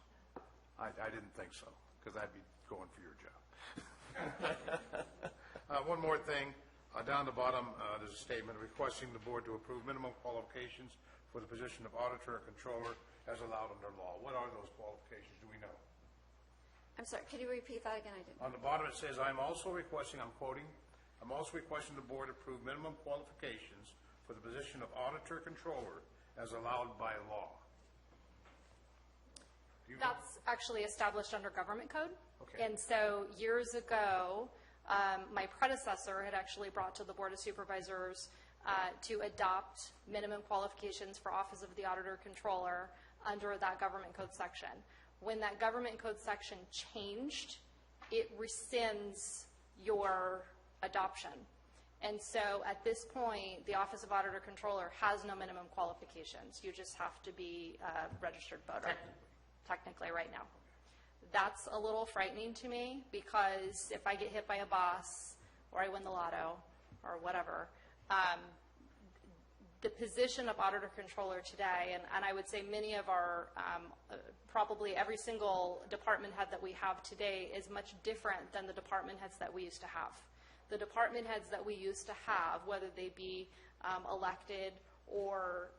S1: I didn't think so, because I'd be going for your job. One more thing. Down the bottom, there's a statement requesting the board to approve minimum qualifications for the position of auditor or controller as allowed under law. What are those qualifications? Do we know?
S18: I'm sorry, could you repeat that again? I didn't.
S1: On the bottom it says, I'm also requesting the board approve minimum qualifications for the position of auditor controller as allowed by law.
S12: That's actually established under government code.
S1: Okay.
S12: And so years ago, my predecessor had actually brought to the Board of Supervisors to adopt minimum qualifications for Office of the Auditor Controller under that government code section. When that government code section changed, it rescinds your adoption. And so at this point, the Office of Auditor Controller has no minimum qualifications. You just have to be a registered voter, technically right now. That's a little frightening to me, because if I get hit by a bus or I win the lotto or whatever, the position of auditor controller today, and I would say many of our, probably every single department head that we have today is much different than the department heads that we used to have. The department heads that we used to have, whether they be elected or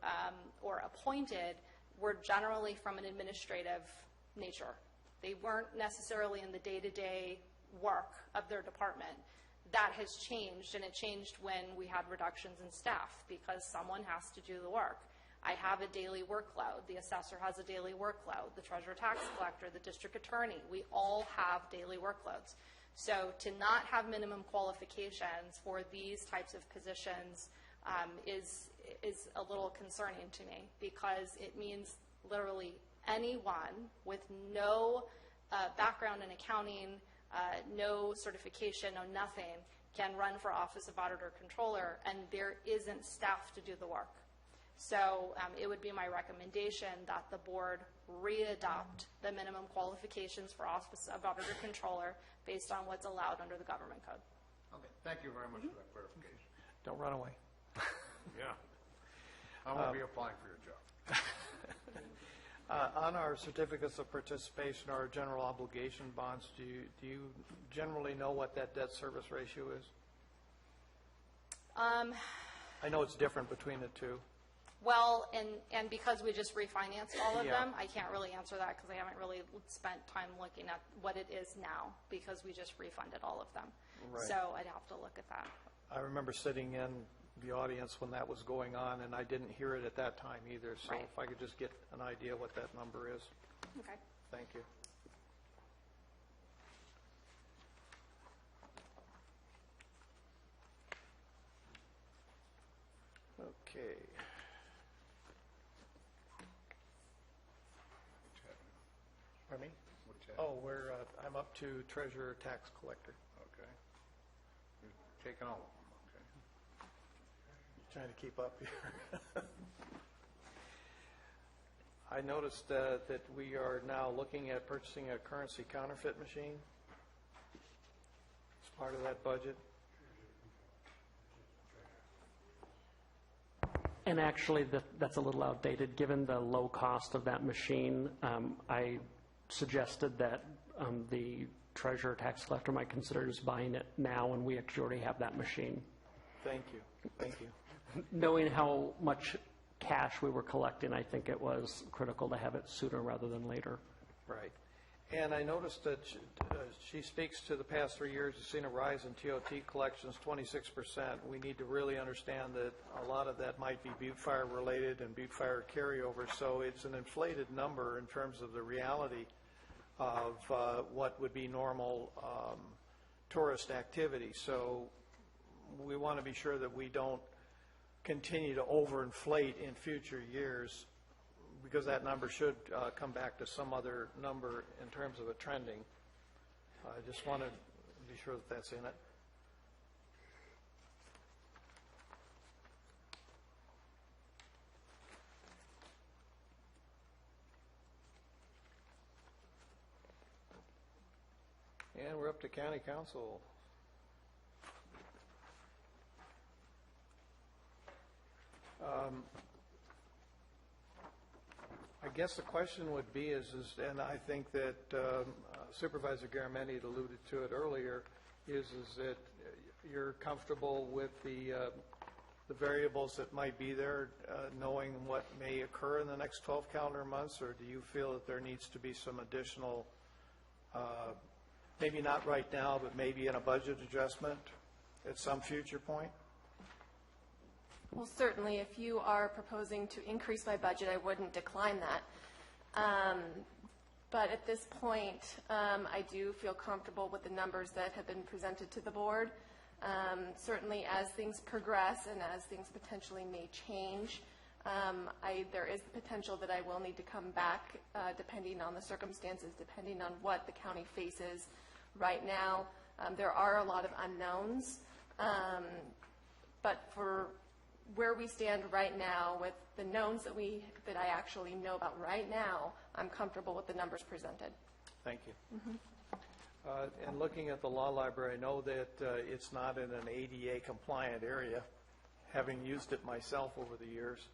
S12: appointed, were generally from an administrative nature. They weren't necessarily in the day-to-day work of their department. That has changed, and it changed when we had reductions in staff, because someone has to do the work. I have a daily workload. The assessor has a daily workload. The treasurer tax collector, the district attorney, we all have daily workloads. So to not have minimum qualifications for these types of positions is a little concerning to me, because it means literally anyone with no background in accounting, no certification, no nothing, can run for office of auditor controller, and there isn't staff to do the work. So it would be my recommendation that the board readopt the minimum qualifications for office of auditor controller based on what's allowed under the government code.
S1: Okay, thank you very much for that clarification.
S4: Don't run away.
S1: Yeah. I won't be applying for your job.
S4: On our certificates of participation, our general obligation bonds, do you generally know what that debt service ratio is? I know it's different between the two.
S12: Well, and because we just refinanced all of
S4: Yeah.
S12: them, I can't really answer that because I haven't really spent time looking at what it is now, because we just refunded all of them.
S4: Right.
S12: So I'd have to look at that.
S4: I remember sitting in the audience when that was going on, and I didn't hear it at that time either. So
S12: Right.
S4: if I could just get an idea what that number is.
S12: Okay.
S4: Thank you. Okay. Pardon me?
S1: What's that?
S4: Oh, I'm up to treasurer tax collector.
S1: Okay. You're taking all of them, okay.
S4: Trying to keep up here. I noticed that we are now looking at purchasing a currency counterfeit machine as part of that budget.
S9: And actually, that's a little outdated. Given the low cost of that machine, I suggested that the treasurer tax collector might consider just buying it now, and we actually already have that machine.
S4: Thank you. Thank you.
S9: Knowing how much cash we were collecting, I think it was critical to have it sooner rather than later.
S4: Right. And I noticed that she speaks to the past 3 years. You've seen a rise in TOT collections, 26%. We need to really understand that a lot of that might be Butte Fire related and Butte Fire carryover. So it's an inflated number in terms of the reality of what would be normal tourist activity. So we want to be sure that we don't continue to overinflate in future years, because that number should come back to some other number in terms of a trending. I just want to be sure that that's in it. And we're up to county council. I guess the question would be and I think that Supervisor Garamendi alluded to it earlier, is that you're comfortable with the variables that might be there, knowing what may occur in the next 12 calendar months, or do you feel that there needs to be some additional, maybe not right now, but maybe in a budget adjustment at some future point?
S17: Well, certainly, if you are proposing to increase my budget, I wouldn't decline that. But at this point, I do feel comfortable with the numbers that have been presented to the board. Certainly, as things progress and as things potentially may change, there is the potential that I will need to come back depending on the circumstances, depending on what the county faces. Right now, there are a lot of unknowns, but for where we stand right now with the knowns that I actually know about right now, I'm comfortable with the numbers presented.
S4: Thank you. And looking at the law library, I know that it's not in an ADA compliant area, having used it myself over the years.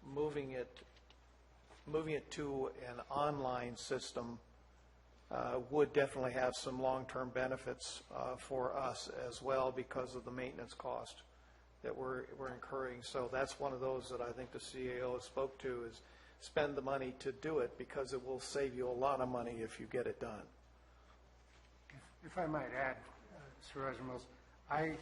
S4: Moving it to an online system would definitely have some long-term benefits for us as well, because of the maintenance cost that we're incurring. So that's one of those that I think the CAO spoke to, is spend the money to do it, because it will save you a lot of money if you get it done.
S6: If I might add, Supervisor Mills, I've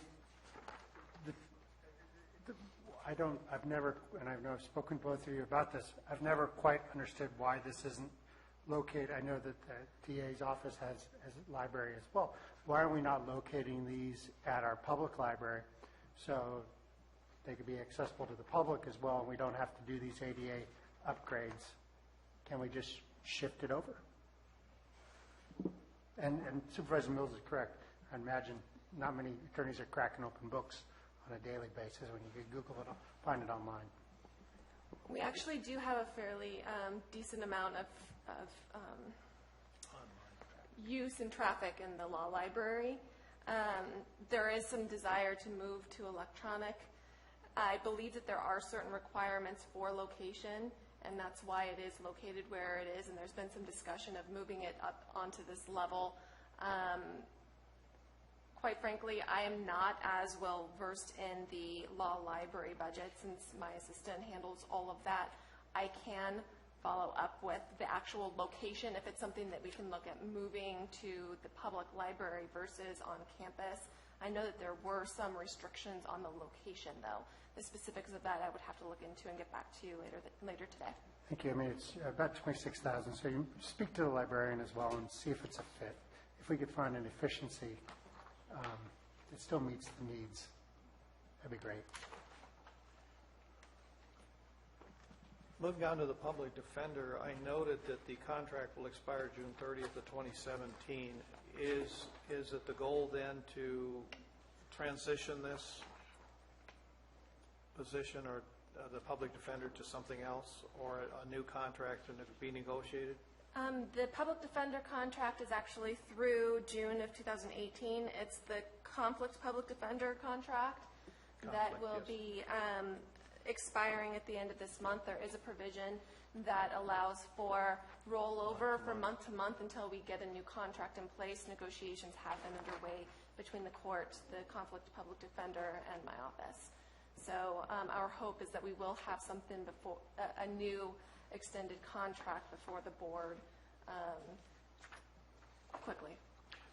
S6: never, and I've spoken to both of you about this, I've never quite understood why this isn't located. I know that the DA's office has a library as well. Why are we not locating these at our public library? So they could be accessible to the public as well, and we don't have to do these ADA upgrades. Can we just shift it over? And Supervisor Mills is correct. I imagine not many attorneys are cracking open books on a daily basis when you can Google it, find it online.
S17: We actually do have a fairly decent amount of use and traffic in the law library. There is some desire to move to electronic. I believe that there are certain requirements for location, and that's why it is located where it is, and there's been some discussion of moving it up onto this level. Quite frankly, I am not as well versed in the law library budget since my assistant handles all of that. I can follow up with the actual location if it's something that we can look at moving to the public library versus on campus. I know that there were some restrictions on the location, though. The specifics of that I would have to look into and get back to you later today.
S6: Thank you. I mean, it's about $26,000, so you speak to the librarian as well and see if it's a fit. If we could find an efficiency it still meets the needs, that'd be great.
S4: Moving on to the public defender, I noted that the contract will expire June 30th of 2017. Is it the goal then to transition this position or the public defender to something else, or a new contract to be negotiated?
S17: The public defender contract is actually through June of 2018. It's the conflict public defender contract that will be expiring at the end of this month. There is a provision that allows for rollover from month to month until we get a new contract in place. Negotiations have been underway between the court, the conflict public defender, and my office. So our hope is that we will have something before a new extended contract before the board quickly.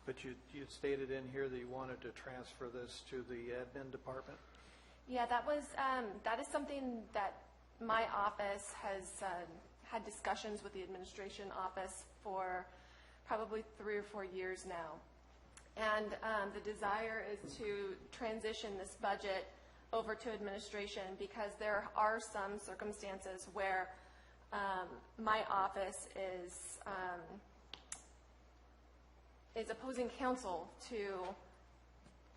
S4: But you stated in here that you wanted to transfer this to the admin department?
S17: Yeah, that is something that my office has had discussions with the administration office for probably 3 or 4 years now. And the desire is to transition this budget over to administration because there are some circumstances where my office is opposing counsel to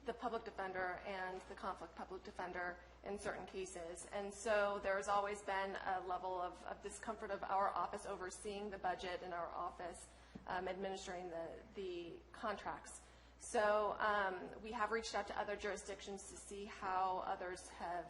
S17: the public defender and the conflict public defender in certain cases. And so there's always been a level of discomfort of our office overseeing the budget and our office administering the contracts. So we have reached out to other jurisdictions to see how others have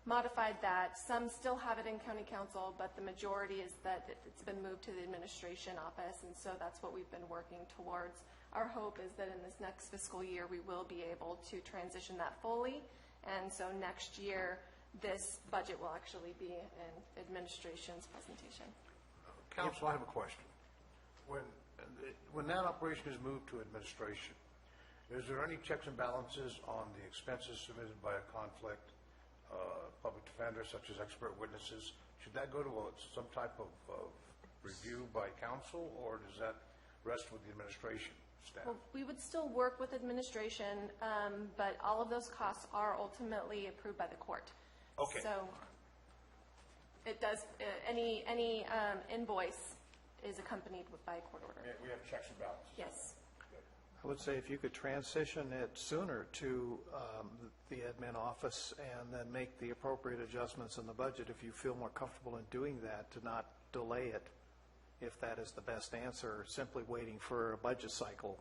S17: modified that. Some still have it in county council, but the majority is that it's been moved to the administration office, and so that's what we've been working towards. Our hope is that in this next fiscal year we will be able to transition that fully, and so next year this budget will actually be in administration's presentation.
S1: Council, I have a question. When that operation is moved to administration, is there any checks and balances on the expenses submitted by a conflict public defender, such as expert witnesses? Should that go to some type of review by council, or does that rest with the administration staff?
S17: Well, we would still work with administration, but all of those costs are ultimately approved by the court.
S1: Okay.
S17: So it does, any invoice is accompanied by a court order.
S1: We have checks and balances.
S17: Yes.
S4: I would say if you could transition it sooner to the admin office and then make the appropriate adjustments in the budget, if you feel more comfortable in doing that, to not delay it, if that is the best answer, simply waiting for a budget cycle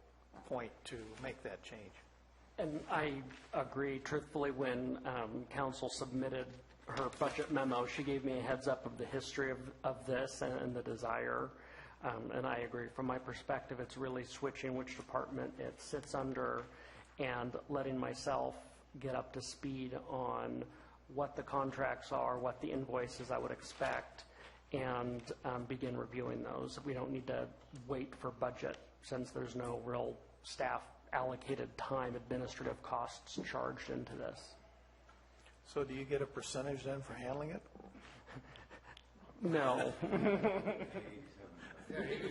S4: point to make that change.
S9: And I agree. Truthfully, when council submitted her budget memo, she gave me a heads up of the history of this and the desire. And I agree. From my perspective, it's really switching which department it sits under and letting myself get up to speed on what the contracts are, what the invoices I would expect, and begin reviewing those. We don't need to wait for budget since there's no real staff allocated time, administrative costs charged into this.
S4: So do you get a percentage then for handling it?
S9: No.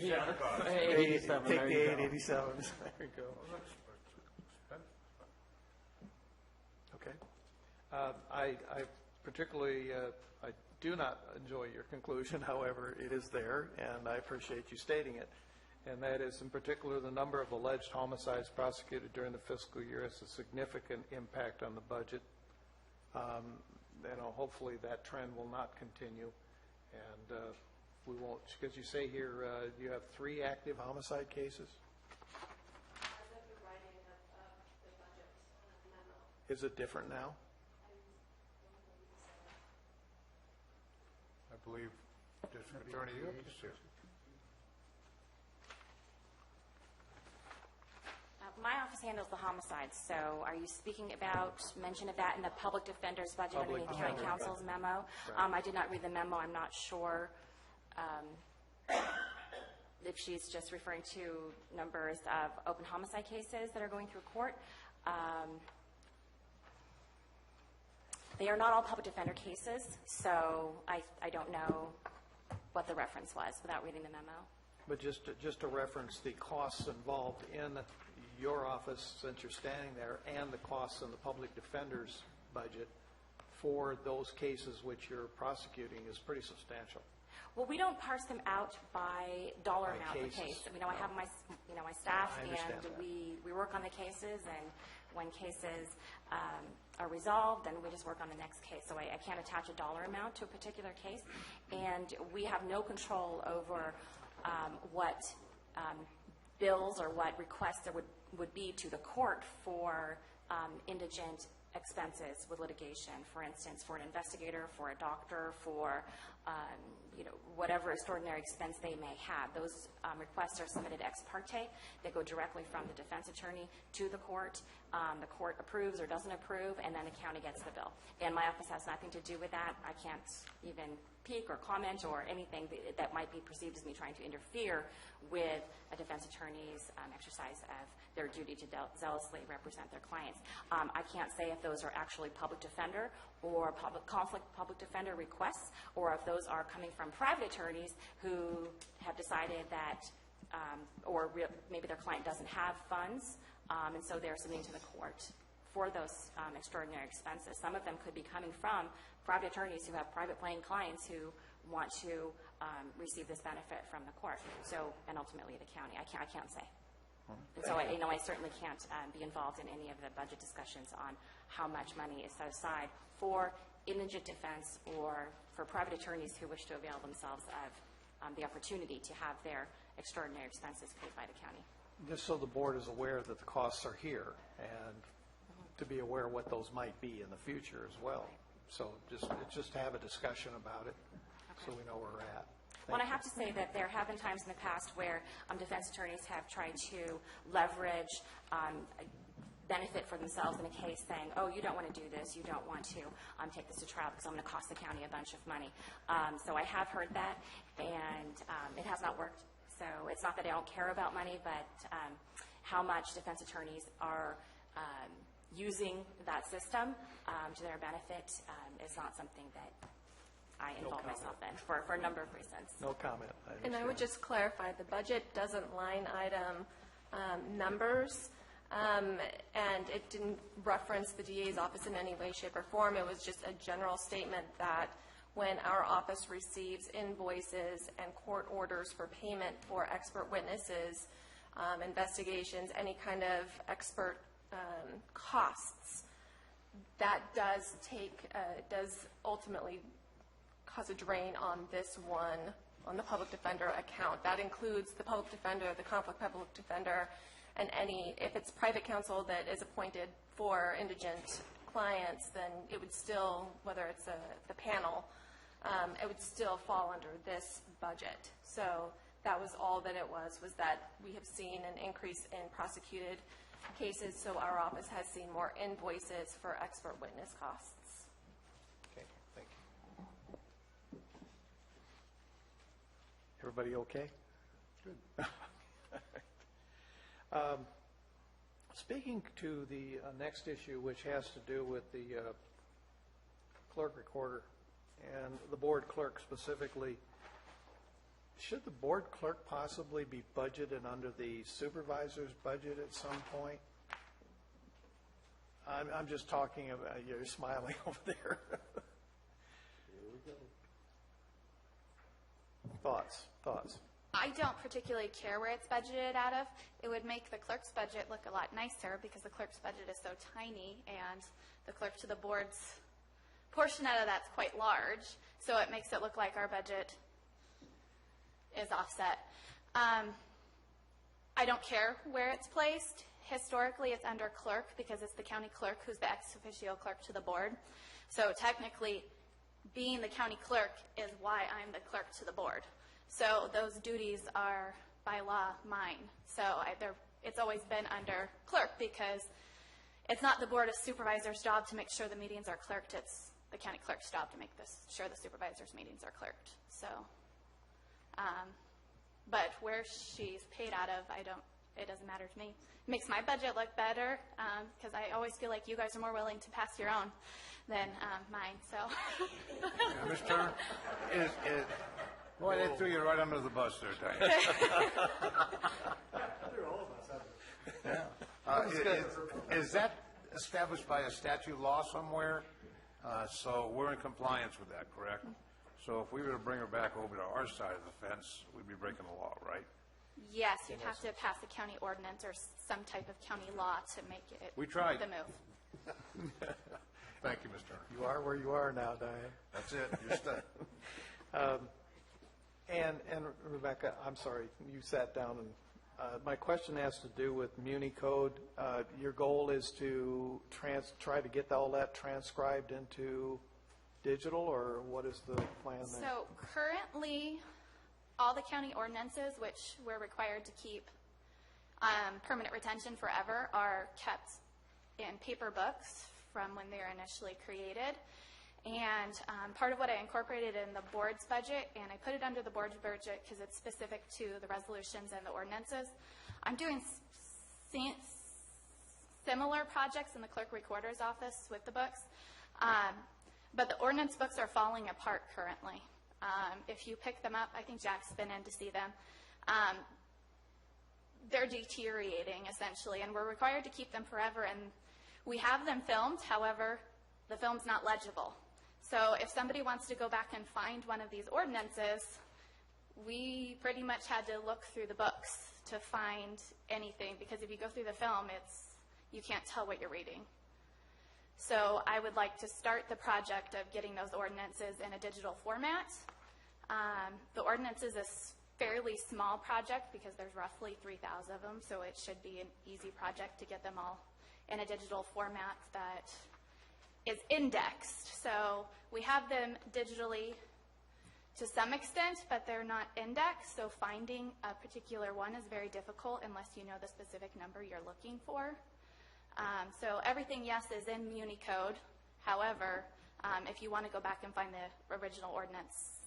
S4: Yeah,
S9: 87.
S4: Take the 887. There you go. Okay. I particularly, I do not enjoy your conclusion, however, it is there, and I appreciate you stating it. And that is, in particular, the number of alleged homicides prosecuted during the fiscal year has a significant impact on the budget. Hopefully that trend will not continue, and we won't, because you say here you have 3 active homicide cases? Is it different now?
S1: I believe District Attorney Yook is here.
S3: My office handles the homicides, so are you speaking about mention of that in the public defender's budget underneath the county council's memo? I did not read the memo. I'm not sure if she's just referring to numbers of open homicide cases that are going through court. They are not all public defender cases, so I don't know what the reference was without reading the memo.
S4: But just to reference the costs involved in your office, since you're standing there, and the costs in the public defender's budget for those cases which you're prosecuting is pretty substantial.
S3: Well, we don't parse them out by dollar amount per case. I have my staff, and we work on the cases, and when cases are resolved, then we just work on the next case. So I can't attach a dollar amount to a particular case, and we have no control over what bills or what requests there would be to the court for indigent expenses with litigation. For instance, for an investigator, for a doctor, for whatever extraordinary expense they may have. Those requests are submitted ex parte. They go directly from the defense attorney to the court. The court approves or doesn't approve, and then the county gets the bill. And my office has nothing to do with that. I can't even peek or comment or anything that might be perceived as me trying to interfere with a defense attorney's exercise of their duty to zealously represent their clients. I can't say if those are actually public defender or public defender requests, or if those are coming from private attorneys who have decided that, maybe their client doesn't have funds, and so they're submitting to the court for those extraordinary expenses. Some of them could be coming from private attorneys who have private paying clients who want to receive this benefit from the court. So, and ultimately the county. I can't say. And so I certainly can't be involved in any of the budget discussions on how much money is set aside for indigent defense or for private attorneys who wish to avail themselves of the opportunity to have their extraordinary expenses paid by the county.
S4: Just so the board is aware that the costs are here, and to be aware what those might be in the future as well. So just to have a discussion about it, so we know where we're at.
S3: Well, I have to say that there have been times in the past where defense attorneys have tried to leverage benefit for themselves in a case, saying, oh, you don't want to do this, you don't want to take this to trial because I'm going to cost the county a bunch of money. So I have heard that, and it has not worked. So it's not that I don't care about money, but how much defense attorneys are using that system to their benefit is not something that I involve myself in for a number of reasons.
S4: No comment.
S17: And I would just clarify, the budget doesn't line item numbers, and it didn't reference the DA's office in any way, shape, or form. It was just a general statement that when our office receives invoices and court orders for payment for expert witnesses, investigations, any kind of expert costs, that does ultimately cause a drain on this one, on the public defender account. That includes the public defender, the conflict public defender, and if it's private counsel that is appointed for indigent clients, then it would still, whether it's the panel, it would still fall under this budget. So that was all that it was that we have seen an increase in prosecuted cases, so our office has seen more invoices for expert witness costs.
S4: Okay, thank you. Everybody okay? Good. Speaking to the next issue, which has to do with the clerk recorder and the board clerk specifically, should the board clerk possibly be budgeted under the supervisor's budget at some point? I'm just talking about, you're smiling over there. Thoughts?
S20: I don't particularly care where it's budgeted out of. It would make the clerk's budget look a lot nicer because the clerk's budget is so tiny and the clerk to the board's portion out of that's quite large. So it makes it look like our budget is offset. I don't care where it's placed. Historically, it's under clerk because it's the county clerk who's the ex officio clerk to the board. So technically, being the county clerk is why I'm the clerk to the board. So those duties are, by law, mine. So it's always been under clerk because it's not the Board of Supervisors' job to make sure the meetings are clerked. It's the county clerk's job to make sure the supervisors' meetings are clerked. So, but where she's paid out of, it doesn't matter to me. It makes my budget look better because I always feel like you guys are more willing to pass your own than mine. So,
S1: Yeah, Ms. Turner, boy, they threw you right under the bus there, Diane. Is that established by a statute law somewhere? So we're in compliance with that, correct? So if we were to bring her back over to our side of the fence, we'd be breaking the law, right?
S20: yes, you'd have to pass a county ordinance or some type of county law to make it
S1: We tried.
S20: the move.
S1: Thank you, Ms. Turner.
S4: You are where you are now, Diane.
S1: That's it, you're stuck.
S4: And Rebecca, I'm sorry, you sat down, and my question has to do with Muni Code. Your goal is to try to get all that transcribed into digital, or what is the plan there?
S20: So currently, all the county ordinances, which we're required to keep permanent retention forever, are kept in paper books from when they were initially created. And part of what I incorporated in the board's budget, and I put it under the board's budget because it's specific to the resolutions and the ordinances, I'm doing similar projects in the clerk recorder's office with the books. But the ordinance books are falling apart currently. If you pick them up, I think Jack's been in to see them. They're deteriorating, essentially, and we're required to keep them forever. And we have them filmed, however, the film's not legible. So if somebody wants to go back and find one of these ordinances, we pretty much had to look through the books to find anything, because if you go through the film, you can't tell what you're reading. So I would like to start the project of getting those ordinances in a digital format. The ordinance is a fairly small project because there's roughly 3,000 of them, so it should be an easy project to get them all in a digital format that is indexed. So we have them digitally to some extent, but they're not indexed, so finding a particular one is very difficult unless you know the specific number you're looking for. So everything, yes, is in Muni Code. However, if you want to go back and find the original ordinance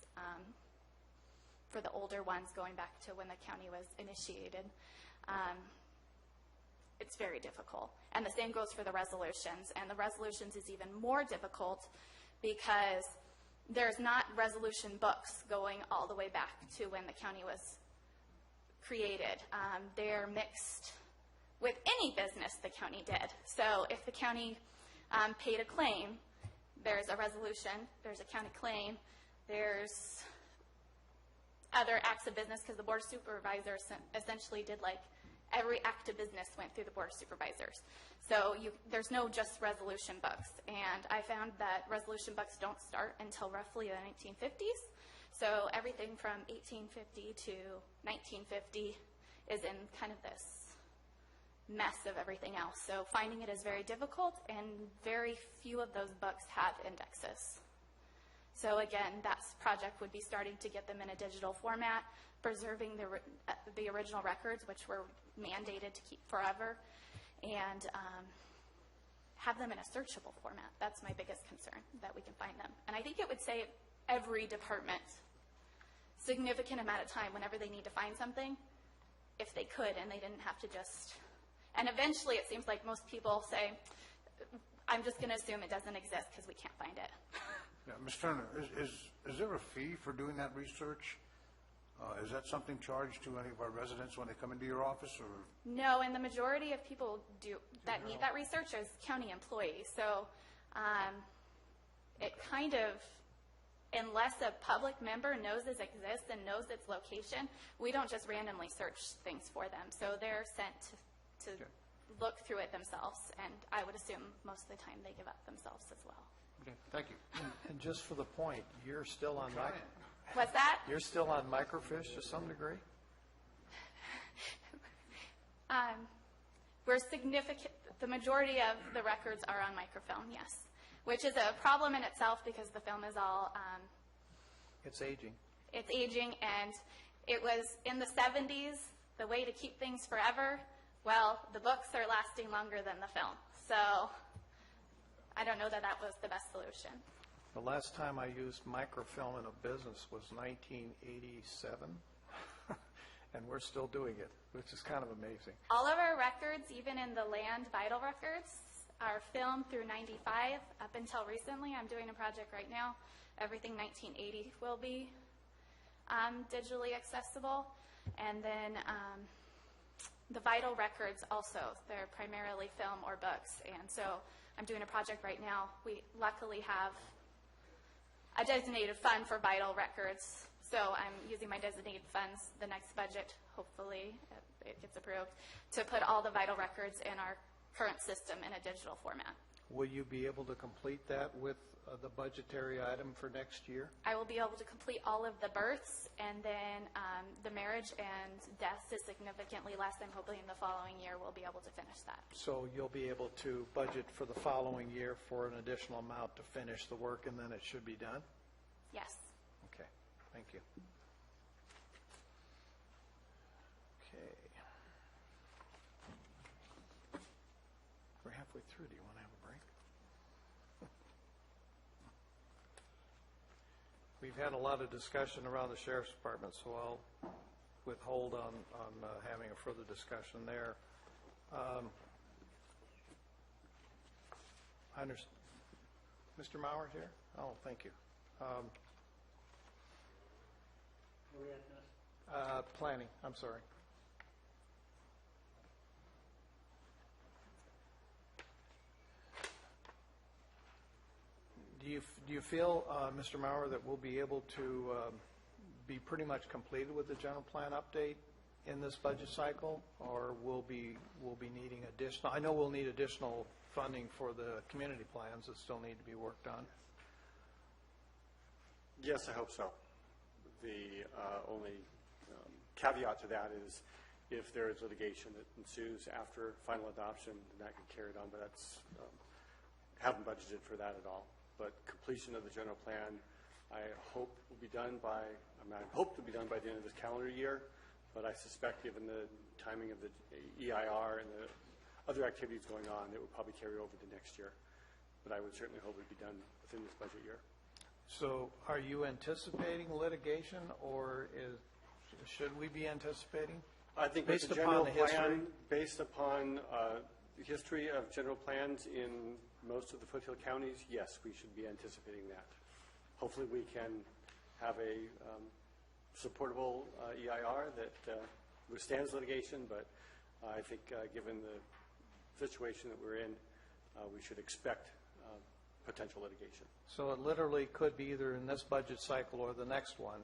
S20: for the older ones going back to when the county was initiated, it's very difficult. And the same goes for the resolutions. And the resolutions is even more difficult because there's not resolution books going all the way back to when the county was created. They're mixed with any business the county did. So if the county paid a claim, there's a resolution, there's a county claim, there's other acts of business, because the Board of Supervisors essentially did like every act of business went through the Board of Supervisors. So there's no just resolution books. And I found that resolution books don't start until roughly the 1950s. So everything from 1850 to 1950 is in kind of this mess of everything else. So finding it is very difficult, and very few of those books have indexes. So again, that project would be starting to get them in a digital format, preserving the original records, which were mandated to keep forever, and have them in a searchable format. That's my biggest concern, that we can find them. And I think it would save every department significant amount of time whenever they need to find something, if they could, and they didn't have to just... And eventually, it seems like most people say, I'm just going to assume it doesn't exist because we can't find it.
S1: Yeah, Ms. Turner, is there a fee for doing that research? Is that something charged to any of our residents when they come into your office, or?
S20: No, and the majority of people that need that research is county employees. So it kind of, unless a public member knows this exists and knows its location, we don't just randomly search things for them. So they're sent to look through it themselves, and I would assume most of the time they give up themselves as well.
S1: Okay, thank you.
S4: And just for the point, you're still on
S20: What's that?
S4: You're still on microfiche to some degree?
S20: We're significant. The majority of the records are on microfilm, yes, which is a problem in itself because the film is all.
S4: It's aging.
S20: It's aging, and it was in the 70s. The way to keep things forever. Well, the books are lasting longer than the film, so I don't know that that was the best solution.
S4: The last time I used microfilm in a business was 1987, and we're still doing it, which is kind of amazing.
S20: All of our records, even in the land vital records, are filmed through 95 up until recently. I'm doing a project right now. Everything 1980 will be digitally accessible. And then the vital records also, they're primarily film or books. And so I'm doing a project right now. We luckily have a designated fund for vital records. So I'm using my designated funds the next budget, hopefully it gets approved, to put all the vital records in our current system in a digital format.
S4: Will you be able to complete that with the budgetary item for next year?
S20: I will be able to complete all of the births, and then the marriage and deaths is significantly less. I'm hoping in the following year we'll be able to finish that.
S4: So you'll be able to budget for the following year for an additional amount to finish the work, and then it should be done?
S20: Yes.
S4: Okay, thank you. Okay. We're halfway through. Do you want to have a break? We've had a lot of discussion around the Sheriff's Department, so I'll withhold on having a further discussion there. I understand. Mr. Mauer here? Oh, thank you. Planning, I'm sorry. Do you feel, Mr. Mauer, that we'll be able to be pretty much completed with the general plan update in this budget cycle, or we'll be needing additional? I know we'll need additional funding for the community plans that still need to be worked on.
S11: Yes, I hope so. The only caveat to that is if there is litigation that ensues after final adoption, then that can carry it on, but that's haven't budgeted for that at all. But completion of the general plan, I hope will be done by, I hope to be done by the end of this calendar year, but I suspect given the timing of the EIR and the other activities going on, it will probably carry over to next year. But I would certainly hope it would be done within this budget year. So
S4: are you anticipating litigation, or should we be anticipating?
S11: I think
S4: based
S11: with the general
S4: upon the history?
S11: Based upon the history of general plans in most of the foothill counties, yes, we should be anticipating that. Hopefully we can have a supportable EIR that withstands litigation, but I think given the situation that we're in, we should expect potential litigation.
S4: So it literally could be either in this budget cycle or the next one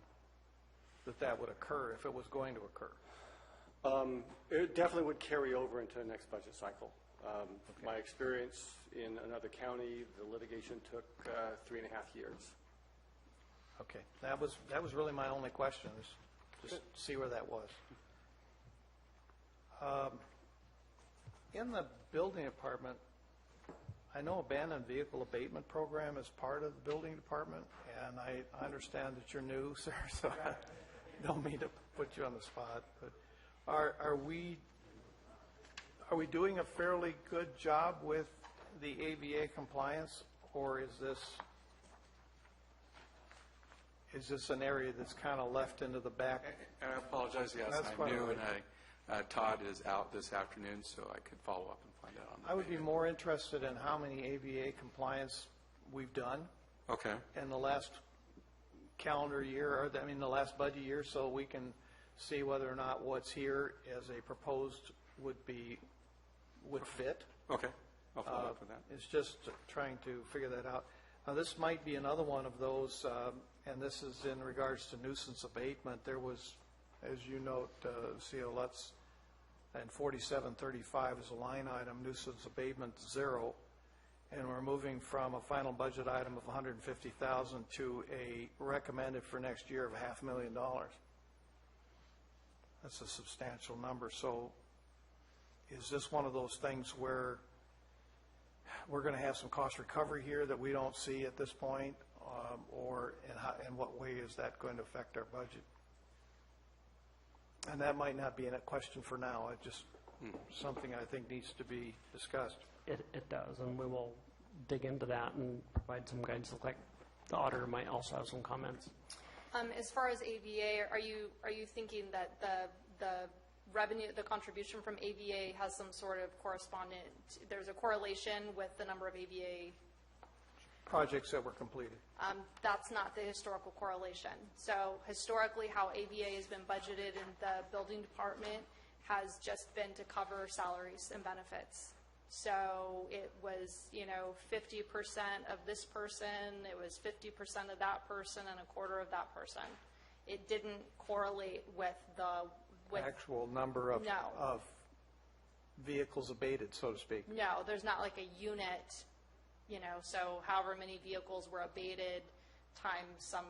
S4: that would occur if it was going to occur.
S11: It definitely would carry over into the next budget cycle. My experience in another county, the litigation took 3.5 years.
S4: Okay, that was really my only question, is just see where that was. In the building department, I know abandoned vehicle abatement program is part of the building department, and I understand that you're new, sir, so I don't mean to put you on the spot, but are we doing a fairly good job with the AVA compliance, or is this an area that's kind of left into the back?
S21: I apologize, yes, I'm new, and Todd is out this afternoon, so I could follow up and find out on that.
S4: I would be more interested in how many AVA compliance we've done.
S21: Okay.
S4: In the last calendar year, or the last budget year, so we can see whether or not what's here as a proposed would fit.
S21: Okay, I'll follow up with that.
S4: It's just trying to figure that out. Now, this might be another one of those, and this is in regards to nuisance abatement. There was, as you note, C.O. Lutz, and 4735 is a line item, nuisance abatement 0, and we're moving from a final budget item of $150,000 to a recommended for next year of $500,000. That's a substantial number. So is this one of those things where we're going to have some cost recovery here that we don't see at this point, or in what way is that going to affect our budget? And that might not be a question for now. It just something I think needs to be discussed.
S9: It does, and we will dig into that and provide some guidance. Look like the auditor might also have some comments.
S12: As far as AVA, are you thinking that the revenue, the contribution from AVA has some sort of correspondent, there's a correlation with the number of AVA
S4: projects that were completed?
S12: That's not the historical correlation. So historically, how AVA has been budgeted in the building department has just been to cover salaries and benefits. So it was, 50% of this person, it was 50% of that person, and a quarter of that person. It didn't correlate with the
S4: actual number of vehicles abated, so to speak.
S12: No, there's not like a unit, so however many vehicles were abated times some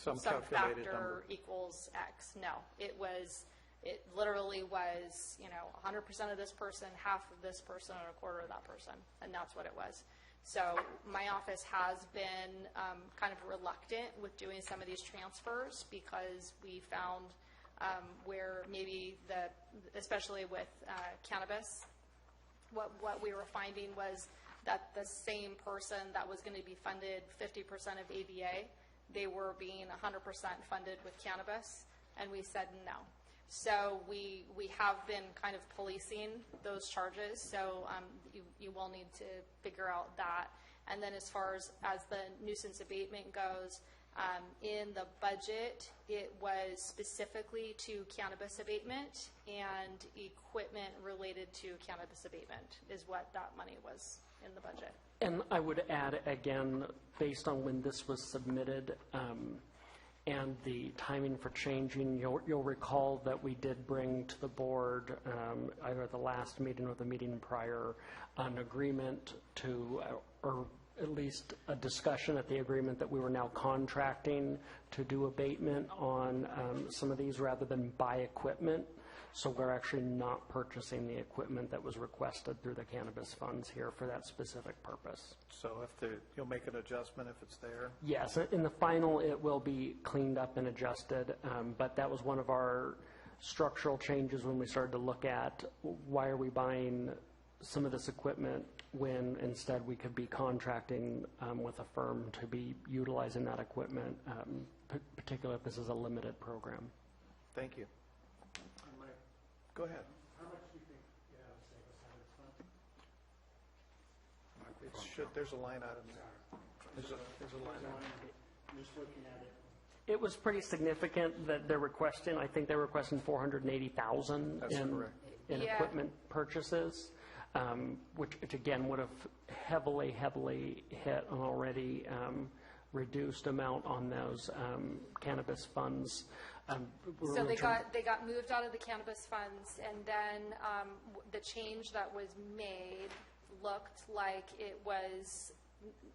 S4: calculated
S12: factor
S4: number
S12: equals X. No, it literally was, 100% of this person, half of this person, and a quarter of that person, and that's what it was. So my office has been kind of reluctant with doing some of these transfers because we found where maybe especially with cannabis, what we were finding was that the same person that was going to be funded 50% of ABA, they were being 100% funded with cannabis, and we said no. So we have been kind of policing those charges, so you will need to figure out that. And then as far as the nuisance abatement goes, in the budget, it was specifically to cannabis abatement, and equipment related to cannabis abatement is what that money was in the budget.
S9: And I would add, again, based on when this was submitted and the timing for changing, you'll recall that we did bring to the board, either at the last meeting or the meeting prior, an agreement to, or at least a discussion at the agreement that we were now contracting to do abatement on some of these rather than buy equipment. So we're actually not purchasing the equipment that was requested through the cannabis funds here for that specific purpose.
S4: So you'll make an adjustment if it's there?
S9: Yes, in the final it will be cleaned up and adjusted, but that was one of our structural changes when we started to look at why are we buying some of this equipment when instead we could be contracting with a firm to be utilizing that equipment, particularly if this is a limited program.
S4: Thank you. Go ahead.
S6: How much do you think save us on this one?
S4: There's a line item there. There's a line item.
S6: Just looking at it.
S9: It was pretty significant that they're requesting, I think they're requesting $480,000 in equipment purchases, which again would have heavily hit an already reduced amount on those cannabis funds.
S12: So they got moved out of the cannabis funds, and then the change that was made looked like it was,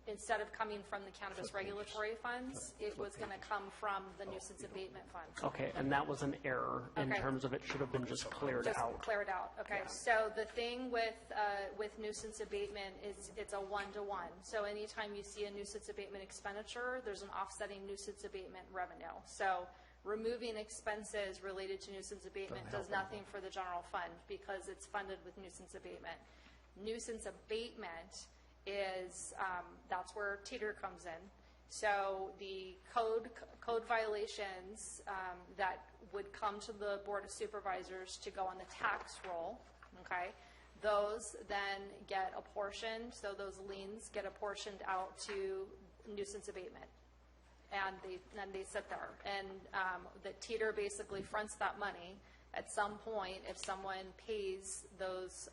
S12: instead of coming from the cannabis regulatory funds, it was going to come from the nuisance abatement funds.
S9: Okay, and that was an error in terms of it should have been just cleared out.
S12: Cleared out. Okay, yeah. So the thing with nuisance abatement is it's a one-to-one. So anytime you see a nuisance abatement expenditure, there's an offsetting nuisance abatement revenue. So removing expenses related to nuisance abatement does nothing for the general fund because it's funded with nuisance abatement. Nuisance abatement is, that's where teeter comes in. So the code violations that would come to the Board of Supervisors to go on the tax roll, okay, those then get apportioned, so those liens get apportioned out to nuisance abatement. and they sit there. And the teeter basically fronts that money. At some point, if someone pays those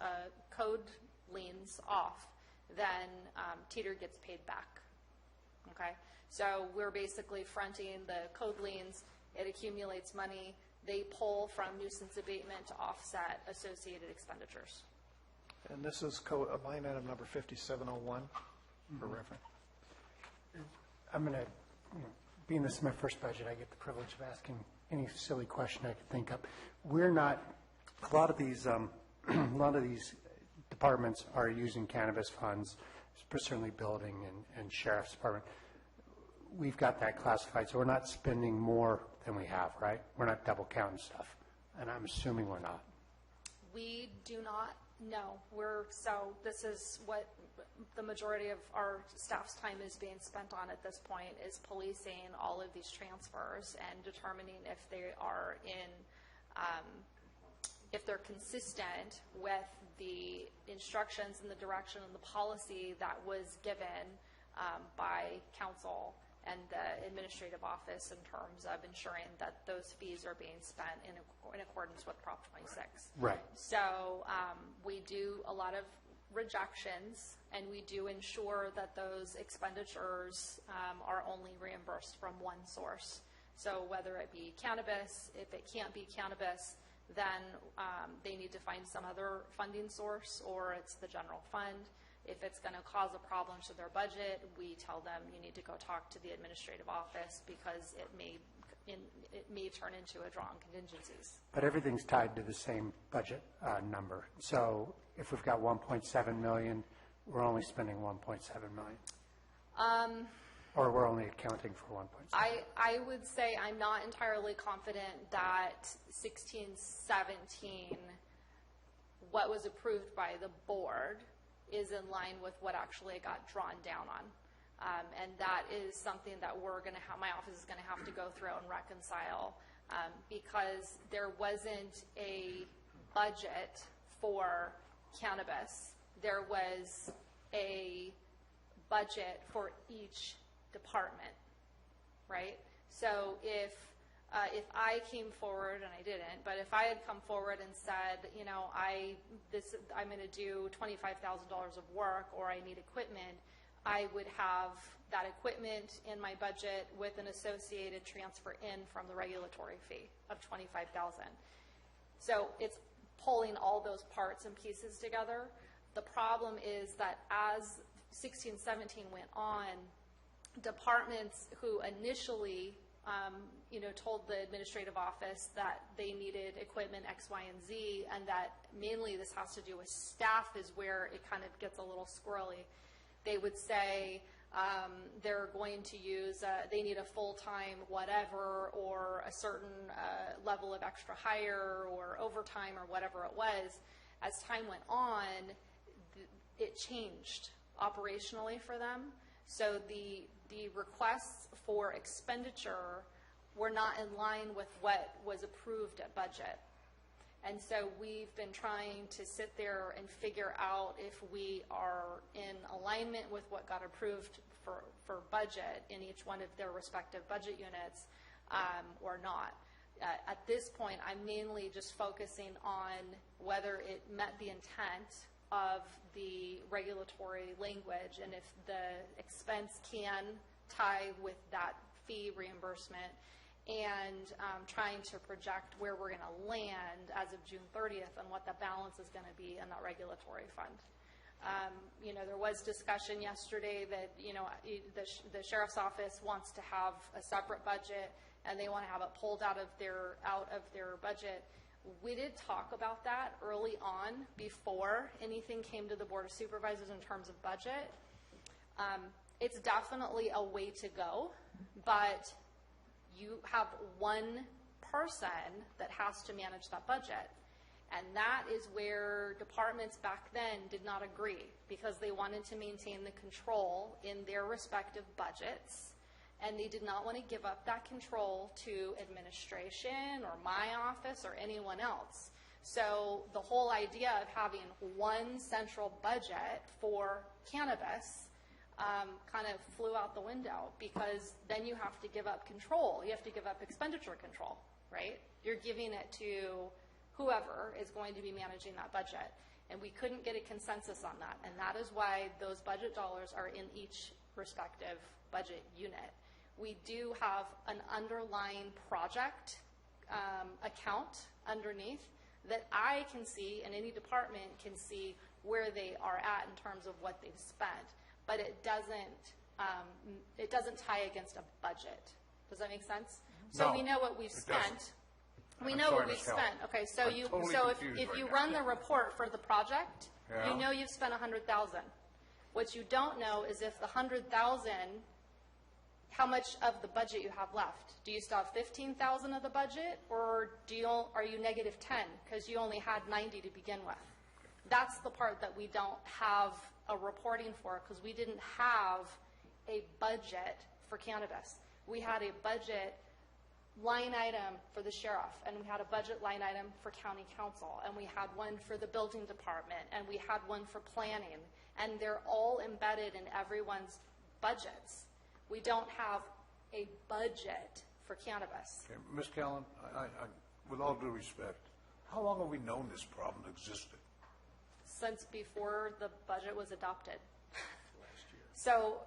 S12: code liens off, then teeter gets paid back. Okay? So we're basically fronting the code liens. It accumulates money. They pull from nuisance abatement to offset associated expenditures.
S4: And this is line item number 5701 for reference.
S6: I'm going to, being this is my first budget, I get the privilege of asking any silly question I could think of. We're not, a lot of these departments are using cannabis funds, certainly building and sheriff's department. We've got that classified, so we're not spending more than we have, right? We're not double counting stuff, and I'm assuming we're not.
S12: We do not know. So this is what the majority of our staff's time is being spent on at this point, is policing all of these transfers and determining if they are if they're consistent with the instructions and the direction and the policy that was given by council and the administrative office in terms of ensuring that those fees are being spent in accordance with Prop 26.
S6: Right.
S12: So we do a lot of rejections, and we do ensure that those expenditures are only reimbursed from one source. So whether it be cannabis, if it can't be cannabis, then they need to find some other funding source, or it's the general fund. If it's going to cause a problem to their budget, we tell them you need to go talk to the administrative office because it may turn into a draw on contingencies.
S6: But everything's tied to the same budget number. So if we've got 1.7 million, we're only spending 1.7 million. Or we're only accounting for 1.7.
S12: I would say I'm not entirely confident that 16-17, what was approved by the board, is in line with what actually got drawn down on. And that is something that we're going to have, my office is going to have to go through and reconcile, because there wasn't a budget for cannabis. There was a budget for each department, right? So if I came forward, and I didn't, but if I had come forward and said, you know, I'm going to do $25,000 of work, or I need equipment, I would have that equipment in my budget with an associated transfer in from the regulatory fee of $25,000. So it's pulling all those parts and pieces together. The problem is that as 16-17 went on, departments who initially told the administrative office that they needed equipment X, Y, and Z, and that mainly this has to do with staff is where it kind of gets a little squirrely. They would say they're going to use, they need a full-time whatever, or a certain level of extra hire or overtime or whatever it was. As time went on, it changed operationally for them. So the requests for expenditure were not in line with what was approved at budget. And so we've been trying to sit there and figure out if we are in alignment with what got approved for budget in each one of their respective budget units or not. At this point, I'm mainly just focusing on whether it met the intent of the regulatory language, and if the expense can tie with that fee reimbursement, and trying to project where we're going to land as of June 30th and what the balance is going to be in that regulatory fund. There was discussion yesterday that the sheriff's office wants to have a separate budget, and they want to have it pulled out of their budget. We did talk about that early on before anything came to the Board of Supervisors in terms of budget. It's definitely a way to go, but you have one person that has to manage that budget. And that is where departments back then did not agree, because they wanted to maintain the control in their respective budgets, and they did not want to give up that control to administration or my office or anyone else. So the whole idea of having one central budget for cannabis kind of flew out the window, because then you have to give up control. You have to give up expenditure control, right? You're giving it to whoever is going to be managing that budget. And we couldn't get a consensus on that. And that is why those budget dollars are in each respective budget unit. We do have an underlying project account underneath that I can see, and any department can see where they are at in terms of what they've spent. But it doesn't tie against a budget. Does that make sense? So
S1: No,
S12: we know what we've
S1: it
S12: spent.
S1: doesn't.
S12: We
S1: I'm
S12: know
S1: sorry,
S12: what we've
S1: Ms. Held.
S12: spent. Okay, so
S1: I'm
S12: you
S1: totally
S12: so
S1: confused
S12: if
S1: right
S12: you
S1: now.
S12: run the report for the project,
S1: Yeah.
S12: you know you've spent 100,000. What you don't know is if the 100,000, how much of the budget you have left. Do you still have 15,000 of the budget, or are you negative 10 because you only had 90 to begin with? That's the part that we don't have a reporting for, because we didn't have a budget for cannabis. We had a budget line item for the sheriff, and we had a budget line item for county council, and we had one for the building department, and we had one for planning, and they're all embedded in everyone's budgets. We don't have a budget for cannabis.
S1: Okay, Ms. Callen, with all due respect, how long have we known this problem existed?
S12: Since before the budget was adopted. So,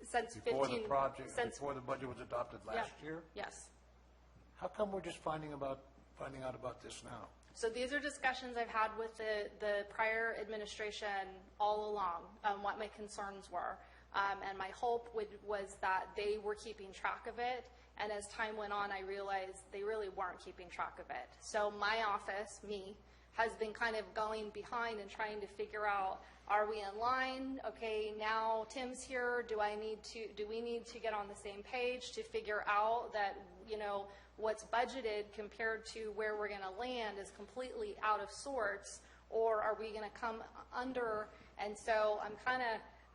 S12: since 15...
S1: Before the project,
S12: since-
S1: before the budget was adopted last year?
S12: Yes.
S1: How come we're just finding out about this now?
S12: So these are discussions I've had with the prior administration all along, what my concerns were. And my hope was that they were keeping track of it. And as time went on, I realized they really weren't keeping track of it. So my office, me, has been kind of going behind and trying to figure out, are we in line? Okay, now Tim's here. Do we need to get on the same page to figure out that, what's budgeted compared to where we're going to land is completely out of sorts, or are we going to come under? And so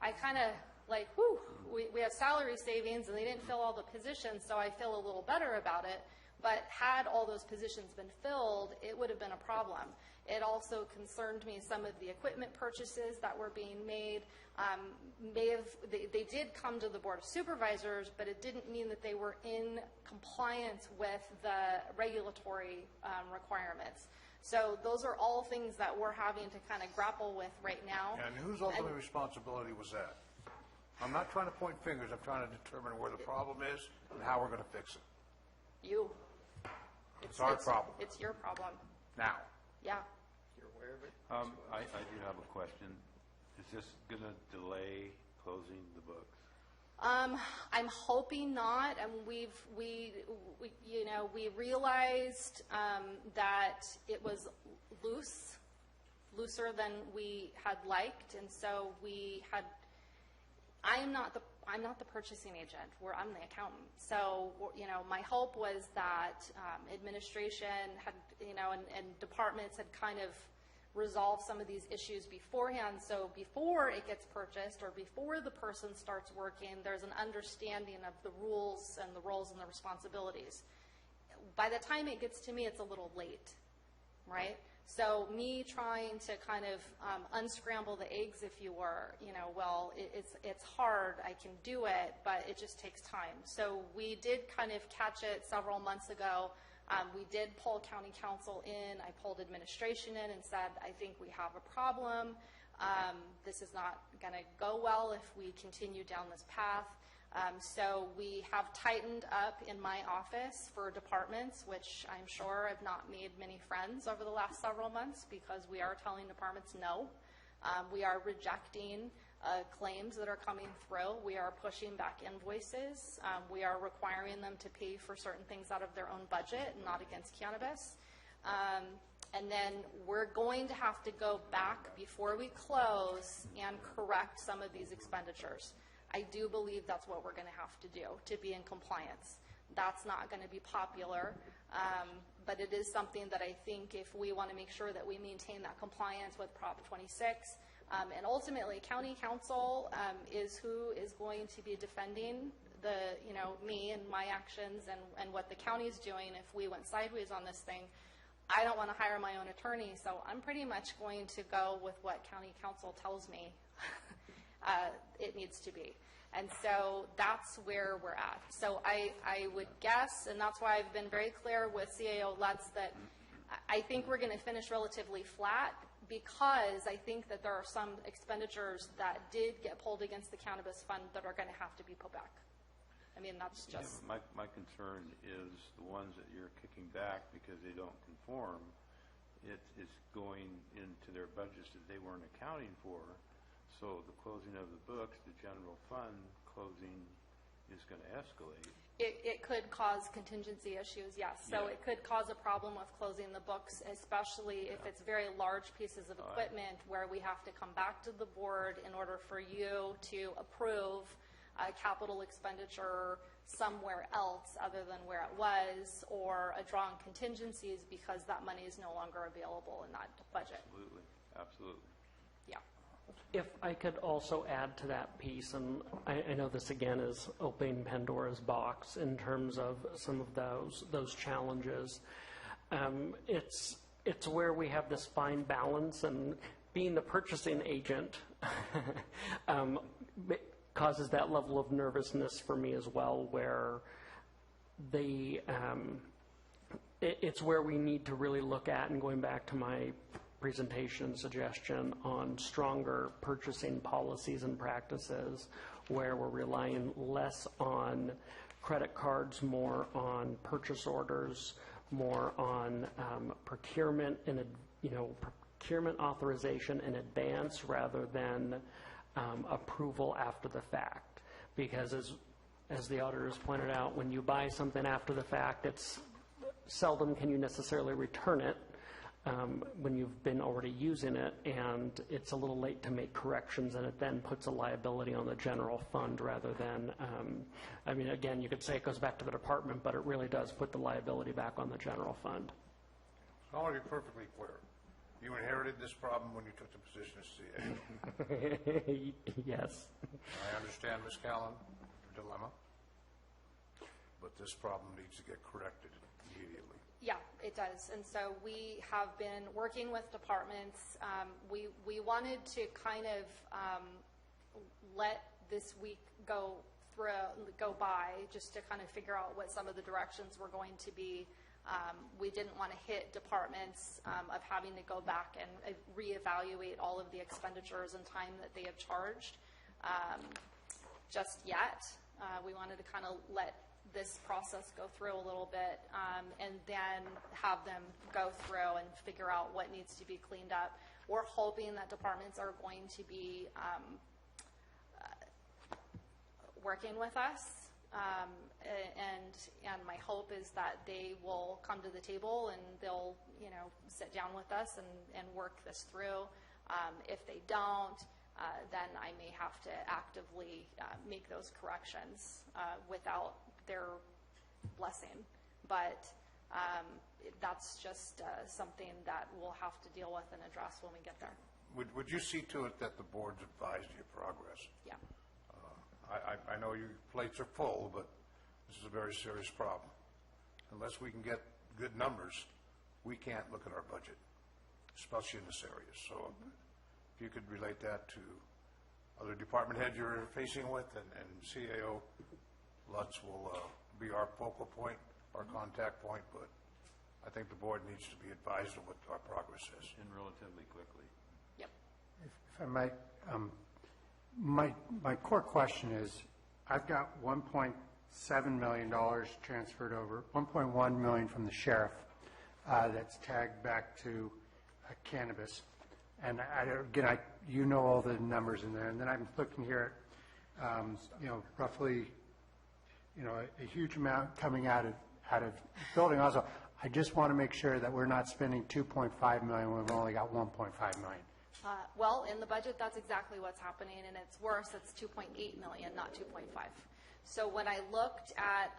S12: I kind of like, whew, we have salary savings and they didn't fill all the positions, so I feel a little better about it. But had all those positions been filled, it would have been a problem. It also concerned me some of the equipment purchases that were being made. They did come to the Board of Supervisors, but it didn't mean that they were in compliance with the regulatory requirements. So those are all things that we're having to kind of grapple with right now.
S1: And whose ultimate responsibility was that? I'm not trying to point fingers. I'm trying to determine where the problem is and how we're going to fix it.
S12: You.
S1: It's our problem.
S12: It's your problem.
S1: Now.
S12: Yeah.
S4: You're aware of it?
S5: I do have a question. Is this going to delay closing the books?
S12: I'm hoping not. And we realized that it was looser than we had liked, and so we had. I'm not the purchasing agent. I'm the accountant. So my hope was that administration had and departments had kind of resolve some of these issues beforehand, so before it gets purchased or before the person starts working, there's an understanding of the rules and the roles and the responsibilities. By the time it gets to me, it's a little late, right? So me trying to kind of unscramble the eggs, if you were, it's hard. I can do it, but it just takes time. So we did kind of catch it several months ago. We did pull county council in. I pulled administration in and said, I think we have a problem. This is not going to go well if we continue down this path. So we have tightened up in my office for departments, which I'm sure have not made many friends over the last several months, because we are telling departments no. We are rejecting claims that are coming through. We are pushing back invoices. We are requiring them to pay for certain things out of their own budget and not against cannabis. And then we're going to have to go back before we close and correct some of these expenditures. I do believe that's what we're going to have to do to be in compliance. That's not going to be popular, but it is something that I think if we want to make sure that we maintain that compliance with Prop 26, and ultimately county council is who is going to be defending me and my actions and what the county is doing if we went sideways on this thing. I don't want to hire my own attorney, so I'm pretty much going to go with what county council tells me. it needs to be. And so that's where we're at. So I would guess, and that's why I've been very clear with CAO Lutz, that I think we're going to finish relatively flat, because I think that there are some expenditures that did get pulled against the cannabis fund that are going to have to be put back. I mean, that's just...
S5: Yeah, my concern is the ones that you're kicking back because they don't conform, it's going into their budgets that they weren't accounting for. So the closing of the books, the general fund closing is going to escalate.
S12: It could cause contingency issues, yes. So it could cause a problem with closing the books, especially if it's very large pieces of equipment where we have to come back to the board in order for you to approve a capital expenditure somewhere else other than where it was, or a draw on contingencies because that money is no longer available in that budget.
S5: Absolutely, absolutely.
S12: Yeah.
S9: If I could also add to that piece, and I know this again is opening Pandora's box in terms of some of those challenges. It's where we have this fine balance, and being the purchasing agent causes that level of nervousness for me as well, where it's where we need to really look at, and going back to my presentation suggestion on stronger purchasing policies and practices, where we're relying less on credit cards, more on purchase orders, more on procurement and procurement authorization in advance rather than approval after the fact. Because as the auditors pointed out, when you buy something after the fact, it's seldom can you necessarily return it when you've been already using it, and it's a little late to make corrections, and it then puts a liability on the general fund rather than, I mean, again, you could say it goes back to the department, but it really does put the liability back on the general fund.
S1: I want to be perfectly clear. You inherited this problem when you took the position as CAO.
S9: Yes.
S1: I understand, Ms. Callan, your dilemma, but this problem needs to get corrected immediately.
S12: Yeah, it does. And so we have been working with departments. We wanted to kind of let this week go by just to kind of figure out what some of the directions were going to be. We didn't want to hit departments of having to go back and reevaluate all of the expenditures and time that they have charged just yet. We wanted to kind of let this process go through a little bit and then have them go through and figure out what needs to be cleaned up. We're hoping that departments are going to be working with us, and my hope is that they will come to the table and they'll sit down with us and work this through. If they don't, then I may have to actively make those corrections without their blessing. But that's just something that we'll have to deal with and address when we get there.
S1: Would you see to it that the board's advised your progress?
S12: Yeah.
S1: I know your plates are full, but this is a very serious problem. Unless we can get good numbers, we can't look at our budget, especially in this area. So if you could relate that to other department heads you're facing with, and CAO Lutz will be our focal point, our contact point, but I think the board needs to be advised of what our progress is.
S5: And relatively quickly.
S12: Yep.
S6: If I might, my core question is, I've got $1.7 million transferred over, $1.1 million from the sheriff that's tagged back to cannabis. And again, you know all the numbers in there. And then I'm looking here at, roughly, a huge amount coming out of building. Also, I just want to make sure that we're not spending $2.5 million when we've only got $1.5 million.
S12: Well, in the budget, that's exactly what's happening, and it's worse. It's $2.8 million, not 2.5. So when I looked at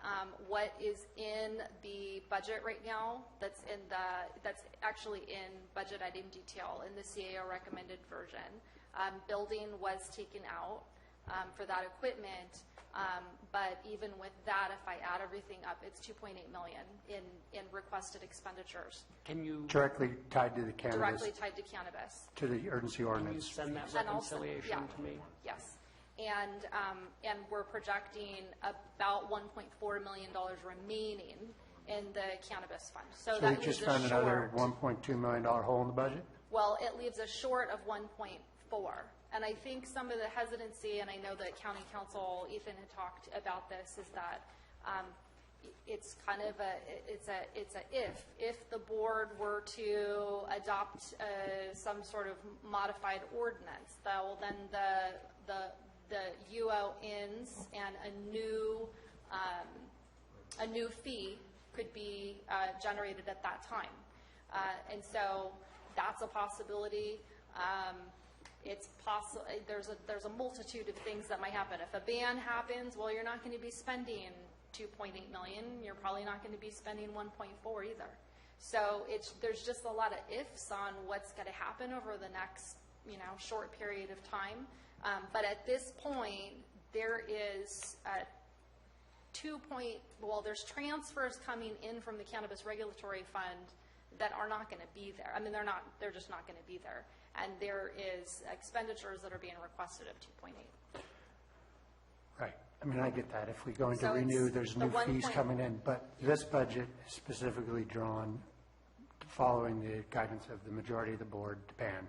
S12: what is in the budget right now, that's actually in budget item detail in the CAO recommended version, building was taken out for that equipment. But even with that, if I add everything up, it's $2.8 million in requested expenditures.
S9: Can you
S6: directly tied to the cannabis?
S12: Directly tied to cannabis.
S6: To the urgency ordinance.
S9: Can you send that reconciliation to me?
S12: Yes. And we're projecting about $1.4 million remaining in the cannabis fund. So
S6: So
S12: that
S6: we
S12: leaves
S6: just
S12: us
S6: found another
S12: short.
S6: $1.2 million hole in the budget?
S12: Well, it leaves us short of 1.4. And I think some of the hesitancy, and I know that County Council Ethan had talked about this, is that it's kind of it's a if the board were to adopt some sort of modified ordinance, then the UO ends and a new fee could be generated at that time. And so that's a possibility. It's possible. There's a multitude of things that might happen. If a ban happens, well, you're not going to be spending $2.8 million. You're probably not going to be spending 1.4 either. So there's just a lot of ifs on what's going to happen over the next short period of time. But at this point, there is there's transfers coming in from the Cannabis Regulatory Fund that are not going to be there. I mean, they're just not going to be there. And there is expenditures that are being requested of 2.8.
S6: Right. I mean, I get that. If we go into
S12: So
S6: renew,
S12: it's
S6: there's
S12: the
S6: new fees coming in. But this budget is specifically drawn following the guidance of the majority of the board to ban.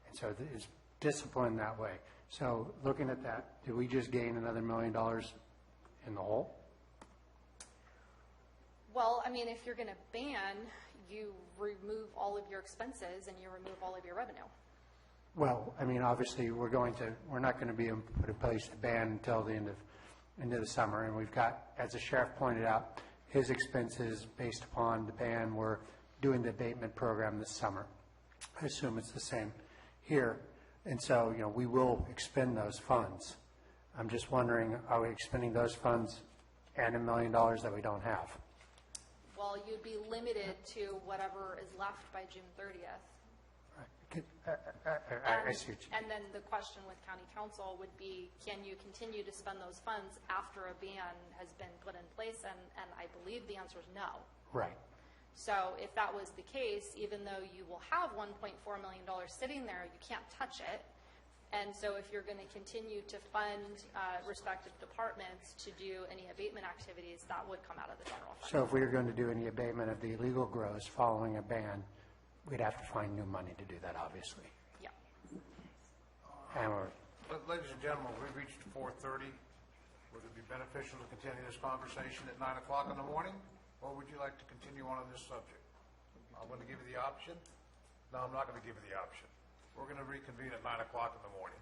S6: And so it's disciplined that way. So looking at that, did we just gain another $1 million in the hole?
S12: Well, I mean, if you're going to ban, you remove all of your expenses and you remove all of your revenue.
S6: Well, I mean, obviously, we're not going to be put in place a ban until the end of the summer. And we've got, as the sheriff pointed out, his expenses based upon the ban. We're doing the abatement program this summer. I assume it's the same here. And so, we will expend those funds. I'm just wondering, are we expending those funds and $1 million that we don't have?
S12: Well, you'd be limited to whatever is left by June 30th.
S6: I see what you.
S12: And then the question with County Council would be, can you continue to spend those funds after a ban has been put in place? And I believe the answer is no.
S6: Right.
S12: So if that was the case, even though you will have $1.4 million sitting there, you can't touch it. And so if you're going to continue to fund respective departments to do any abatement activities, that would come out of the general fund.
S6: So if we were going to do any abatement of the illegal grows following a ban, we'd have to find new money to do that, obviously.
S12: Yeah.
S6: And
S1: Ladies and gentlemen, we've reached 4:30. Would it be beneficial to continue this conversation at 9 o'clock in the morning, or would you like to continue on this subject? I'm going to give you the option. No, I'm not going to give you the option. We're going to reconvene at 9 o'clock in the morning.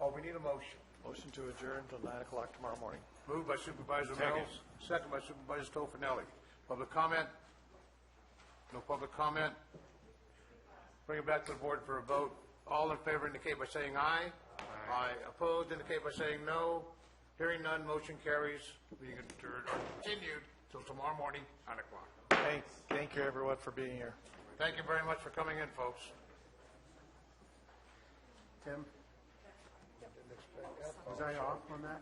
S1: Oh, we need a motion.
S15: Motion to adjourn till 9 o'clock tomorrow morning.
S1: Moved by Supervisor Mills, second by Supervisor Tofinelli. Public comment? No public comment? Bring it back to the board for a vote. All in favor indicate by saying aye. Aye. Opposed indicate by saying no. Hearing none, motion carries. We are continued till tomorrow morning, 9 o'clock.
S4: Thank you, everyone, for being here.
S1: Thank you very much for coming in, folks.
S6: Tim? Was I off on that?